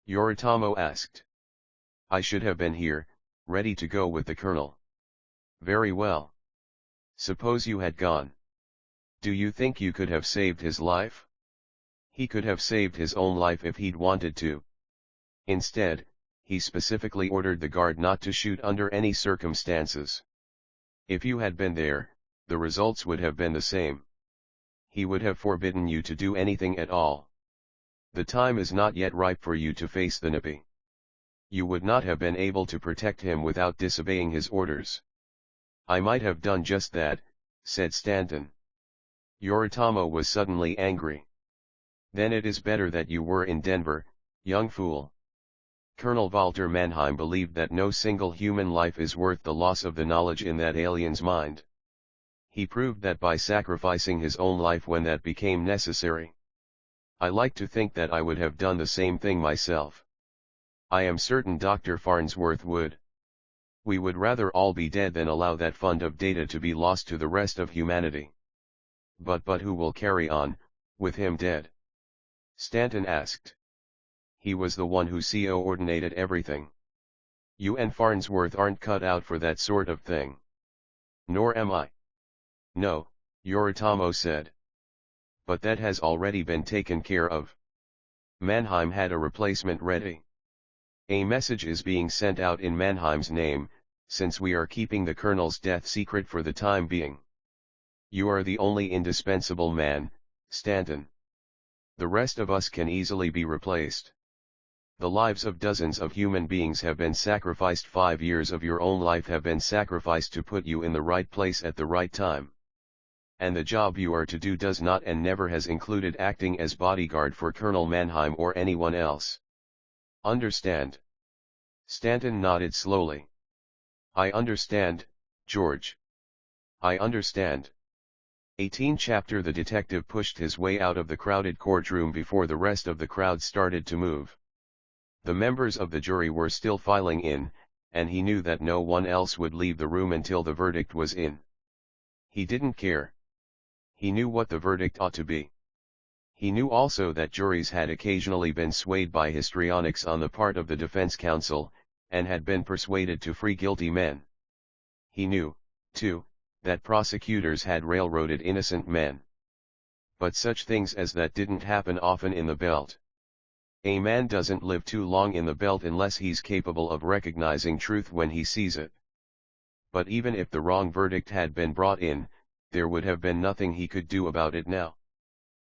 Yoritomo asked. I should have been here, ready to go with the colonel. Very well. Suppose you had gone. Do you think you could have saved his life? He could have saved his own life if he'd wanted to. Instead, he specifically ordered the guard not to shoot under any circumstances. If you had been there, the results would have been the same. he would have forbidden you to do anything at all. The time is not yet ripe for you to face the Nippy. You would not have been able to protect him without disobeying his orders. I might have done just that, said Stanton. Yoritomo was suddenly angry. Then it is better that you were in Denver, young fool. Colonel Walter Mannheim believed that no single human life is worth the loss of the knowledge in that alien's mind. He proved that by sacrificing his own life when that became necessary. I like to think that I would have done the same thing myself. I am certain Dr. Farnsworth would. We would rather all be dead than allow that fund of data to be lost to the rest of humanity. But who will carry on, with him dead? Stanton asked. He was the one who coordinated everything. You and Farnsworth aren't cut out for that sort of thing. Nor am I. No, Yoritomo said. But that has already been taken care of. Mannheim had a replacement ready. A message is being sent out in Mannheim's name, since we are keeping the colonel's death secret for the time being. You are the only indispensable man, Stanton. The rest of us can easily be replaced. The lives of dozens of human beings have been sacrificed. 5 years of your own life have been sacrificed to put you in the right place at the right time. And the job you are to do does not and never has included acting as bodyguard for Colonel Mannheim or anyone else. Understand? Stanton nodded slowly. I understand, George. I understand. 18 Chapter The detective pushed his way out of the crowded courtroom before the rest of the crowd started to move. The members of the jury were still filing in, and he knew that no one else would leave the room until the verdict was in. He didn't care. He knew what the verdict ought to be. He knew also that juries had occasionally been swayed by histrionics on the part of the defense counsel, and had been persuaded to free guilty men. He knew, too, that prosecutors had railroaded innocent men. But such things as that didn't happen often in the belt. A man doesn't live too long in the belt unless he's capable of recognizing truth when he sees it. But even if the wrong verdict had been brought in, there would have been nothing he could do about it now.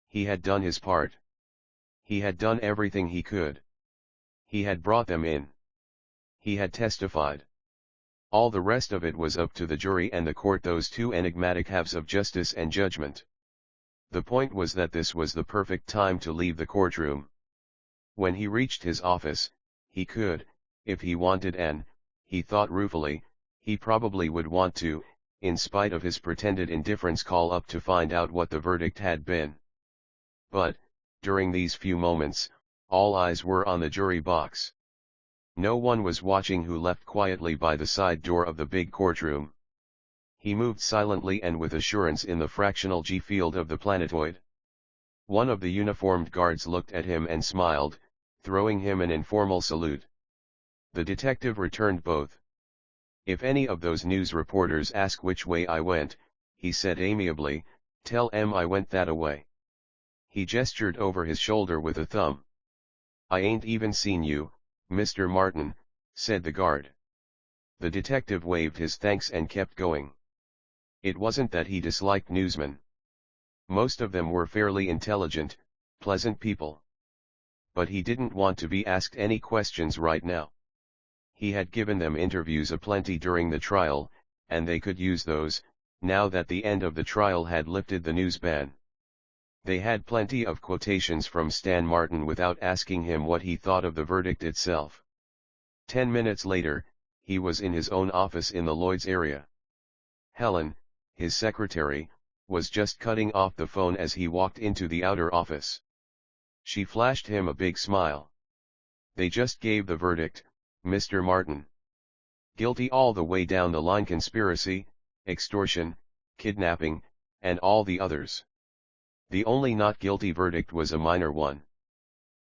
He had done his part. He had done everything he could. He had brought them in. He had testified. All the rest of it was up to the jury and the court, those two enigmatic halves of justice and judgment. The point was that this was the perfect time to leave the courtroom. When he reached his office, he could, if he wanted, and, he thought ruefully, he probably would want to, in spite of his pretended indifference, call up to find out what the verdict had been. But, during these few moments, all eyes were on the jury box. No one was watching who left quietly by the side door of the big courtroom. He moved silently and with assurance in the fractional G field of the planetoid. One of the uniformed guards looked at him and smiled, throwing him an informal salute. The detective returned both. If any of those news reporters ask which way I went, he said amiably, tell 'em I went that-a-way. He gestured over his shoulder with a thumb. I ain't even seen you, Mr. Martin, said the guard. The detective waved his thanks and kept going. It wasn't that he disliked newsmen. Most of them were fairly intelligent, pleasant people. But he didn't want to be asked any questions right now. He had given them interviews aplenty during the trial, and they could use those, now that the end of the trial had lifted the news ban. They had plenty of quotations from Stan Martin without asking him what he thought of the verdict itself. 10 minutes later, he was in his own office in the Lloyd's area. Helen, his secretary, was just cutting off the phone as he walked into the outer office. She flashed him a big smile. They just gave the verdict, Mr. Martin. Guilty all the way down the line: conspiracy, extortion, kidnapping, and all the others. The only not guilty verdict was a minor one.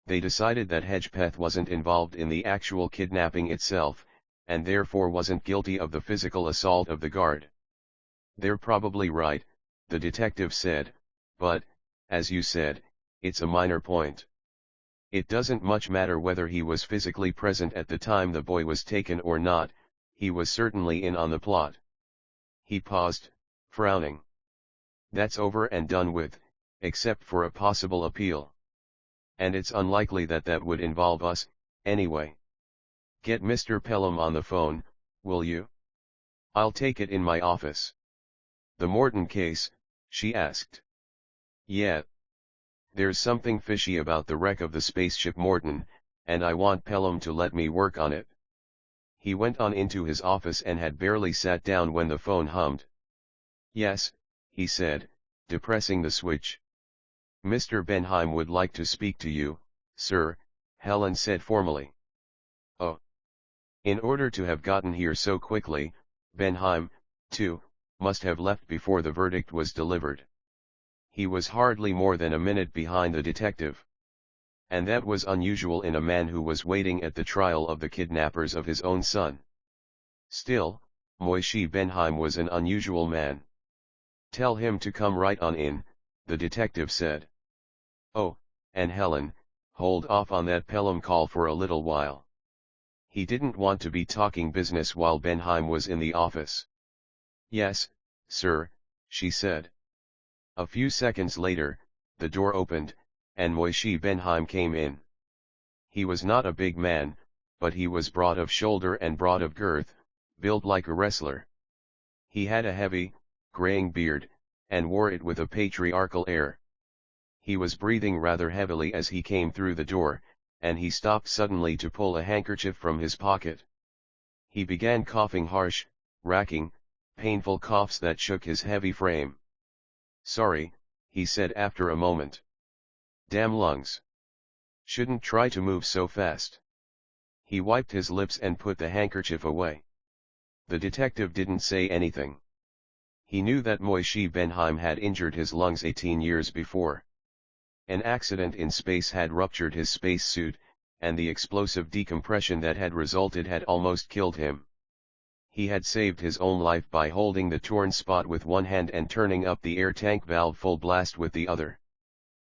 They decided that Hedgepeth wasn't involved in the actual kidnapping itself, and therefore wasn't guilty of the physical assault of the guard. They're probably right, the detective said, but, as you said, it's a minor point. It doesn't much matter whether he was physically present at the time the boy was taken or not, he was certainly in on the plot. He paused, frowning. That's over and done with, except for a possible appeal. And it's unlikely that that would involve us, anyway. Get Mr. Pelham on the phone, will you? I'll take it in my office. The Morton case, she asked. Yeah. There's something fishy about the wreck of the spaceship Morton, and I want Pelham to let me work on it. He went on into his office and had barely sat down when the phone hummed. Yes, he said, depressing the switch. Mr. Benheim would like to speak to you, sir, Helen said formally. Oh. In order to have gotten here so quickly, Benheim, too, must have left before the verdict was delivered. He was hardly more than a minute behind the detective. And that was unusual in a man who was waiting at the trial of the kidnappers of his own son. Still, Moishe Benheim was an unusual man. Tell him to come right on in, the detective said. Oh, and Helen, hold off on that Pelham call for a little while. He didn't want to be talking business while Benheim was in the office. Yes, sir, she said. A few seconds later, the door opened, and Moishe Benheim came in. He was not a big man, but he was broad of shoulder and broad of girth, built like a wrestler. He had a heavy, graying beard, and wore it with a patriarchal air. He was breathing rather heavily as he came through the door, and he stopped suddenly to pull a handkerchief from his pocket. He began coughing harsh, racking, painful coughs that shook his heavy frame. Sorry, he said after a moment. Damn lungs. Shouldn't try to move so fast. He wiped his lips and put the handkerchief away. The detective didn't say anything. He knew that Moishe Benheim had injured his lungs 18 years before. An accident in space had ruptured his spacesuit, and the explosive decompression that had resulted had almost killed him. He had saved his own life by holding the torn spot with one hand and turning up the air tank valve full blast with the other.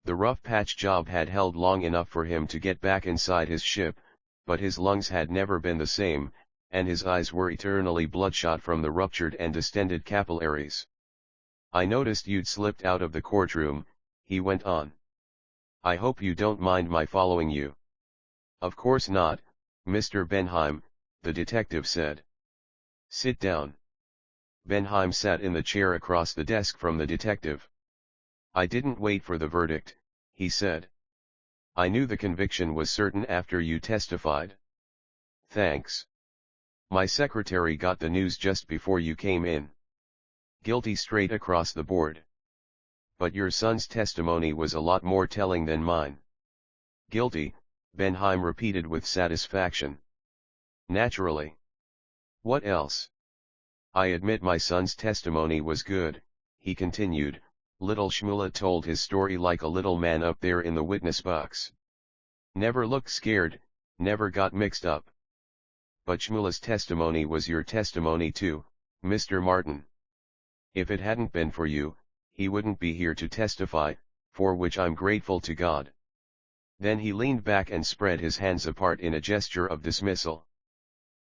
The rough patch job had held long enough for him to get back inside his ship, but his lungs had never been the same, and his eyes were eternally bloodshot from the ruptured and distended capillaries. I noticed you'd slipped out of the courtroom, he went on. I hope you don't mind my following you. Of course not, Mr. Benheim, the detective said. Sit down. Benheim sat in the chair across the desk from the detective. I didn't wait for the verdict, he said. I knew the conviction was certain after you testified. Thanks. My secretary got the news just before you came in. Guilty straight across the board. But your son's testimony was a lot more telling than mine. Guilty, Benheim repeated with satisfaction. Naturally. What else? I admit my son's testimony was good, he continued. Little Shmula told his story like a little man up there in the witness box. Never looked scared, never got mixed up. But Shmula's testimony was your testimony too, Mr. Martin. If it hadn't been for you, he wouldn't be here to testify, for which I'm grateful to God. Then he leaned back and spread his hands apart in a gesture of dismissal.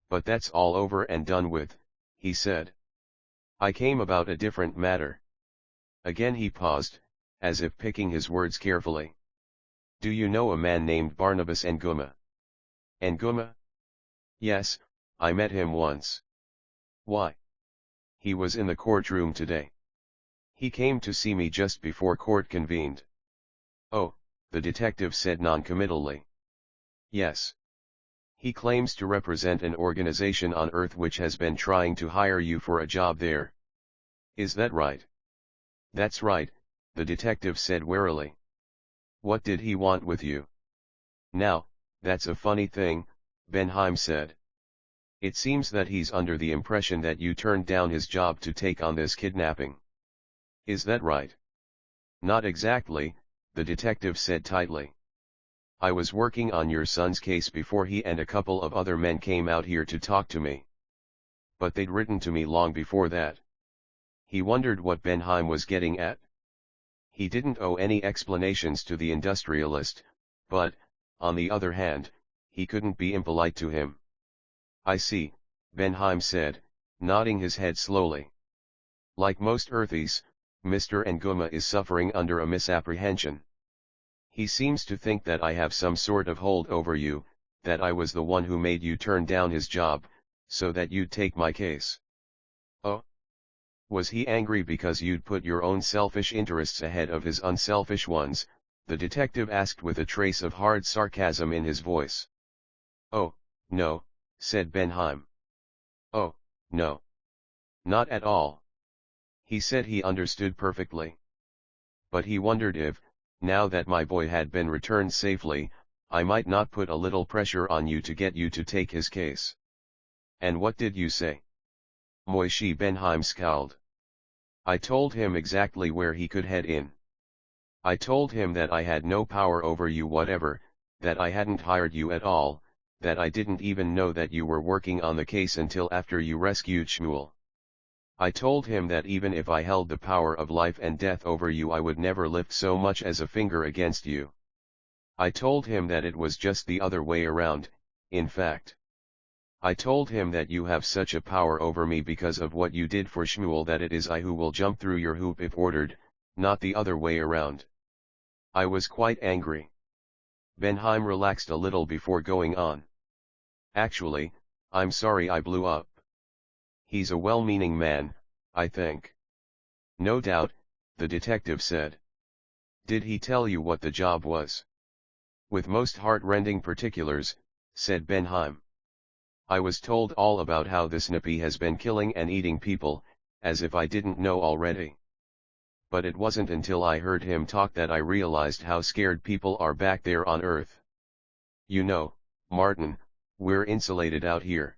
But that's all over and done with, he said. I came about a different matter. Again he paused, as if picking his words carefully. Do you know a man named Barnabas Nguma? Nguma? Yes, I met him once. Why? He was in the courtroom today. He came to see me just before court convened. Oh, the detective said noncommittally. Yes. He claims to represent an organization on Earth which has been trying to hire you for a job there. Is that right? That's right, the detective said warily. What did he want with you? Now, that's a funny thing, Benheim said. It seems that he's under the impression that you turned down his job to take on this kidnapping. Is that right? Not exactly, the detective said tightly. I was working on your son's case before he and a couple of other men came out here to talk to me. But they'd written to me long before that. He wondered what Benheim was getting at. He didn't owe any explanations to the industrialist, but, on the other hand, he couldn't be impolite to him. I see, Benheim said, nodding his head slowly. Like most Earthies, Mr. Nguma is suffering under a misapprehension. He seems to think that I have some sort of hold over you, that I was the one who made you turn down his job, so that you'd take my case. Oh? Was he angry because you'd put your own selfish interests ahead of his unselfish ones? The detective asked with a trace of hard sarcasm in his voice. Oh, no, said Benheim. Oh, no. Not at all. He said he understood perfectly. But he wondered if, now that my boy had been returned safely, I might not put a little pressure on you to get you to take his case. And what did you say? Moishi Benheim scowled. I told him exactly where he could head in. I told him that I had no power over you whatever, that I hadn't hired you at all, that I didn't even know that you were working on the case until after you rescued Shmuel. I told him that even if I held the power of life and death over you I would never lift so much as a finger against you. I told him that it was just the other way around, in fact. I told him that you have such a power over me because of what you did for Shmuel that it is I who will jump through your hoop if ordered, not the other way around. I was quite angry. Benheim relaxed a little before going on. Actually, I'm sorry I blew up. He's a well-meaning man, I think. No doubt, the detective said. Did he tell you what the job was? With most heart-rending particulars, said Benheim. I was told all about how this nippy has been killing and eating people, as if I didn't know already. But it wasn't until I heard him talk that I realized how scared people are back there on Earth. You know, Martin, we're insulated out here.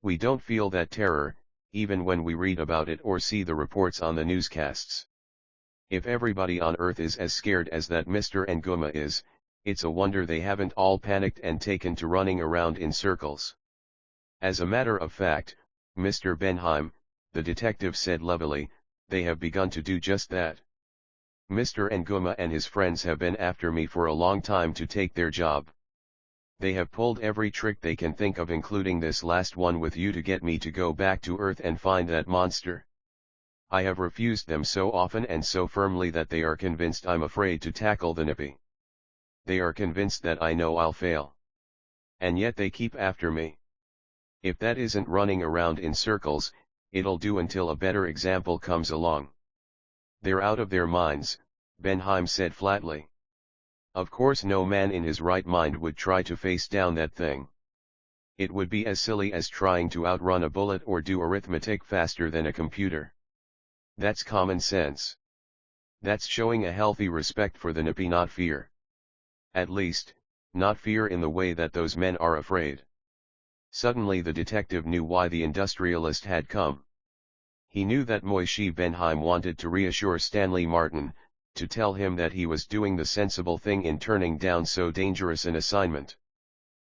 We don't feel that terror, even when we read about it or see the reports on the newscasts. If everybody on Earth is as scared as that Mr. Nguma is, it's a wonder they haven't all panicked and taken to running around in circles. As a matter of fact, Mr. Benheim, the detective said levelly, they have begun to do just that. Mr. Nguma and his friends have been after me for a long time to take their job. They have pulled every trick they can think of, including this last one with you, to get me to go back to Earth and find that monster. I have refused them so often and so firmly that they are convinced I'm afraid to tackle the nippy. They are convinced that I know I'll fail. And yet they keep after me. If that isn't running around in circles, it'll do until a better example comes along. They're out of their minds, Benheim said flatly. Of course no man in his right mind would try to face down that thing. It would be as silly as trying to outrun a bullet or do arithmetic faster than a computer. That's common sense. That's showing a healthy respect for the nippy, not fear. At least, not fear in the way that those men are afraid. Suddenly the detective knew why the industrialist had come. He knew that Moishi Benheim wanted to reassure Stanley Martin, to tell him that he was doing the sensible thing in turning down so dangerous an assignment.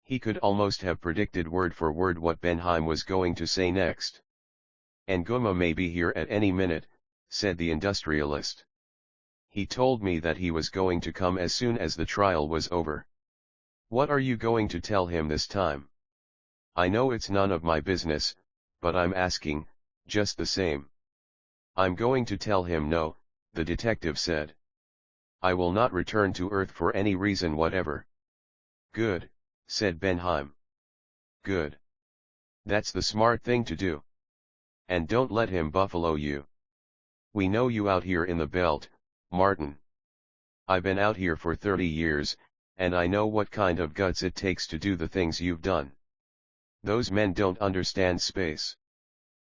He could almost have predicted word for word what Benheim was going to say next. Nguma may be here at any minute, said the industrialist. He told me that he was going to come as soon as the trial was over. What are you going to tell him this time? I know it's none of my business, but I'm asking, just the same. I'm going to tell him no, the detective said. I will not return to Earth for any reason whatever. Good, said Benheim. Good. That's the smart thing to do. And don't let him buffalo you. We know you out here in the belt, Martin. I've been out here for 30 years, and I know what kind of guts it takes to do the things you've done. Those men don't understand space.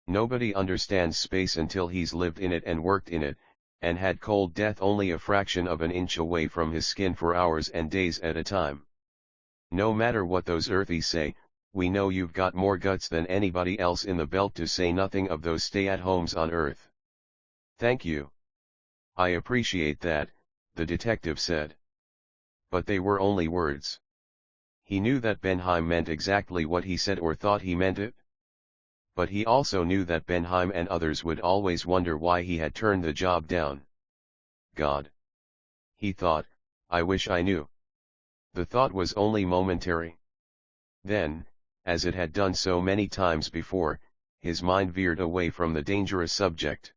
Nobody understands space until he's lived in it and worked in it, and had cold death only a fraction of an inch away from his skin for hours and days at a time. No matter what those earthies say, we know you've got more guts than anybody else in the belt, to say nothing of those stay-at-homes on Earth. Thank you. I appreciate that, the detective said. But they were only words. He knew that Benheim meant exactly what he said, or thought he meant it. But he also knew that Benheim and others would always wonder why he had turned the job down. God. He thought, I wish I knew. The thought was only momentary. Then, as it had done so many times before, his mind veered away from the dangerous subject.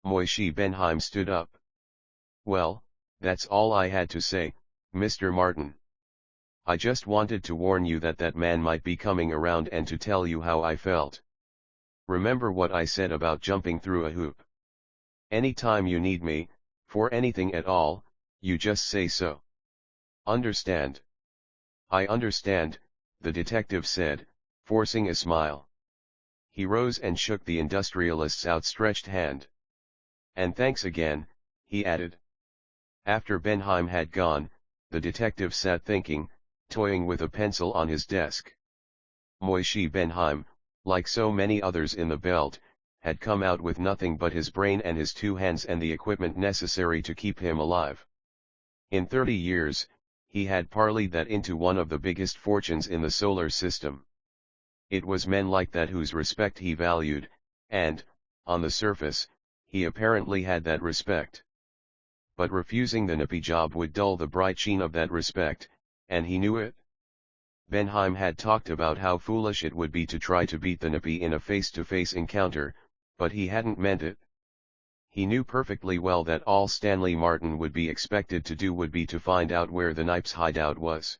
Moishe Benheim stood up. Well, that's all I had to say, Mr. Martin. I just wanted to warn you that that man might be coming around and to tell you how I felt. Remember what I said about jumping through a hoop. Anytime you need me, for anything at all, you just say so. Understand? I understand, the detective said, forcing a smile. He rose and shook the industrialist's outstretched hand. And thanks again, he added. After Benheim had gone, the detective sat thinking, toying with a pencil on his desk. Moishe Benheim, like so many others in the belt, had come out with nothing but his brain and his 2 hands and the equipment necessary to keep him alive. In 30 years, he had parlayed that into one of the biggest fortunes in the solar system. It was men like that whose respect he valued, and, on the surface, he apparently had that respect. But refusing the nippy job would dull the bright sheen of that respect, and he knew it. Benheim had talked about how foolish it would be to try to beat the nippy in a face-to-face encounter, but he hadn't meant it. He knew perfectly well that all Stanley Martin would be expected to do would be to find out where the Nipe's hideout was.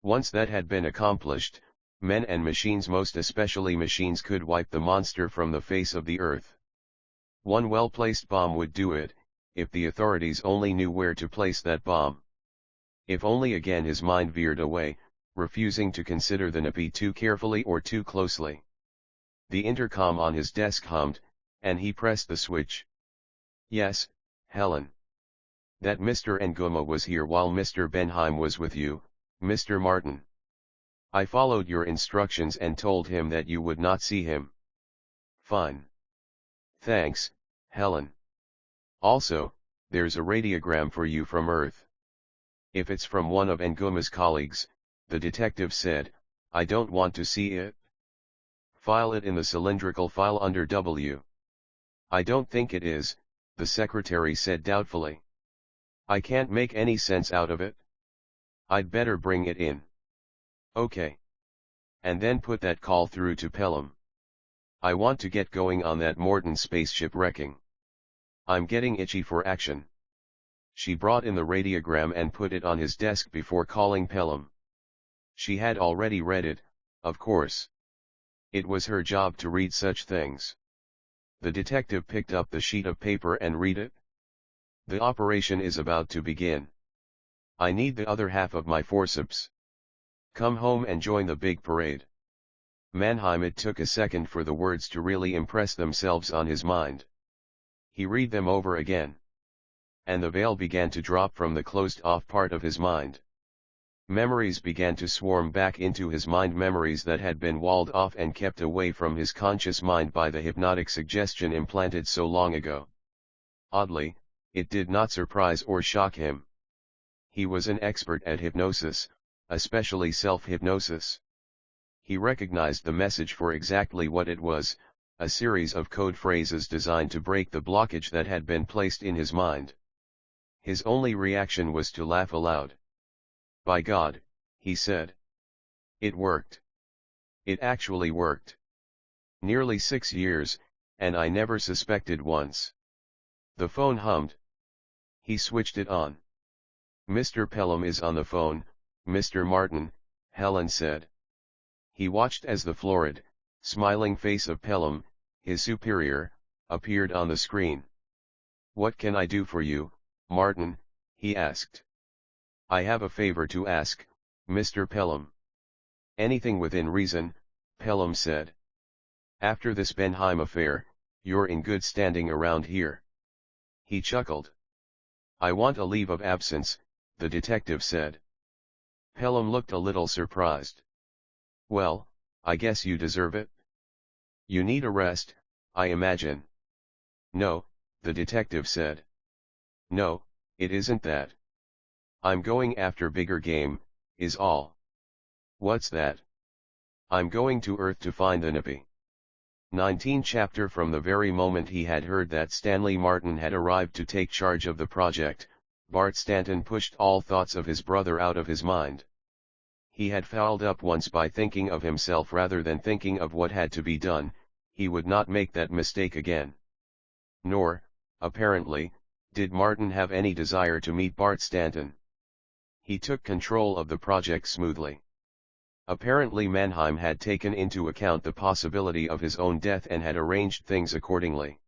Once that had been accomplished, men and machines, most especially machines, could wipe the monster from the face of the earth. One well-placed bomb would do it, if the authorities only knew where to place that bomb. If only again his mind veered away, refusing to consider the nippy too carefully or too closely. The intercom on his desk hummed, and he pressed the switch. Yes, Helen. That Mr. Nguma was here while Mr. Benheim was with you, Mr. Martin. I followed your instructions and told him that you would not see him. Fine. Thanks, Helen. Also, there's a radiogram for you from Earth. If it's from one of Nguma's colleagues, the detective said, I don't want to see it. File it in the cylindrical file under W. I don't think it is, the secretary said doubtfully. I can't make any sense out of it. I'd better bring it in. Okay. And then put that call through to Pelham. I want to get going on that Morton spaceship wrecking. I'm getting itchy for action. She brought in the radiogram and put it on his desk before calling Pelham. She had already read it, of course. It was her job to read such things. The detective picked up the sheet of paper and read it. The operation is about to begin. I need the other half of my forceps. Come home and join the big parade. Mannheim. It took a second for the words to really impress themselves on his mind. He read them over again. And the veil began to drop from the closed-off part of his mind. Memories began to swarm back into his mind, memories that had been walled off and kept away from his conscious mind by the hypnotic suggestion implanted so long ago. Oddly, it did not surprise or shock him. He was an expert at hypnosis, especially self-hypnosis. He recognized the message for exactly what it was, a series of code phrases designed to break the blockage that had been placed in his mind. His only reaction was to laugh aloud. By God, he said. It worked. It actually worked. Nearly 6 years, and I never suspected once. The phone hummed. He switched it on. Mr. Pelham is on the phone, Mr. Martin, Helen said. He watched as the florid, smiling face of Pelham, his superior, appeared on the screen. What can I do for you, Martin? He asked. I have a favor to ask, Mr. Pelham. Anything within reason, Pelham said. After this Benheim affair, you're in good standing around here. He chuckled. I want a leave of absence, the detective said. Pelham looked a little surprised. Well, I guess you deserve it. You need a rest, I imagine. No, the detective said. No, it isn't that. I'm going after bigger game, is all. What's that? I'm going to Earth to find the Nippy. 19 chapter. From the very moment he had heard that Stanley Martin had arrived to take charge of the project, Bart Stanton pushed all thoughts of his brother out of his mind. He had fouled up once by thinking of himself rather than thinking of what had to be done. He would not make that mistake again. Nor, apparently, did Martin have any desire to meet Bart Stanton. He took control of the project smoothly. Apparently Mannheim had taken into account the possibility of his own death and had arranged things accordingly.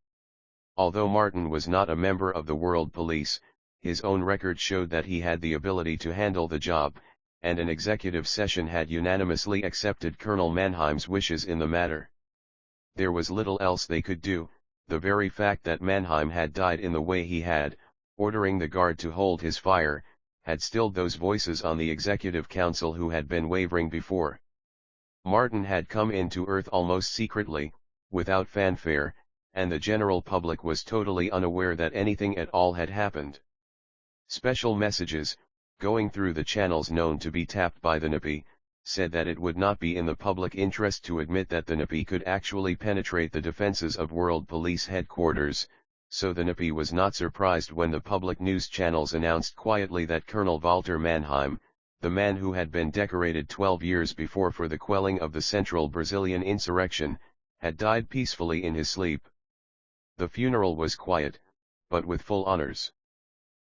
Although Martin was not a member of the World Police, his own record showed that he had the ability to handle the job, and an executive session had unanimously accepted Colonel Mannheim's wishes in the matter. There was little else they could do. The very fact that Mannheim had died in the way he had, ordering the guard to hold his fire, had stilled those voices on the Executive Council who had been wavering before. Martin had come into Earth almost secretly, without fanfare, and the general public was totally unaware that anything at all had happened. Special messages, going through the channels known to be tapped by the NAPI, said that it would not be in the public interest to admit that the NAPI could actually penetrate the defenses of World Police headquarters, so the NAPI was not surprised when the public news channels announced quietly that Colonel Walter Mannheim, the man who had been decorated 12 years before for the quelling of the Central Brazilian insurrection, had died peacefully in his sleep. The funeral was quiet, but with full honors.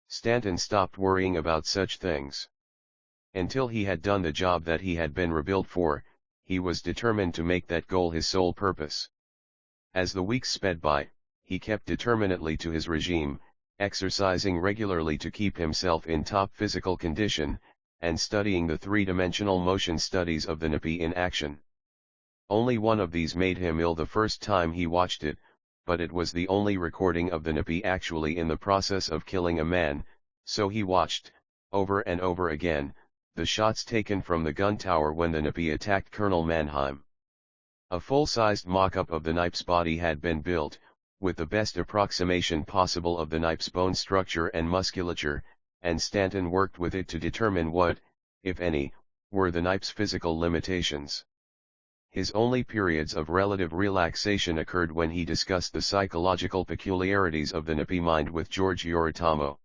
Stanton stopped worrying about such things. Until he had done the job that he had been rebuilt for, he was determined to make that goal his sole purpose. As the weeks sped by, he kept determinedly to his regime, exercising regularly to keep himself in top physical condition, and studying the three-dimensional motion studies of the NAPI in action. Only one of these made him ill the first time he watched it, but it was the only recording of the NAPI actually in the process of killing a man, so he watched, over and over again, the shots taken from the gun tower when the NAPI attacked Colonel Mannheim. A full-sized mock-up of the Knipe's body had been built, with the best approximation possible of the Knipe's bone structure and musculature, and Stanton worked with it to determine what, if any, were the Knipe's physical limitations. His only periods of relative relaxation occurred when he discussed the psychological peculiarities of the NAPI mind with George Yoritomo.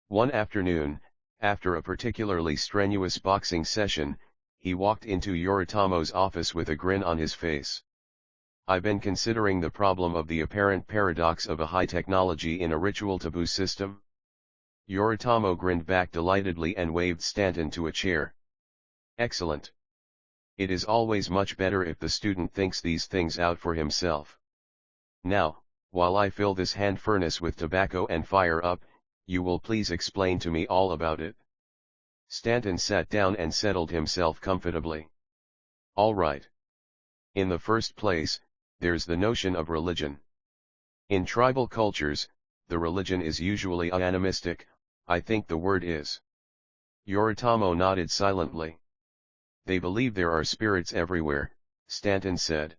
One afternoon, after a particularly strenuous boxing session, he walked into Yoritomo's office with a grin on his face. "I've been considering the problem of the apparent paradox of a high technology in a ritual taboo system." Yoritomo grinned back delightedly and waved Stanton to a chair. "Excellent. It is always much better if the student thinks these things out for himself. Now, while I fill this hand furnace with tobacco and fire up, you will please explain to me all about it." Stanton sat down and settled himself comfortably. "All right. In the first place, there's the notion of religion. In tribal cultures, the religion is usually animistic, I think the word is." Yoritomo nodded silently. "They believe there are spirits everywhere," Stanton said.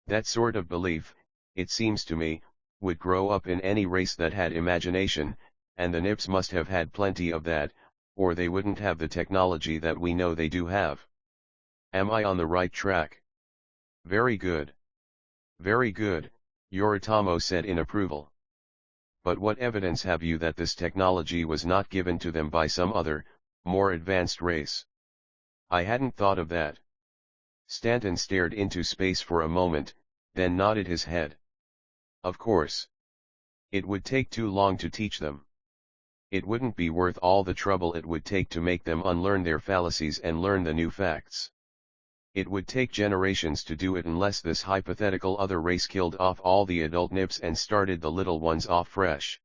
"That sort of belief, it seems to me, would grow up in any race that had imagination, and the Nips must have had plenty of that, or they wouldn't have the technology that we know they do have. Am I on the right track?" "Very good. Very good," Yoritomo said in approval. "But what evidence have you that this technology was not given to them by some other, more advanced race?" "I hadn't thought of that." Stanton stared into space for a moment, then nodded his head. "Of course. It would take too long to teach them. It wouldn't be worth all the trouble it would take to make them unlearn their fallacies and learn the new facts. It would take generations to do it unless this hypothetical other race killed off all the adult Nips and started the little ones off fresh.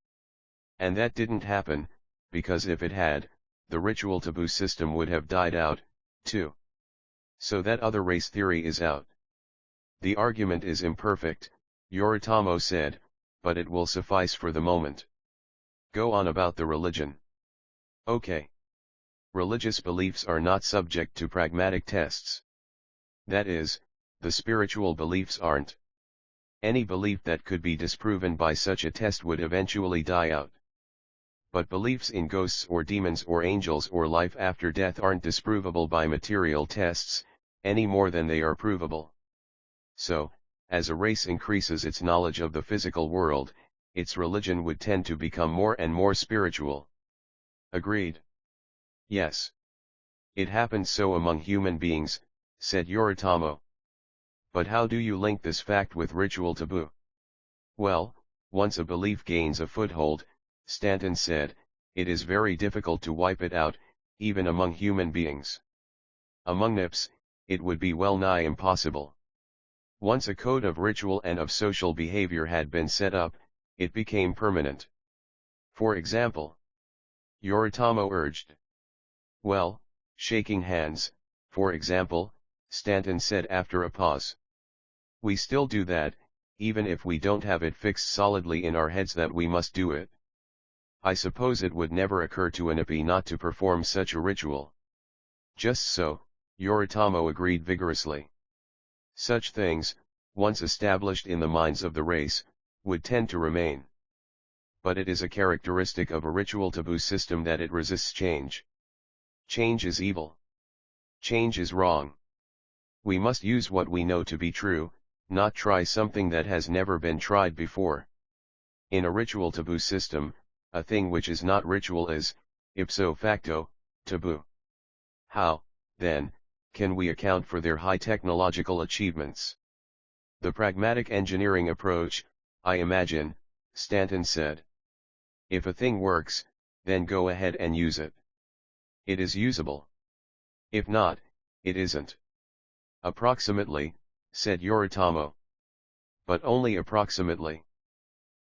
And that didn't happen, because if it had, the ritual taboo system would have died out, too. So that other race theory is out." "The argument is imperfect," Yoritomo said, "but it will suffice for the moment. Go on about the religion." "Okay. Religious beliefs are not subject to pragmatic tests. That is, the spiritual beliefs aren't. Any belief that could be disproven by such a test would eventually die out. But beliefs in ghosts or demons or angels or life after death aren't disprovable by material tests, any more than they are provable. So, as a race increases its knowledge of the physical world, its religion would tend to become more and more spiritual." "Agreed." "Yes. It happens so among human beings," said Yoritomo. "But how do you link this fact with ritual taboo?" "Well, once a belief gains a foothold, Stanton said, it is very difficult to wipe it out, even among human beings. Among nips, it would be well nigh impossible. Once a code of ritual and of social behavior had been set up, it became permanent. For example, Yoritomo urged. Well, shaking hands, for example, Stanton said after a pause. We still do that, even if we don't have it fixed solidly in our heads that we must do it. I suppose it would never occur to a nippy not to perform such a ritual. Just so, Yoritomo agreed vigorously. Such things, once established in the minds of the race, would tend to remain. But it is a characteristic of a ritual taboo system that it resists change. Change is evil. Change is wrong. We must use what we know to be true, not try something that has never been tried before. In a ritual taboo system, a thing which is not ritual is, ipso facto, taboo. How, then, can we account for their high technological achievements? The pragmatic engineering approach, I imagine, Stanton said. If a thing works, then go ahead and use it. It is usable. If not, it isn't. Approximately, said Yoritomo. But only approximately.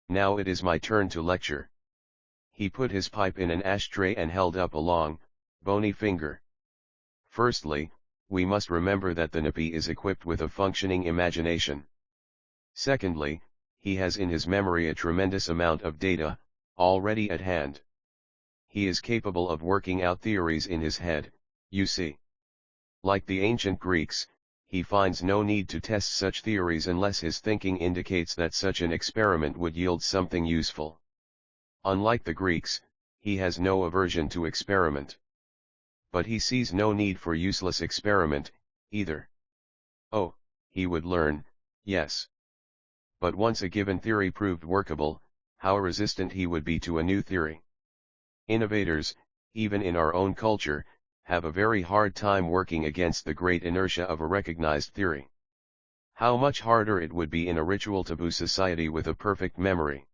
Now it is my turn to lecture. He put his pipe in an ashtray and held up a long, bony finger. Firstly, we must remember that the nippy is equipped with a functioning imagination. Secondly, he has in his memory a tremendous amount of data, already at hand. He is capable of working out theories in his head, you see. Like the ancient Greeks, he finds no need to test such theories unless his thinking indicates that such an experiment would yield something useful. Unlike the Greeks, he has no aversion to experiment. But he sees no need for useless experiment, either. Oh, he would learn, yes. But once a given theory proved workable, how resistant he would be to a new theory. Innovators, even in our own culture, have a very hard time working against the great inertia of a recognized theory. How much harder it would be in a ritual taboo society with a perfect memory.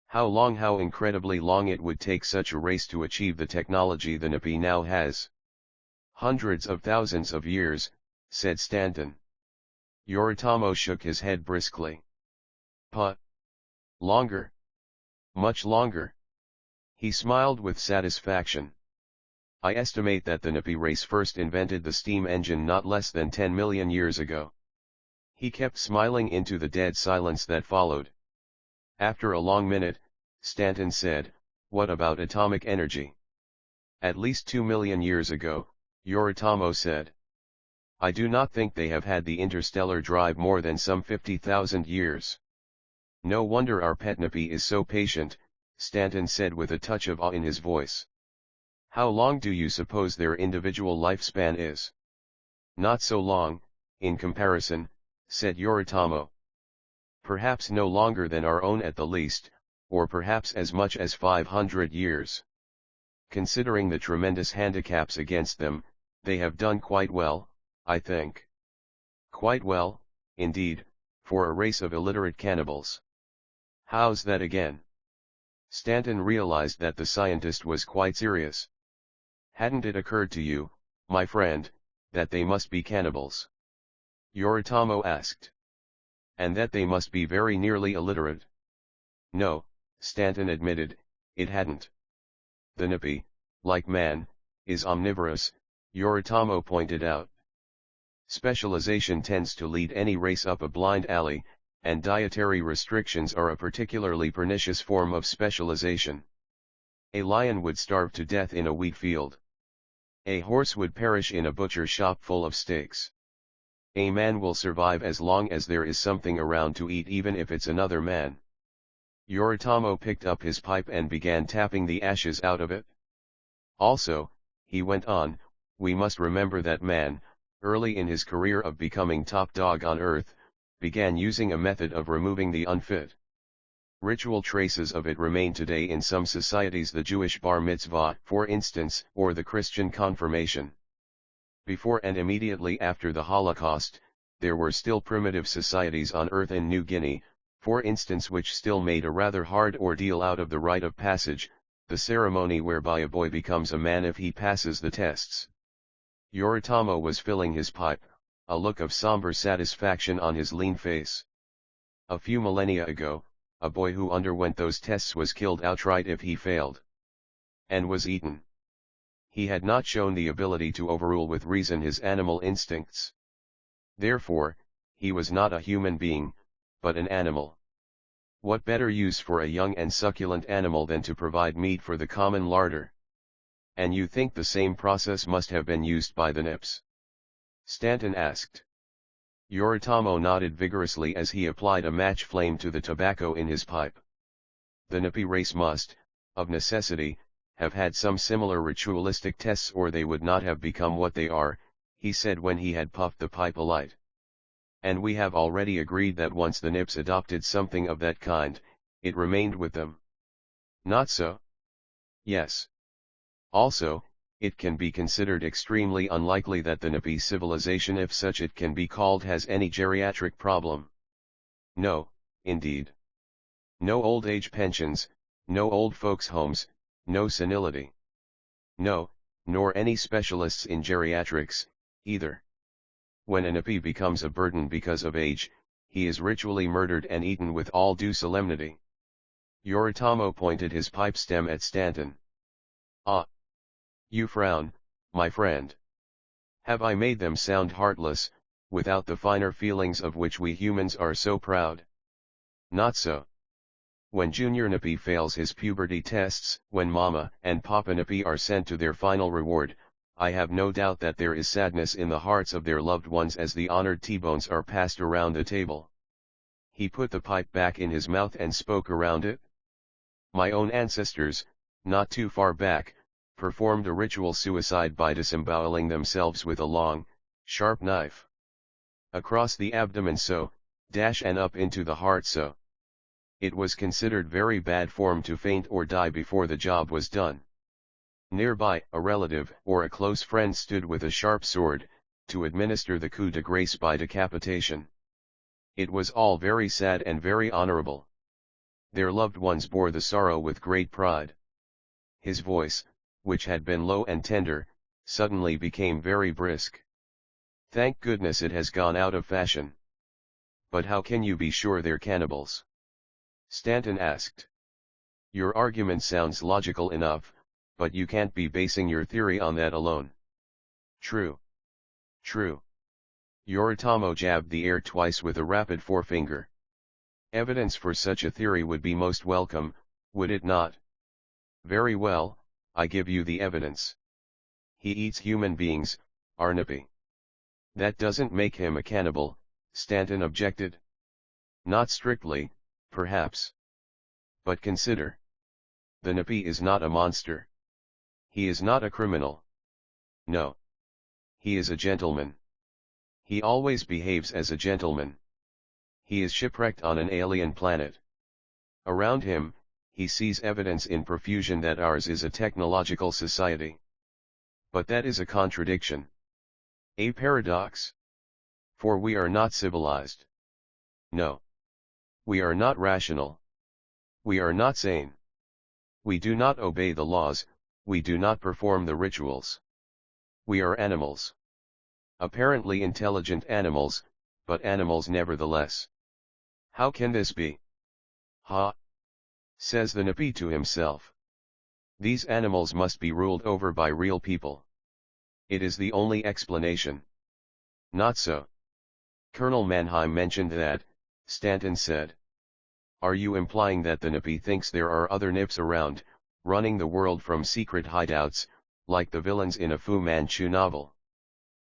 How incredibly long it would take such a race to achieve the technology the nippy now has. Hundreds of thousands of years, said Stanton. Yoritomo shook his head briskly. Longer. Much longer. He smiled with satisfaction. I estimate that the nippy race first invented the steam engine not less than 10 million years ago. He kept smiling into the dead silence that followed. After a long minute, Stanton said, what about atomic energy? At least 2 million years ago, Yoritomo said. I do not think they have had the interstellar drive more than some 50,000 years. No wonder our pet nippy is so patient, Stanton said with a touch of awe in his voice. How long do you suppose their individual lifespan is? Not so long, in comparison, said Yoritomo. Perhaps no longer than our own at the least, or perhaps as much as 500 years. Considering the tremendous handicaps against them, they have done quite well, I think. Quite well, indeed, for a race of illiterate cannibals. How's that again? Stanton realized that the scientist was quite serious. Hadn't it occurred to you, my friend, that they must be cannibals? Yoritomo asked. And that they must be very nearly illiterate? No, Stanton admitted, it hadn't. The nippy, like man, is omnivorous, Yoritomo pointed out. Specialization tends to lead any race up a blind alley, and dietary restrictions are a particularly pernicious form of specialization. A lion would starve to death in a wheat field. A horse would perish in a butcher shop full of steaks. A man will survive as long as there is something around to eat, even if it's another man. Yoritomo picked up his pipe and began tapping the ashes out of it. Also, he went on, we must remember that man, early in his career of becoming top dog on earth, began using a method of removing the unfit. Ritual traces of it remain today in some societies, the Jewish bar mitzvah, for instance, or the Christian confirmation. Before and immediately after the Holocaust, there were still primitive societies on Earth in New Guinea, For instance, which still made a rather hard ordeal out of the rite of passage, the ceremony whereby a boy becomes a man if he passes the tests. Yoritomo was filling his pipe, a look of somber satisfaction on his lean face. A few millennia ago, a boy who underwent those tests was killed outright if he failed. And was eaten. He had not shown the ability to overrule with reason his animal instincts. Therefore, he was not a human being, but an animal. What better use for a young and succulent animal than to provide meat for the common larder? And you think the same process must have been used by the Nips? Stanton asked. Yoritomo nodded vigorously as he applied a match flame to the tobacco in his pipe. The Nipi race must, of necessity, have had some similar ritualistic tests or they would not have become what they are, he said when he had puffed the pipe alight. And we have already agreed that once the Nips adopted something of that kind, it remained with them. Not so? Yes. Also, it can be considered extremely unlikely that the Nipi civilization, if such it can be called, has any geriatric problem. No, indeed. No old age pensions, no old folks' homes, no senility. No, nor any specialists in geriatrics, either. When a Nipi becomes a burden because of age, he is ritually murdered and eaten with all due solemnity. Yoritomo pointed his pipe stem at Stanton. Ah! You frown, my friend. Have I made them sound heartless, without the finer feelings of which we humans are so proud? Not so. When Junior Nipi fails his puberty tests, when Mama and Papa Nipi are sent to their final reward, I have no doubt that there is sadness in the hearts of their loved ones as the honored T-bones are passed around the table. He put the pipe back in his mouth and spoke around it. My own ancestors, not too far back, performed a ritual suicide by disemboweling themselves with a long, sharp knife. Across the abdomen so, and up into the heart so. It was considered very bad form to faint or die before the job was done. Nearby, a relative or a close friend stood with a sharp sword, to administer the coup de grace by decapitation. It was all very sad and very honorable. Their loved ones bore the sorrow with great pride. His voice, which had been low and tender, suddenly became very brisk. Thank goodness it has gone out of fashion. But how can you be sure they're cannibals? Stanton asked. Your argument sounds logical enough, but you can't be basing your theory on that alone. True. True. Yoritomo jabbed the air twice with a rapid forefinger. Evidence for such a theory would be most welcome, would it not? Very well, I give you the evidence. He eats human beings, our Nipi. That doesn't make him a cannibal, Stanton objected. Not strictly, perhaps. But consider. The Nipi is not a monster. He is not a criminal. No. He is a gentleman. He always behaves as a gentleman. He is shipwrecked on an alien planet. Around him, he sees evidence in profusion that ours is a technological society. But that is a contradiction. A paradox. For we are not civilized. No. We are not rational. We are not sane. We do not obey the laws, we do not perform the rituals. We are animals. Apparently intelligent animals, but animals nevertheless. How can this be? Ha! Says the Nipi to himself. These animals must be ruled over by real people. It is the only explanation. Not so. Colonel Mannheim mentioned that, Stanton said. Are you implying that the Nipi thinks there are other Nips around, running the world from secret hideouts, like the villains in a Fu Manchu novel?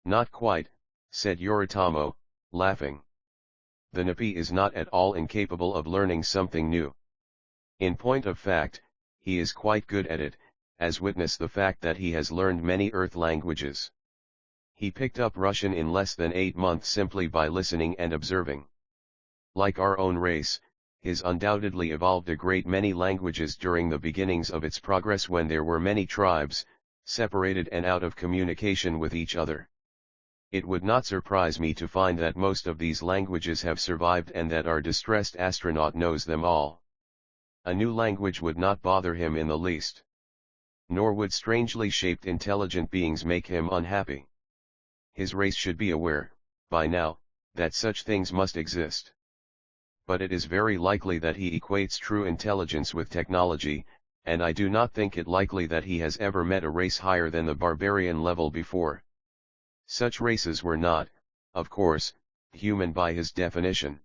Not quite, said Yoritomo, laughing. The Nipi is not at all incapable of learning something new. In point of fact, he is quite good at it, as witness the fact that he has learned many Earth languages. He picked up Russian in less than 8 months simply by listening and observing. Like our own race, his undoubtedly evolved a great many languages during the beginnings of its progress when there were many tribes, separated and out of communication with each other. It would not surprise me to find that most of these languages have survived and that our distressed astronaut knows them all. A new language would not bother him in the least. Nor would strangely shaped intelligent beings make him unhappy. His race should be aware, by now, that such things must exist. But it is very likely that he equates true intelligence with technology, and I do not think it likely that he has ever met a race higher than the barbarian level before. Such races were not, of course, human by his definition.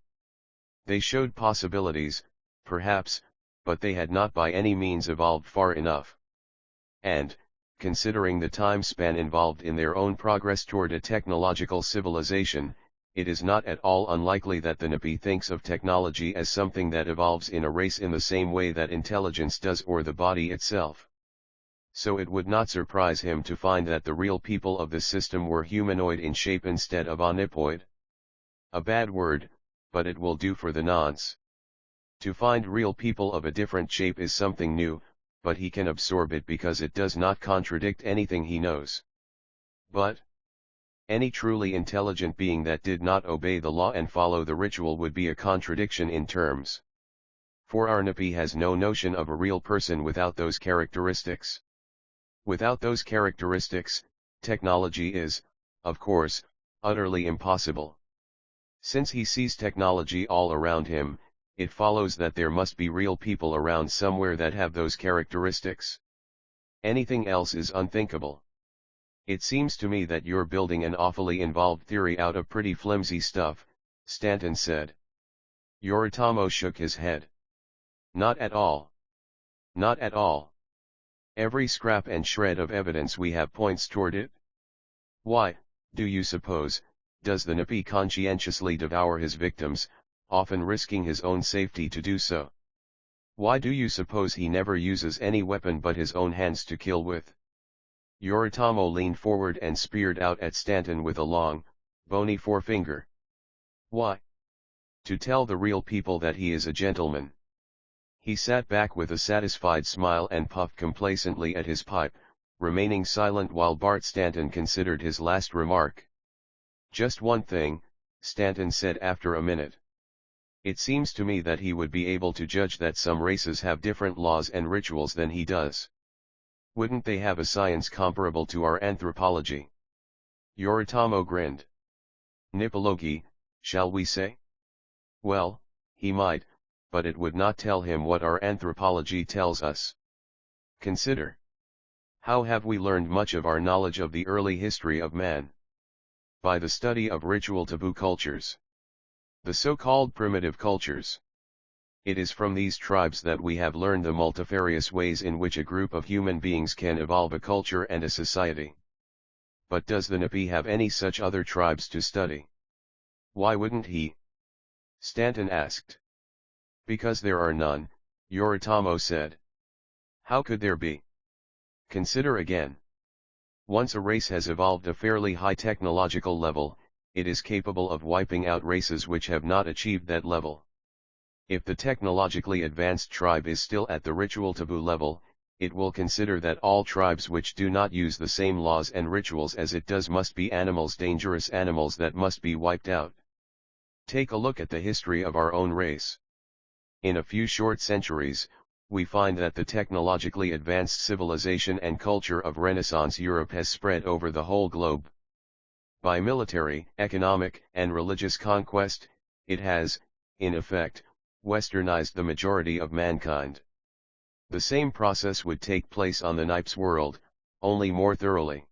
They showed possibilities, perhaps, but they had not by any means evolved far enough. And, considering the time span involved in their own progress toward a technological civilization, it is not at all unlikely that the Napi thinks of technology as something that evolves in a race in the same way that intelligence does or the body itself. So it would not surprise him to find that the real people of the system were humanoid in shape instead of onipoid. A bad word, but it will do for the nonce. To find real people of a different shape is something new, but he can absorb it because it does not contradict anything he knows. But any truly intelligent being that did not obey the law and follow the ritual would be a contradiction in terms. For our Napi has no notion of a real person without those characteristics. Without those characteristics, technology is, of course, utterly impossible. Since he sees technology all around him, it follows that there must be real people around somewhere that have those characteristics. Anything else is unthinkable. It seems to me that you're building an awfully involved theory out of pretty flimsy stuff, Stanton said. Yoritomo shook his head. Not at all. Not at all. Every scrap and shred of evidence we have points toward it. Why, do you suppose, does the Napi conscientiously devour his victims, often risking his own safety to do so? Why do you suppose he never uses any weapon but his own hands to kill with? Yoritomo leaned forward and speared out at Stanton with a long, bony forefinger. Why? To tell the real people that he is a gentleman. He sat back with a satisfied smile and puffed complacently at his pipe, remaining silent while Bart Stanton considered his last remark. Just one thing, Stanton said after a minute. It seems to me that he would be able to judge that some races have different laws and rituals than he does. Wouldn't they have a science comparable to our anthropology? Yoritomo grinned. Nipology, shall we say? Well, he might, but it would not tell him what our anthropology tells us. Consider. How have we learned much of our knowledge of the early history of man? By the study of ritual taboo cultures. The so-called primitive cultures. It is from these tribes that we have learned the multifarious ways in which a group of human beings can evolve a culture and a society. But does the Napi have any such other tribes to study? Why wouldn't he? Stanton asked. Because there are none, Yoritomo said. How could there be? Consider again. Once a race has evolved a fairly high technological level, it is capable of wiping out races which have not achieved that level. If the technologically advanced tribe is still at the ritual taboo level, it will consider that all tribes which do not use the same laws and rituals as it does must be animals, dangerous animals that must be wiped out. Take a look at the history of our own race. In a few short centuries, we find that the technologically advanced civilization and culture of Renaissance Europe has spread over the whole globe. By military, economic, and religious conquest, it has, in effect, westernized the majority of mankind. The same process would take place on the Nipes world, only more thoroughly.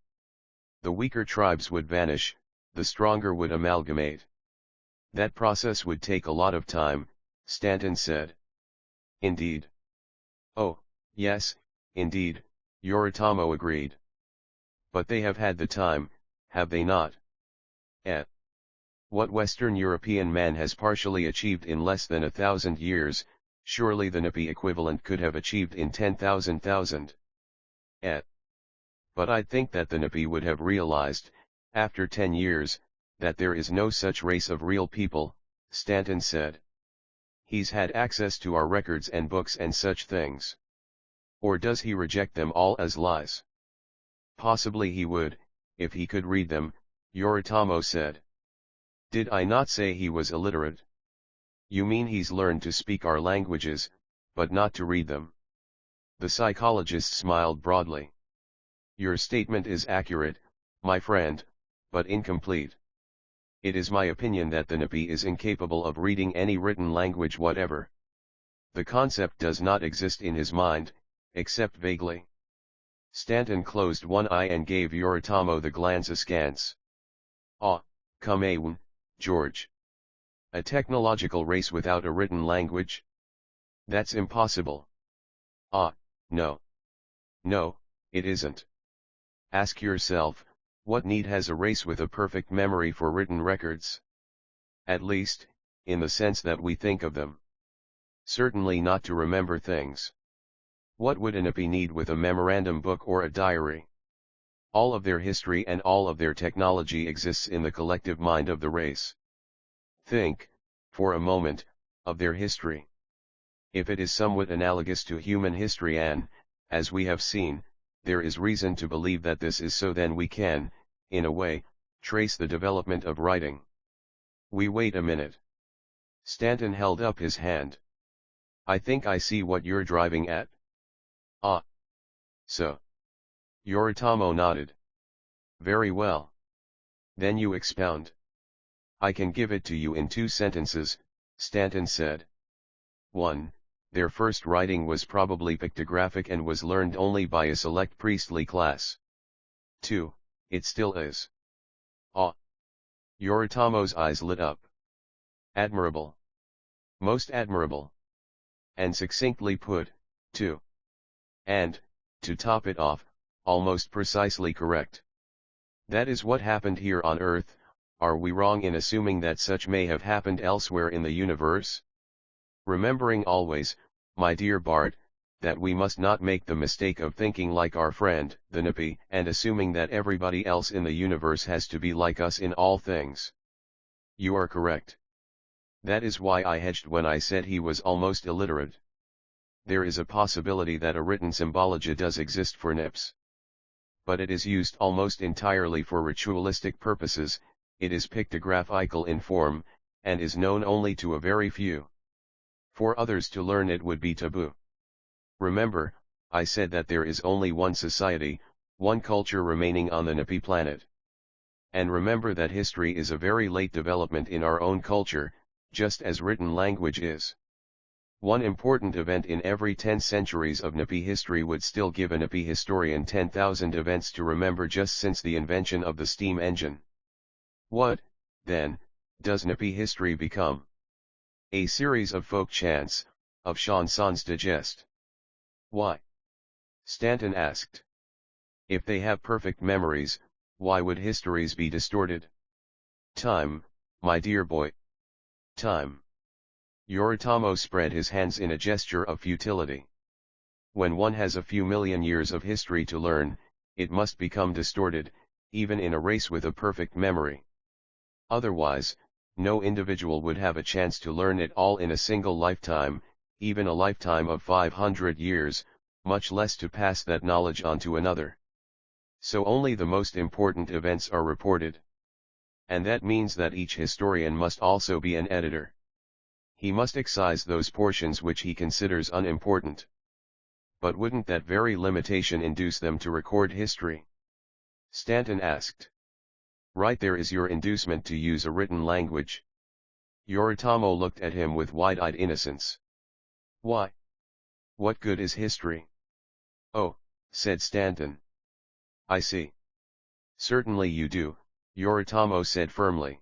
The weaker tribes would vanish, the stronger would amalgamate. That process would take a lot of time, Stanton said. Indeed. Oh, yes, indeed, Yoritomo agreed. But they have had the time, have they not? What Western European man has partially achieved in less than 1,000 years, surely the Napi equivalent could have achieved in 10,000. But I think that the Napi would have realized, after 10 years, that there is no such race of real people, Stanton said. He's had access to our records and books and such things. Or does he reject them all as lies? Possibly he would, if he could read them, Yoritomo said. Did I not say he was illiterate? You mean he's learned to speak our languages, but not to read them? The psychologist smiled broadly. Your statement is accurate, my friend, but incomplete. It is my opinion that the Napi is incapable of reading any written language whatever. The concept does not exist in his mind, except vaguely. Stanton closed one eye and gave Yoritomo the glance askance. Ah, come on, George. A technological race without a written language? That's impossible. Ah, no. No, it isn't. Ask yourself, what need has a race with a perfect memory for written records? At least, in the sense that we think of them. Certainly not to remember things. What would an Napi need with a memorandum book or a diary? All of their history and all of their technology exists in the collective mind of the race. Think, for a moment, of their history. If it is somewhat analogous to human history and, as we have seen, there is reason to believe that this is so, then we can, in a way, trace the development of writing. Wait a minute. Stanton held up his hand. I think I see what you're driving at. Ah. So. Yoritomo nodded. Very well. Then you expound. I can give it to you in 2 sentences, Stanton said. 1. Their first writing was probably pictographic and was learned only by a select priestly class. 2. It still is. Ah. Yoritomo's eyes lit up. Admirable. Most admirable. And succinctly put, too. And, to top it off, almost precisely correct. That is what happened here on Earth. Are we wrong in assuming that such may have happened elsewhere in the universe? Remembering always, my dear Bart, that we must not make the mistake of thinking like our friend, the Napi, and assuming that everybody else in the universe has to be like us in all things. You are correct. That is why I hedged when I said he was almost illiterate. There is a possibility that a written symbology does exist for Nips. But it is used almost entirely for ritualistic purposes, it is pictographical in form, and is known only to a very few. For others to learn it would be taboo. Remember, I said that there is only one society, one culture remaining on the Napi planet. And remember that history is a very late development in our own culture, just as written language is. One important event in every 10 centuries of Napi history would still give a Napi historian 10,000 events to remember just since the invention of the steam engine. What, then, does Napi history become? A series of folk chants, of chansons digest. Why? Stanton asked. If they have perfect memories, why would histories be distorted? Time, my dear boy. Time. Yoritomo spread his hands in a gesture of futility. When one has a few million years of history to learn, it must become distorted, even in a race with a perfect memory. Otherwise, no individual would have a chance to learn it all in a single lifetime, even a lifetime of 500 years, much less to pass that knowledge on to another. So only the most important events are reported. And that means that each historian must also be an editor. He must excise those portions which he considers unimportant. But wouldn't that very limitation induce them to record history? Stanton asked. Right, there is your inducement to use a written language. Yoritomo looked at him with wide-eyed innocence. Why? What good is history? Oh, said Stanton. I see. Certainly you do, Yoritomo said firmly.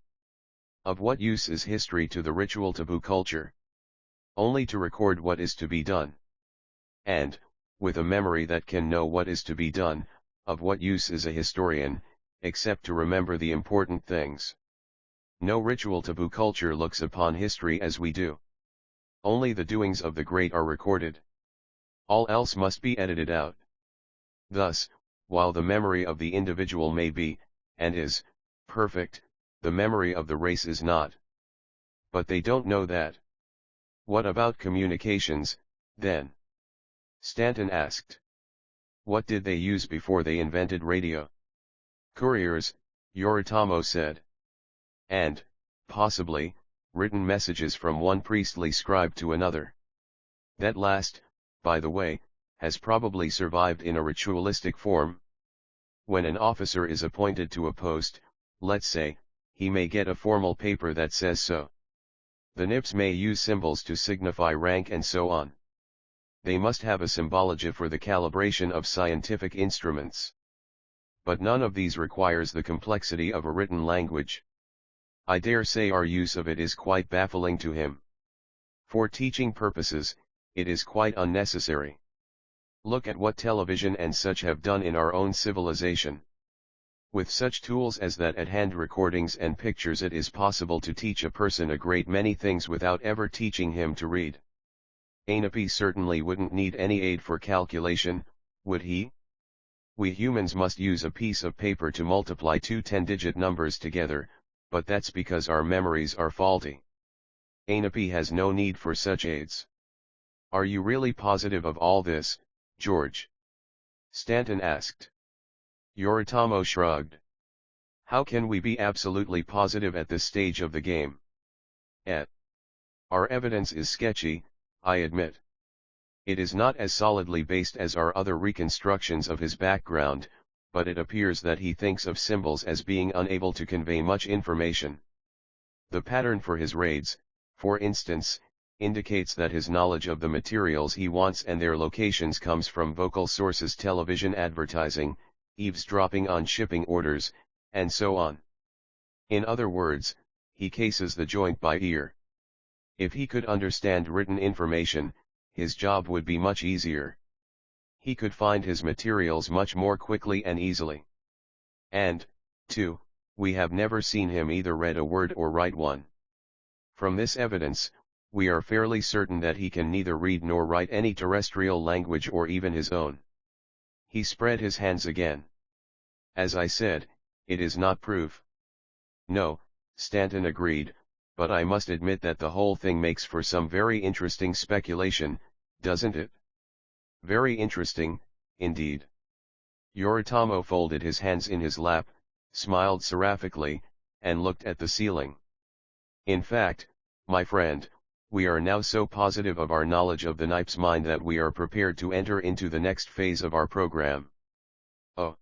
Of what use is history to the ritual taboo culture? Only to record what is to be done. And, with a memory that can know what is to be done, of what use is a historian, except to remember the important things? No ritual taboo culture looks upon history as we do. Only the doings of the great are recorded. All else must be edited out. Thus, while the memory of the individual may be, and is, perfect, the memory of the race is not. But they don't know that. What about communications, then? Stanton asked. What did they use before they invented radio? Couriers, Yoritomo said. And, possibly, written messages from one priestly scribe to another. That last, by the way, has probably survived in a ritualistic form. When an officer is appointed to a post, let's say, he may get a formal paper that says so. The NIPs may use symbols to signify rank and so on. They must have a symbology for the calibration of scientific instruments. But none of these requires the complexity of a written language. I dare say our use of it is quite baffling to him. For teaching purposes, it is quite unnecessary. Look at what television and such have done in our own civilization. With such tools as that at hand, recordings and pictures, it is possible to teach a person a great many things without ever teaching him to read. Anapi certainly wouldn't need any aid for calculation, would he? We humans must use a piece of paper to multiply two 10-digit numbers together, but that's because our memories are faulty. Anapi has no need for such aids. Are you really positive of all this, George? Stanton asked. Yoritomo shrugged. How can we be absolutely positive at this stage of the game? Our evidence is sketchy, I admit. It is not as solidly based as our other reconstructions of his background, but it appears that he thinks of symbols as being unable to convey much information. The pattern for his raids, for instance, indicates that his knowledge of the materials he wants and their locations comes from vocal sources, television advertising, eavesdropping on shipping orders, and so on. In other words, he cases the joint by ear. If he could understand written information, his job would be much easier. He could find his materials much more quickly and easily. And, too, we have never seen him either read a word or write one. From this evidence, we are fairly certain that he can neither read nor write any terrestrial language or even his own. He spread his hands again. As I said, it is not proof. No, Stanton agreed, but I must admit that the whole thing makes for some very interesting speculation, doesn't it? Very interesting, indeed. Yoritomo folded his hands in his lap, smiled seraphically, and looked at the ceiling. In fact, my friend, we are now so positive of our knowledge of the Knife's mind that we are prepared to enter into the next phase of our program. Oh!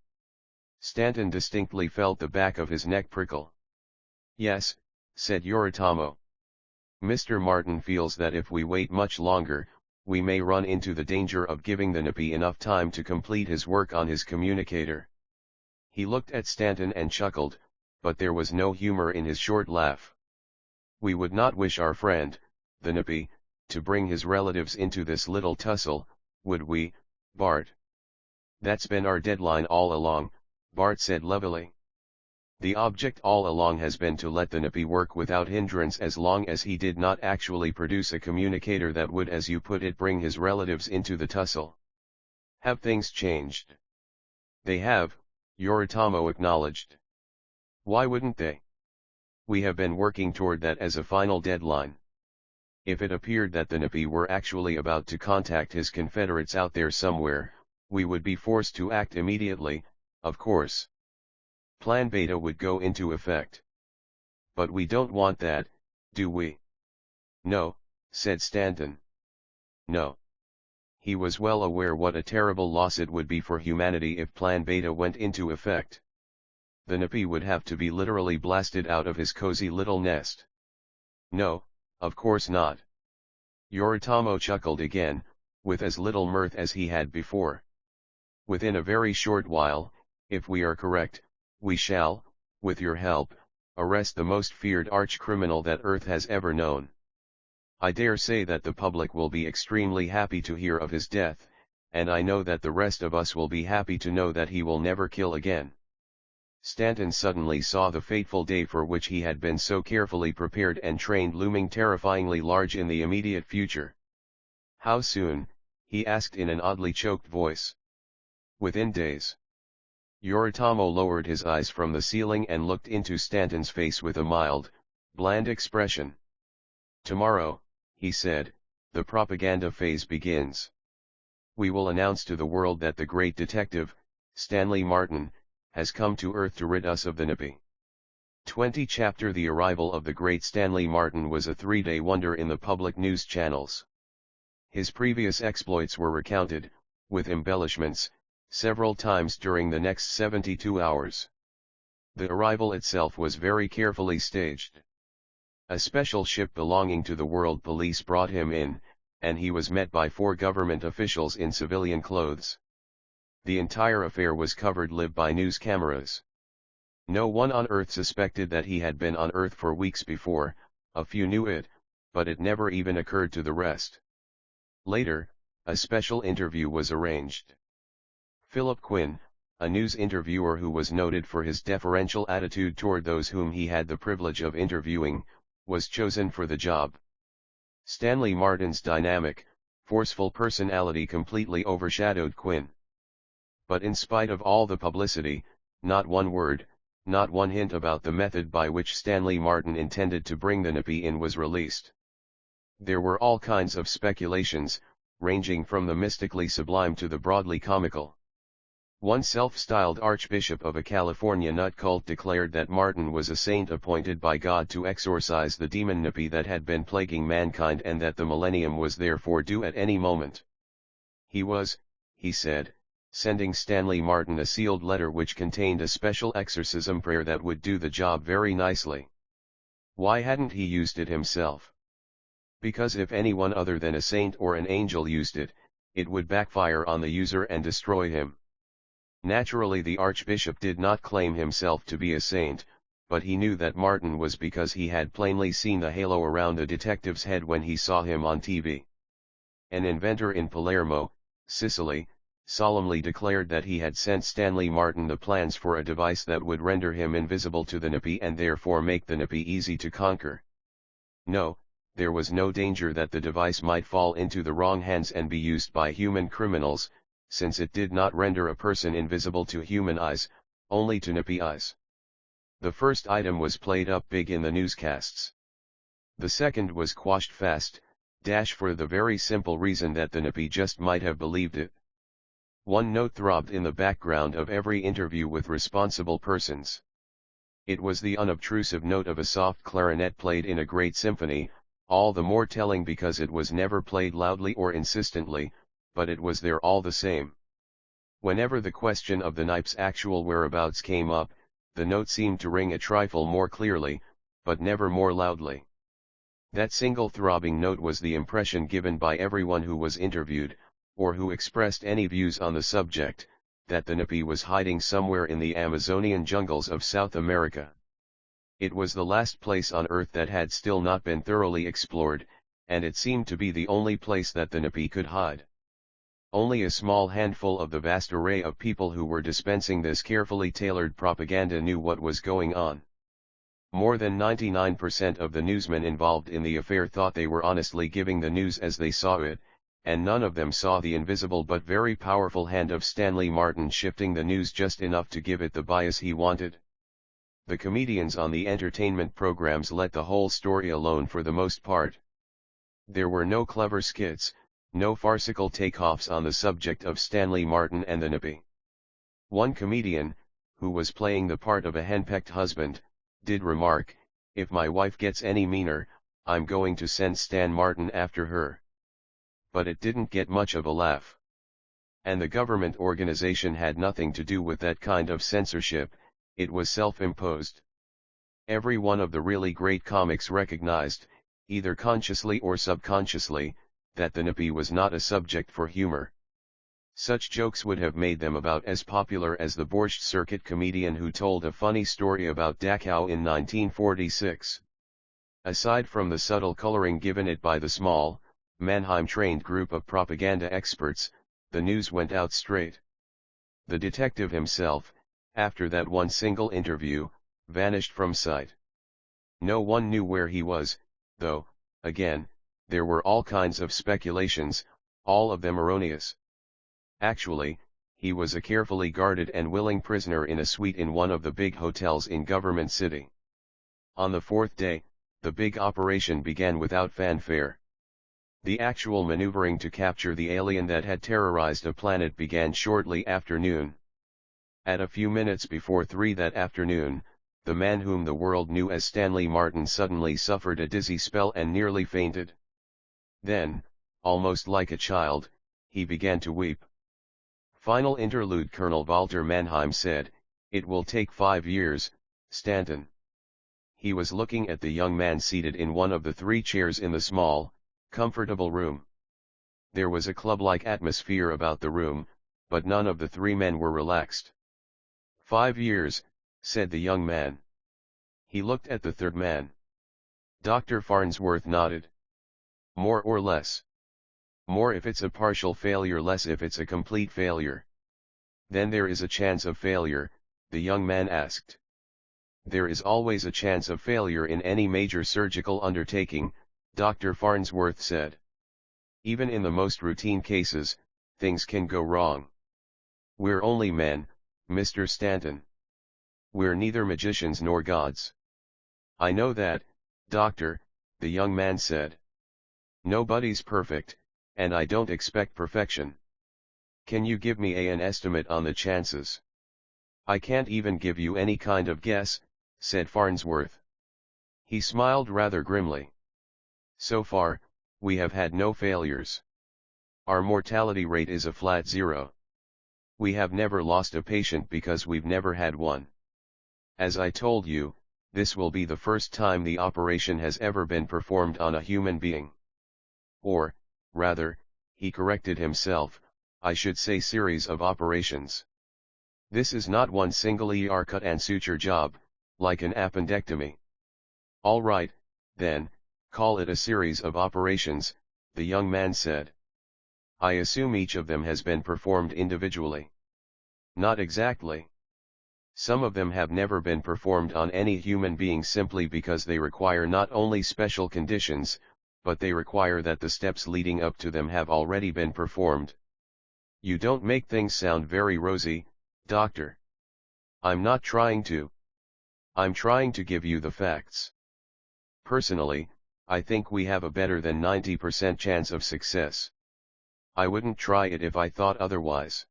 Stanton distinctly felt the back of his neck prickle. Yes, said Yoritomo. Mr. Martin feels that if we wait much longer, we may run into the danger of giving the Nipi enough time to complete his work on his communicator. He looked at Stanton and chuckled, but there was no humor in his short laugh. We would not wish our friend, the Nipi, to bring his relatives into this little tussle, would we, Bart? That's been our deadline all along, Bart said levelly. The object all along has been to let the Nipi work without hindrance as long as he did not actually produce a communicator that would, as you put it, bring his relatives into the tussle. Have things changed? They have, Yoritomo acknowledged. Why wouldn't they? We have been working toward that as a final deadline. If it appeared that the Nipi were actually about to contact his confederates out there somewhere, we would be forced to act immediately, of course. Plan Beta would go into effect. But we don't want that, do we? No, said Stanton. No. He was well aware what a terrible loss it would be for humanity if Plan Beta went into effect. The Nipi would have to be literally blasted out of his cozy little nest. No, of course not. Yoritomo chuckled again, with as little mirth as he had before. Within a very short while, if we are correct, we shall, with your help, arrest the most feared arch-criminal that Earth has ever known. I dare say that the public will be extremely happy to hear of his death, and I know that the rest of us will be happy to know that he will never kill again. Stanton suddenly saw the fateful day for which he had been so carefully prepared and trained looming terrifyingly large in the immediate future. How soon? He asked in an oddly choked voice. Within days. Yoritomo lowered his eyes from the ceiling and looked into Stanton's face with a mild, bland expression. Tomorrow, he said, the propaganda phase begins. We will announce to the world that the great detective, Stanley Martin, has come to Earth to rid us of the Nipi. 20 Chapter The arrival of the great Stanley Martin was a 3-day wonder in the public news channels. His previous exploits were recounted, with embellishments, several times during the next 72 hours. The arrival itself was very carefully staged. A special ship belonging to the World Police brought him in, and he was met by 4 government officials in civilian clothes. The entire affair was covered live by news cameras. No one on Earth suspected that he had been on Earth for weeks before. A few knew it, but it never even occurred to the rest. Later, a special interview was arranged. Philip Quinn, a news interviewer who was noted for his deferential attitude toward those whom he had the privilege of interviewing, was chosen for the job. Stanley Martin's dynamic, forceful personality completely overshadowed Quinn. But in spite of all the publicity, not one word, not one hint about the method by which Stanley Martin intended to bring the Nippy in was released. There were all kinds of speculations, ranging from the mystically sublime to the broadly comical. One self-styled archbishop of a California nut cult declared that Martin was a saint appointed by God to exorcise the demon Nippy that had been plaguing mankind, and that the millennium was therefore due at any moment. He was, he said, sending Stanley Martin a sealed letter which contained a special exorcism prayer that would do the job very nicely. Why hadn't he used it himself? Because if anyone other than a saint or an angel used it, it would backfire on the user and destroy him. Naturally, the archbishop did not claim himself to be a saint, but he knew that Martin was, because he had plainly seen the halo around the detective's head when he saw him on TV. An inventor in Palermo, Sicily, solemnly declared that he had sent Stanley Martin the plans for a device that would render him invisible to the Nippy and therefore make the Nippy easy to conquer. No, there was no danger that the device might fall into the wrong hands and be used by human criminals, since it did not render a person invisible to human eyes, only to Nippy eyes. The first item was played up big in the newscasts. The second was quashed fast, for the very simple reason that the Nippy just might have believed it. One note throbbed in the background of every interview with responsible persons. It was the unobtrusive note of a soft clarinet played in a great symphony, all the more telling because it was never played loudly or insistently, but it was there all the same. Whenever the question of the Nippy's actual whereabouts came up, the note seemed to ring a trifle more clearly, but never more loudly. That single throbbing note was the impression given by everyone who was interviewed, or who expressed any views on the subject, that the Nippy was hiding somewhere in the Amazonian jungles of South America. It was the last place on Earth that had still not been thoroughly explored, and it seemed to be the only place that the Nippy could hide. Only a small handful of the vast array of people who were dispensing this carefully tailored propaganda knew what was going on. More than 99% of the newsmen involved in the affair thought they were honestly giving the news as they saw it, and none of them saw the invisible but very powerful hand of Stanley Martin shifting the news just enough to give it the bias he wanted. The comedians on the entertainment programs let the whole story alone for the most part. There were no clever skits, no farcical takeoffs on the subject of Stanley Martin and the Nippy. One comedian, who was playing the part of a henpecked husband, did remark, "If my wife gets any meaner, I'm going to send Stan Martin after her." But it didn't get much of a laugh. And the government organization had nothing to do with that kind of censorship, it was self-imposed. Every one of the really great comics recognized, either consciously or subconsciously, that the Nippy was not a subject for humor. Such jokes would have made them about as popular as the Borscht Circuit comedian who told a funny story about Dachau in 1946. Aside from the subtle coloring given it by the small, Mannheim-trained group of propaganda experts, the news went out straight. The detective himself, after that one single interview, vanished from sight. No one knew where he was, though, again, there were all kinds of speculations, all of them erroneous. Actually, he was a carefully guarded and willing prisoner in a suite in one of the big hotels in Government City. On the 4th day, the big operation began without fanfare. The actual maneuvering to capture the alien that had terrorized a planet began shortly after noon. At a few minutes before 3 that afternoon, the man whom the world knew as Stanley Martin suddenly suffered a dizzy spell and nearly fainted. Then, almost like a child, he began to weep. Final interlude. Colonel Walter Mannheim said, "It will take 5 years, Stanton." He was looking at the young man seated in one of the 3 chairs in the small, comfortable room. There was a club-like atmosphere about the room, but none of the 3 men were relaxed. 5 years, said the young man. He looked at the third man. Dr. Farnsworth nodded. More or less? More if it's a partial failure, less if it's a complete failure. Then there is a chance of failure, the young man asked. There is always a chance of failure in any major surgical undertaking, Dr. Farnsworth said. Even in the most routine cases, things can go wrong. We're only men, Mr. Stanton. We're neither magicians nor gods. I know that, doctor, the young man said. Nobody's perfect, and I don't expect perfection. Can you give me an estimate on the chances? I can't even give you any kind of guess, said Farnsworth. He smiled rather grimly. So far, we have had no failures. Our mortality rate is a flat 0. We have never lost a patient because we've never had one. As I told you, this will be the first time the operation has ever been performed on a human being. Or, rather, he corrected himself, I should say series of operations. This is not one single ER cut and suture job, like an appendectomy. All right, then, call it a series of operations, the young man said. I assume each of them has been performed individually. Not exactly. Some of them have never been performed on any human being simply because they require not only special conditions, but they require that the steps leading up to them have already been performed. You don't make things sound very rosy, doctor. I'm not trying to. I'm trying to give you the facts. Personally, I think we have a better than 90% chance of success. I wouldn't try it if I thought otherwise.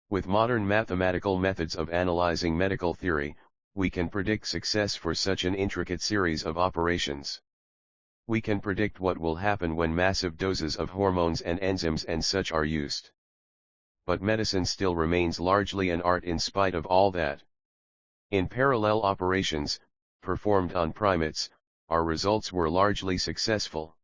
With modern mathematical methods of analyzing medical theory, we can predict success for such an intricate series of operations. We can predict what will happen when massive doses of hormones and enzymes and such are used. But medicine still remains largely an art in spite of all that. In parallel operations, performed on primates, our results were largely successful.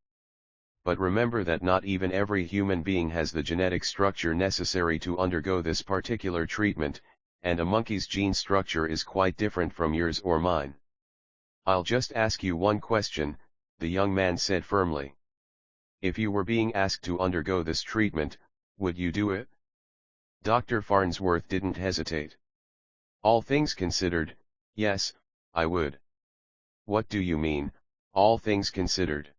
But remember that not even every human being has the genetic structure necessary to undergo this particular treatment, and a monkey's gene structure is quite different from yours or mine. I'll just ask you one question, the young man said firmly. If you were being asked to undergo this treatment, would you do it? Dr. Farnsworth didn't hesitate. All things considered, yes, I would. What do you mean, all things considered?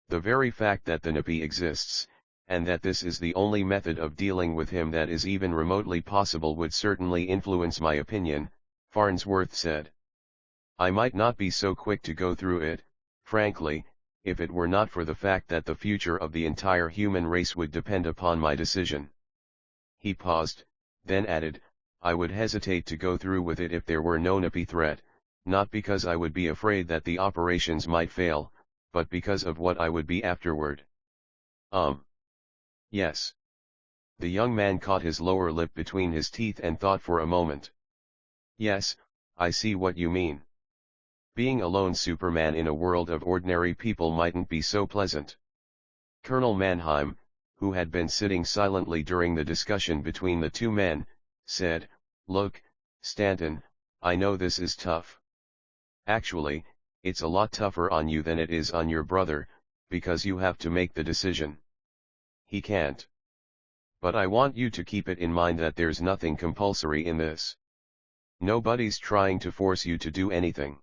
The very fact that the NAPI exists, and that this is the only method of dealing with him that is even remotely possible would certainly influence my opinion, Farnsworth said. I might not be so quick to go through it, frankly, if it were not for the fact that the future of the entire human race would depend upon my decision. He paused, then added, I would hesitate to go through with it if there were no NAPI threat, not because I would be afraid that the operations might fail, but because of what I would be afterward. Yes. The young man caught his lower lip between his teeth and thought for a moment. Yes, I see what you mean. Being a lone Superman in a world of ordinary people mightn't be so pleasant. Colonel Mannheim, who had been sitting silently during the discussion between the 2 men, said, Look, Stanton, I know this is tough. Actually, it's a lot tougher on you than it is on your brother, because you have to make the decision. He can't. But I want you to keep it in mind that there's nothing compulsory in this. Nobody's trying to force you to do anything.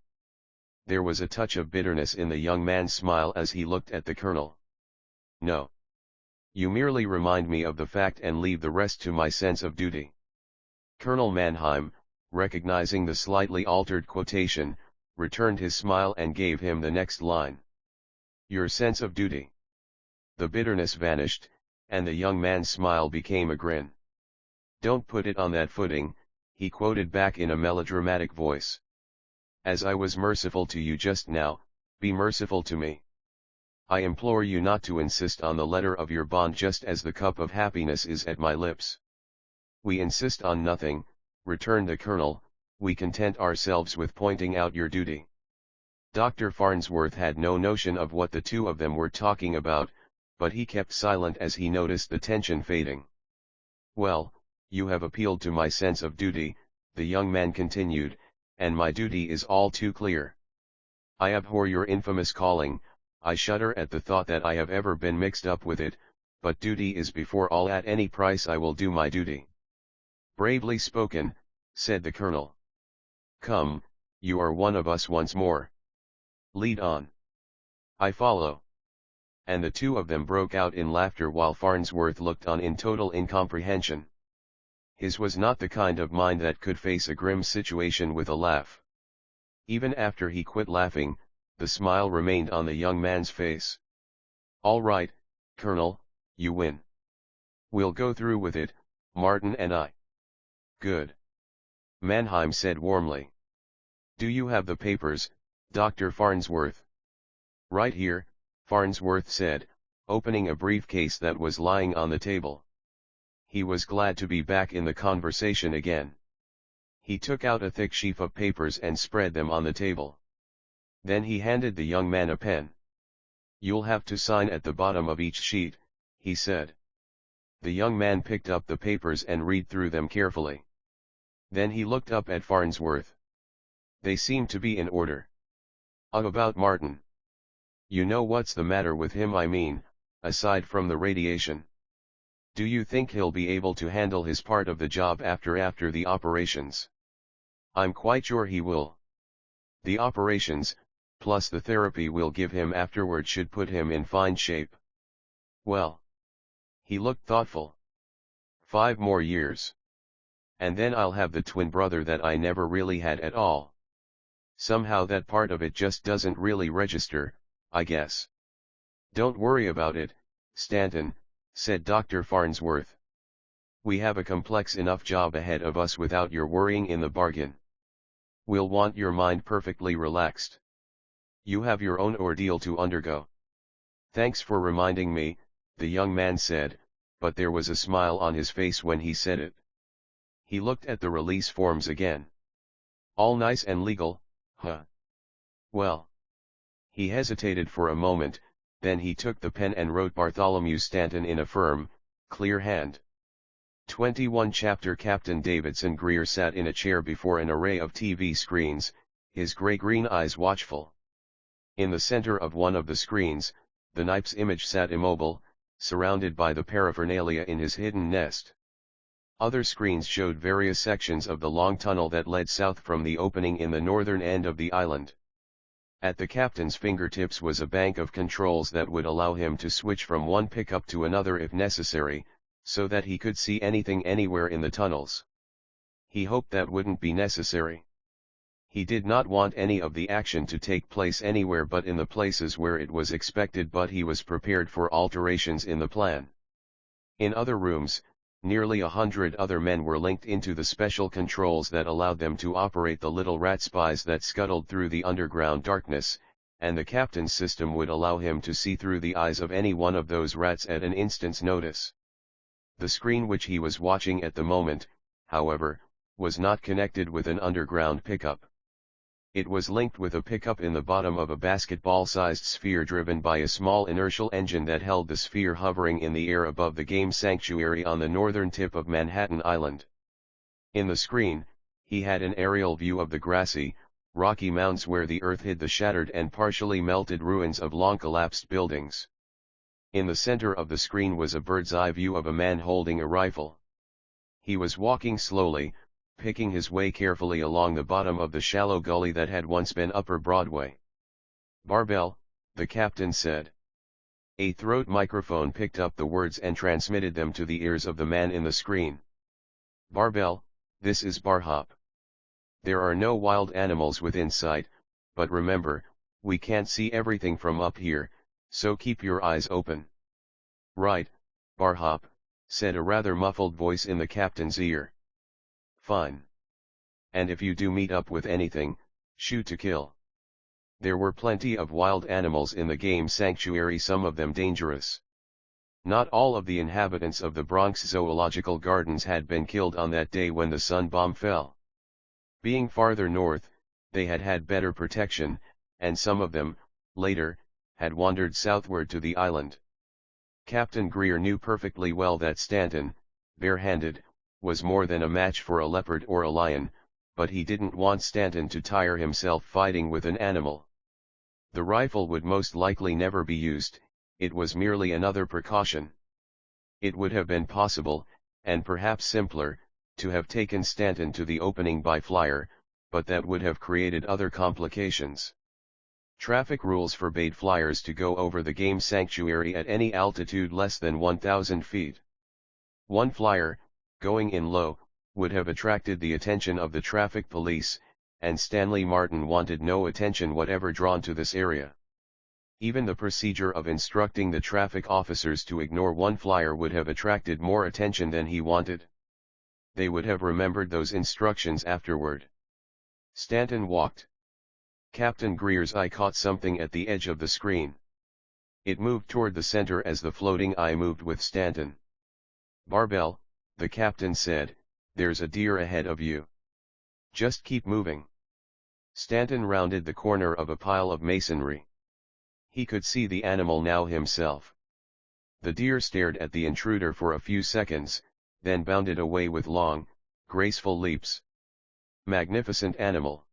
There was a touch of bitterness in the young man's smile as he looked at the colonel. No. You merely remind me of the fact and leave the rest to my sense of duty. Colonel Mannheim, recognizing the slightly altered quotation, returned his smile and gave him the next line. Your sense of duty. The bitterness vanished, and the young man's smile became a grin. Don't put it on that footing, he quoted back in a melodramatic voice. As I was merciful to you just now, be merciful to me. I implore you not to insist on the letter of your bond just as the cup of happiness is at my lips. We insist on nothing, returned the colonel, we content ourselves with pointing out your duty. Dr. Farnsworth had no notion of what the two of them were talking about, but he kept silent as he noticed the tension fading. Well, you have appealed to my sense of duty, the young man continued, and my duty is all too clear. I abhor your infamous calling, I shudder at the thought that I have ever been mixed up with it, but duty is before all. At any price I will do my duty. Bravely spoken, said the colonel. Come, you are one of us once more. Lead on. I follow. And the two of them broke out in laughter while Farnsworth looked on in total incomprehension. His was not the kind of mind that could face a grim situation with a laugh. Even after he quit laughing, the smile remained on the young man's face. All right, Colonel, you win. We'll go through with it, Martin and I. Good. Mannheim said warmly. Do you have the papers, Dr. Farnsworth? Right here, Farnsworth said, opening a briefcase that was lying on the table. He was glad to be back in the conversation again. He took out a thick sheaf of papers and spread them on the table. Then he handed the young man a pen. You'll have to sign at the bottom of each sheet, he said. The young man picked up the papers and read through them carefully. Then he looked up at Farnsworth. They seemed to be in order. About Martin. You know what's the matter with him, I mean, aside from the radiation. Do you think he'll be able to handle his part of the job after the operations? I'm quite sure he will. The operations, plus the therapy we'll give him afterward, should put him in fine shape. Well. He looked thoughtful. 5 more years. And then I'll have the twin brother that I never really had at all. Somehow that part of it just doesn't really register, I guess. Don't worry about it, Stanton, said Dr. Farnsworth. We have a complex enough job ahead of us without your worrying in the bargain. We'll want your mind perfectly relaxed. You have your own ordeal to undergo. Thanks for reminding me, the young man said, but there was a smile on his face when he said it. He looked at the release forms again. All nice and legal, huh? Well. He hesitated for a moment, then he took the pen and wrote Bartholomew Stanton in a firm, clear hand. 21 Chapter Captain Davidson Greer sat in a chair before an array of TV screens, his gray-green eyes watchful. In the center of one of the screens, the Knight's image sat immobile, surrounded by the paraphernalia in his hidden nest. Other screens showed various sections of the long tunnel that led south from the opening in the northern end of the island. At the captain's fingertips was a bank of controls that would allow him to switch from one pickup to another if necessary, so that he could see anything anywhere in the tunnels. He hoped that wouldn't be necessary. He did not want any of the action to take place anywhere but in the places where it was expected, but he was prepared for alterations in the plan. In other rooms, nearly 100 other men were linked into the special controls that allowed them to operate the little rat spies that scuttled through the underground darkness, and the captain's system would allow him to see through the eyes of any one of those rats at an instant's notice. The screen which he was watching at the moment, however, was not connected with an underground pickup. It was linked with a pickup in the bottom of a basketball-sized sphere driven by a small inertial engine that held the sphere hovering in the air above the game sanctuary on the northern tip of Manhattan Island. In the screen, he had an aerial view of the grassy, rocky mounds where the earth hid the shattered and partially melted ruins of long-collapsed buildings. In the center of the screen was a bird's-eye view of a man holding a rifle. He was walking slowly, picking his way carefully along the bottom of the shallow gully that had once been Upper Broadway. "Barbell," the captain said. A throat microphone picked up the words and transmitted them to the ears of the man in the screen. "Barbell, this is Barhop. There are no wild animals within sight, but remember, we can't see everything from up here, so keep your eyes open." "Right, Barhop," said a rather muffled voice in the captain's ear. "Fine. And if you do meet up with anything, Shoot to kill. There were plenty of wild animals in the game sanctuary, some of them dangerous. Not all of the inhabitants of the Bronx Zoological Gardens had been killed on that day when the sun bomb fell. Being farther north, they had had better protection, and some of them, later, had wandered southward to the island. Captain Greer knew perfectly well that Stanton, barehanded, was more than a match for a leopard or a lion, but he didn't want Stanton to tire himself fighting with an animal. The rifle would most likely never be used, it was merely another precaution. It would have been possible, and perhaps simpler, to have taken Stanton to the opening by flyer, but that would have created other complications. Traffic rules forbade flyers to go over the game sanctuary at any altitude less than 1,000 feet. One flyer, going in low, would have attracted the attention of the traffic police, and Stanley Martin wanted no attention whatever drawn to this area. Even the procedure of instructing the traffic officers to ignore one flyer would have attracted more attention than he wanted. They would have remembered those instructions afterward. Stanton walked. Captain Greer's eye caught something at the edge of the screen. It moved toward the center as the floating eye moved with Stanton. "Barbell," the captain said, "there's a deer ahead of you. Just keep moving." Stanton rounded the corner of a pile of masonry. He could see the animal now himself. The deer stared at the intruder for a few seconds, then bounded away with long, graceful leaps. "Magnificent animal."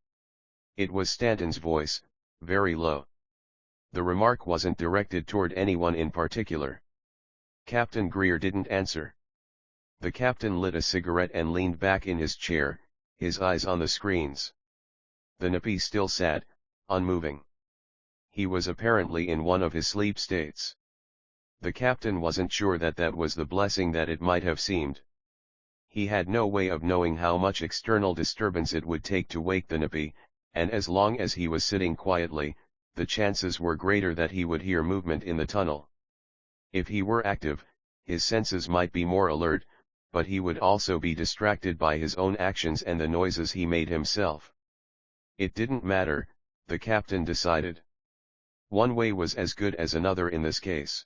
It was Stanton's voice, very low. The remark wasn't directed toward anyone in particular. Captain Greer didn't answer. The captain lit a cigarette and leaned back in his chair, his eyes on the screens. The Napi still sat, unmoving. He was apparently in one of his sleep states. The captain wasn't sure that that was the blessing that it might have seemed. He had no way of knowing how much external disturbance it would take to wake the Napi, and as long as he was sitting quietly, the chances were greater that he would hear movement in the tunnel. If he were active, his senses might be more alert, but he would also be distracted by his own actions and the noises he made himself. It didn't matter, the captain decided. One way was as good as another in this case.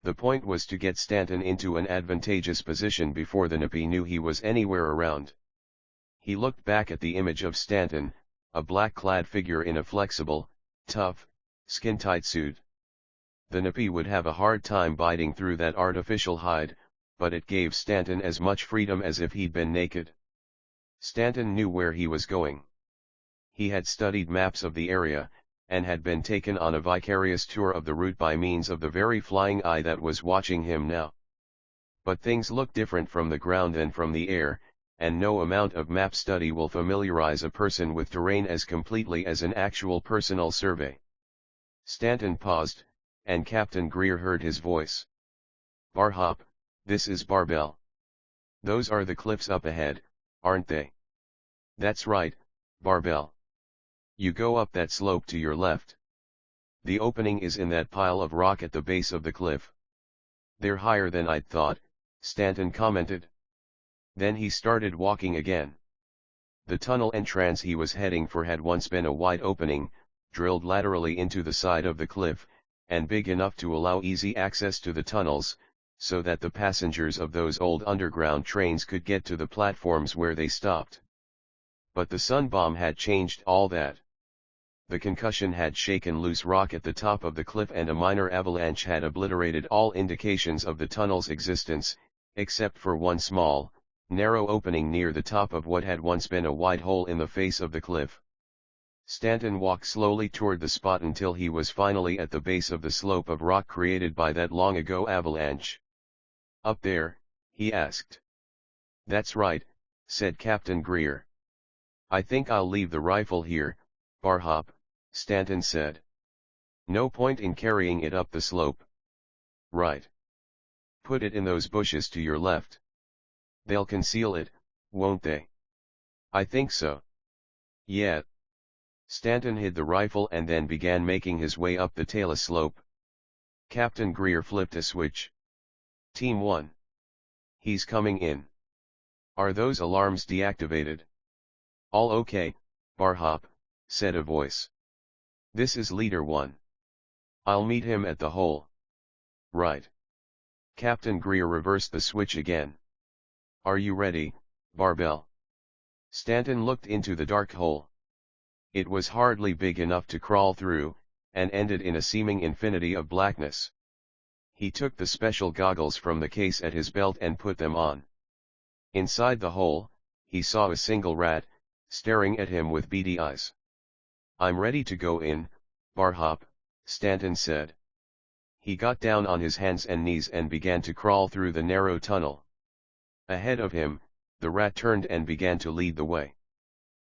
The point was to get Stanton into an advantageous position before the Napi knew he was anywhere around. He looked back at the image of Stanton, a black-clad figure in a flexible, tough, skin-tight suit. The Napi would have a hard time biting through that artificial hide, but it gave Stanton as much freedom as if he'd been naked. Stanton knew where he was going. He had studied maps of the area, and had been taken on a vicarious tour of the route by means of the very flying eye that was watching him now. But things look different from the ground than from the air, and no amount of map study will familiarize a person with terrain as completely as an actual personal survey. Stanton paused, and Captain Greer heard his voice. "Barhop, this is Barbell. Those are the cliffs up ahead, aren't they?" "That's right, Barbell. You go up that slope to your left. The opening is in that pile of rock at the base of the cliff." "They're higher than I'd thought," Stanton commented. Then he started walking again. The tunnel entrance he was heading for had once been a wide opening, drilled laterally into the side of the cliff, and big enough to allow easy access to the tunnels, so that the passengers of those old underground trains could get to the platforms where they stopped. But the sun bomb had changed all that. The concussion had shaken loose rock at the top of the cliff, and a minor avalanche had obliterated all indications of the tunnel's existence, except for one small, narrow opening near the top of what had once been a wide hole in the face of the cliff. Stanton walked slowly toward the spot until he was finally at the base of the slope of rock created by that long-ago avalanche. "Up there?" he asked. "That's right," said Captain Greer. "I think I'll leave the rifle here, Barhop," Stanton said. "No point in carrying it up the slope." "Right. Put it in those bushes to your left. They'll conceal it, won't they?" "I think so." "Yeah." Stanton hid the rifle and then began making his way up the talus slope. Captain Greer flipped a switch. "Team 1. He's coming in. Are those alarms deactivated?" "All okay, Barhop," said a voice. This is Leader 1. I'll meet him at the hole. Right. Captain Greer reversed the switch again. Are you ready, Barbell? Stanton looked into the dark hole. It was hardly big enough to crawl through, and ended in a seeming infinity of blackness. He took the special goggles from the case at his belt and put them on. Inside the hole, he saw a single rat, staring at him with beady eyes. I'm ready to go in, Barhop, Stanton said. He got down on his hands and knees and began to crawl through the narrow tunnel. Ahead of him, the rat turned and began to lead the way.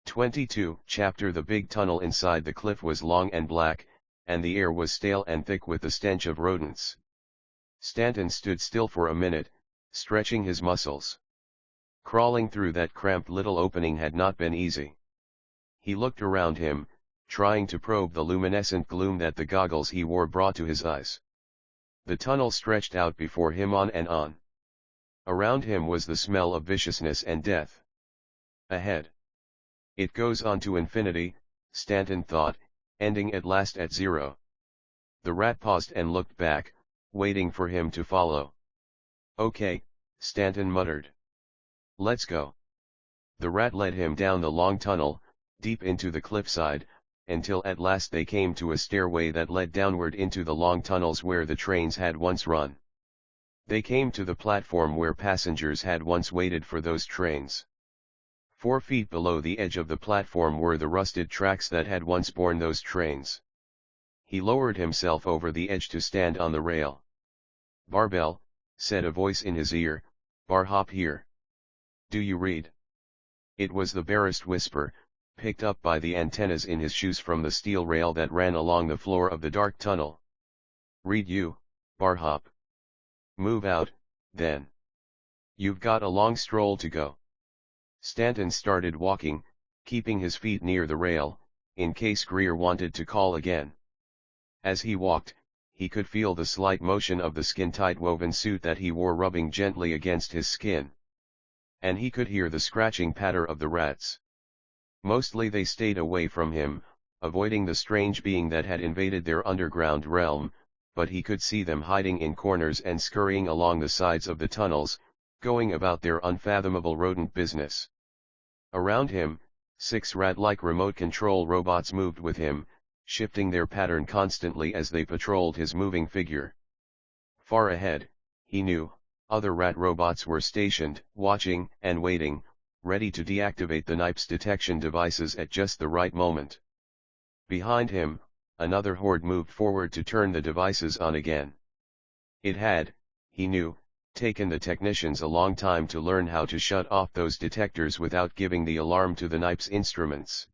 22 Chapter The big tunnel inside the cliff was long and black, and the air was stale and thick with the stench of rodents. Stanton stood still for a minute, stretching his muscles. Crawling through that cramped little opening had not been easy. He looked around him, trying to probe the luminescent gloom that the goggles he wore brought to his eyes. The tunnel stretched out before him on and on. Around him was the smell of viciousness and death. Ahead. It goes on to infinity, Stanton thought, ending at last at zero. The rat paused and looked back, waiting for him to follow. Okay, Stanton muttered. Let's go. The rat led him down the long tunnel, deep into the cliffside, until at last they came to a stairway that led downward into the long tunnels where the trains had once run. They came to the platform where passengers had once waited for those trains. 4 feet below the edge of the platform were the rusted tracks that had once borne those trains. He lowered himself over the edge to stand on the rail. Barbell, said a voice in his ear, Barhop here. Do you read? It was the barest whisper, picked up by the antennas in his shoes from the steel rail that ran along the floor of the dark tunnel. Read you, Barhop. Move out, then. You've got a long stroll to go. Stanton started walking, keeping his feet near the rail, in case Greer wanted to call again. As he walked, he could feel the slight motion of the skin-tight woven suit that he wore rubbing gently against his skin. And he could hear the scratching patter of the rats. Mostly they stayed away from him, avoiding the strange being that had invaded their underground realm, but he could see them hiding in corners and scurrying along the sides of the tunnels, going about their unfathomable rodent business. Around him, 6 rat-like remote control robots moved with him, shifting their pattern constantly as they patrolled his moving figure. Far ahead, he knew, other rat robots were stationed, watching and waiting, ready to deactivate the Knife's detection devices at just the right moment. Behind him, another horde moved forward to turn the devices on again. It had, he knew, taken the technicians a long time to learn how to shut off those detectors without giving the alarm to the Knife's instruments.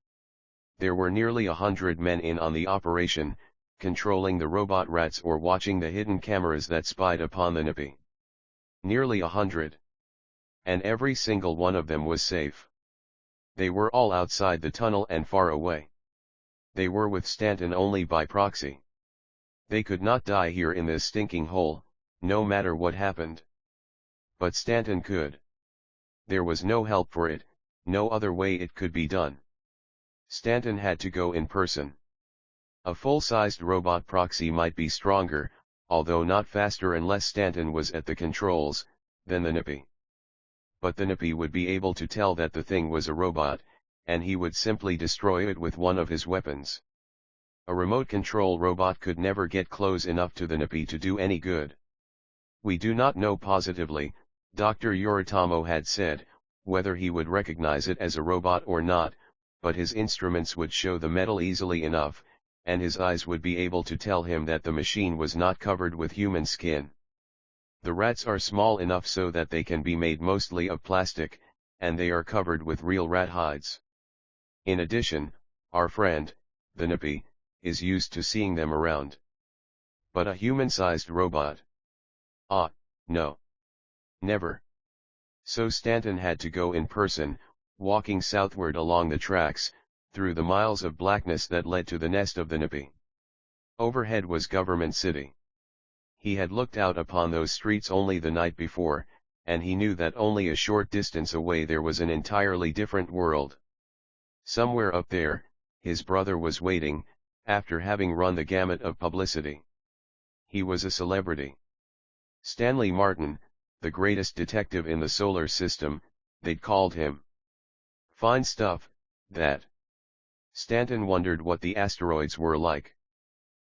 There were nearly 100 men in on the operation, controlling the robot rats or watching the hidden cameras that spied upon the Nippy. Nearly 100. And every single one of them was safe. They were all outside the tunnel and far away. They were with Stanton only by proxy. They could not die here in this stinking hole, no matter what happened. But Stanton could. There was no help for it, no other way it could be done. Stanton had to go in person. A full-sized robot proxy might be stronger, although not faster unless Stanton was at the controls, than the Nippy. But the Nippy would be able to tell that the thing was a robot, and he would simply destroy it with one of his weapons. A remote control robot could never get close enough to the Nippy to do any good. We do not know positively, Dr. Yoritomo had said, whether he would recognize it as a robot or not, but his instruments would show the metal easily enough, and his eyes would be able to tell him that the machine was not covered with human skin. The rats are small enough so that they can be made mostly of plastic, and they are covered with real rat hides. In addition, our friend, the Nippy, is used to seeing them around. But a human-sized robot? Ah, no. Never. So Stanton had to go in person, walking southward along the tracks, through the miles of blackness that led to the nest of the Nippy. Overhead was Government City. He had looked out upon those streets only the night before, and he knew that only a short distance away there was an entirely different world. Somewhere up there, his brother was waiting, after having run the gamut of publicity. He was a celebrity. Stanley Martin, the greatest detective in the solar system, they'd called him. Fine stuff, that. Stanton wondered what the asteroids were like.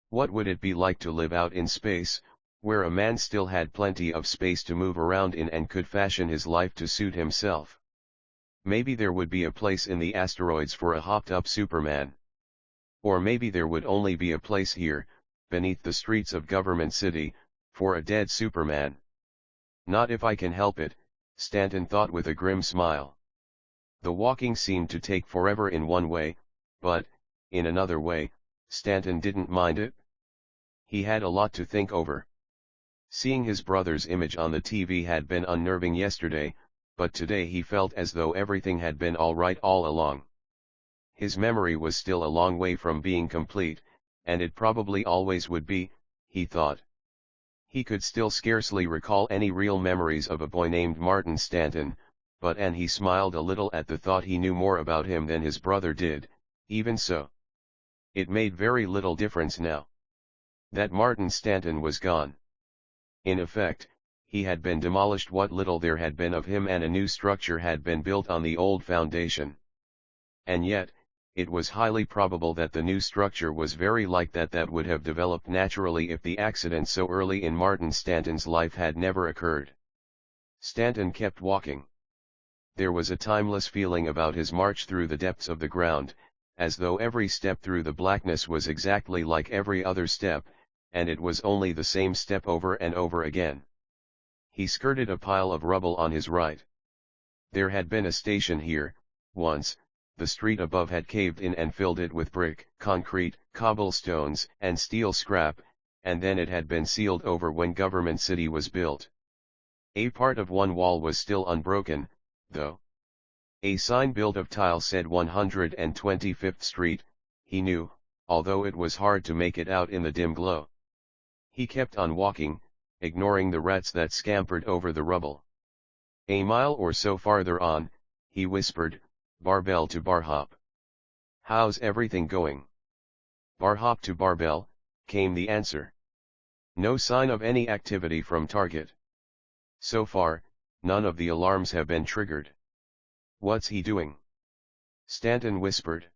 What would it be like to live out in space, where a man still had plenty of space to move around in and could fashion his life to suit himself? Maybe there would be a place in the asteroids for a hopped-up Superman. Or maybe there would only be a place here, beneath the streets of Government City, for a dead Superman. Not if I can help it, Stanton thought with a grim smile. The walking seemed to take forever in one way, but, in another way, Stanton didn't mind it. He had a lot to think over. Seeing his brother's image on the TV had been unnerving yesterday, but today he felt as though everything had been all right all along. His memory was still a long way from being complete, and it probably always would be, he thought. He could still scarcely recall any real memories of a boy named Martin Stanton, and he smiled a little at the thought he knew more about him than his brother did. Even so, it made very little difference now. That Martin Stanton was gone. In effect, he had been demolished. What little there had been of him, and a new structure had been built on the old foundation. And yet, it was highly probable that the new structure was very like that would have developed naturally if the accident so early in Martin Stanton's life had never occurred. Stanton kept walking. There was a timeless feeling about his march through the depths of the ground, as though every step through the blackness was exactly like every other step, and it was only the same step over and over again. He skirted a pile of rubble on his right. There had been a station here, once. The street above had caved in and filled it with brick, concrete, cobblestones, and steel scrap, and then it had been sealed over when Government City was built. A part of one wall was still unbroken, though. A sign built of tile said 125th Street, he knew, although it was hard to make it out in the dim glow. He kept on walking, ignoring the rats that scampered over the rubble. A mile or so farther on, he whispered, "Barbell to Barhop. How's everything going?" "Barhop to Barbell," came the answer. No sign of any activity from target. So far, none of the alarms have been triggered. "What's he doing?" Stanton whispered.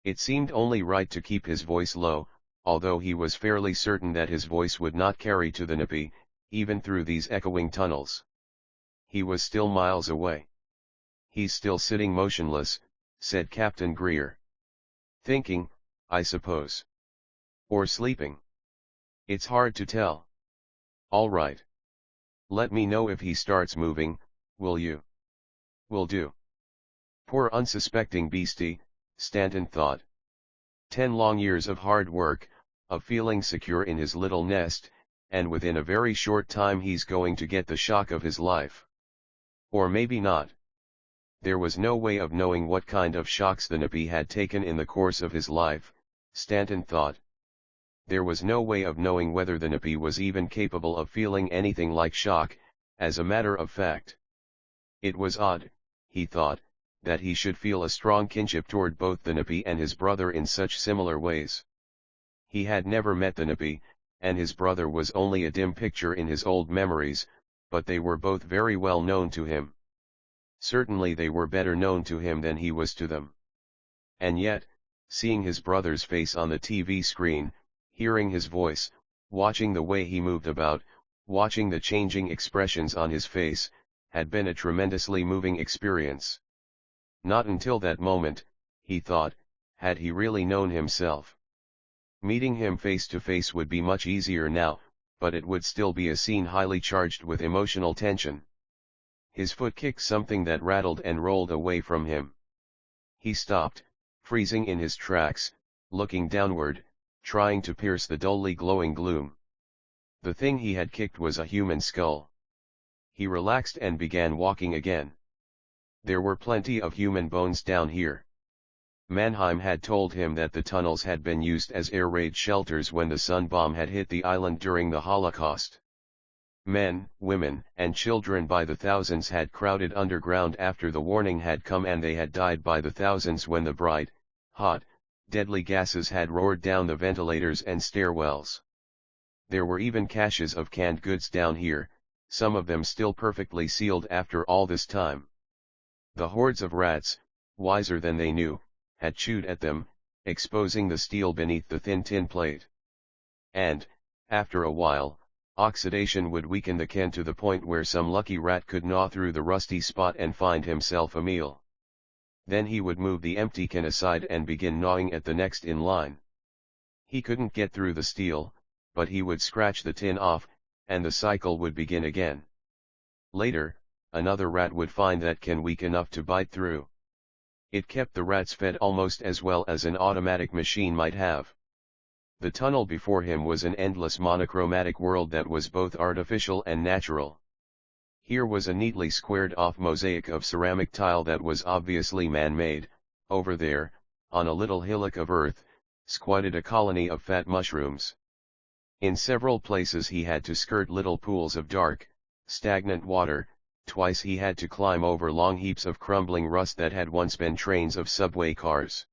It seemed only right to keep his voice low, although he was fairly certain that his voice would not carry to the Napi, even through these echoing tunnels. He was still miles away. "He's still sitting motionless," said Captain Greer. "Thinking, I suppose. Or sleeping. It's hard to tell." "All right. Let me know if he starts moving, will you?" "Will do." Poor unsuspecting beastie, Stanton thought. 10 long years of hard work, of feeling secure in his little nest, and within a very short time he's going to get the shock of his life. Or maybe not. There was no way of knowing what kind of shocks the Napi had taken in the course of his life, Stanton thought. There was no way of knowing whether the Napi was even capable of feeling anything like shock, as a matter of fact. It was odd, he thought, that he should feel a strong kinship toward both the Napi and his brother in such similar ways. He had never met the Napi, and his brother was only a dim picture in his old memories, but they were both very well known to him. Certainly they were better known to him than he was to them. And yet, seeing his brother's face on the TV screen, hearing his voice, watching the way he moved about, watching the changing expressions on his face, had been a tremendously moving experience. Not until that moment, he thought, had he really known himself. Meeting him face to face would be much easier now, but it would still be a scene highly charged with emotional tension. His foot kicked something that rattled and rolled away from him. He stopped, freezing in his tracks, looking downward, trying to pierce the dully glowing gloom. The thing he had kicked was a human skull. He relaxed and began walking again. There were plenty of human bones down here. Mannheim had told him that the tunnels had been used as air raid shelters when the sun bomb had hit the island during the Holocaust. Men, women, and children by the thousands had crowded underground after the warning had come, and they had died by the thousands when the bright, hot, deadly gases had roared down the ventilators and stairwells. There were even caches of canned goods down here, some of them still perfectly sealed after all this time. The hordes of rats, wiser than they knew, had chewed at them, exposing the steel beneath the thin tin plate. And, after a while, oxidation would weaken the can to the point where some lucky rat could gnaw through the rusty spot and find himself a meal. Then he would move the empty can aside and begin gnawing at the next in line. He couldn't get through the steel, but he would scratch the tin off, and the cycle would begin again. Later, another rat would find that can weak enough to bite through. It kept the rats fed almost as well as an automatic machine might have. The tunnel before him was an endless monochromatic world that was both artificial and natural. Here was a neatly squared-off mosaic of ceramic tile that was obviously man-made. Over there, on a little hillock of earth, squatted a colony of fat mushrooms. In several places he had to skirt little pools of dark, stagnant water. Twice he had to climb over long heaps of crumbling rust that had once been trains of subway cars.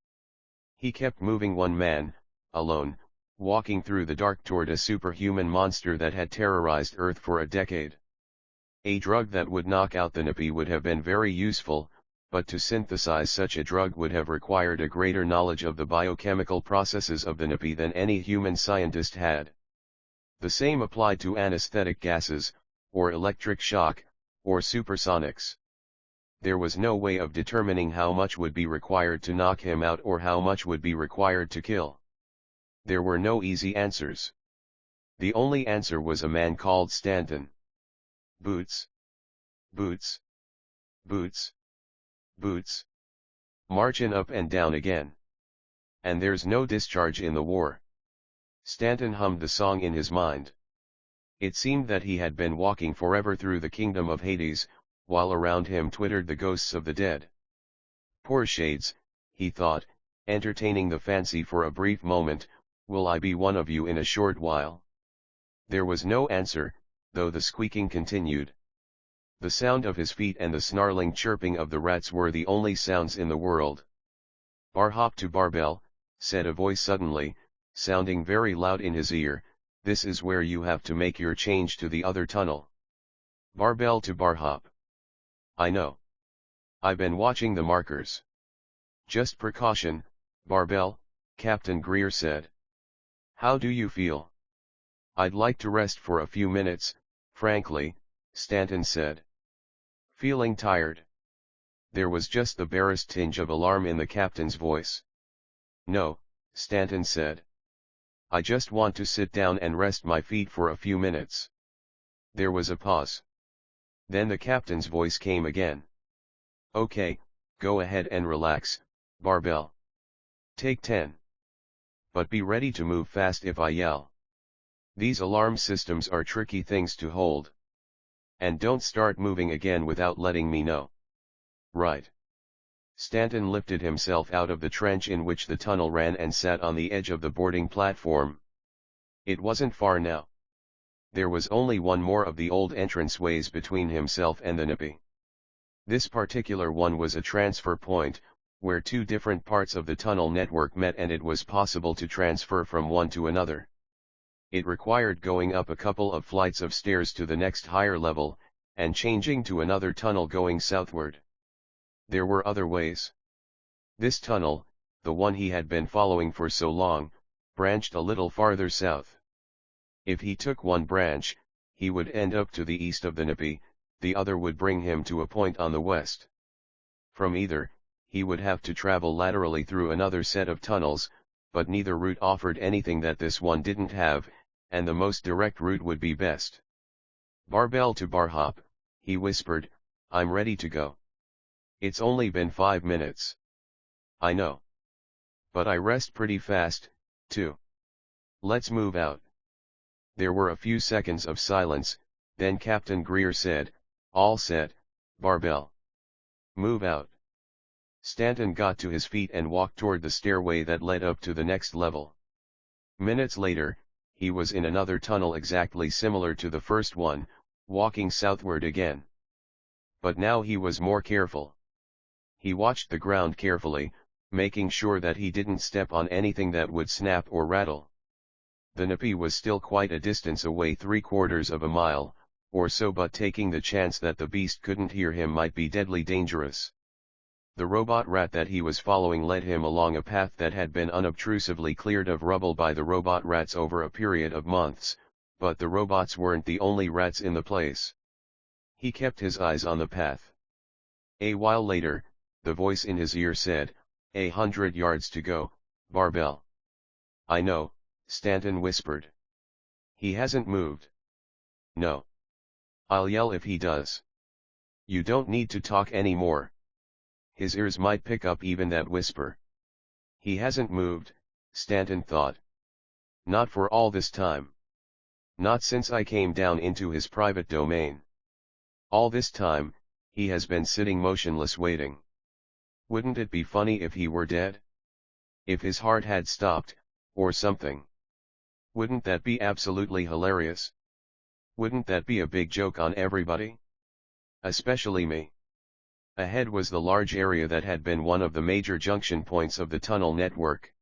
He kept moving one man, alone, walking through the dark toward a superhuman monster that had terrorized Earth for a decade. A drug that would knock out the Nippy would have been very useful, but to synthesize such a drug would have required a greater knowledge of the biochemical processes of the Nippy than any human scientist had. The same applied to anesthetic gases, or electric shock, or supersonics. There was no way of determining how much would be required to knock him out or how much would be required to kill. There were no easy answers. The only answer was a man called Stanton. Boots. Boots. Boots. Boots. Marchin' up and down again. And there's no discharge in the war. Stanton hummed the song in his mind. It seemed that he had been walking forever through the kingdom of Hades, while around him twittered the ghosts of the dead. Poor shades, he thought, entertaining the fancy for a brief moment, will I be one of you in a short while? There was no answer, though the squeaking continued. The sound of his feet and the snarling chirping of the rats were the only sounds in the world. Bar hop to barbell, said a voice suddenly, sounding very loud in his ear, this is where you have to make your change to the other tunnel. Barbell to bar hop. I know. I've been watching the markers. Just precaution, barbell, Captain Greer said. How do you feel? I'd like to rest for a few minutes, frankly, Stanton said. Feeling tired? There was just the barest tinge of alarm in the captain's voice. No, Stanton said. I just want to sit down and rest my feet for a few minutes. There was a pause. Then the captain's voice came again. Okay, go ahead and relax, barbell. Take 10. But be ready to move fast if I yell. These alarm systems are tricky things to hold. And don't start moving again without letting me know. Right. Stanton lifted himself out of the trench in which the tunnel ran and sat on the edge of the boarding platform. It wasn't far now. There was only one more of the old entranceways between himself and the Nippy. This particular one was a transfer point, where two different parts of the tunnel network met and it was possible to transfer from one to another. It required going up a couple of flights of stairs to the next higher level, and changing to another tunnel going southward. There were other ways. This tunnel, the one he had been following for so long, branched a little farther south. If he took one branch, he would end up to the east of the Nippy, the other would bring him to a point on the west. From either, he would have to travel laterally through another set of tunnels, but neither route offered anything that this one didn't have, and the most direct route would be best. Barbell to bar hop, he whispered, I'm ready to go. It's only been 5 minutes. I know. But I rest pretty fast, too. Let's move out. There were a few seconds of silence, then Captain Greer said, all set, barbell. Move out. Stanton got to his feet and walked toward the stairway that led up to the next level. Minutes later, he was in another tunnel exactly similar to the first one, walking southward again. But now he was more careful. He watched the ground carefully, making sure that he didn't step on anything that would snap or rattle. The Nippy was still quite a distance away, 3/4 of a mile, or so, but taking the chance that the beast couldn't hear him might be deadly dangerous. The robot rat that he was following led him along a path that had been unobtrusively cleared of rubble by the robot rats over a period of months, but the robots weren't the only rats in the place. He kept his eyes on the path. A while later, the voice in his ear said, 100 yards to go, Barbell. I know, Stanton whispered. He hasn't moved. No. I'll yell if he does. You don't need to talk anymore. His ears might pick up even that whisper. He hasn't moved, Stanton thought. Not for all this time. Not since I came down into his private domain. All this time, he has been sitting motionless waiting. Wouldn't it be funny if he were dead? If his heart had stopped, or something? Wouldn't that be absolutely hilarious? Wouldn't that be a big joke on everybody? Especially me. Ahead was the large area that had been one of the major junction points of the tunnel network.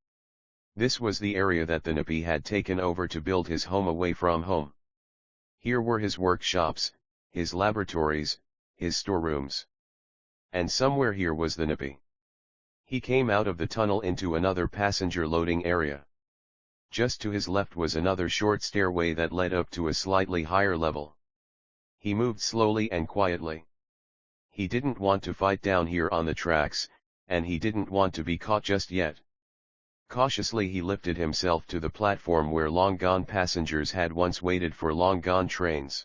This was the area that the Nippy had taken over to build his home away from home. Here were his workshops, his laboratories, his storerooms. And somewhere here was the Nippy. He came out of the tunnel into another passenger loading area. Just to his left was another short stairway that led up to a slightly higher level. He moved slowly and quietly. He didn't want to fight down here on the tracks, and he didn't want to be caught just yet. Cautiously he lifted himself to the platform where long-gone passengers had once waited for long-gone trains.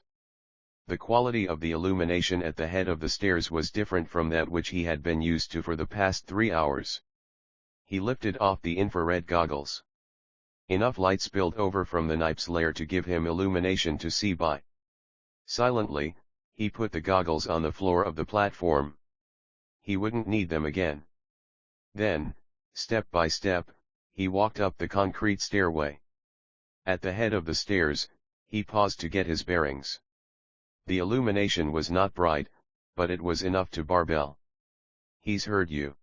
The quality of the illumination at the head of the stairs was different from that which he had been used to for the past 3 hours. He lifted off the infrared goggles. Enough light spilled over from the Nipe's lair to give him illumination to see by. Silently, he put the goggles on the floor of the platform. He wouldn't need them again. Then, step by step, he walked up the concrete stairway. At the head of the stairs, he paused to get his bearings. The illumination was not bright, but it was enough to Barbell. He's heard you.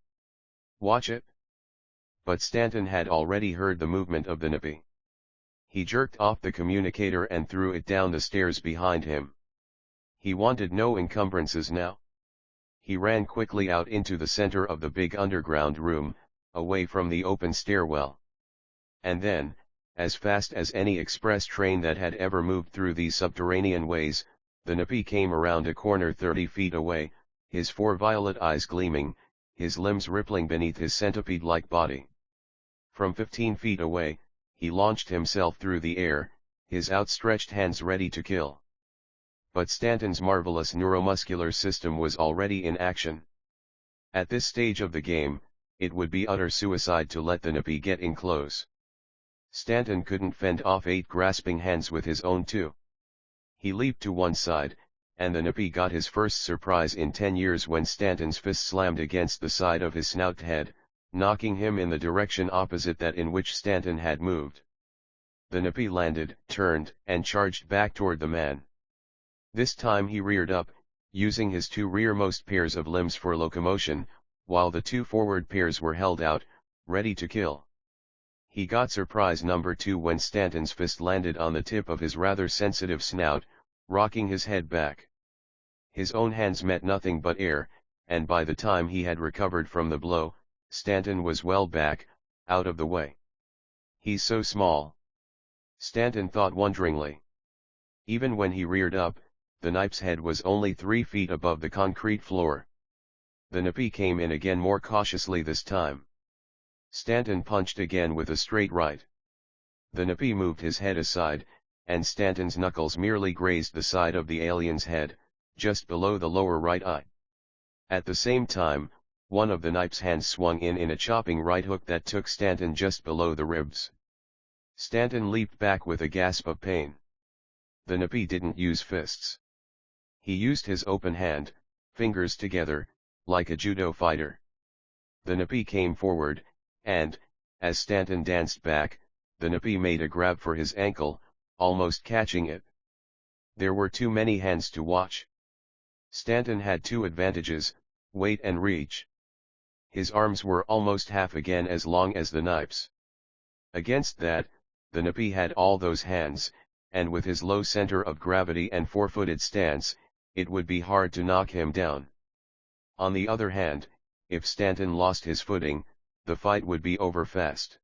Watch it. But Stanton had already heard the movement of the Nippy. He jerked off the communicator and threw it down the stairs behind him. He wanted no encumbrances now. He ran quickly out into the center of the big underground room, away from the open stairwell. And then, as fast as any express train that had ever moved through these subterranean ways, the Nippy came around a corner 30 feet away, his 4 violet eyes gleaming, his limbs rippling beneath his centipede-like body. From 15 feet away, he launched himself through the air, his outstretched hands ready to kill. But Stanton's marvelous neuromuscular system was already in action. At this stage of the game, it would be utter suicide to let the Nippy get in close. Stanton couldn't fend off 8 grasping hands with his own 2. He leaped to one side, and the Nippy got his first surprise in 10 years when Stanton's fist slammed against the side of his snout head, knocking him in the direction opposite that in which Stanton had moved. The Nippy landed, turned, and charged back toward the man. This time he reared up, using his 2 rearmost pairs of limbs for locomotion, while the 2 forward pairs were held out, ready to kill. He got surprise number 2 when Stanton's fist landed on the tip of his rather sensitive snout, rocking his head back. His own hands met nothing but air, and by the time he had recovered from the blow, Stanton was well back, out of the way. He's so small. Stanton thought wonderingly. Even when he reared up, the Nipe's head was only 3 feet above the concrete floor. The Nippy came in again more cautiously this time. Stanton punched again with a straight right. The Nippy moved his head aside, and Stanton's knuckles merely grazed the side of the alien's head, just below the lower right eye. At the same time, one of the Nipe's hands swung in a chopping right hook that took Stanton just below the ribs. Stanton leaped back with a gasp of pain. The Nippy didn't use fists. He used his open hand, fingers together, like a judo fighter. The Nippy came forward, and, as Stanton danced back, the Nippy made a grab for his ankle, almost catching it. There were too many hands to watch. Stanton had 2 advantages, weight and reach. His arms were almost half again as long as the Nipe's. Against that, the Napi had all those hands, and with his low center of gravity and four-footed stance, it would be hard to knock him down. On the other hand, if Stanton lost his footing, the fight would be over fast.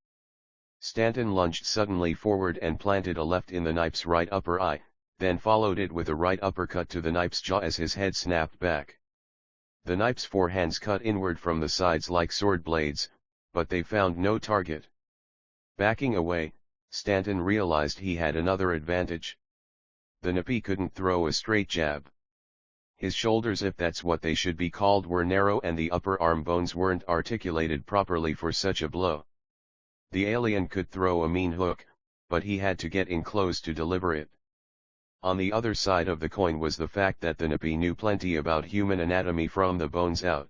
Stanton lunged suddenly forward and planted a left in the Nipe's right upper eye, then followed it with a right uppercut to the Nipe's jaw as his head snapped back. The Nipe's forehands cut inward from the sides like sword blades, but they found no target. Backing away, Stanton realized he had another advantage. The Napi couldn't throw a straight jab. His shoulders, if that's what they should be called, were narrow and the upper arm bones weren't articulated properly for such a blow. The alien could throw a mean hook, but he had to get in close to deliver it. On the other side of the coin was the fact that the Napi knew plenty about human anatomy from the bones out.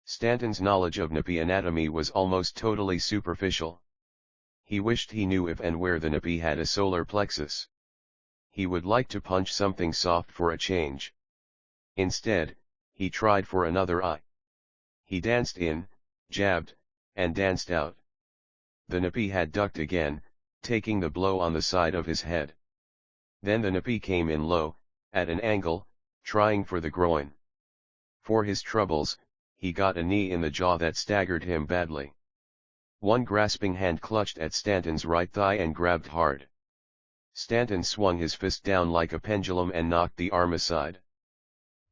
Stanton's knowledge of Napi anatomy was almost totally superficial. He wished he knew if and where the Napi had a solar plexus. He would like to punch something soft for a change. Instead, he tried for another eye. He danced in, jabbed, and danced out. The Napi had ducked again, taking the blow on the side of his head. Then the Napi came in low, at an angle, trying for the groin. For his troubles, he got a knee in the jaw that staggered him badly. One grasping hand clutched at Stanton's right thigh and grabbed hard. Stanton swung his fist down like a pendulum and knocked the arm aside.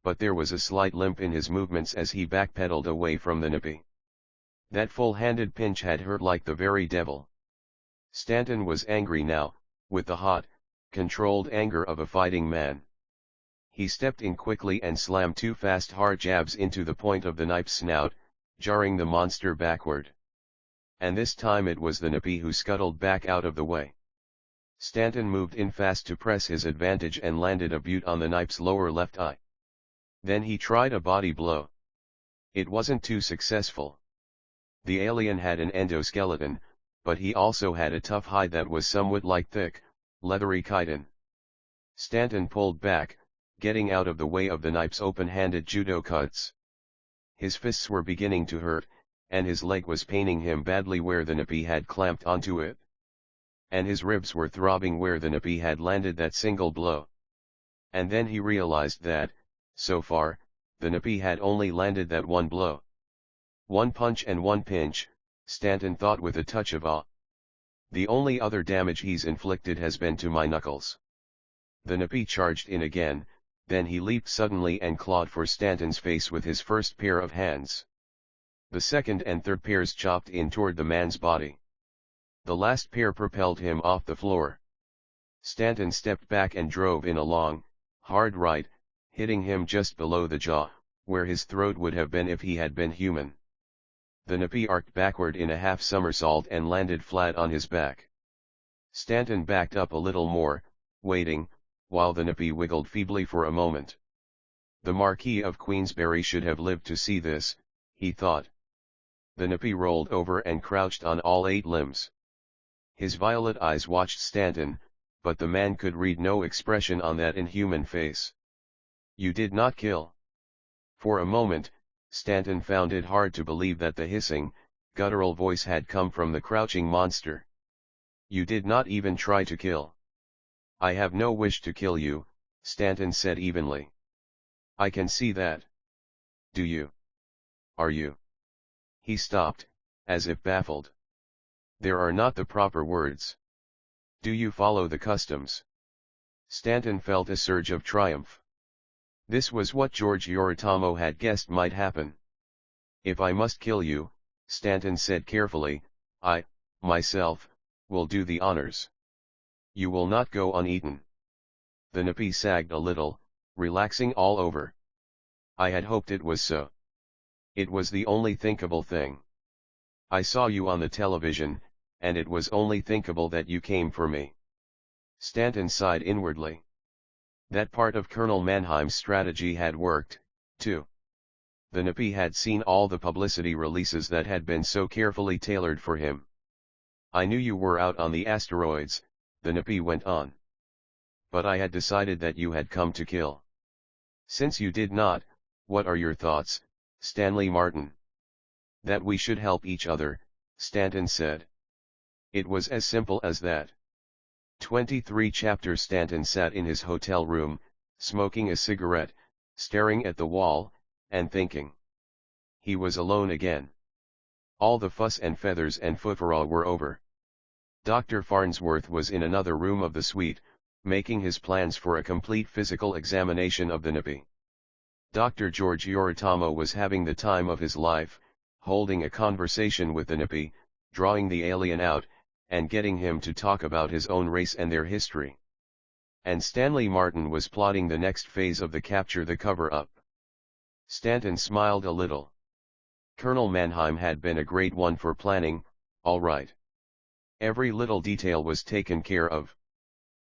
But there was a slight limp in his movements as he backpedaled away from the Napi. That full-handed pinch had hurt like the very devil. Stanton was angry now, with the hot, controlled anger of a fighting man. He stepped in quickly and slammed two fast hard jabs into the point of the Nipe's snout, jarring the monster backward. And this time it was the Napi who scuttled back out of the way. Stanton moved in fast to press his advantage and landed a boot on the Nipe's lower left eye. Then he tried a body blow. It wasn't too successful. The alien had an endoskeleton, but he also had a tough hide that was somewhat like thick, leathery chitin. Stanton pulled back, getting out of the way of the Nipe's open-handed judo cuts. His fists were beginning to hurt, and his leg was paining him badly where the Napi had clamped onto it. And his ribs were throbbing where the Napi had landed that single blow. And then he realized that, so far, the Napi had only landed that one blow. One punch and one pinch, Stanton thought with a touch of awe. The only other damage he's inflicted has been to my knuckles. The Napi charged in again, then he leaped suddenly and clawed for Stanton's face with his first pair of hands. The second and third pairs chopped in toward the man's body. The last pair propelled him off the floor. Stanton stepped back and drove in a long, hard right, hitting him just below the jaw, where his throat would have been if he had been human. The Napi arced backward in a half somersault and landed flat on his back. Stanton backed up a little more, waiting, while the Napi wiggled feebly for a moment. The Marquis of Queensberry should have lived to see this, he thought. The Napi rolled over and crouched on all 8 limbs. His violet eyes watched Stanton, but the man could read no expression on that inhuman face. You did not kill. For a moment, Stanton found it hard to believe that the hissing, guttural voice had come from the crouching monster. You did not even try to kill. I have no wish to kill you, Stanton said evenly. I can see that. Do you? Are you? He stopped, as if baffled. There are not the proper words. Do you follow the customs? Stanton felt a surge of triumph. This was what George Yoritomo had guessed might happen. If I must kill you, Stanton said carefully, I, myself, will do the honors. You will not go uneaten. The Napi sagged a little, relaxing all over. I had hoped it was so. It was the only thinkable thing. I saw you on the television, and it was only thinkable that you came for me. Stanton sighed inwardly. That part of Colonel Mannheim's strategy had worked, too. The Napi had seen all the publicity releases that had been so carefully tailored for him. I knew you were out on the asteroids, the Napi went on. But I had decided that you had come to kill. Since you did not, what are your thoughts, Stanley Martin? That we should help each other, Stanton said. It was as simple as that. 23 Chapter Stanton sat in his hotel room, smoking a cigarette, staring at the wall, and thinking. He was alone again. All the fuss and feathers and foofarah were over. Dr. Farnsworth was in another room of the suite, making his plans for a complete physical examination of the Nippy. Dr. George Yoritomo was having the time of his life, holding a conversation with the Nippy, drawing the alien out, and getting him to talk about his own race and their history. And Stanley Martin was plotting the next phase of the capture, the cover-up. Stanton smiled a little. Colonel Mannheim had been a great one for planning, all right. Every little detail was taken care of.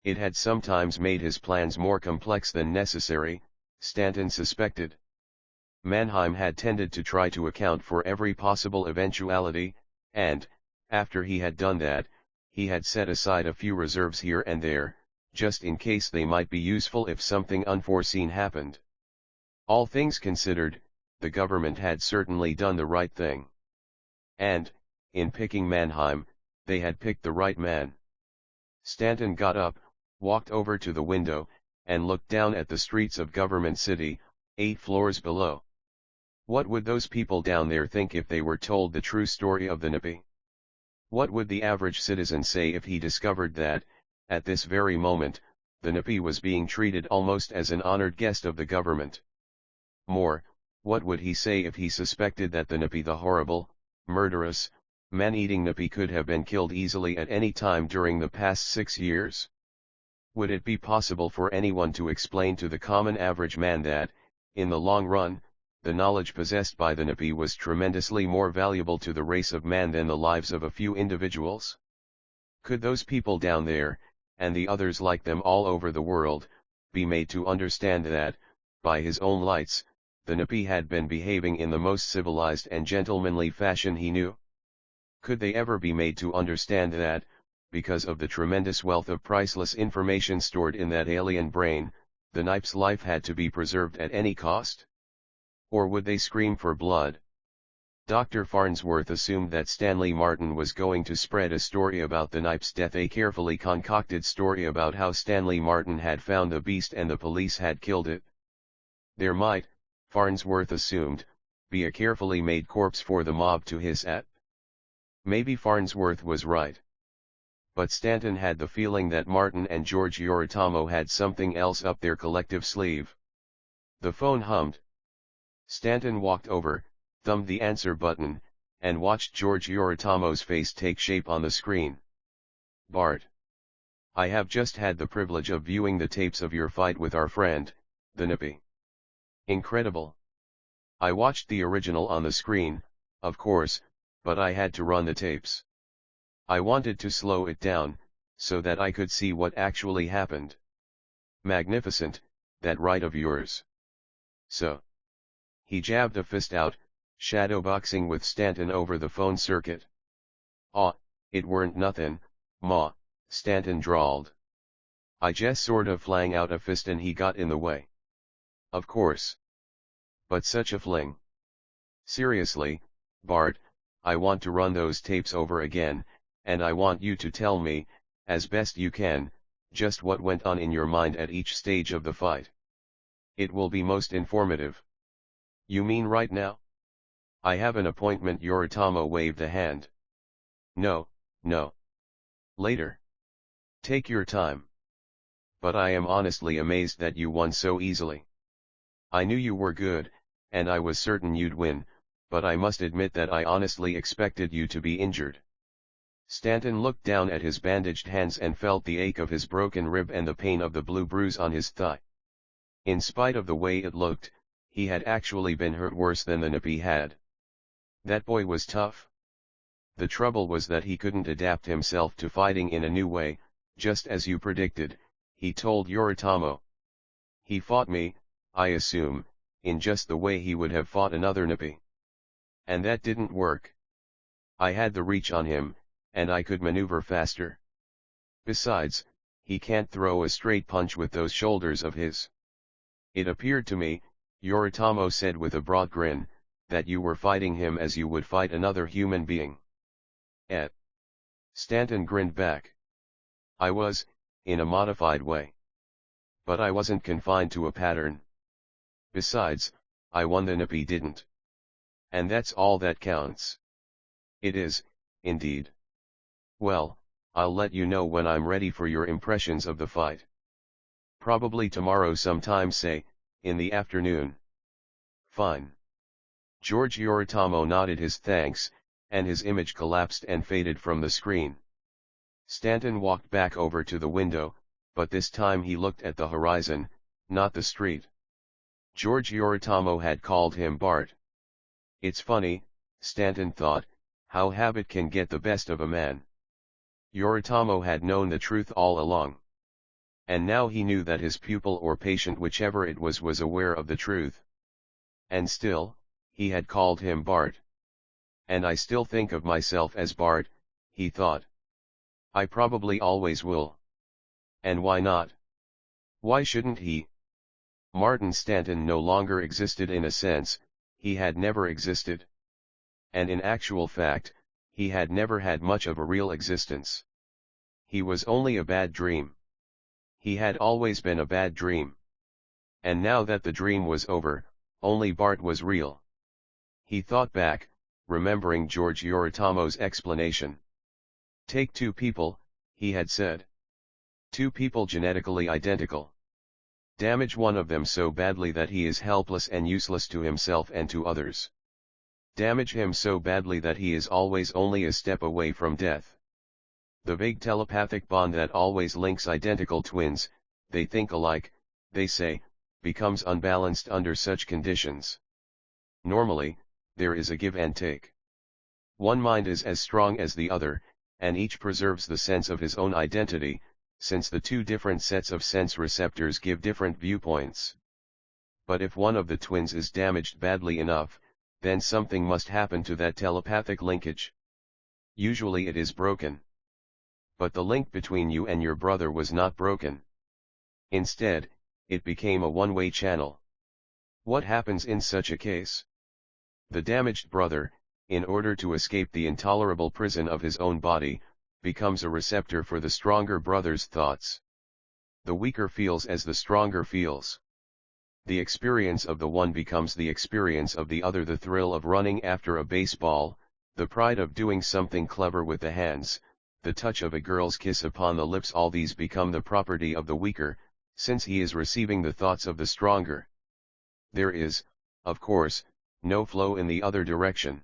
It had sometimes made his plans more complex than necessary, Stanton suspected. Mannheim had tended to try to account for every possible eventuality, and, after he had done that, he had set aside a few reserves here and there, just in case they might be useful if something unforeseen happened. All things considered, the government had certainly done the right thing. And, in picking Mannheim, they had picked the right man. Stanton got up, walked over to the window, and looked down at the streets of Government City, 8 floors below. What would those people down there think if they were told the true story of the Nippy? What would the average citizen say if he discovered that, at this very moment, the Nippy was being treated almost as an honored guest of the government? More, what would he say if he suspected that the Nippy, the horrible, murderous, man-eating Nippy, could have been killed easily at any time during the past 6 years? Would it be possible for anyone to explain to the common average man that, in the long run, the knowledge possessed by the Nippy was tremendously more valuable to the race of man than the lives of a few individuals? Could those people down there, and the others like them all over the world, be made to understand that, by his own lights, the Nippy had been behaving in the most civilized and gentlemanly fashion he knew? Could they ever be made to understand that, because of the tremendous wealth of priceless information stored in that alien brain, the Nippy's life had to be preserved at any cost? Or would they scream for blood? Dr. Farnsworth assumed that Stanley Martin was going to spread a story about the Nippy's death, a carefully concocted story about how Stanley Martin had found the beast and the police had killed it. There might, Farnsworth assumed, be a carefully made corpse for the mob to hiss at. Maybe Farnsworth was right. But Stanton had the feeling that Martin and George Yoritomo had something else up their collective sleeve. The phone hummed. Stanton walked over, thumbed the answer button, and watched George Yoritomo's face take shape on the screen. Bart. I have just had the privilege of viewing the tapes of your fight with our friend, the Nippy. Incredible. I watched the original on the screen, of course, but I had to run the tapes. I wanted to slow it down, so that I could see what actually happened. Magnificent, that right of yours. So. He jabbed a fist out, shadowboxing with Stanton over the phone circuit. Aw, it weren't nothin', ma, Stanton drawled. I just sort of flang out a fist and he got in the way. Of course. But such a fling. Seriously, Bart, I want to run those tapes over again, and I want you to tell me, as best you can, just what went on in your mind at each stage of the fight. It will be most informative. You mean right now? I have an appointment. Yoritomo waved a hand. No, no. Later. Take your time. But I am honestly amazed that you won so easily. I knew you were good, and I was certain you'd win, but I must admit that I honestly expected you to be injured. Stanton looked down at his bandaged hands and felt the ache of his broken rib and the pain of the blue bruise on his thigh. In spite of the way it looked, he had actually been hurt worse than the Nippy had. That boy was tough. The trouble was that he couldn't adapt himself to fighting in a new way, just as you predicted, he told Yoritomo. He fought me, I assume, in just the way he would have fought another Nippy. And that didn't work. I had the reach on him, and I could maneuver faster. Besides, he can't throw a straight punch with those shoulders of his. It appeared to me, Yoritomo said with a broad grin, that you were fighting him as you would fight another human being. Stanton grinned back. I was, in a modified way. But I wasn't confined to a pattern. Besides, I won then if he didn't. And that's all that counts. It is, indeed. Well, I'll let you know when I'm ready for your impressions of the fight. Probably tomorrow sometime, say, in the afternoon. Fine. George Yoritomo nodded his thanks, and his image collapsed and faded from the screen. Stanton walked back over to the window, but this time he looked at the horizon, not the street. George Yoritomo had called him Bart. It's funny, Stanton thought, how habit can get the best of a man. Yoritomo had known the truth all along. And now he knew that his pupil or patient, whichever it was aware of the truth. And still, he had called him Bart. And I still think of myself as Bart, he thought. I probably always will. And why not? Why shouldn't he? Martin Stanton no longer existed in a sense, he had never existed. And in actual fact, he had never had much of a real existence. He was only a bad dream. He had always been a bad dream. And now that the dream was over, only Bart was real. He thought back, remembering George Yoritomo's explanation. Take two people, he had said. Two people genetically identical. Damage one of them so badly that he is helpless and useless to himself and to others. Damage him so badly that he is always only a step away from death. The vague telepathic bond that always links identical twins, they think alike, they say, becomes unbalanced under such conditions. Normally, there is a give and take. One mind is as strong as the other, and each preserves the sense of his own identity, since the two different sets of sense receptors give different viewpoints. But if one of the twins is damaged badly enough, then something must happen to that telepathic linkage. Usually it is broken. But the link between you and your brother was not broken. Instead, it became a one-way channel. What happens in such a case? The damaged brother, in order to escape the intolerable prison of his own body, becomes a receptor for the stronger brother's thoughts. The weaker feels as the stronger feels. The experience of the one becomes the experience of the other, the thrill of running after a baseball, the pride of doing something clever with the hands, the touch of a girl's kiss upon the lips, all these become the property of the weaker, since he is receiving the thoughts of the stronger. There is, of course, no flow in the other direction.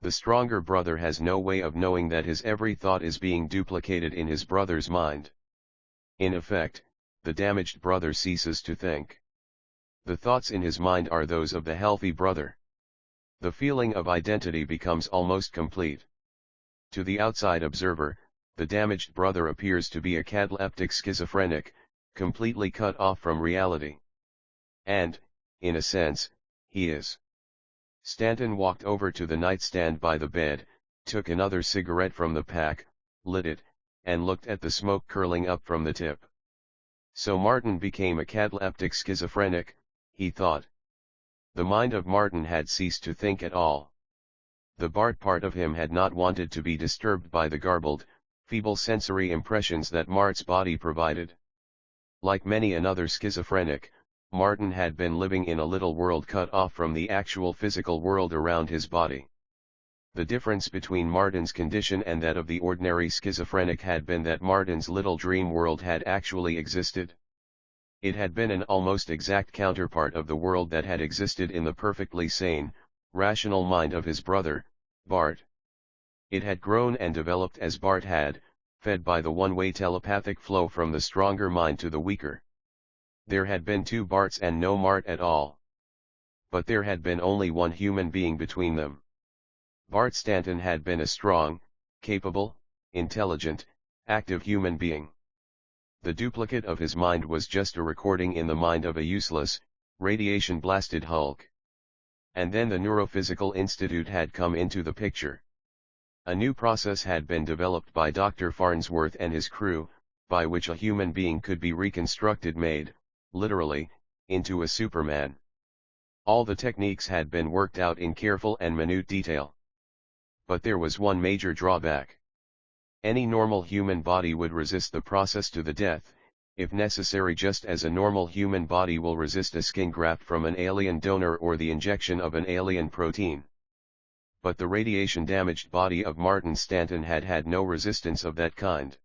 The stronger brother has no way of knowing that his every thought is being duplicated in his brother's mind. In effect, the damaged brother ceases to think. The thoughts in his mind are those of the healthy brother. The feeling of identity becomes almost complete. To the outside observer, the damaged brother appears to be a cataleptic schizophrenic, completely cut off from reality. And, in a sense, he is. Stanton walked over to the nightstand by the bed, took another cigarette from the pack, lit it, and looked at the smoke curling up from the tip. So Martin became a cataleptic schizophrenic, he thought. The mind of Martin had ceased to think at all. The Bart part of him had not wanted to be disturbed by the garbled, feeble sensory impressions that Mart's body provided. Like many another schizophrenic, Martin had been living in a little world cut off from the actual physical world around his body. The difference between Martin's condition and that of the ordinary schizophrenic had been that Martin's little dream world had actually existed. It had been an almost exact counterpart of the world that had existed in the perfectly sane, rational mind of his brother, Bart. It had grown and developed as Bart had, fed by the one-way telepathic flow from the stronger mind to the weaker. There had been two Barts and no Mart at all. But there had been only one human being between them. Bart Stanton had been a strong, capable, intelligent, active human being. The duplicate of his mind was just a recording in the mind of a useless, radiation-blasted hulk. And then the Neurophysical Institute had come into the picture. A new process had been developed by Dr. Farnsworth and his crew, by which a human being could be reconstructed, made, literally, into a Superman. All the techniques had been worked out in careful and minute detail. But there was one major drawback. Any normal human body would resist the process to the death, if necessary, just as a normal human body will resist a skin graft from an alien donor or the injection of an alien protein. But the radiation-damaged body of Martin Stanton had had no resistance of that kind.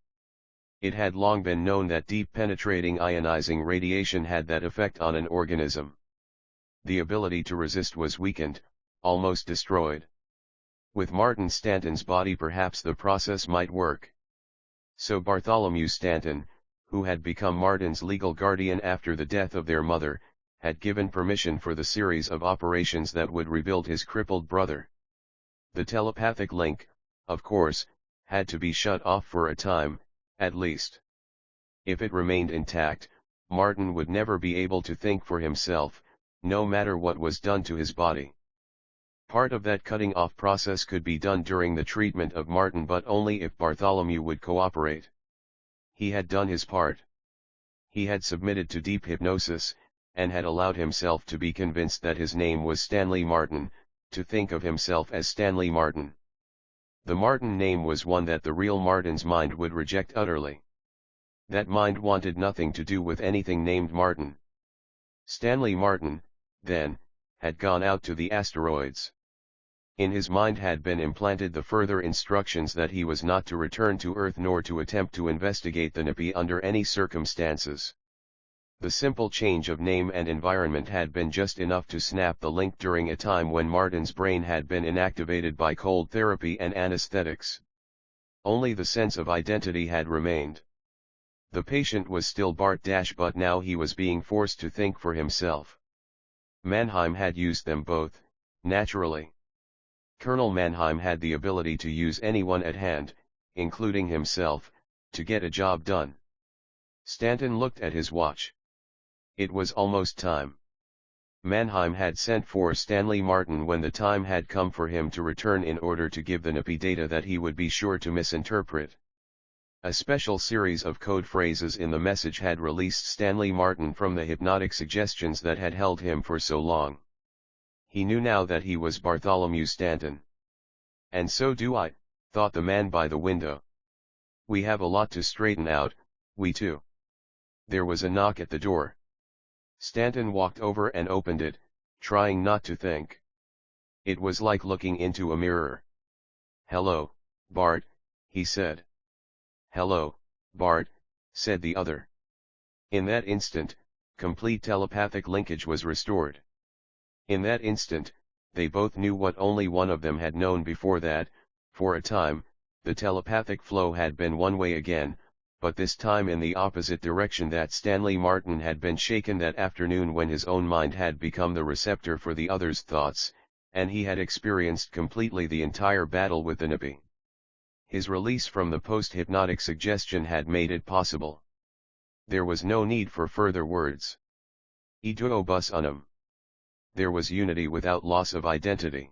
It had long been known that deep penetrating ionizing radiation had that effect on an organism. The ability to resist was weakened, almost destroyed. With Martin Stanton's body perhaps the process might work. So Bartholomew Stanton, who had become Martin's legal guardian after the death of their mother, had given permission for the series of operations that would rebuild his crippled brother. The telepathic link, of course, had to be shut off for a time, at least. If it remained intact, Martin would never be able to think for himself, no matter what was done to his body. Part of that cutting off process could be done during the treatment of Martin, but only if Bartholomew would cooperate. He had done his part. He had submitted to deep hypnosis, and had allowed himself to be convinced that his name was Stanley Martin, to think of himself as Stanley Martin. The Martin name was one that the real Martin's mind would reject utterly. That mind wanted nothing to do with anything named Martin. Stanley Martin, then, had gone out to the asteroids. In his mind had been implanted the further instructions that he was not to return to Earth nor to attempt to investigate the NIPI under any circumstances. The simple change of name and environment had been just enough to snap the link during a time when Martin's brain had been inactivated by cold therapy and anesthetics. Only the sense of identity had remained. The patient was still Bart Dash, but now he was being forced to think for himself. Mannheim had used them both, naturally. Colonel Mannheim had the ability to use anyone at hand, including himself, to get a job done. Stanton looked at his watch. It was almost time. Mannheim had sent for Stanley Martin when the time had come for him to return in order to give the NIPI data that he would be sure to misinterpret. A special series of code phrases in the message had released Stanley Martin from the hypnotic suggestions that had held him for so long. He knew now that he was Bartholomew Stanton. And so do I, thought the man by the window. We have a lot to straighten out, we two. There was a knock at the door. Stanton walked over and opened it, trying not to think. It was like looking into a mirror. "Hello, Bart," he said. "Hello, Bart," said the other. In that instant, complete telepathic linkage was restored. In that instant, they both knew what only one of them had known before, that, for a time, the telepathic flow had been one way again, but this time in the opposite direction. That Stanley Martin had been shaken that afternoon when his own mind had become the receptor for the other's thoughts, and he had experienced completely the entire battle with the NIPI. His release from the post-hypnotic suggestion had made it possible. There was no need for further words. E duo bus unum. There was unity without loss of identity.